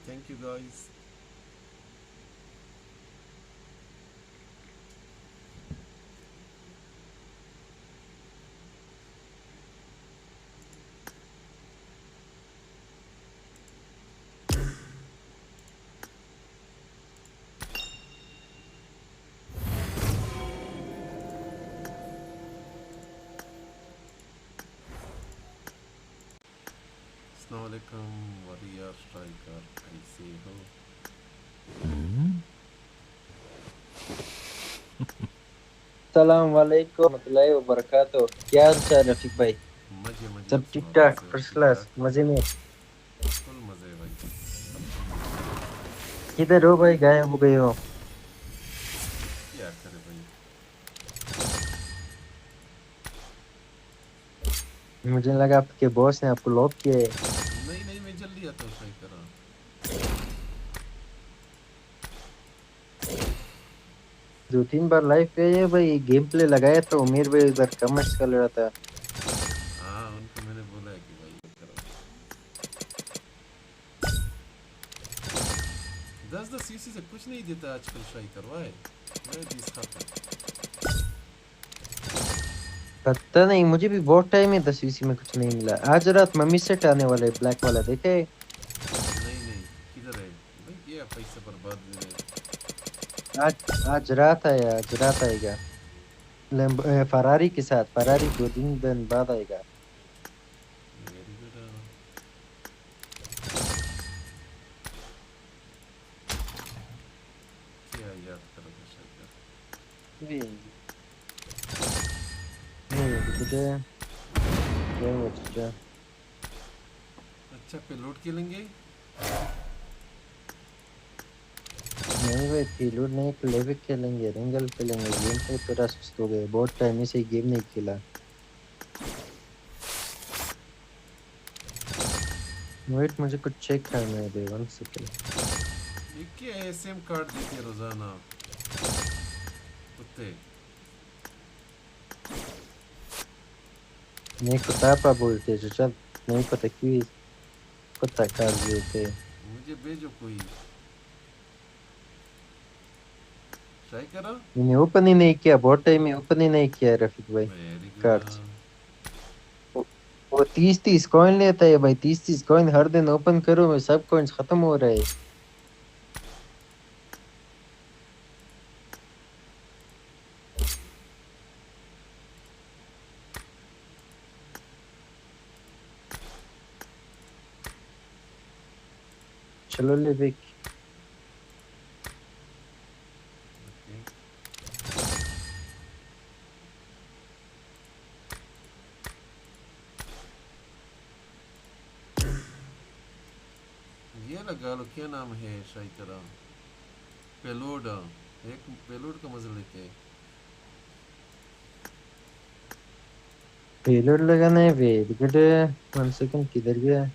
Thank you, guys. Assalamualaikum warrior striker, कैसे हो? अस्सलाम वालेकुम रहमतुल्लाहि व बरकातहू। क्या हाल चाल रफीक भाई? मजे मजे सब ठीक ठाक, फर्स्ट क्लास, मजे में। फुल मजे भाई। किधर हो भाई, गायब हो गए हो? क्या करे भाई? मुझे लगा आपके बॉस ने आपको लॉक किया है। नहीं नहीं, मैं जल्दी आता हूँ सही करा। दो तीन बार लाइव पे है भाई, गेम प्ले लगाया था, उमेर भाई इधर कमेंट्स कर रहा था। हाँ, उनको मैंने बोला है कि भाई ये करो। 10 सीसी से कुछ नहीं देता आजकल शाही करवाए। मैं 20 खाता। पता नहीं, मुझे भी बहुत टाइम है 10 में कुछ नहीं मिला। आज रात मम्मी सेट आने वाला है, ब्लैक वाला, देखे? नहीं नहीं, किधर है भाई? ये पैसे बर्बाद हुए। आज रात आएगा फरारी के साथ। फरारी 2 दिन बाद आएगा। Very good. क्या याद करोगे शाही कर? अच्छा, पेलोड खेलेंगे? नहीं भाई, पेलोड नहीं, लेविक खेलेंगे, रिंगल खेलेंगे। गेम पे थोड़ा सुस्त हो गए, बहुत टाइम से गेम नहीं खेला। वेट, मुझे कुछ चेक करना है, 1 सेकंड। ये क्या एसएम कार्ड देते हैं रोजाना कुत्ते? नहीं, कुत्ता बोलते हैं चल, नहीं पता क्यों कुत्ता कार्ड देते। मुझे भेजो कोई। ट्राई करो। मैंने ओपन ही नहीं किया, बहुत टाइम में ओपन ही नहीं किया रफीक भाई कार्ड्स। वो 30 कॉइन लेता है भाई, 30 कॉइन हर दिन ओपन करो, मैं सब कॉइन्स खत्म हो रहे हैं। चलो लेविक। ये लगा लो, क्या नाम है शाही करा? पेलोड। एक पेलोड का मजा लेते हैं। पेलोड लगाना है वेट गुड। 1 सेकंड, किधर गया?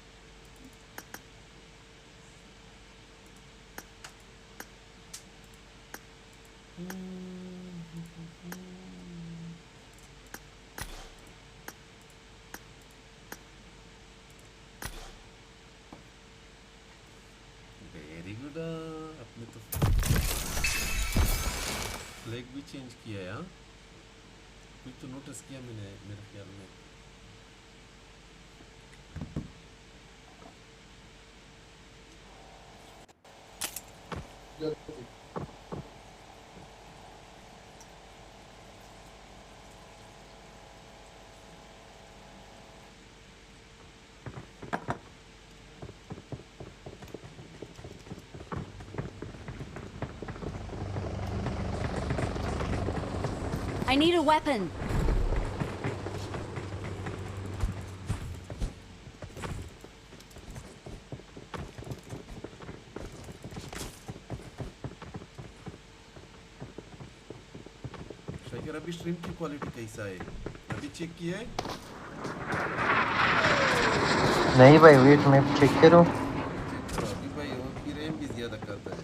चेंज किया है। हाँ कुछ तो नोटिस किया मैंने मेरे ख्याल में। I need a weapon. शायद अभी स्ट्रीम की क्वालिटी कैसा है? अभी चेक किया है? नहीं भाई वेट मैं चेक करूं। चेक करो अभी भाई, और फिर रैम भी ज्यादा करता है।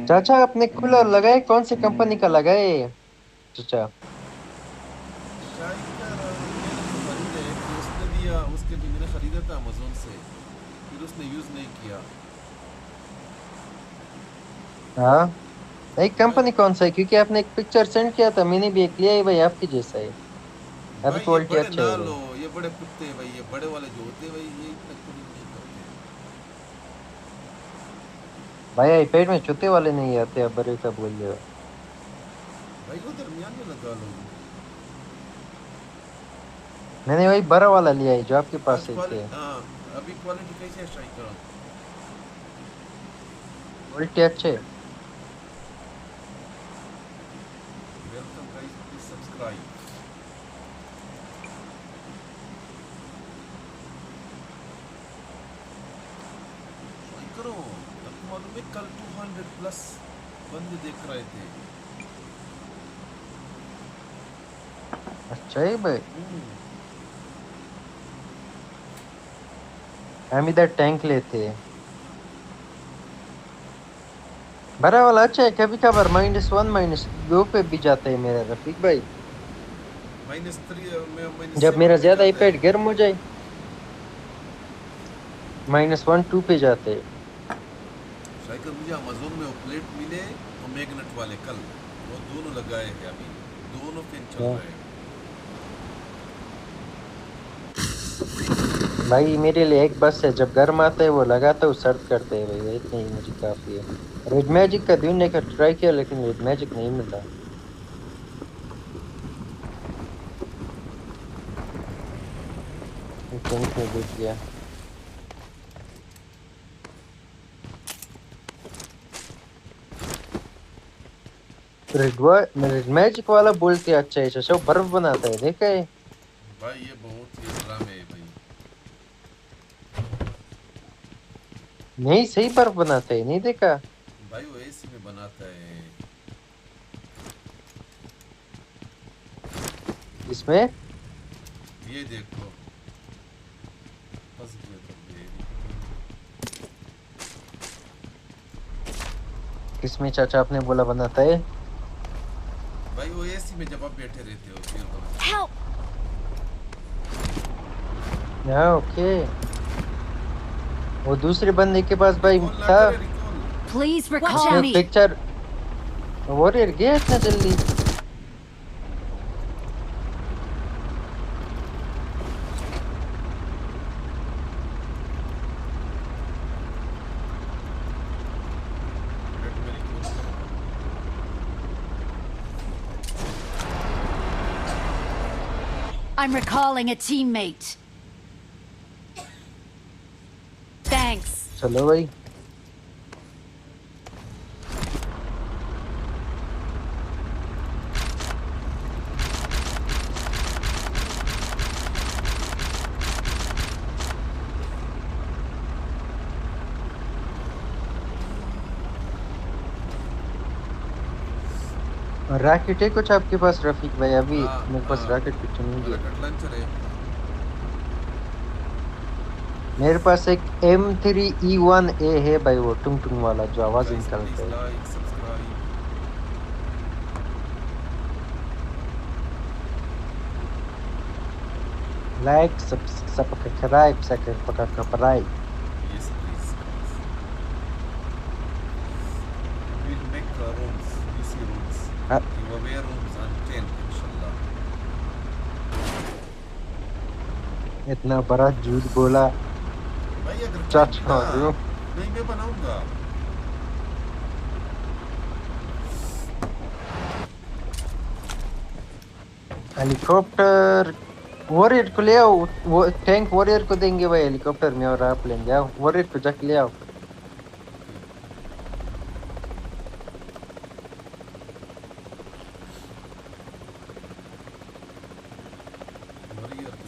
चाचा आपने कूलर लगाए कौन सी कंपनी का लगाए चाचा? शायद खरीदे फिर उसने दिया, उसके भी मैंने खरीदा था अमेज़न से, फिर उसने यूज़ नहीं किया। हाँ एक कंपनी कौन सा है? क्योंकि आपने एक पिक्चर सेंड किया था, मैंने भी एक लिया है भाई आपकी जैसा है। अभी भाई ये क्वालिटी बड़े अच्छा ना है लो, भाई। ये बड़े कुत्ते हैं भाई, ये बड़े वाले जो होते हैं भाई, ये इतना कूलिंग नहीं करते। भाई आईपैड में छोटे वाले नहीं आते, आप बड़े का बोल रहे हो। भाई वो दरमियान में लगा लो। मैंने वही बड़ा वाला लिया है जो आपके पास आज है थे। क्वालिटी, हाँ अभी क्वालिटी कैसे है ट्राई करो। क्वालिटी अच्छे। Welcome guys, please subscribe. Try करो। आपको मालूम है कल 200 प्लस बंदे देख रहे थे। अच्छा है भाई। हम इधर टैंक लेते हैं। बड़ा वाला अच्छा है, कभी कभार -1 -2 पे भी जाता है मेरा रफीक भाई। -3 में जब -7 मेरा पे ज्यादा जाता है। आईपैड गर्म हो जाए -1 2 पे जाते हैं। शायद मुझे अमेज़न में वो प्लेट मिले और मैग्नेट वाले कल, वो दोनों लगाए हैं अभी, दोनों फैन चल रहे हैं। भाई मेरे लिए एक बस है, जब गर्म आता है वो लगाता हूँ, सर्द करते हैं भाई, इतना ही मुझे काफी है। रेड मैजिक का ढूंढने का ट्राई किया लेकिन रेड मैजिक नहीं मिला। टैंक में घुस गया। रेड मैजिक वाला बोलते अच्छा है चाचा, बर्फ बनाता है, देखा है भाई ये बहुत ही ड्रामे है भाई। नहीं सही बर्फ बनाता है, नहीं देखा भाई वो एसी में बनाता है। इसमें। ये देखो फंस गया तो ये। किसमें चाचा आपने बोला बनाता है? भाई वो एसी में जब आप बैठे रहते हो फिर बनाता है। Help! हाँ ओके। वो दूसरे बंदे के पास भाई रिकॉल ना था, करे, रिकॉल। Please recall उसने me. पिक्चर वॉरियर गया इतना जल्दी। बैठ में रिकॉल करो। I'm recalling a teammate. Thanks. चलो भाई। रॉकेट है कुछ आपके पास रफीक भाई? अभी मेरे पास रॉकेट कुछ नहीं है। रॉकेट लॉन्चर है। मेरे पास एक M3E1A है भाई, वो टुंग टुंग वाला जो आवाज गाइस निकालता प्लीज है। Like subscribe. Like subscribe. ये सब Giveaway rooms until inshallah. इतना बड़ा झूठ बोला भाई अगर सच ना बोल रही हूँ नहीं मैं बनाऊंगा हेलीकॉप्टर वॉरियर को ले आओ वो टैंक वॉरियर को देंगे भाई हेलीकॉप्टर में और आप लेंगे आओ वॉरियर को जाके ले आओ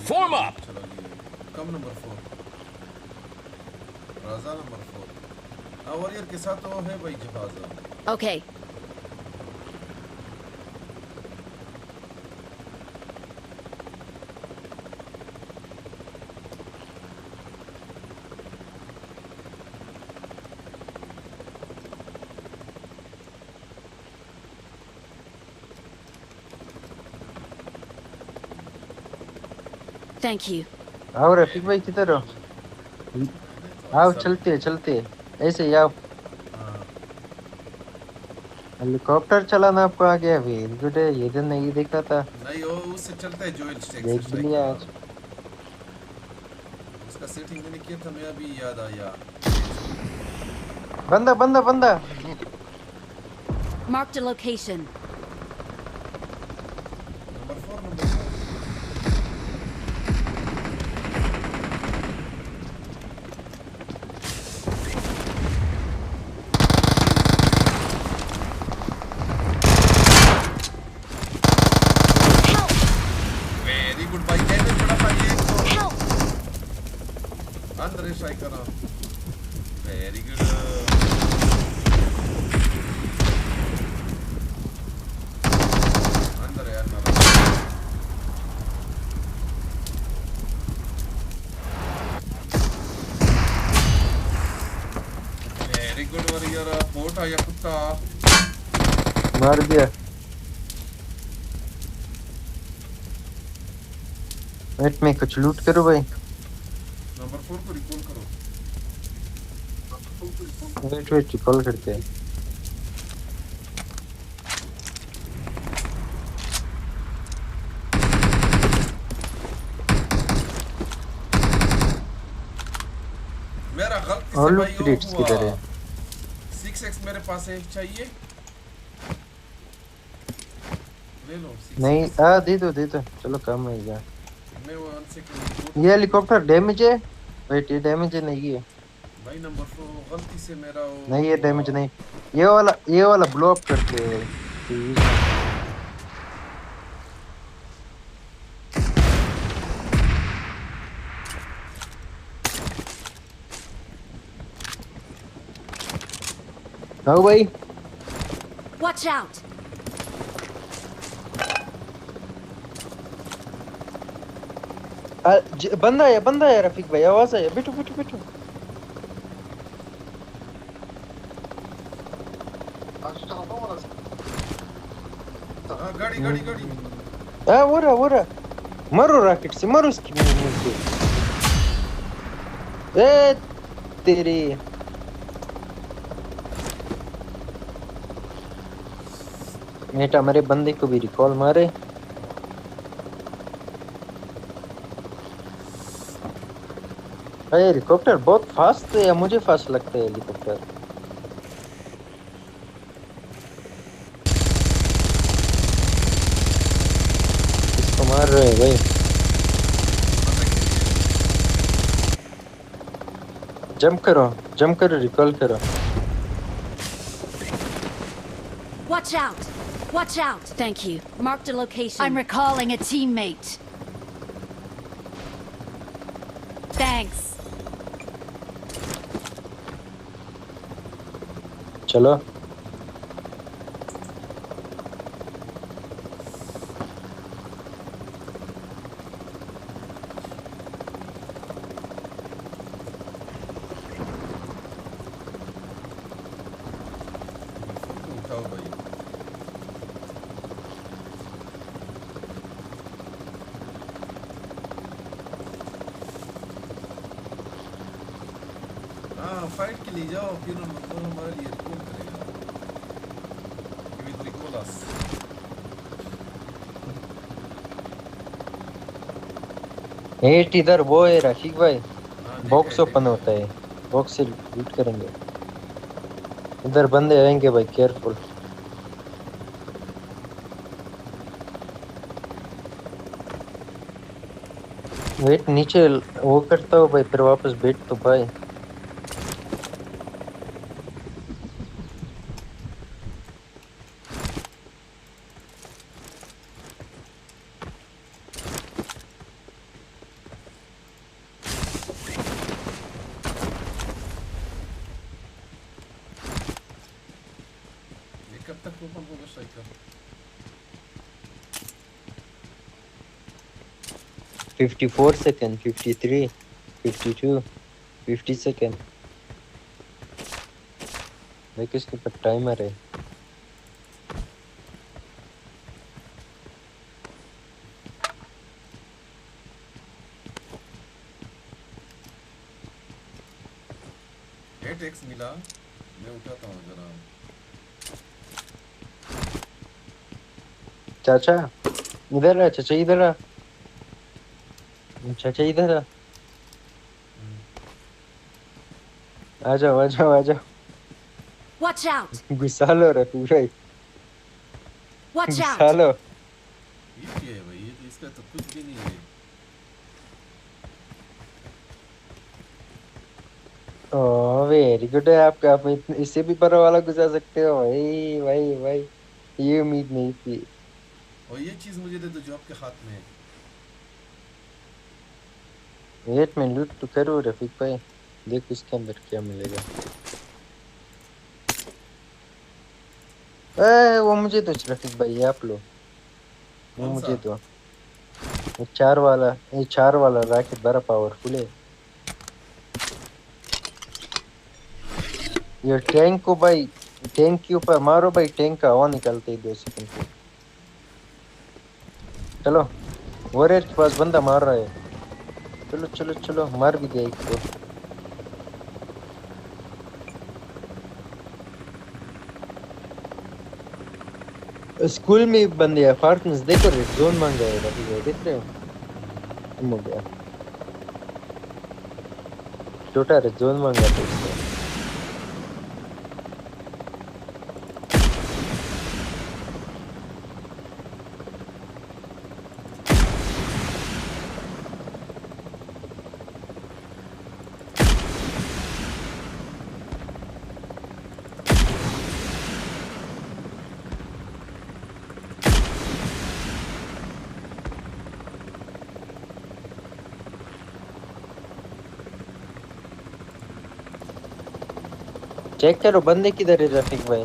Form up. कम नंबर 4 राजा नंबर 4 वॉरियर के साथ वो है भाई जहाज Okay. Thank you. आओ रफीक भाई किधर हो आओ चलते ऐसे ही आओ हेलीकॉप्टर चलाना आपको आ गया वेरी गुड है ये दिन नहीं देखा था नहीं वो उससे चलता है जोएल स्टेक देख भी लिया आज उसका सेटिंग मैंने किया था मैं अभी याद आया बंदा बंदा बंदा Marked a location. Number 4 number 4 very good भाई कैसे पड़ा था ये Help! अंदर ट्राई करो वेरी गुड अंदर यार मेरा वेरी गुड वॉरियर बोट आया कुत्ता मार दिया वेट में कुछ लूट करो भाई नंबर 4 को रिकॉल करो वेट कॉल करते हैं मेरा गलती और से लूट भाई क्रेट्स वो किधर है 6x मेरे पास है चाहिए ले लो 6x नहीं दे दो चलो काम है यार मैं वो 1 सेकंड ये हेलीकॉप्टर डैमेज है वेट ये डैमेज है नहीं है भाई नंबर 4 गलती से मेरा वो नहीं ये डैमेज नहीं ये वाला ब्लो अप करके है आओ भाई Watch out! बंदा है रफीक भाई आवाज आया बैठो हाँ गाड़ी वो रहा मरो रॉकेट से मरो उसकी मुंह से ए तेरी मेटा मेरे बंदे को भी रिकॉल मारे हेलीकॉप्टर बहुत फास्ट है या मुझे फास्ट लगता है हेलीकॉप्टर इसको मार रहे हैं भाई जंप करो रिकॉल करो Watch out! Thank you. Marked a location. I'm recalling a teammate. Thanks. चलो उठाओ भाई हाँ फाइट के लिए जाओ फिर हम हमारे लिए रिकॉल करेगा give it recall us at इधर वो है रफीक भाई, हाँ देखा बॉक्स है ओपन देखा होता है। है, बॉक्स से लूट करेंगे। इधर बंदे आएंगे भाई, केयरफुल। वेट नीचे वो करता हो भाई, फिर वापस बैठ तो भाई। ये कब तक ओपन होगा स्ट्राइकर? 54 second, 53, 52, 50 second. भाई किसके पास टाइमर है? एट एक्स मिला, मैं उठाता हूँ जरा। चाचा इधर आ, चाचा इधर आ, चाचा इधर आ जाओ आ जाओ आ जाओ। Watch out! गुस्सा लो रफीक भाई, Watch गुस्सा out! लो। ये क्या है भाई? ये तो इसका तो कुछ भी नहीं है। ओह वेरी गुड है आपका, आप इससे भी बड़ा वाला गुजार सकते हो भाई भाई भाई। ये उम्मीद नहीं थी। और ये चीज मुझे दे दो जो आपके हाथ में है। वेट में लूट तो करो रफीक भाई, देखो इसके अंदर क्या मिलेगा। वो मुझे दो रफीक भाई, ये आप लो, वो कौन सा? मुझे दो। ये चार वाला रॉकेट बड़ा पावरफुल है। ये टैंक को भाई, टैंक के ऊपर मारो भाई, टैंक का हवा निकलते ही 2 सेकंड पे। चलो वॉरियर के पास बंदा मार रहा है, चलो चलो चलो, मार भी दिया एक तो। स्कूल में भी बंदे हैं, फार्टनेस देखो, रेड जोन मांग रहे हैं अभी, देख रहे हो? तुम हो गया छोटा, रेड जोन मांगा था उसने। चेक करो बंदे किधर है रफीक भाई।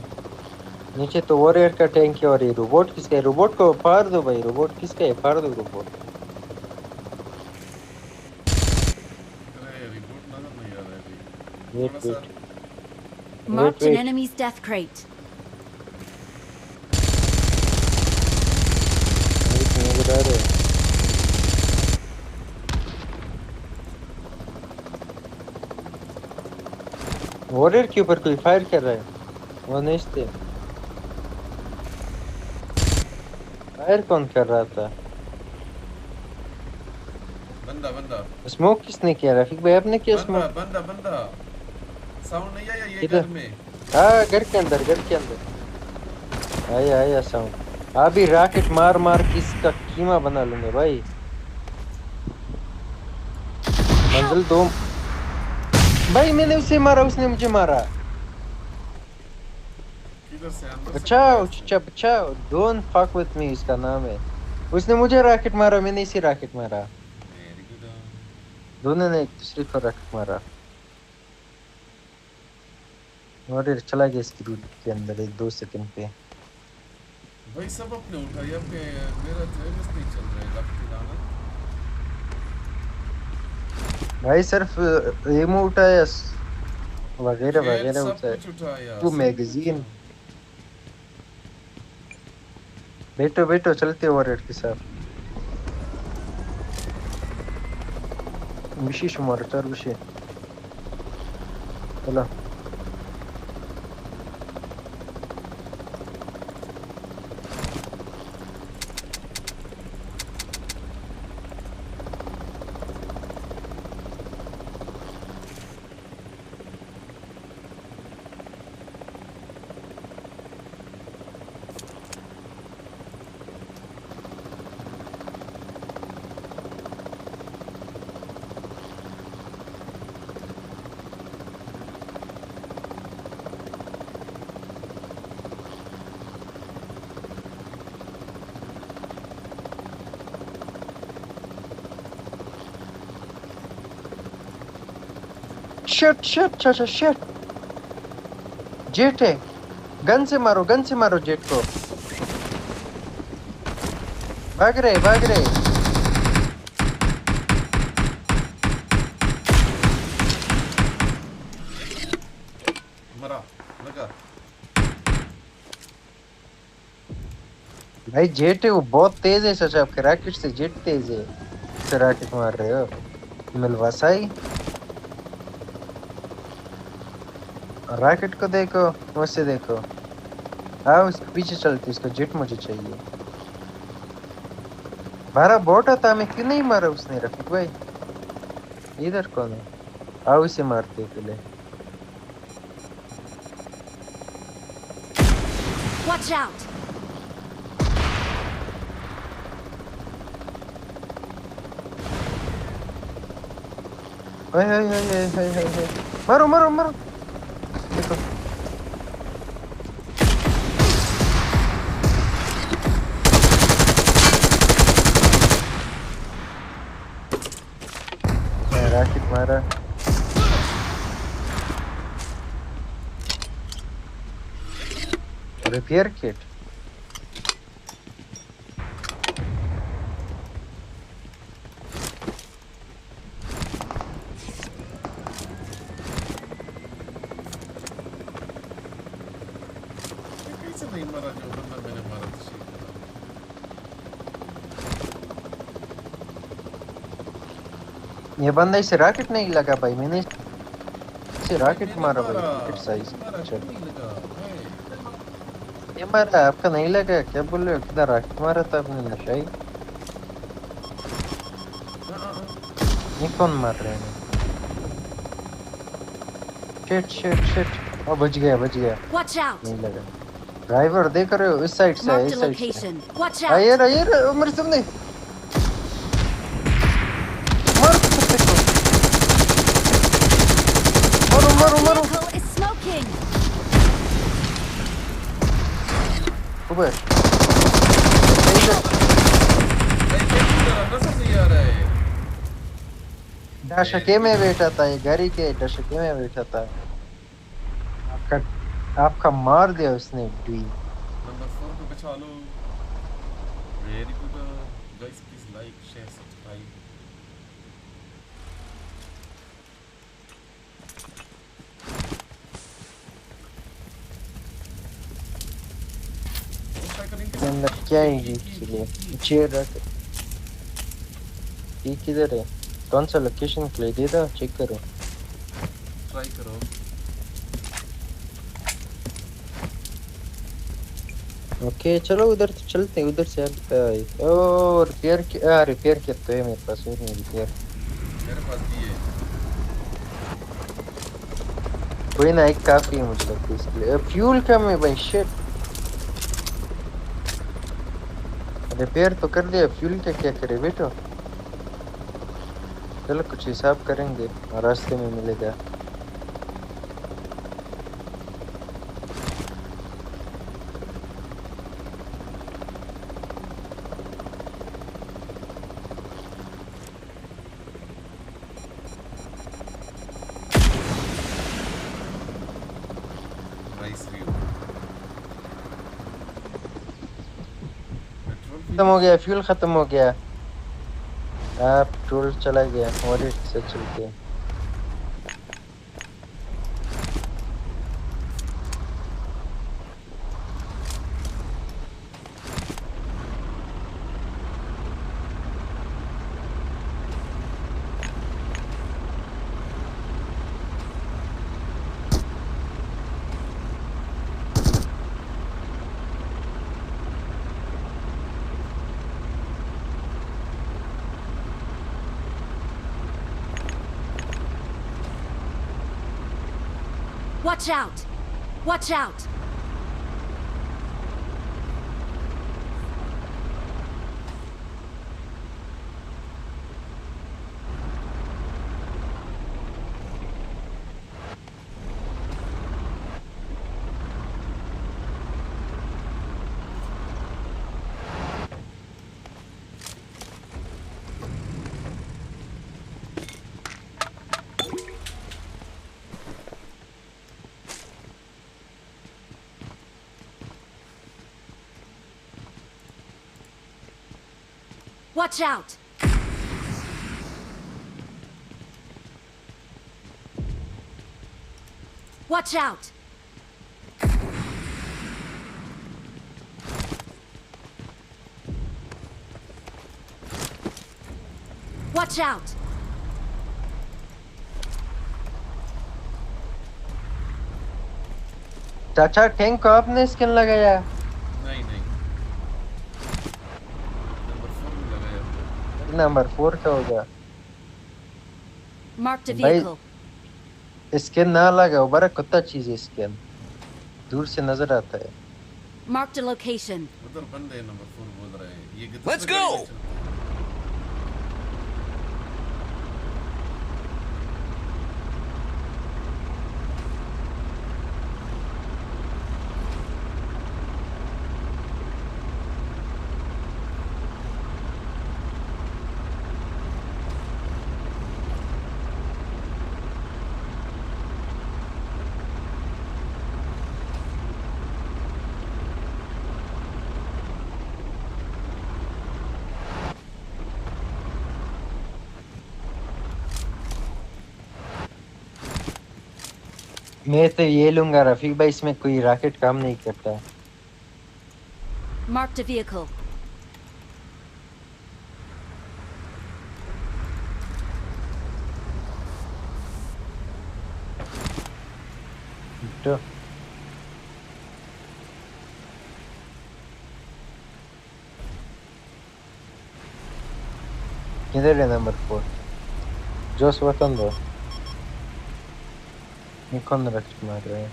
नीचे तो वॉरियर का टैंक है, और ये रोबोट किसका है? रोबोट को फाड़ दो भाई, रोबोट किसका है? फाड़ दो रोबोट। अरे रिपोर्ट नजर नहीं आ रहा है अभी। वेट थोड़ा सा wait Marked an wait. enemy's death crate. नजर आ रहे हैं। वॉरियर के ऊपर कोई फायर कर रहा है, वो नहीं थे। फायर कौन कर रहा था? बंदा बंदा स्मोक किसने किया? रफीक भाई आपने किया बंदा स्मोक? बंदा बंदा। साउंड नहीं आया ये किधर? घर में? हाँ घर के अंदर, घर के अंदर आया आया साउंड। अभी रॉकेट मार मार के इसका कीमा बना लूंगा भाई। मंजिल 2 भाई, मैंने उसे मारा, उसने मुझे मारा। किधर से? अंदर से बचाओ बाहर से? चचा बचाओ, डोंट फक विद मी, इसका नाम है। उसने मुझे रॉकेट मारा, मैंने इसे रॉकेट मारा। Very good. दोनों ने एक दूसरे को रॉकेट मारा, और ये चला गया इसकी रूट के अंदर 1-2 सेकंड पे। भाई सब अपने उठाइए, आपके मेरा जो है बस नहीं चल रहा है लगती दाना। भाई सिर्फ एमो उठाया वगैरह खैर वगैरह सब उठाया। कुछ उठाया, वो सब मैगजीन। कुछ। बैठो बैठो, चलते वॉरियर के साथ। विशेष उमर 4 विषय, चलो। शिट शिट चाचा शिट जेट है गन से मारो जेट को भाग रहे मरा लगा भाई जेट है वो बहुत तेज है चाचा आपके रॉकेट से जेट तेज है से रॉकेट मार रहे हो मिलवासाई रॉकेट को देखो मुझसे देखो आओ इसके पीछे चलते इसका जेट मुझे चाहिए मारा बोट था मैं क्यों नहीं मारा उसने रफीक भाई इधर कौन है आओ इसे मारते पहले Watch out! हाय मारो देखो रॉकेट मारा रिपेयर किट कैसे नहीं मरा जो बंदा मैंने मारा था शीट ये बंदा इसे रॉकेट नहीं लगा भाई मैंने इसे रॉकेट मारा भाई रॉकेट साइज चल नहीं लगा ये मारा आपका नहीं लगा क्या बोल रहे हो किधर रॉकेट मारा था आपने नशाई ये कौन मार रहे हैं शिट ओ बच गया Watch out! नहीं लगा ड्राइवर देख रहे हो इस साइड से Marked इस a साइड से location. Watch out! आइए मेरे सामने मारो कुत्ते को मारो Vehicle is smoking. ऊपर नजर नहीं आ रहा है डशके में बैठा था ये गाड़ी के डशके में बैठा था आपका मार दिया उसने डी नंबर 4 को बचा लो very good guys please like share subscribe अंदर क्या है जी के लिए चेयर रख ये किधर है कौन सा लोकेशन के लिए दे दो चेक करो ट्राई करो ओके चलो उधर तो चलते हैं उधर से ओ रिपेयर किट तो है मेरे पास नहीं रिपेयर मेरे पास भी है कोई ना एक काफी है मुझे लगता है इसके लिए फ्यूल कम है भाई शिट रिपेयर तो कर दिया फ्यूल का क्या करे बेटो चलो कुछ हिसाब करेंगे और रास्ते में मिलेगा नाइस व्यू खत्म हो गया फ्यूल खत्म हो गया आप पेट्रोल चला गया और से चलते हैं Watch out! Watch out! Watch out! Watch out! Watch out! चाचा टैंक को आपने स्किन लगाया? नहीं नहीं, नंबर 4 में लगाया। नंबर 4 का होगा Marked a भाई। vehicle. स्किन ना लगाओ, बड़ा कुत्ता चीज है स्किन, दूर से नजर आता है। Marked a location. उधर बंदे नंबर 4 बोल रहे हैं। ये Let's go! मैं तो ये लूंगा रफीक भाई, इसमें कोई रॉकेट काम नहीं करता। Marked a vehicle. तो किधर है नंबर 4? जोश वतन दो, ये कौन रॉकेट मार रहा है?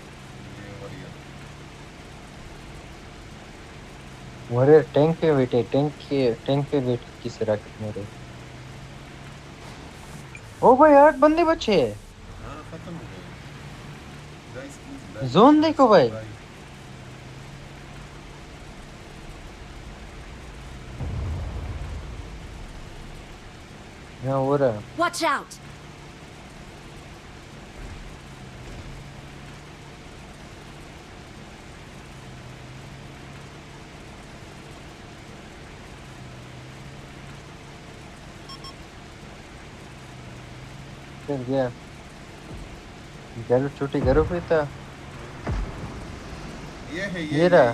मोरे टैंक पे बैठे, टैंक पे बैठ किस रॉकेट मारे? ओ भाई 8 बंदे बचे हैं। हाँ खत्म हो गए गाइस, प्लीज जोन देखो भाई। यहाँ हो रहा। Watch out! चल गया, घर छुट्टी घरों पे था। ये है ये रहा,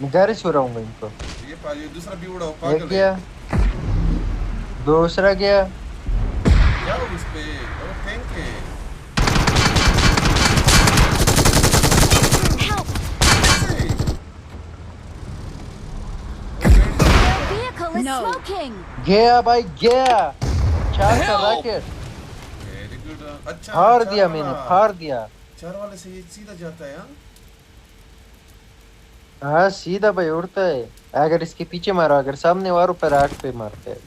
मैं घर सो रहा हूँ इनको। ये दूसरा भी उड़ा एक पागल गया, दूसरा गया। जाओ उस पे, और टैंक है। Help! कैसे? Vehicle is smoking! गया भाई गया, 4 का रॉकेट वेरी गुड। अच्छा फाड़ चार दिया वाला। मैंने, फाड़ दिया। 4 वाले से ये सीधा जाता है। हाँ हाँ सीधा भाई उड़ता है। अगर इसके पीछे मारो, अगर सामने वालों पर 8 पे मारते हैं।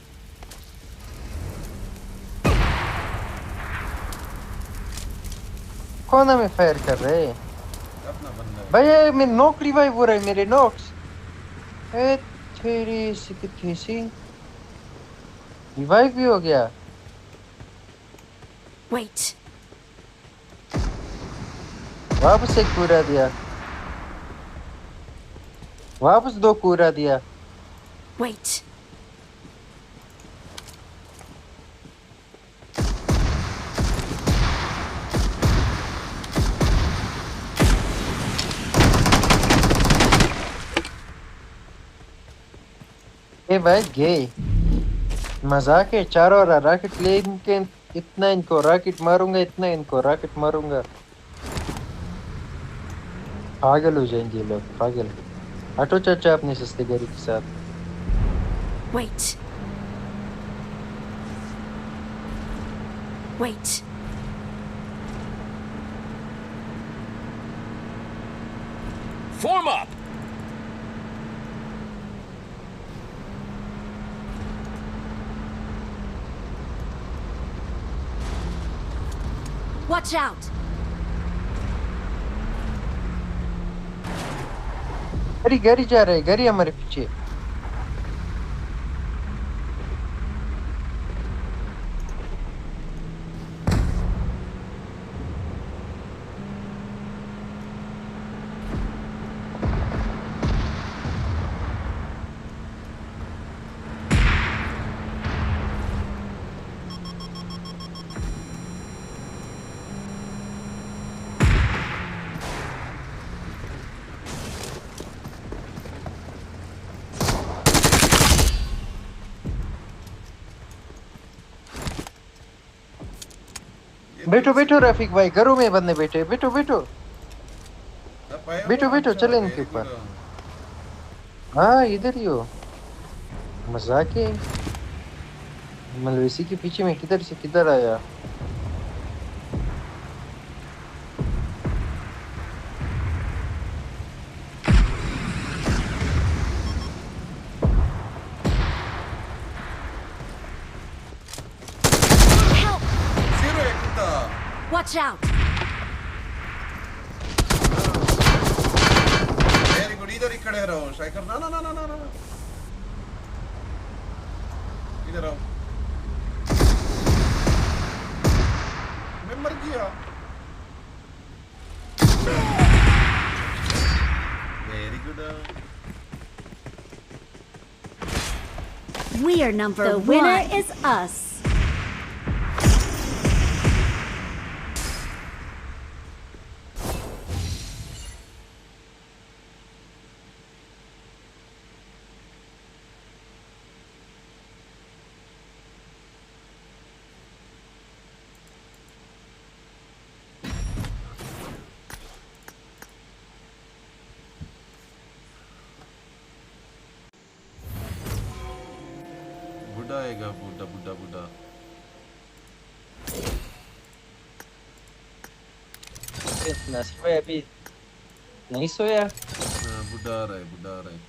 कौन हमें फायर कर रहे हैं? अपना बंदा है। भाई ये मेरी नोक रिवाइव हो रहा है, मेरे नोक्स। ए तेरी सी रिवाइव भी हो गया। Wait. वापस एक पूरा दिया, वापस 2 पूरा दिया। Wait. ए भाई गए, मजाक है। चारों रॉकेट ले इनके, इतना इनको रॉकेट मारूंगा, इतना इनको रॉकेट मारूंगा। पागल हो जाएंगे ये लोग, पागल। हटो चाचा अपने सस्ते गाड़ी के साथ। Wait. Wait. Form up! Watch out! गाड़ी जा रहा है, गाड़ी हमारे पीछे। बैठो बैठो रफीक भाई, घरों में बंदे बैठे, बैठो बैठो बैठो बैठो, चले इनके ऊपर। हाँ इधर ही हो, मजाक है। मतलब इसी के पीछे में किधर से किधर आया। Watch out! वेरी गुड, इधर ही खड़े रहो शाइकर। ना ना ना ना ना ना, इधर आओ। मैं मर गया। Very good. We are number one. The winner is us. बुढ़ा आएगा, बुढ़ा बुढ़ा बुढ़ा। इतना सोया अभी नहीं सोया। बुढ़ा आ रहा है, बुढ़ा आ रहा है।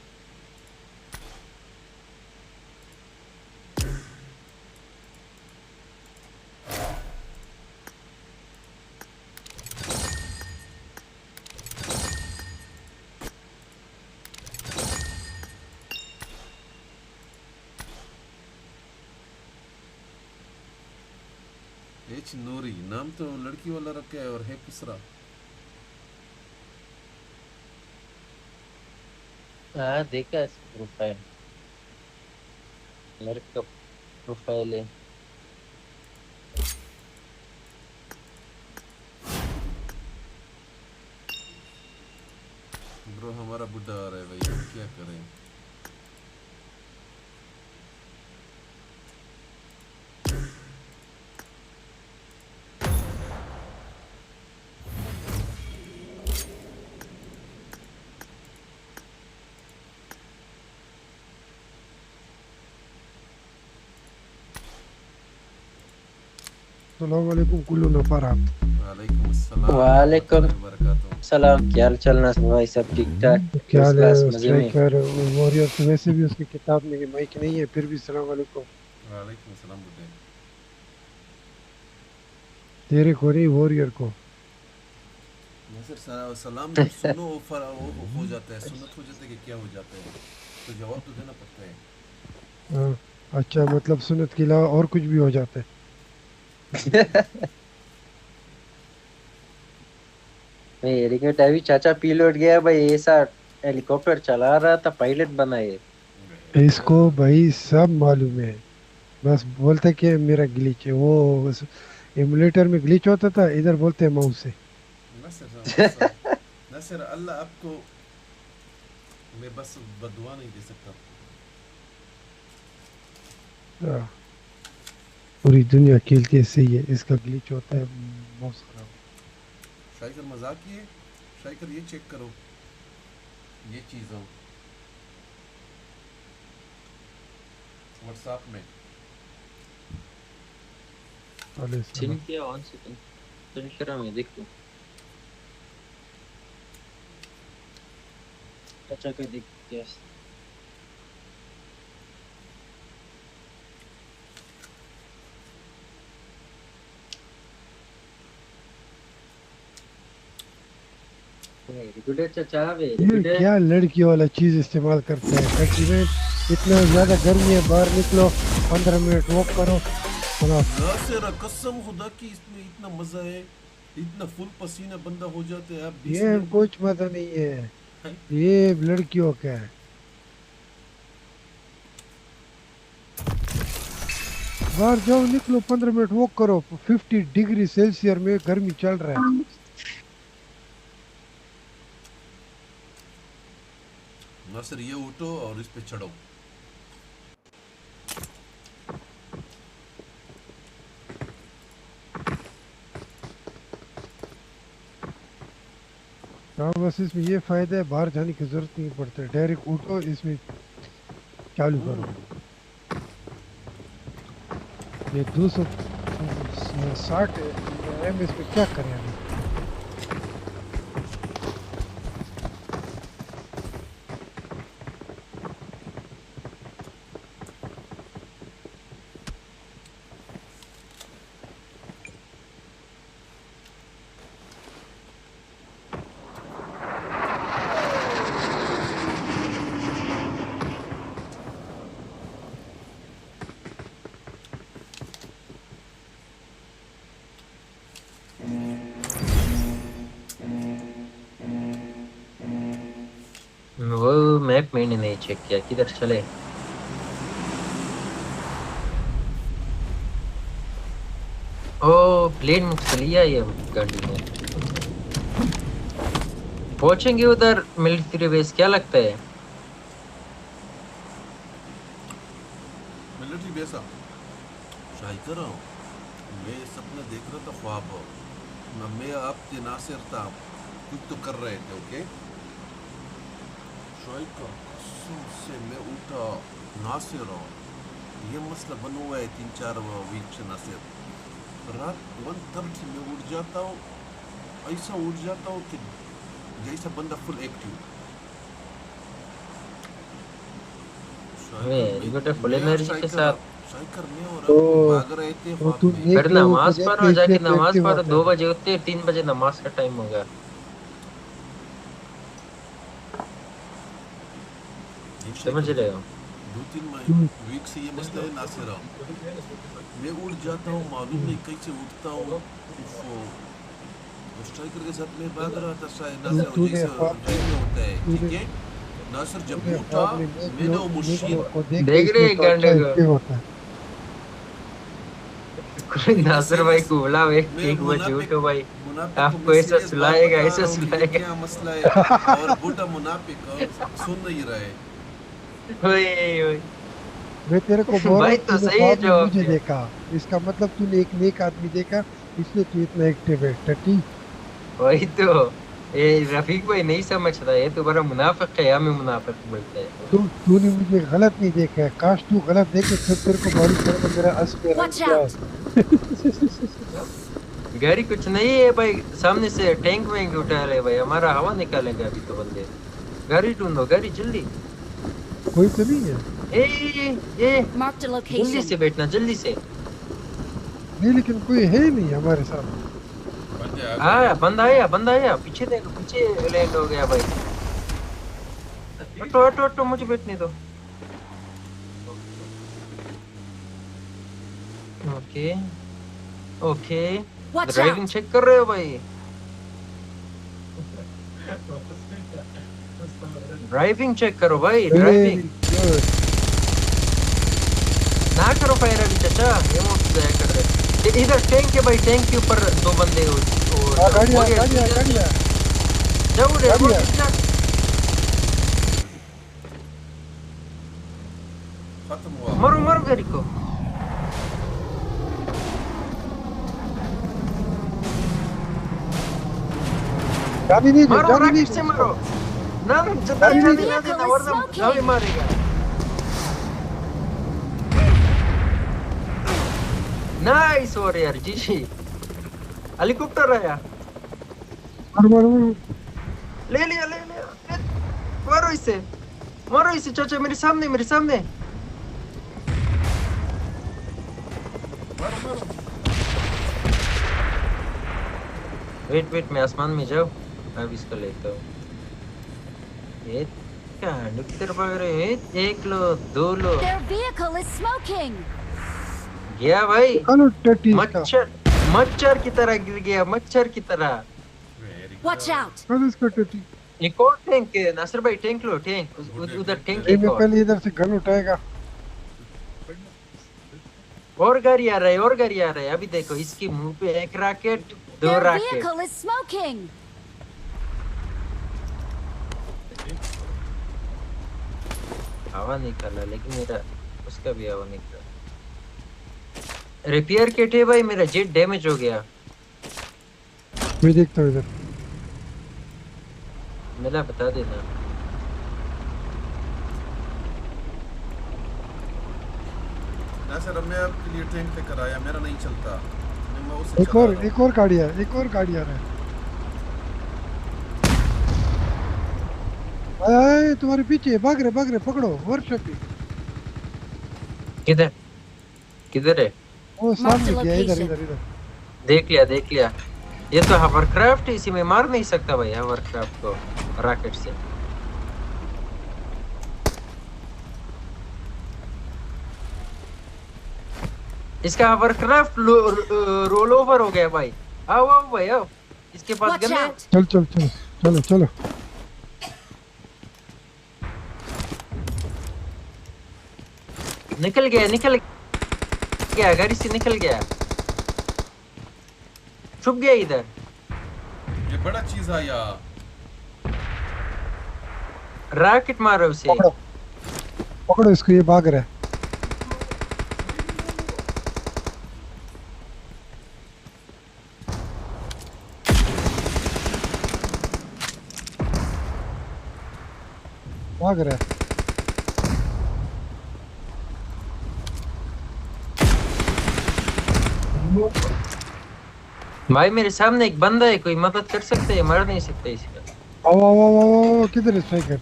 नूरी नाम तो लड़की वाला रखा है और है पुसरा। हाँ देखा है प्रोफाइल, लड़के का प्रोफाइल है। ब्रो हमारा बुढ़ा आ रहा है भाई, क्या करें। अस्सलामुअलैकुम कुल्लू नफर आप। वालेकुम अस्सलाम। वालेकुम सलाम, क्या हाल चल रहा भाई? सब ठीक ठाक? क्या हाल है स्ट्राइकर वॉरियर? तो वैसे भी उसकी किताब में माइक नहीं है, फिर भी सलाम वालेकुम। वालेकुम सलाम बुड्ढे। तेरे को नहीं, वॉरियर को। नसर सलाम जब सुनो वो हो जाता है, सुन्नत हो जाता है कि क्या हो जाता है, तो जवाब तो देना पड़ता है। हाँ अच्छा, मतलब सुन्नत के अलावा और कुछ भी हो जाता है। मेरे को अभी चाचा पिलोट गया भाई, ऐसा हेलीकॉप्टर चला रहा था, पायलट बना है। इसको भाई सब मालूम है, बस बोलते कि मेरा ग्लिच है। वो एमुलेटर में ग्लिच होता था, इधर बोलते हैं माउस से। नसर अल्लाह आपको, मैं बस बदुआ नहीं दे सकता। पूरी दुनिया खेलती है, सही है। इसका ग्लिच होता है, माउस खराब। शाइकर मजाक किए। शाइकर ये चेक करो, ये चीज़ हो व्हाट्सएप में। चिन किया ऑन सेकंड, चिन करा मैं देखो। अच्छा कर देख क्या ये क्या लड़की वाला चीज इस्तेमाल करता है फैक्ट्री में। इतना ज्यादा गर्मी है, बाहर निकलो 15 मिनट वॉक करो। कसम खुदा की इसमें इतना मजा है, इतना फुल पसीना बंदा हो जाता है। आप ये कुछ मजा नहीं है, ये लड़कियों का है। बाहर जाओ, निकलो 15 मिनट वॉक करो। 50 डिग्री सेल्सियस में गर्मी चल रहा है। नासिर ये उठो और इस पे चढ़ो। बस इसमें ये फायदा है, बाहर जाने की जरूरत नहीं पड़ती, डायरेक्ट उठो इसमें चालू करो। ये 260 एमएस पे क्या करें अभी? वो मैप मैंने नहीं चेक किया, किधर चले? ओ प्लेन मुझसे लिया ये गाड़ी में। पहुंचेंगे उधर मिलिट्री बेस, क्या लगता है? मिलिट्री बेस शाही कर रहा हूँ मैं, सपना देख रहा था, ख्वाब मैं आपके नासिर था, कुछ तो कर रहे थे। ओके शाही का कसम से मैं उठा, नासिर ये मसला बना हुआ है 3-4 वीक से। नासिर रात 1:30 में उठ जाता हूँ, ऐसा उठ जाता हूँ कि जैसा बंदा फुल एक्टिव। फुल एनर्जी के साथ शाइकर में और तो भाग रहे थे ख्वाब तू में। फिर नमाज पढ़ो, जाके नमाज पढ़ो। 2 बजे उठते, 3 बजे नमाज का टाइम होगा। समझ रहे हो? 2-3 वीक से ये मसला है नासिर। मैं उठ जाता हूँ, मालूम नहीं कैसे उठता हूँ। स्ट्राइकर के साथ मैं भाग रहा था शायद नासिर, जैसे ड्रीम में होता है। ठीक है नासिर, जब उठा मैंने वो मशीन देख रहे हैं गंडे को। नासिर भाई को बोला एक बजे उठो भाई, आपको ऐसा सुलाएगा, ऐसा सुलाएगा। क्या मसला है? और बूटा मुनाफिक सुन नहीं रहे। ओए मैं तेरे को बोल भाई तो सही है जो मुझे देखा, इसका मतलब तूने एक नेक आदमी देखा, इसलिए तू इतना एक्टिव है। टट्टी वही तो ये रफीक भाई नहीं समझता है, तो बड़ा मुनाफिक है, हमें मुनाफिक बोलते हैं। तूने मुझे गलत नहीं देखा है, काश तू गलत देखे फिर तेरे को मालूम पड़ेगा मेरा असली रंग क्या है। गाड़ी कुछ नहीं है भाई, सामने से टैंक वैंक उठा रहे भाई, हमारा हवा निकालेंगे अभी तो बंदे। गाड़ी ढूंढो, गाड़ी जल्दी। कोई तो नहीं है। ए Marked a जल्दी location. से बैठना, जल्दी से। नहीं लेकिन कोई है नहीं हमारे साथ। बंदा आया, पीछे देखो, पीछे लैंड हो गया भाई। हटो मुझे बैठने दो। Okay Watch driving out. Check कर रहे हो भाई? ड्राइविंग चेक करो भाई, ड्राइविंग ना करो फायर अभी चाचा, ये मोट जाया कर रहे। इधर टैंक है भाई, टैंक के ऊपर 2 बंदे हो। गाड़ी जाओ रे, खत्म हुआ। मारो गाड़ी को। मारो रॉकेट से मारो। ना जल्दी ना वरना गाड़ी मारेगा। नाइस और यार जी। हेलीकॉप्टर आया, मारो ले लिया। मारो इसे चाचा, मेरे सामने। वेट मैं आसमान में जाऊं, अब इसको लेता हूँ। ये क्या की तरफ आ रहे हैं? 1 लो 2 लो। Their vehicle is smoking. गया भाई, हेलो टट्टी मच्छर की तरह गिर गया, मच्छर की तरह। Watch out. कल इसका टट्टी। एक और टैंक है नासिर भाई, टैंक लो, टैंक उधर टैंक मैं एक और। पहले इधर से गन उठाएगा। और गाड़ी आ रहा है अभी देखो, इसके मुंह पे 1 rocket 2 Their rocket. vehicle is smoking. हवा निकाला, लेकिन मेरा उसका भी हवा निकाला। रिपेयर किट है भाई, मेरा जेट डैमेज हो गया। मैं देखता हूँ इधर। मिला बता देना। नासिर अब मैं आपके लिए टैंक लेकर आया, मेरा नहीं चलता, मैं उसे एक और गाड़ी है, एक और गाड़ी आ रहा है। आए तुम्हारे पीछे, भाग रहे पकड़ो वर्कशॉप पे। किधर किधर है? वो सामने गया, इधर। देख लिया। ये तो हवरक्राफ्ट, इसी में मार नहीं सकता भाई हवरक्राफ्ट को रॉकेट से। इसका हवरक्राफ्ट रोल ओवर हो गया भाई। आओ भाई आओ, इसके पास गन है। चलो। निकल गया गाड़ी से, निकल गया, छुप गया इधर। ये बड़ा चीज आया, रॉकेट मारो उसे। पकड़ो इसको, ये भाग रहा है। भाई मेरे सामने एक बंदा है, कोई मदद कर सकते है? मार नहीं सकते इसका। आओ किधर है स्ट्राइकर?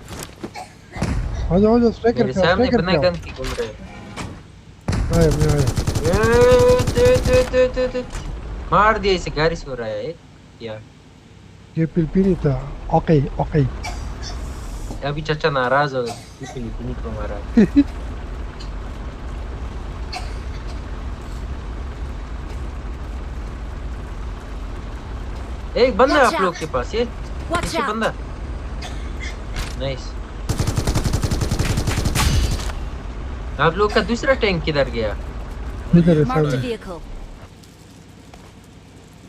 आ जाओ स्ट्राइकर। मेरे सामने बिना गन की घूम रहे हैं। मार दिया इसे, गाड़ी से हो रहा है यार। ये पिलपिनी था। ओके अभी चाचा नाराज हो गए, पिलपिनी को मारा। एक बंदा आप लोग के पास, ये पीछे बंदा। नाइस। आप लोग का दूसरा टैंक किधर गया? इधर है Marked a सामने। vehicle.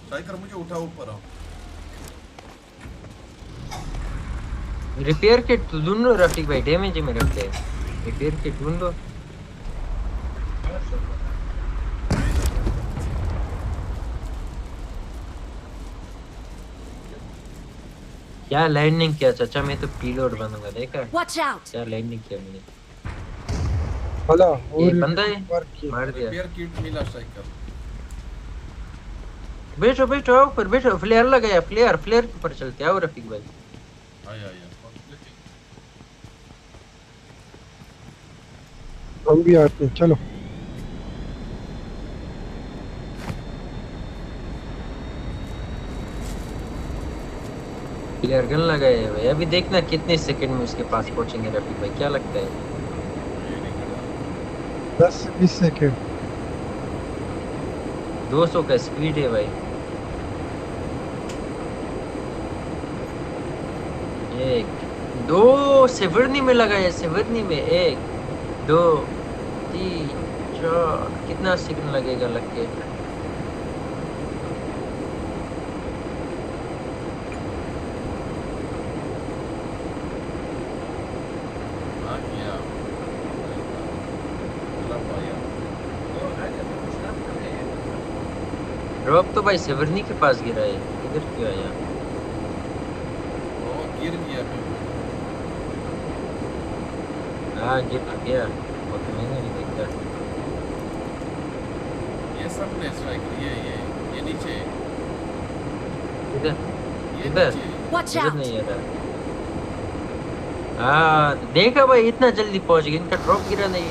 स्ट्राइकर मुझे उठा ऊपर आओ। रिपेयर किट तो ढूंढो रफीक भाई, डैमेज में रखते हैं। रिपेयर किट ढूंढो। क्या लैंडिंग किया चाचा, मैं तो पीलोड बनूंगा, देखा Watch out. क्या लैंडिंग किया मैंने। भला ये बंदा है, मार दिया। रिपेयर किट मिला स्ट्राइकर। बैठो आओ ऊपर बैठो। फ्लेयर लगाया, फ्लेयर के ऊपर चलते आओ रफीक भाई। आया हम भी आते हैं, चलो। फ्लेयर गन लगाया है भाई। अभी देखना कितने सेकंड में उसके पास पहुंचेंगे रफीक भाई, क्या लगता है? 10-20 सेकंड। 200 का स्पीड है भाई। 1 2 सेवर्नी में लगाया, सेवर्नी में 1 2 3 4। कितना सेकंड लगेगा लग के? ड्रॉप तो भाई सेवर्नी के पास गिरा है, इधर क्यों आया? गिर गया। हाँ गिर गया, वो तो मैंने नहीं देखा। ये सामने स्ट्राइकर, ये नीचे। इधर Watch इधर out. नहीं आ रहा। हाँ देखा भाई, इतना जल्दी पहुंच गया, इनका ड्रॉप गिरा नहीं।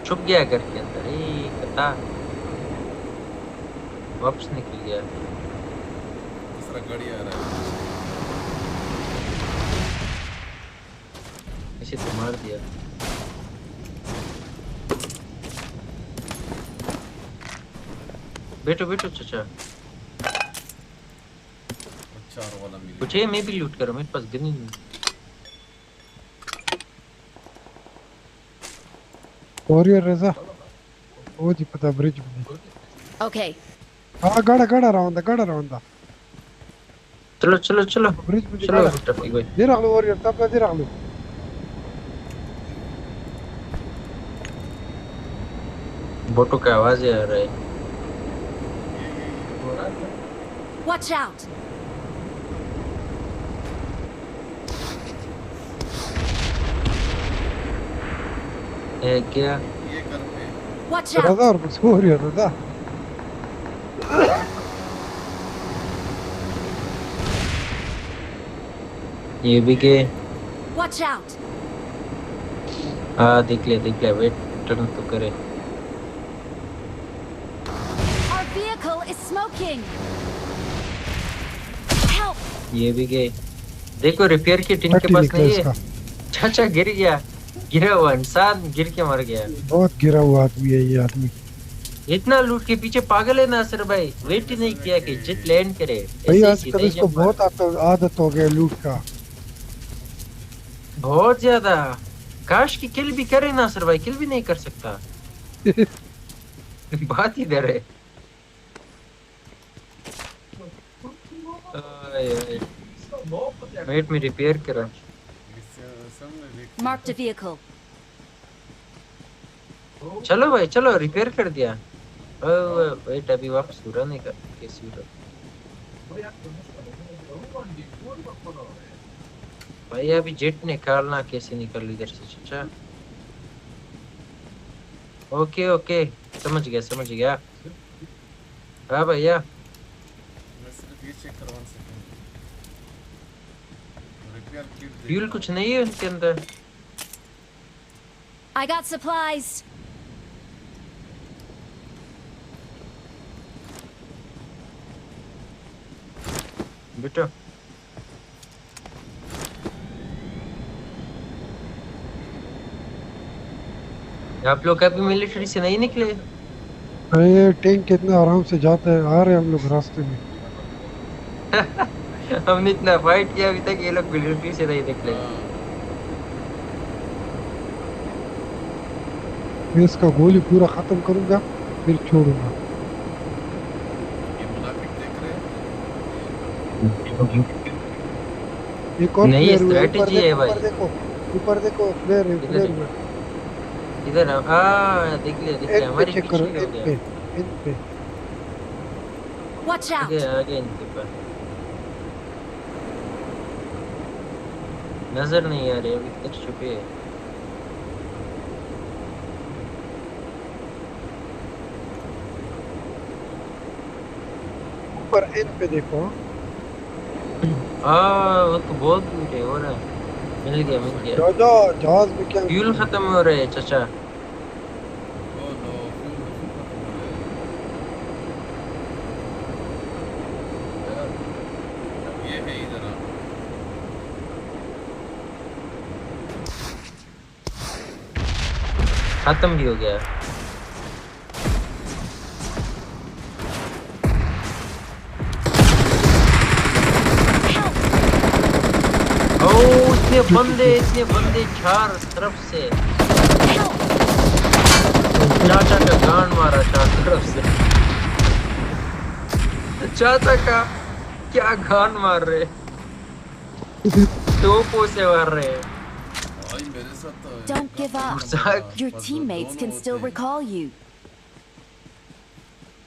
छुप गया घर के अंदर। कता वापस निकल गया। दूसरा गाड़ी आ रहा है। इसे तो मार दिया। बैठो चाचा। चार वाला मिला। कुछ है, मैं भी लूट करूं, मेरे पास गन ही नहीं। वॉरियर रजा वो जी पता ब्रिज में। Okay. हाँ गाड़ा राउंड। चलो ब्रिज में चलो टफी भाई। दे रहा वॉरियर तब दे रहा हूं। बोटो का आवाज आ रहा है। Watch out! क्या ये कर पे Watch out! रजा और कुछ हो रही है रजा ये भी के Watch out! हाँ देख लिया वेट टर्न तो करे Our vehicle is smoking! Help! ये भी के देखो रिपेयर किट इनके टट्टी पास निकला नहीं है इसका चाचा गिर गया गिरा हुआ इंसान गिर के मर गया बहुत गिरा हुआ आदमी है ये आदमी इतना लूट के पीछे पागल है नासिर भाई वेट ही नहीं किया कि जित लैंड करे भाई ऐसे ही आजकल सीधे इसको जंप मारा। बहुत आदत हो गया लूट का बहुत ज्यादा काश की किल भी करे नासिर भाई किल भी नहीं कर सकता बात इधर है वेट में रिपेयर करा Marked a vehicle. चलो भाई चलो रिपेयर कर दिया वेट अभी वापस पूरा नहीं कर कैसे भाई अभी जेट निकालना कैसे निकल इधर से चाचा ओके समझ गया हाँ भैया मैं सिर्फ ये चेक करवा सकता हूं रिपेयर किट फ्यूल कुछ नहीं है उनके अंदर I got supplies. बेटा आप लोग अभी मिलिट्री से नहीं निकले ये टैंक कितना आराम से जाता है आ रहे हैं हम लोग रास्ते में हमने इतना फाइट किया अभी तक ये लोग मिलिट्री से नहीं निकले मैं इसका गोली पूरा खत्म करूंगा फिर छोड़ूंगा ये मुनाफिक देख रहे हैं एक और नहीं, player हुआ है, strategy है भाई। ऊपर देखो प्लेयर है इधर प्लेयर इधर देख लिया हमारे चेक करो पीछे हो गया इन पे Watch out! आगे इनके पास नजर नहीं आ रहे अभी तक छुपे है ऊपर इन पे देखो वो तो बहुत दूर है हो रहा है मिल गया जहाज में क्या फ्यूल खत्म हो रहा है चाचा ओ नो ये है इधर आप खत्म भी हो गया इतने बंदे चार तरफ से चाचा का गान मारा चार तरफ से चाचा का क्या गान मार रहे तोपों से मार रहे भाई मेरे साथ तो Don't give up. मजाक Your teammates can still recall you.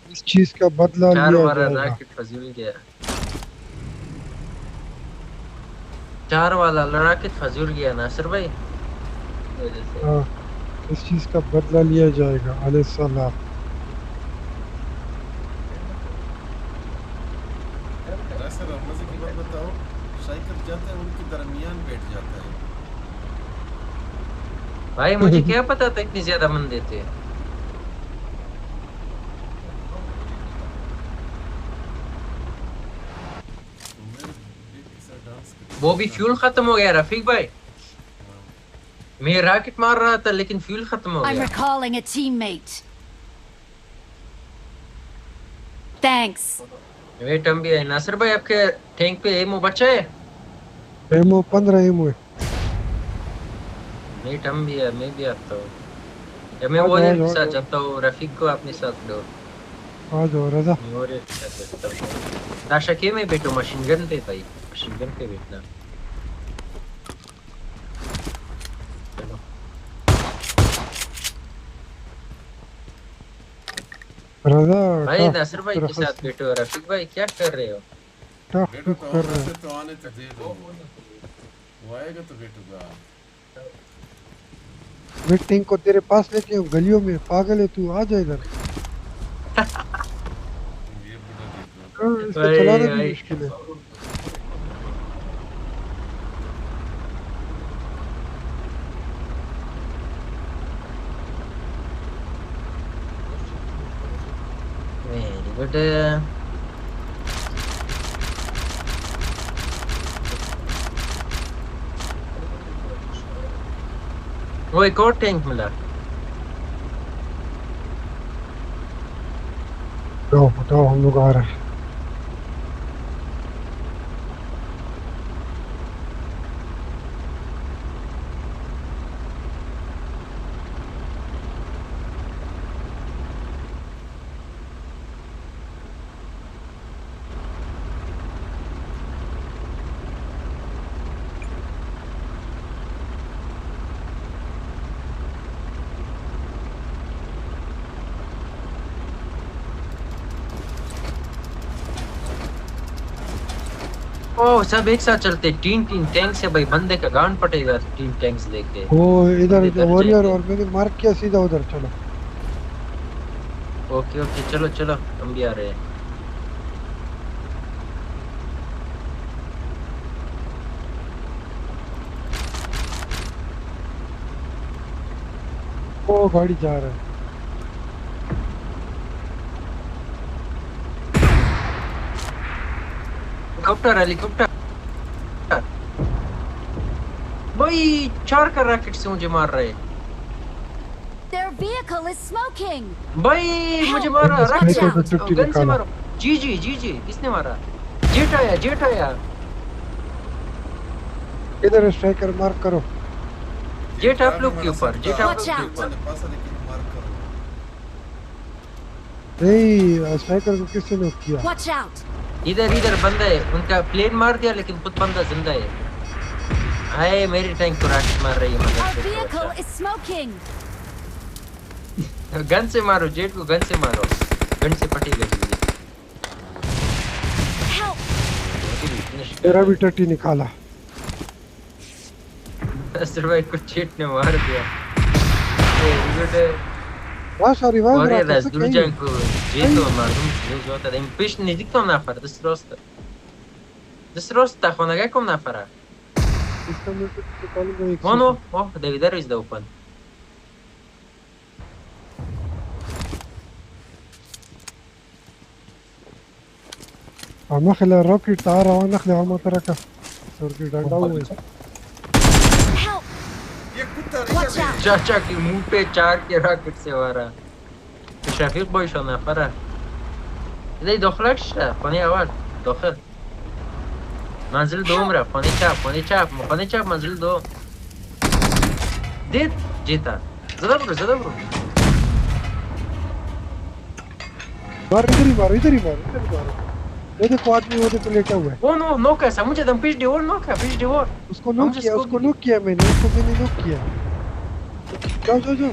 इस चीज का बदला चार लिया वाला जाएगा रॉकेट फजूल गया चार वाला लड़ाके फजूल गया नासिर भाई वजह से हाँ इस चीज का बदला लिया जाएगा अलैहिस्सलाम ऐसे रमज़ की बात बताओ साइकिल जाते हैं उनके दरमियान बैठ जाता है भाई मुझे क्या पता था इतनी ज्यादा मन देते हैं वो भी फ्यूल खत्म हो गया रफीक भाई मैं रॉकेट मार रहा था लेकिन फ्यूल खत्म हो I'm गया recalling a teammate. Thanks. Wait हम भी है नासिर भाई आपके टैंक पे एमो बचा है एमओ 15 एमओ है वेट हम भी है मैं भी आता हूँ या मैं वो के साथ जाता हूँ रफीक को अपने साथ लो आ जाओ रजा मैं और एक के साथ जाता हूँ ताशा के में बैठो मशीन गन पे भाई मशीन गन पे बैठना चलो रजा भाई नासिर भाई के साथ बैठे हो, रफीक भाई क्या कर रहे हो? बेटो तो कर रहे वैसे तो आने तक दे दो, वो आएगा तो बेटूगा। मीटिंग को तेरे पास लेके आऊं गलियों में, पागल है तू, आ जा इधर। ये बुढ़ा देखो, इसको भाई चलाना भी भाई मुश्किल है। Very good. वो एक और टैंक मिला। तो बताओ, हम लोग आ रहे हैं। ओ सब एक साथ चलते, तीन तीन टैंक से भाई बंदे का गांड पटेगा, तीन टैंक्स लेके। वो इधर इधर वॉरियर, जाएंगे। और मैंने मार्क किया सीधा उधर। चलो ओके ओके चलो चलो हम भी आ रहे हैं। वो गाड़ी जा रहा है। हेलीकॉप्टर हेलीकॉप्टर भाई, 4 का रॉकेट से मुझे मार रहे। Their vehicle is smoking. भाई मुझे मारा, Watch रॉकेट out. से गन से मारो। जी जी जी जी, किसने मारा? जेट आया जेट आया। इधर स्ट्राइकर मार्क करो। जेट आप लोग के ऊपर, जेट आप Watch लोग के out. ऊपर। पास लेकिन मार करो। नहीं, स्ट्राइकर को किसने नॉक किया? Watch out. इधर इधर बंदा है, उनका प्लेन मार दिया लेकिन खुद बंदा जिंदा है। हाय मेरी टैंक को रॉकेट मार रही Our है। vehicle is smoking. गन से मारो, जेट को गन से मारो, गन से पटेगा जल्दी। Help. तेरा भी टट्टी निकाला। असर भाई को जेट ने मार दिया। वाह सॉरी, वाह Var मेरा ya कैसे duracağım ku jeto mardım jota da impish ne dikto nafar desrosta desrosta khonaga kom nafara इसका मेरे को निकालूंगा एक mono oh da vidar is da open عم اخلي الروكيت تعال وانا اخلي عم تركه الروكيت هقوي Help. ये कुत्ता Watch out. chacha ki muh pe 4 ke rocket se mara shafiq boy sho nafara idai dokhlak shta khoni awal dokhl manzil do umra khoni chap manzil do dit jeta zada bro मार इधर ही मारो, इधर ही मारो। ये देखो आदमी वो देखो लेटा हुआ है। oh no no ka samujhe dam pish de or no ka pish de or उसको नॉक किया मैंने, उसको मैंने नॉक किया। जाओ जाओ जाओ।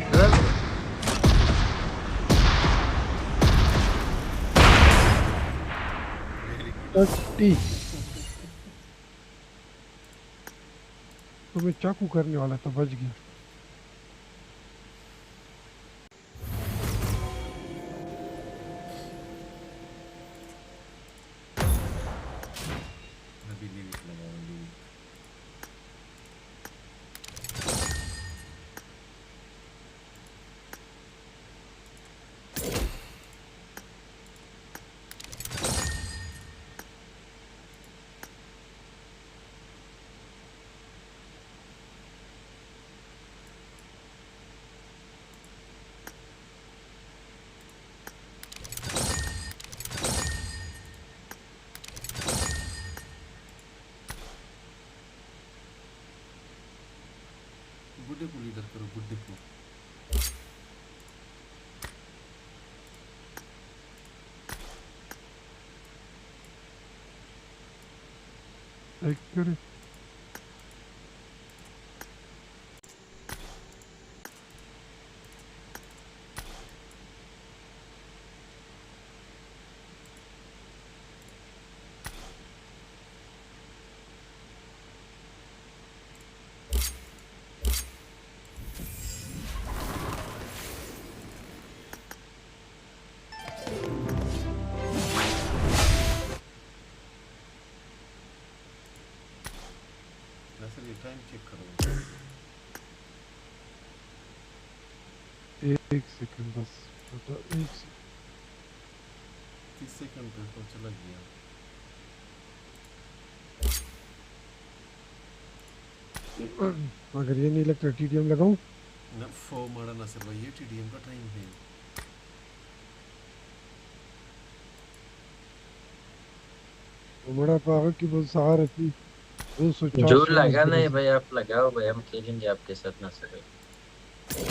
टट्टी तो मैं चाकू करने वाला था, बच गया। अभी लिविक लगाओ लिविक। बुड्ढे को लीडर करो, बुड्ढे को। लाइक करे। नसर ये टाइम चेक करो। 1 सेकंड बस छोटा 1 30 सेकंड पे तो चला गया। अगर ये नहीं लगता टीडीएम लगाऊं ना फो मारा नसर भाई, ये टीडीएम का टाइम है। बड़ा पावर की बहुत सहार थी 200 जो 400 लगाना है भाई आप लगाओ भाई, हम खेलेंगे आपके साथ नासिर भाई।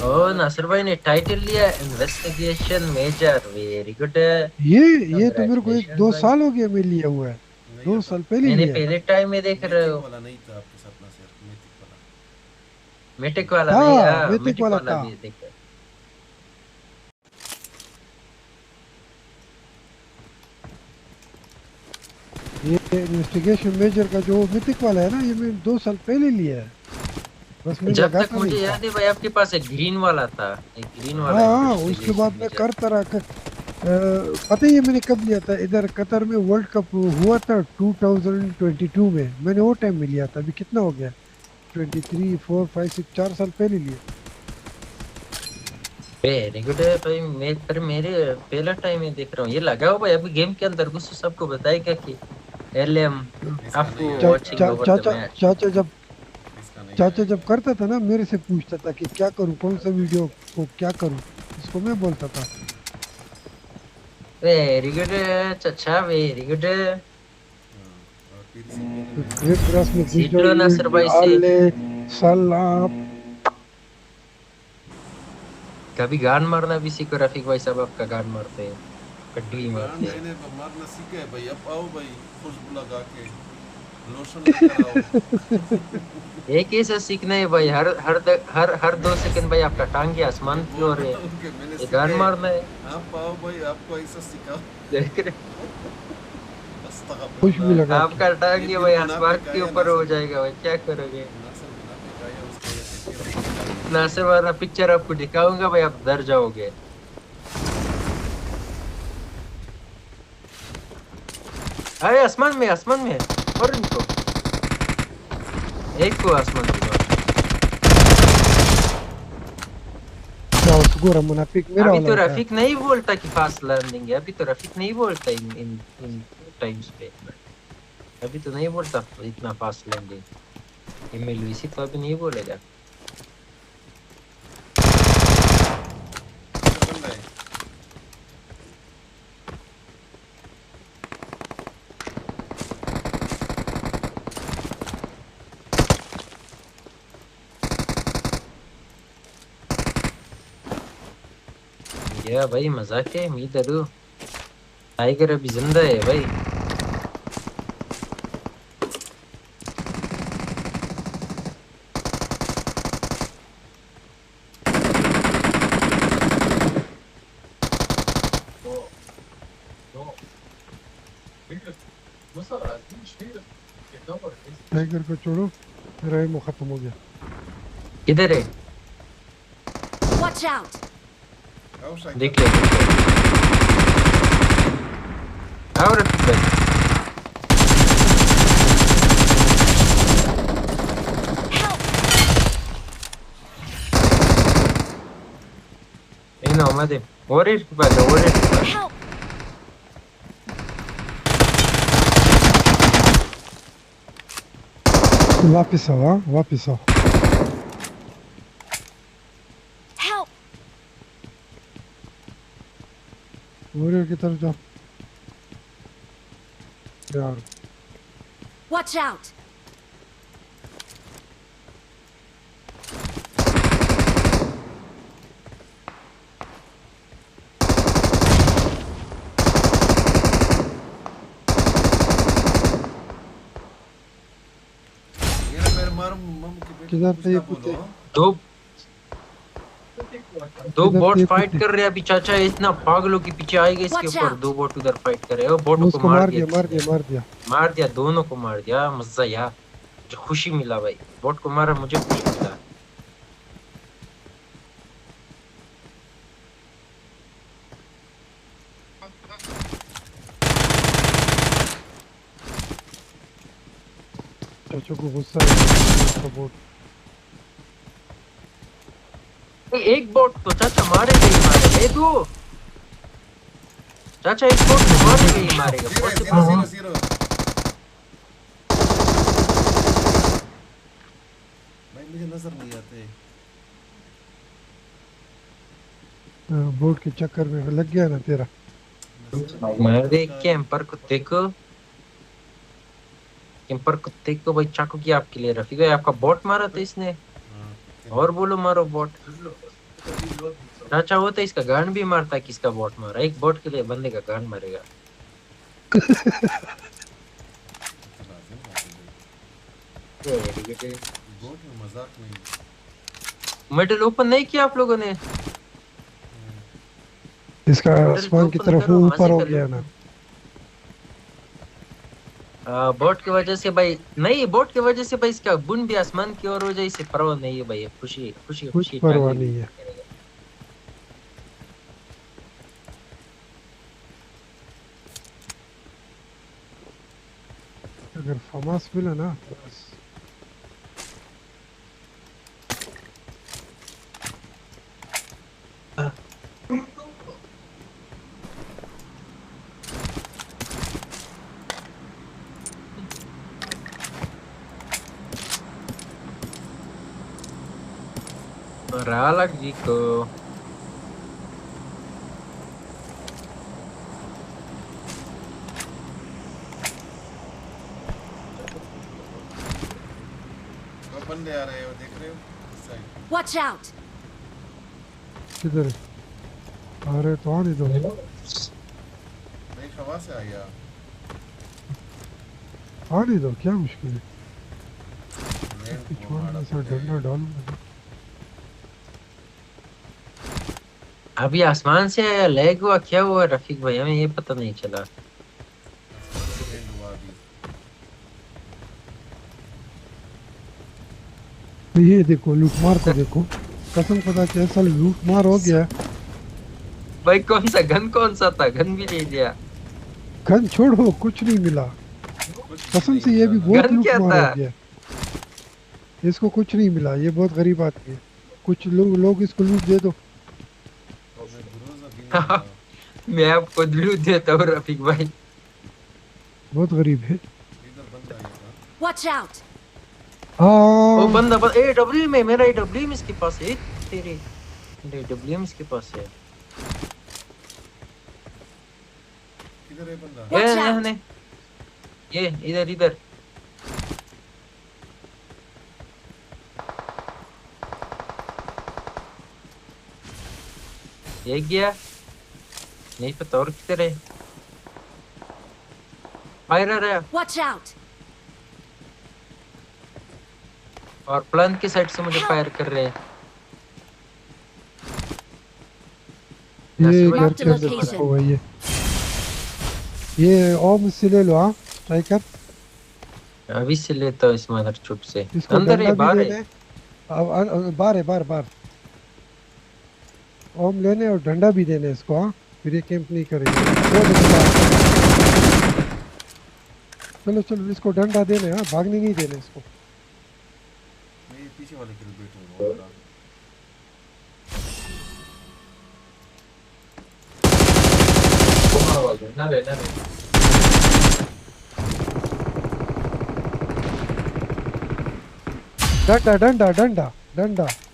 ओ नासिर भाई ने टाइटल लिया इन्वेस्टिगेशन मेजर, वेरी गुड। ये तो मेरे को 1-2 भाई। साल हो गया मैं लिया हुआ है, 2 साल पहले मैंने लिया है। पहले टाइम में देख रहे हो। वाला नहीं था आपके साथ नसर, मेटिक वाला हाँ नहीं, हाँ मिथिक मेटिक वाला वाला था। भी देखा। ये इन्वेस्टिगेशन मेजर का जो मिथिक वाला है ना, ये मैं 2 साल पहले लिया है, बस मैं जब तक लगाता मुझे नहीं था। याद है भाई आपके पास एक ग्रीन वाला था, एक ग्रीन वाला हाँ उसके investigation बाद मैं major। करता रहा पता ही है मैंने कब लिया था, इधर कतर में वर्ल्ड कप हुआ था 2022 में, मैंने वो टाइम में लिया था। अभी कितना हो गया 23 4 5 6 4 साल पहले लिया। वेरी गुड है भाई। मैं पर मेरे पहला टाइम में देख रहा हूँ। ये लगाओ भाई अभी गेम के अंदर घुसो, सबको बताएगा कि एलएम आपको वाचिंग ओवर द मैच। चाचा जब करता था ना मेरे से पूछता था कि क्या करूं, कौन सा वीडियो को क्या करूं, इसको मैं बोलता था। वेरी गुड चाचा, वेरी गुड। ग्रेट ग्रास में सीट लो नासिर भाई से। आले सलाम। कभी गान मारना भी सीखो रफीक भाई साहब, आपका गान मारते हैं, कड्डी मारते हैं। मैंने मारना सीखा है भाई। अब आओ भाई, खुशबू लगा के लोशन लेकर आओ। एक ऐसा सीखना है भाई, हर 2 सेकंड भाई आपका टांगे आसमान की ओर है, ये गान मारना है। आप आओ भाई, आपको ऐसा सिखाओ। देख रहे खुशबू लगा आपका टांगे भाई आसमान के ऊपर हो जाएगा भाई, क्या करोगे। नासिर वाला पिक्चर आपको दिखाऊंगा भाई, आप डर जाओगे। अरे आसमान में और इनको एक को आसमान में। मुनाफिक मेरा अभी तो वाला रफीक नहीं बोलता कि फास्ट लैंडिंग है, अभी तो रफीक नहीं बोलता इन टाइम्स पे, अभी तो नहीं बोलता इतना फास्ट लैंडिंग। एमएलवीसी तो अभी नहीं बोलेगा। या भाई मजाक है, मी दरू टाइगर अभी जिंदा है भाई। टाइगर को छोड़ो, मेरा एमो खत्म हो गया। किधर है? Watch out! देख ले आओ रफीक भाई। इन अहमद और एक बार Help! वापस आओ, हाँ वापस आओ। Help! वॉरियर की तरफ जाओ यार। Watch out! किधर थे ये कुत्ते? दो बोट फाइट कर रहे हैं अभी चाचा, इतना पागलों के पीछे आएगा इसके ऊपर। 2 बोट उधर फाइट कर रहे हैं, बोटों को मार दिया दोनों को मार दिया। मजा यार, जो खुशी मिला भाई, बोट को मारा मुझे खुशी मिला। बच्चों को गुस्सा है बोट। एक बोट तो चाचा मारेगा ही मारेगा। तू चाचा एक बोट तो मारेगा ही मारेगा। जीरो भाई मुझे नजर नहीं आते। बोट के चक्कर में लग गया ना तेरा। मैं देख कैंपर कुत्ते को, कैंपर कुत्ते को भाई चाकू की आपके लिए रफी भाई आपका बोट मारा था इसने। और बोलो मारो बोट। चाचा वो तो इसका गान भी मारता है। किसका बोट मारा? एक बोट के लिए बंदे का गान मारेगा। बोट में मजाक नहीं। मेडल ओपन नहीं किया आप लोगों ने? इसका आसमान की तरफ ऊपर हो गया ना। बोट की वजह से भाई नहीं, बोट की वजह से भाई इसका बुन भी आसमान की ओर हो जाए इसे परवाह नहीं है भाई। खुशी खुशी खुशी परवाह नहीं है। अगर फमास मिला ना बस। रालक जी को बंदे आ रहे हो देख रहे हो इस साइड। Watch out! किधर आ रहे तो आने दो। नहीं हवा से आया। आने दो क्या मुश्किल है। ऐसा डंडा डालूंगा। अभी आसमान से आया लैग हुआ क्या हुआ रफीक भाई? हमें ये पता नहीं चला। ये देखो लूट मार को देखो। कसम खुदा के ऐसा लूट मार हो गया भाई। कौन सा गन कौन सा था? गन भी ले लिया। गन छोड़ो कुछ नहीं मिला कसम से। ये भी बहुत लूट मार हो गया। इसको कुछ नहीं मिला। ये बहुत गरीब आदमी है। कुछ लोग इसको लूट दे दो। मैं आपको लूट देता हूँ रफीक भाई। बहुत गरीब है। Watch out! वो बंदा ए डब्ल्यू में मेरा ए डब्ल्यू में इसके पास है। तेरे ए डब्ल्यू में इसके पास है। किधर है बंदा? ये इधर इधर। ये गया नहीं पता और किधर है। फायर आ रहा है। Watch out! और प्लान की साइड से मुझे फायर कर रहे हैं। ये घर के अंदर छुपा हुआ है। ये ओम से ले लो। हाँ स्ट्राइकर अभी से लेता हूँ इस मदर चुप से। अंदर है बाहर है? बाहर है बाहर। ओम लेने और डंडा भी देने इसको। हाँ फिर ये कैंप नहीं करेगा। चलो चलो इसको डंडा देने। हाँ भागने नहीं देने इसको। मैं पीछे वाले किल बैठूंगा।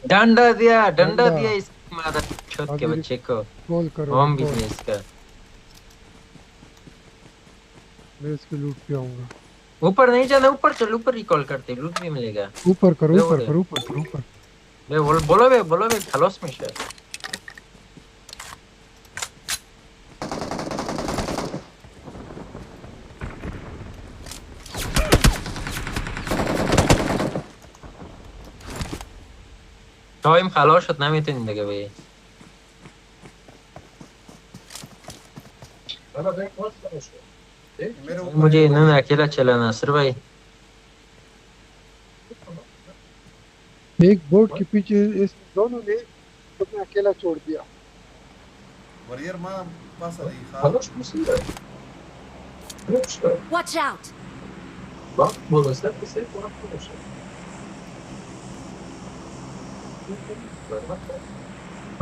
डंडा दिया इस मदर छोट के बच्चे को। गोल करो। ओम भी दिया इसका। मैं इसको लूट के आऊंगा। ऊपर नहीं जाना। ऊपर चल। ऊपर रिकॉल करते लूट भी मिलेगा। ऊपर करो ऊपर। मैं बोलो खलोस में शायद। टाइम खलोस उतना में तो नहीं लगे भाई। मुझे इन्होंने अकेला चलाना सर भाई। एक बोर्ड के पीछे इस दोनों ने अपना अकेला छोड़ दिया। वॉरियर मां पास आ रही Watch out!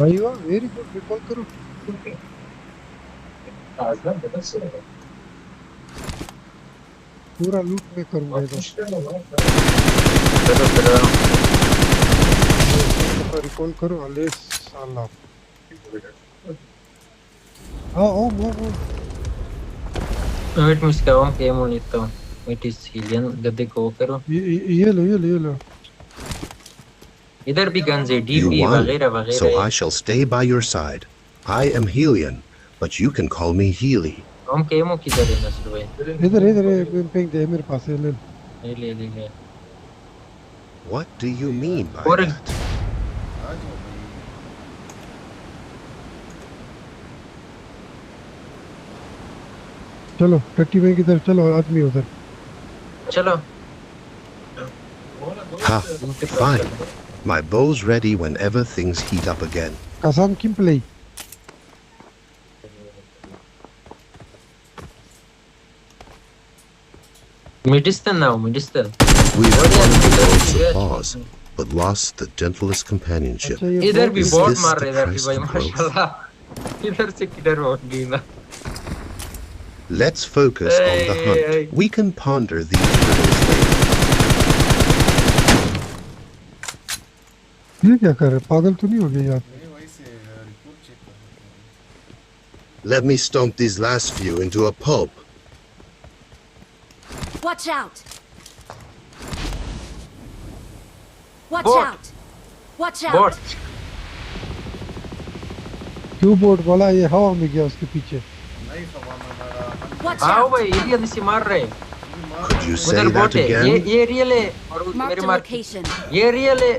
आइयो वेरी गुड रिकॉल करो पूरा लूट में करूंगा इधर रिकॉल करो अले साला आओ वेट मुझका ओम के मोनितो वेट इज हिलियन गद्दे को करो ये लो इधर भी गन्स है डीपी वगैरह वगैरह So I shall stay by your side. I am Helion, but you can call me Healy. ओम के मो किधर है नसर भाई इधर पिंग दे मेरे पास है ले ले What do you mean by और that? चलो टट्टी में किधर चलो आदमी उधर चलो Ha, fine. My bow's ready whenever things heat up again. कसम किम प्ले मिडिस्टन now मिडिस्टन We have won the world's applause, but lost the gentlest companionship. इधर भी Is बहुत this मार the रहे इधर भी price भाई of growth? माशाल्लाह इधर से किधर भाग गई ना Let's focus on the Hey. hunt. We can ponder these riddles later. ये क्या कर रहे पागल तो नहीं हो गए यार Let me stomp these last few into a pulp. Watch out! Watch Boat. out! Watch out! Boat क्यों बोर्ड वाला ये हवा में गया उसके पीछे Watch आओ out! भाई एलियन से मार रहे Could you say उधर that बोट है again? ये रियल है और Marked मेरे a मार location. ये रियल है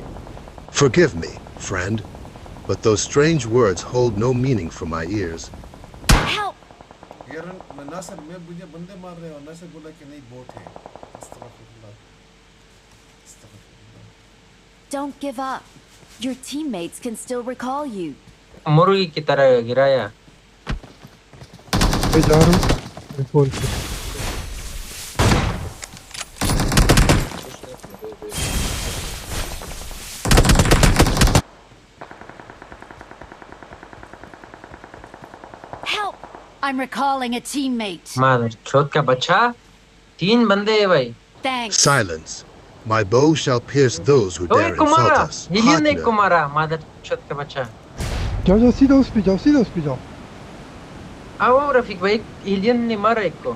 Forgive me, friend, but those strange words hold no meaning for my ears. Help! यार नासिर मैं मुझे बंदे मार रहे हो नासिर बोला कि नहीं बोट है अस्तगफिरुल्लाह Don't give up. Your teammates can still recall you. मुर्गी की तरह गिराया मैं जा रहा हूँ रिकॉल कर Help! I'm recalling a teammate. मार छोट का बच्चा 3 बंदे हैं भाई Thanks. Silence. My bow shall pierce those who ओए dare को insult मारा us. हिलियन ने को Partner. मारा मादर छोट का बच्चा जाओ सीधा उस पे जाओ आओ रफीक भाई हिलियन ने मारा एक को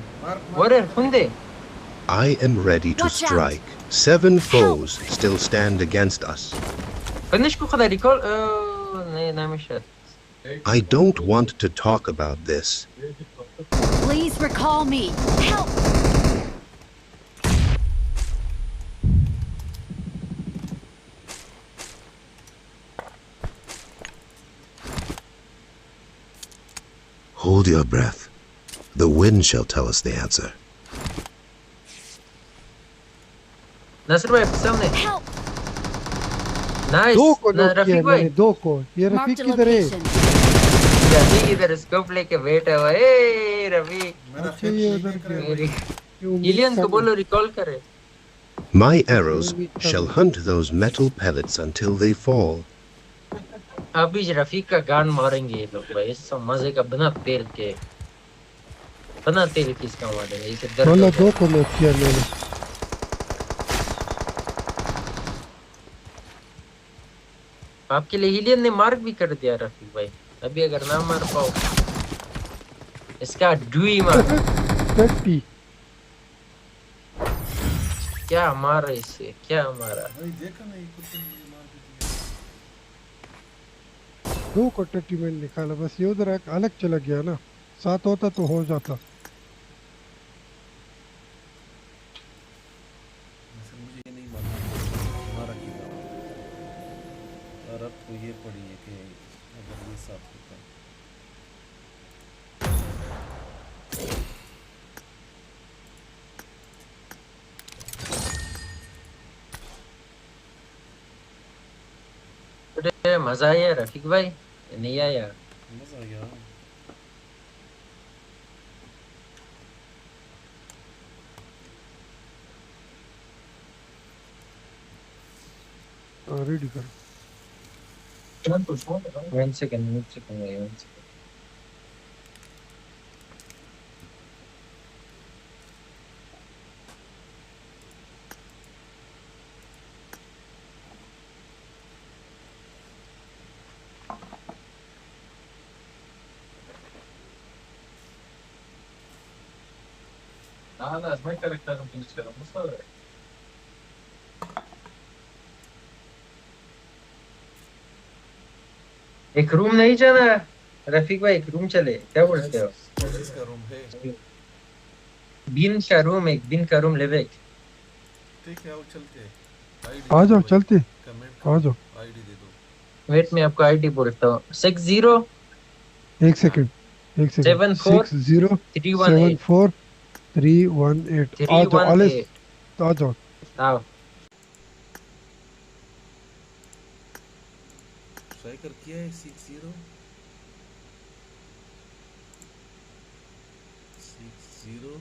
और Phunde I am ready to Watch out. strike. 7 foes still stand against us. فنش को خدا ريكول नहीं ना مشات I don't want to talk about this. Please recall me. Help! Hold your breath. The wind shall tell us the answer. नसर भाई सामने Help! Nice दो को knock किया रफीक भाई मैंने दो को ये Marked रफीक a किधर है location. रफीक इधर स्कोप लेके बैठा हुआ है ए रफीक मेरा अच्छा ये उधर मेरी क्यों हिलियन को बोलो रिकॉल करे My arrows shall hunt those metal pellets until they fall. अभी रफीक का गान मारेंगे ये लोग भाई इस मजे का बिना तेल किसका मारेंगे इसे दर्द वाला होगा। दो को नॉक किया मैंने आपके लिए हिलियन ने मार्क भी कर दिया रफीक भाई अभी अगर ना मार पाओ इसका डुई मार 30 क्या मारा इसे क्या मारा भाई देखा नहीं कुत्ते ने मार के दिया दो को 30 मैंने निकाला बस ये उधर एक अलग चला गया ना 7 होता तो हो जाता नासिर मुझे ये नहीं मालूम मारा किया और अब तो ये पड़ी है कि अगर ये साफ होता अरे मजा आया रफीक भाई नहीं आया मजा आ गया रेडी कर 1 second, 1 second, 1 second. एक रूम नहीं जाना रफीक भाई, एक रूम चले, क्या बोलते हो? इसका रूम है। बिन का रूम, एक बिन का रूम लेवे। ठीक है, आओ चलते हैं। आ जाओ चलते कमेंट आ जाओ आईडी दे दो। वेट में आपको आईडी बोलता हूँ। 60 एक सेकंड 74 318 607431 आ जाओ ऑलेस 318। आ जाओ आओ स्ट्राइकर किया है 60 60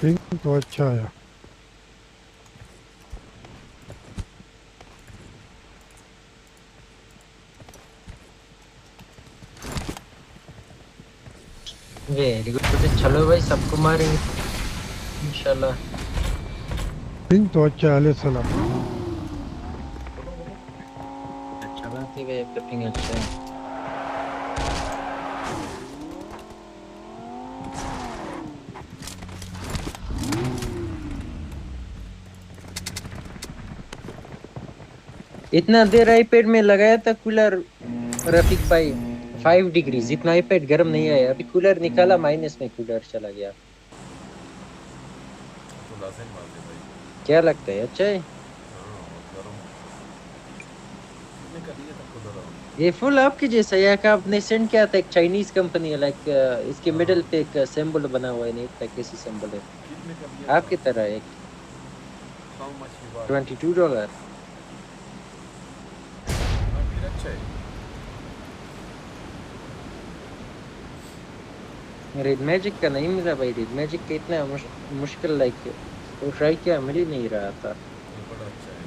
पिंक तो अच्छा है वेरी गुड। चलो भाई, सबको मारेंगे इंशाल्लाह। पिंक तो अच्छा है अलैहि सलाम अच्छा बात है भाई, पिंग अच्छा है। इतना देर आईपैड में लगाया था कूलर रफीक भाई, 5 डिग्री। इतना आईपैड गर्म नहीं आया। अभी कूलर निकाला, माइनस में कूलर चला गया। तो लाजम मार दे भाई। क्या लगता है, अच्छा है? गरम कितने का दिया था कूलर? ये फुल आपके जैसा है कि आपने सेंड किया था? एक चाइनीज कंपनी है, लाइक इसके मिडिल पे एक सिंबल बना हुआ है, नहीं पता कैसी सिंबल है, कितने का दिया? आपकी तरह एक हाउ मच यू वांट? $22। फिर अच्छा है। रेड मैजिक का नहीं मिला भाई। रेड मैजिक का इतना मुश्किल लाइक तो ट्राई किया, मिल ही नहीं रहा था। ये बड़ा अच्छा है।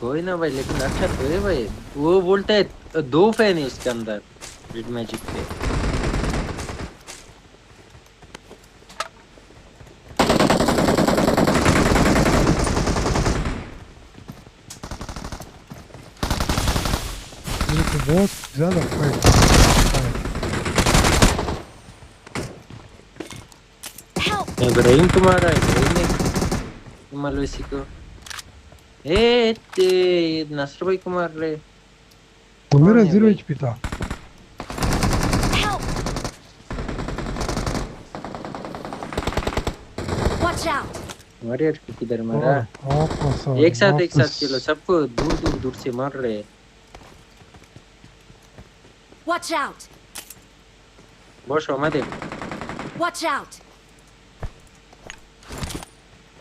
कोई ना भाई, लेकिन अच्छा तो है भाई। वो बोलता है 2 फैन है इसके अंदर रेड मैजिक के। ये तो बहुत ज्यादा फाइट इब्राहिम तुम्हारा इब्राहिम ने मलवेसी को ते नसर भाई को मार रहे तो मेरा कौन है 0 भाई? HP था। Help! Watch out! हमारे यार किधर मारा? वापस आओ, एक साथ वापस। खेलो, सबको दूर दूर दूर से मार रहे हैं। Watch out! बहुत शोमा दे। Watch out!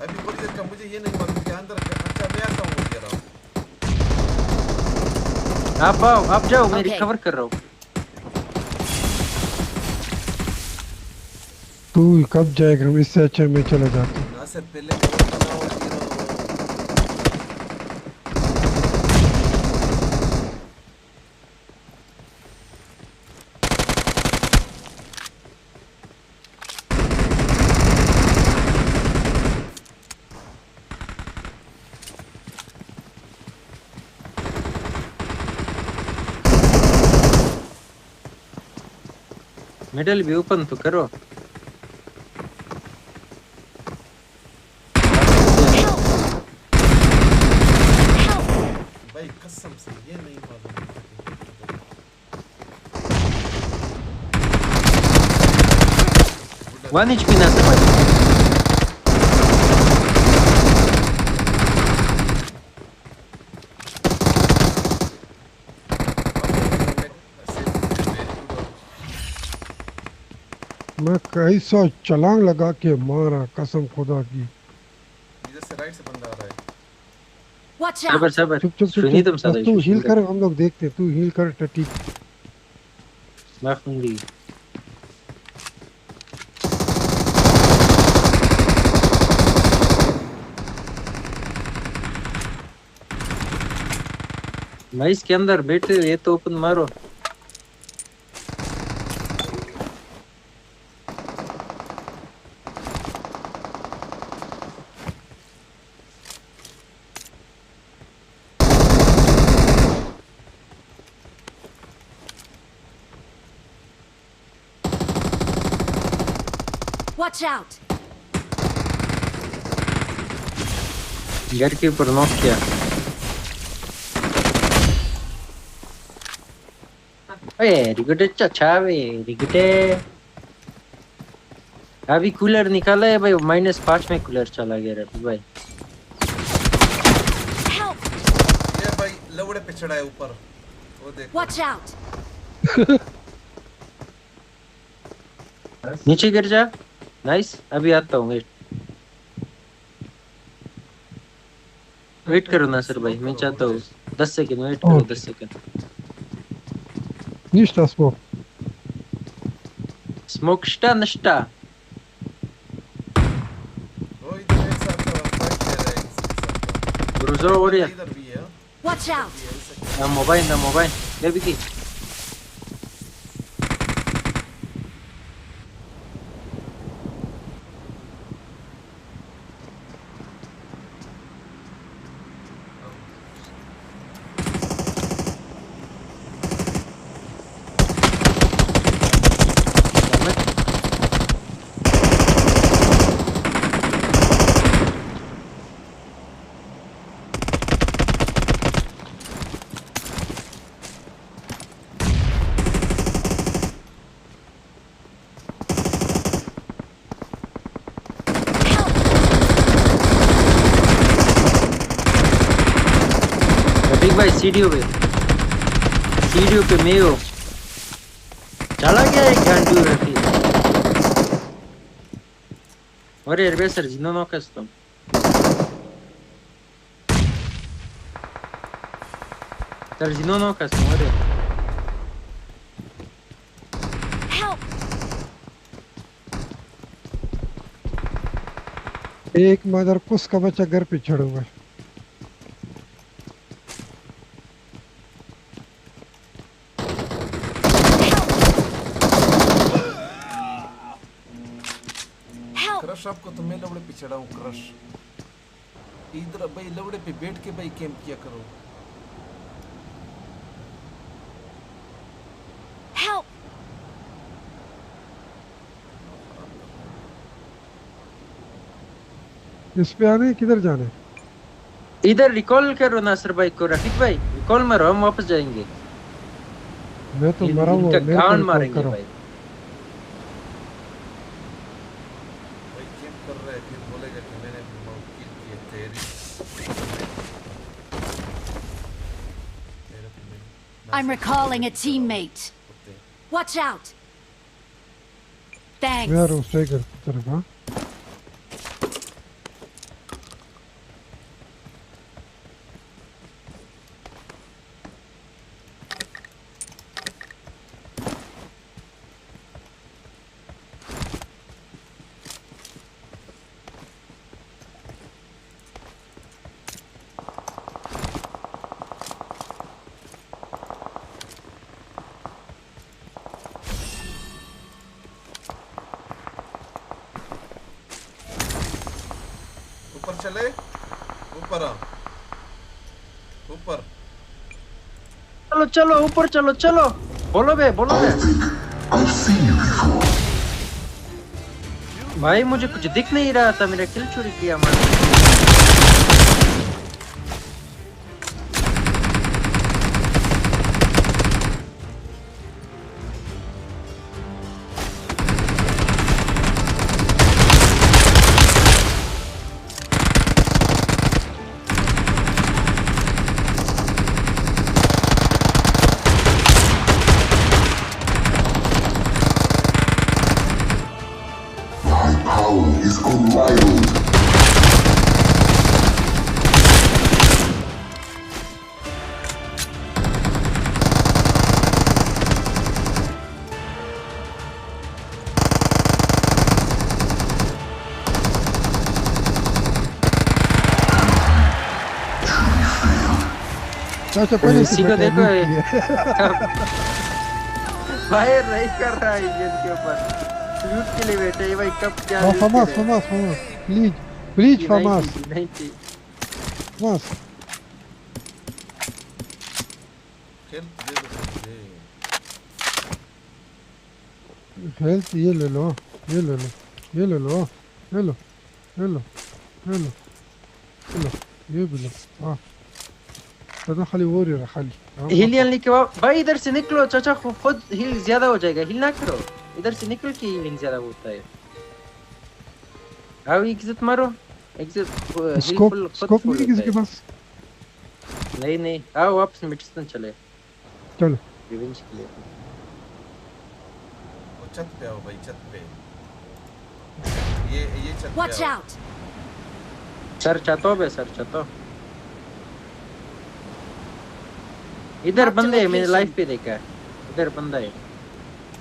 अभी थोड़ी देर का मुझे ये नहीं मालूम कि अंदर अच्छा मैं आता हूँ ये रहा। आप आओ, आप जाओ, मैं Okay. रिकवर कर रहा हूँ। तू कब जाएगा? इससे अच्छा मैं चला जाता हूँ। ना सर पहले और बनाओ ये रहा। मिडल भी ओपन तो करो। भाई कसम से ये नहीं मालूम। 1 HP ना से भाई। मैं कैसा छलांग लगा के मारा, कसम खुदा की। इधर से राइट से बंदा आ रहा है। Watch सबर out! सबर। चुप चुप चुप सुनी तुम चुप। सदा बस तू हील कर, हम लोग देखते। तू हील कर टटी। मैं खुंदी। मैं इसके अंदर बैठे ये तो ओपन मारो। Watch out! घर के ऊपर नॉक किया। वेरी गुड अच्छा वेरी गुड। अभी कूलर निकाला है भाई, -5 में कूलर चला गया रफी भाई। Help! ये भाई लवड़े पे चढ़ा है ऊपर। वो देख। Watch out! नीचे गिर जा। नाइस, अभी आता हूँ। वेट करो नासिर भाई, मैं चाहता हूँ 10 सेकंड वेट करो। 10 सेकंड। Ništa smo. स्मोक स्टा नष्टा। वो इधर एक साथ फाइट कर रहे हैं इसके साथ। ब्रोजो हो रहा है। इधर भी है। Watch out! ना मोबाइल ले भी की। भाई सीढ़ियों पे मैं हूँ। चला गया एक गांडू रखी। अरे यार सर जिन्होंने कस्टम सर जिन्होंने कस्टम अरे Help! एक मदर कुछ का बच्चा घर पे चढ़ा हुआ है। क्रश आपको तो मैं लवड़े पे चढ़ा हूँ। क्रश इधर भाई लवड़े पे बैठ के भाई कैंप किया करो। Help! इस पे आने किधर जाने? इधर रिकॉल करो नासिर भाई को, रफीक भाई रिकॉल मारो, हम वापस जाएंगे। मैं तो मरा हुआ, इनका मेरे को गान रिकॉल मारेंगे करो। भाई। भाई गेम कर रहा है फिर बोलेगा कि मैंने किल किए तेरी। I'm recalling a teammate. Watch out. Thanks. मैं आ रहा हूँ स्ट्राइकर की तरफ। हाँ ऊपर चले, ऊपर आ, ऊपर। चलो चलो ऊपर चलो चलो, बोलो बे बोलो बे। भाई मुझे कुछ दिख नहीं रहा था, मेरा किल चोरी किया मैंने। अच्छा पहले इसी को देखो फायर नहीं कर रहा है इंजन के ऊपर, लूट के लिए बैठे हैं भाई। कब क्या हाँ FAMAS FAMAS FAMAS please please FAMAS FAMAS health ये ले लो, ये ले लो, ये ले लो, ये लो, ये लो, ये लो, ये लो, ये भी लो। हाँ तो खाली वॉरियर खाली हीलियन लेके आओ भाई। इधर से निकलो चाचा, खुद हील ज्यादा हो जाएगा, हील ना करो। इधर से निकल के हीलिंग ज्यादा होता है। आओ एग्जिट मारो, एग्जिट। स्कोप स्कोप नहीं किसके पास? नहीं नहीं, आओ वापस मिडस्टोन चले, चलो रिवेंज के लिए। वो छत पे आओ भाई, छत पे। ये छत पे Watch आओ। out. सर चातो बे, सर चातो। इधर बंदे है, मैंने लाइफ पे देखा है, इधर बंदा है।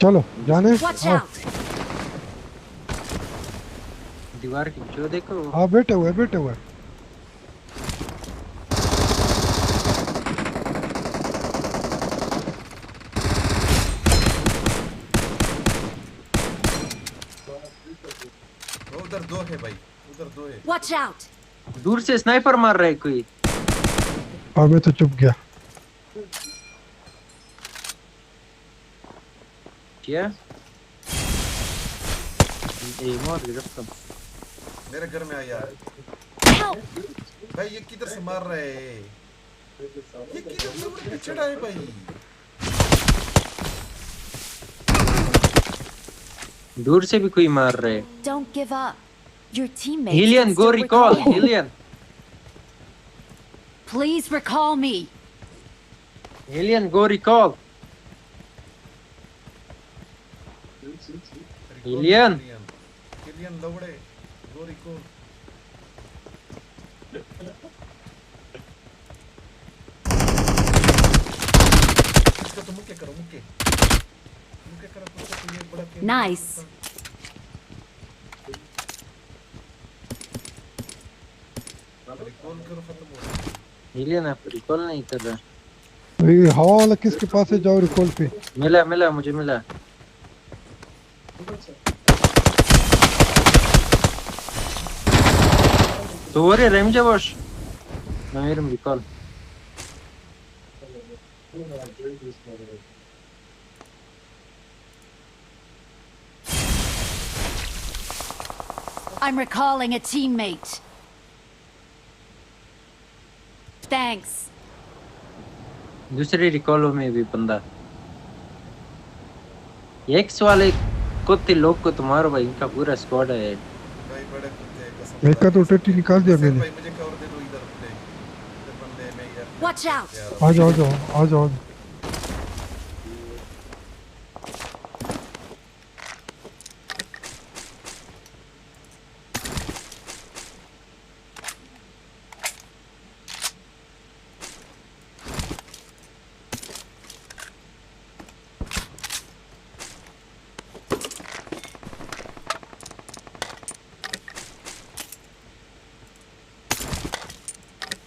चलो जाने। Watch हाँ out. दीवार की जो देखो। हाँ बैठे हुए बैठे हुए। उधर दो है भाई, उधर दो है। Watch out. दूर से स्नाइपर मार रहा है कोई। हाँ मैं तो चुप गया। क्या मोर गिरफ्तार मेरे घर में आ यार। भाई ये किधर से मार रहे हैं? ये किधर से मुझे पे चढ़ा है भाई? दूर से भी कोई मार रहे। Don't give up. Your teammates हीलियन can go still recall, recall you. हीलियन Please recall me. हीलियन गो रिकॉल। हीलियन हीलियन लवड़े गोरी को। इसको तो मुक्के करो, मुक्के करो तो ये बड़ा खेल। Nice. रिकॉल करो, खत्म हो रहा है। हीलियन आप रिकॉल नहीं कर रहा। ये हवा वाला किसके पास है? जाओ रिकॉल पे। मिला मिला, मुझे मिला। तो वो रे रेमजे वॉश ना मेरे recall. I'm recalling a teammate. Thanks. दूसरे रिकॉलो में भी बंदा एक्स वाले कुत्ते लोग को तुम्हारा भाई इनका पूरा स्क्वाड है भाई बड़े कुत्ते कसम एक का तो टट्टी निकाल दिया मैंने। भाई मुझे कवर दे दो इधर पे बंदे में यार Watch out. आ जाओ आ जाओ आ जाओ।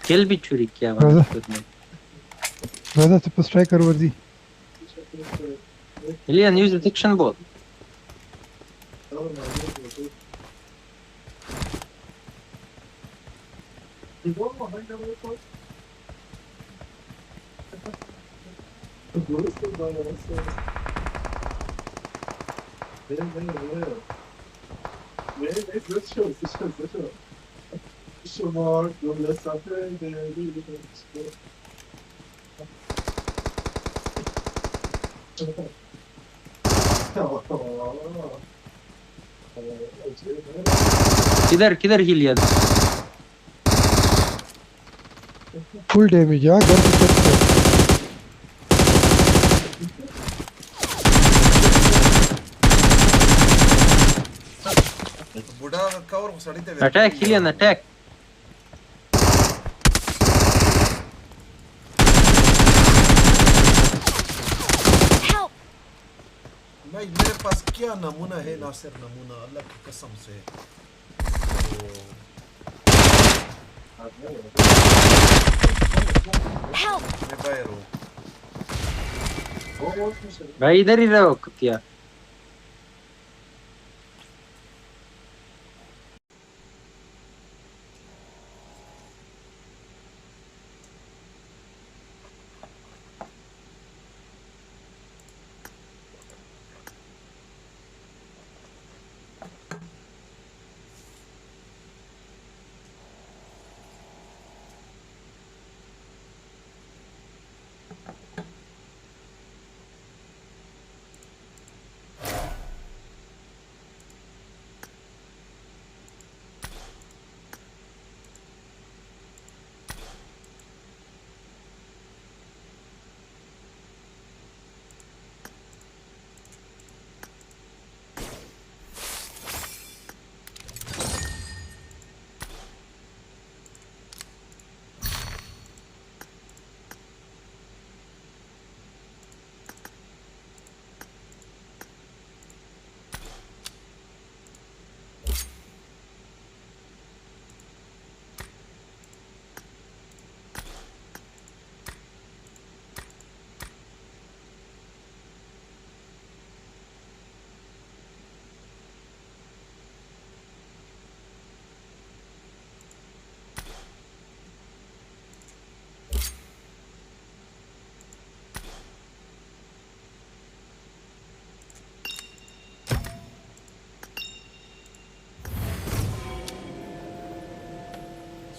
किल भी चोरी किया Brother, super striker worthy. Ilian, use the detection bot. किधर किधर हिलियन फुल डैमेज यार घर की छत पे। बुढ़ा कवर सड़ी ते अटैक हिलियन अटैक Help. भाई मेरे पास क्या नमूना है नासिर नमूना अल्लाह की कसम से Help. मैं बाहर हूँ भाई इधर ही रहो कुतिया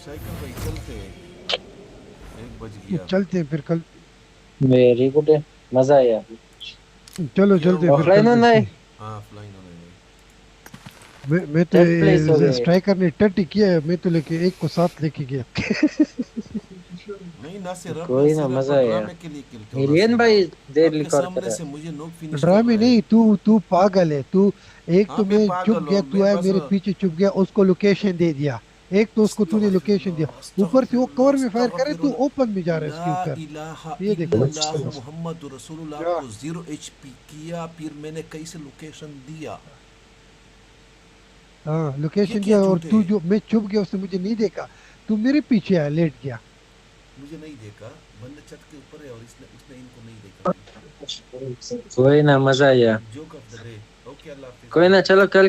साइकिल भाई चलते हैं 1 बज गया चलते हैं फिर कल। वेरी गुड मजा आया चलो चलते हैं फिर ऑफलाइन कल होना है मिलते हैं। हाँ फ्लाइंग होने मैं तो Third place हो गए। स्ट्राइकर ने टट्टी किया है, मैं तो लेके एक को साथ लेके गया। नहीं नासिर कोई ना मजा आया हिलियन भाई देर रिकॉर्ड कर रहा से मुझे नॉक फिनिश ड्रामे नहीं, तू पागल है तू। एक हाँ, तो मैं मैं पागल चुप गया, हूँ, तू मेरे आया पास मेरे पीछे चुप गया, उसको लोकेशन दे दिया। एक तो उसको तूने लोकेशन दिया, ऊपर से वो कवर में फायर करे, तू ओपन में जा रहा है उसके ऊपर। ये देखो मोहम्मद रसूलुल्लाह को 0 HP किया, फिर मैंने कैसे लोकेशन दिया। हाँ लोकेशन ये दिया क्या और झूठ तू है? जो मैं चुप गया, उसने मुझे नहीं देखा, तू मेरे पीछे आया, लेट गया। मुझे नहीं देखा, बंदे छत के ऊपर है और उसने इनको नहीं देखा। कोई ना मजा आया joke of the day. Okay अल्लाह हाफिज़। कोई ना चलो कल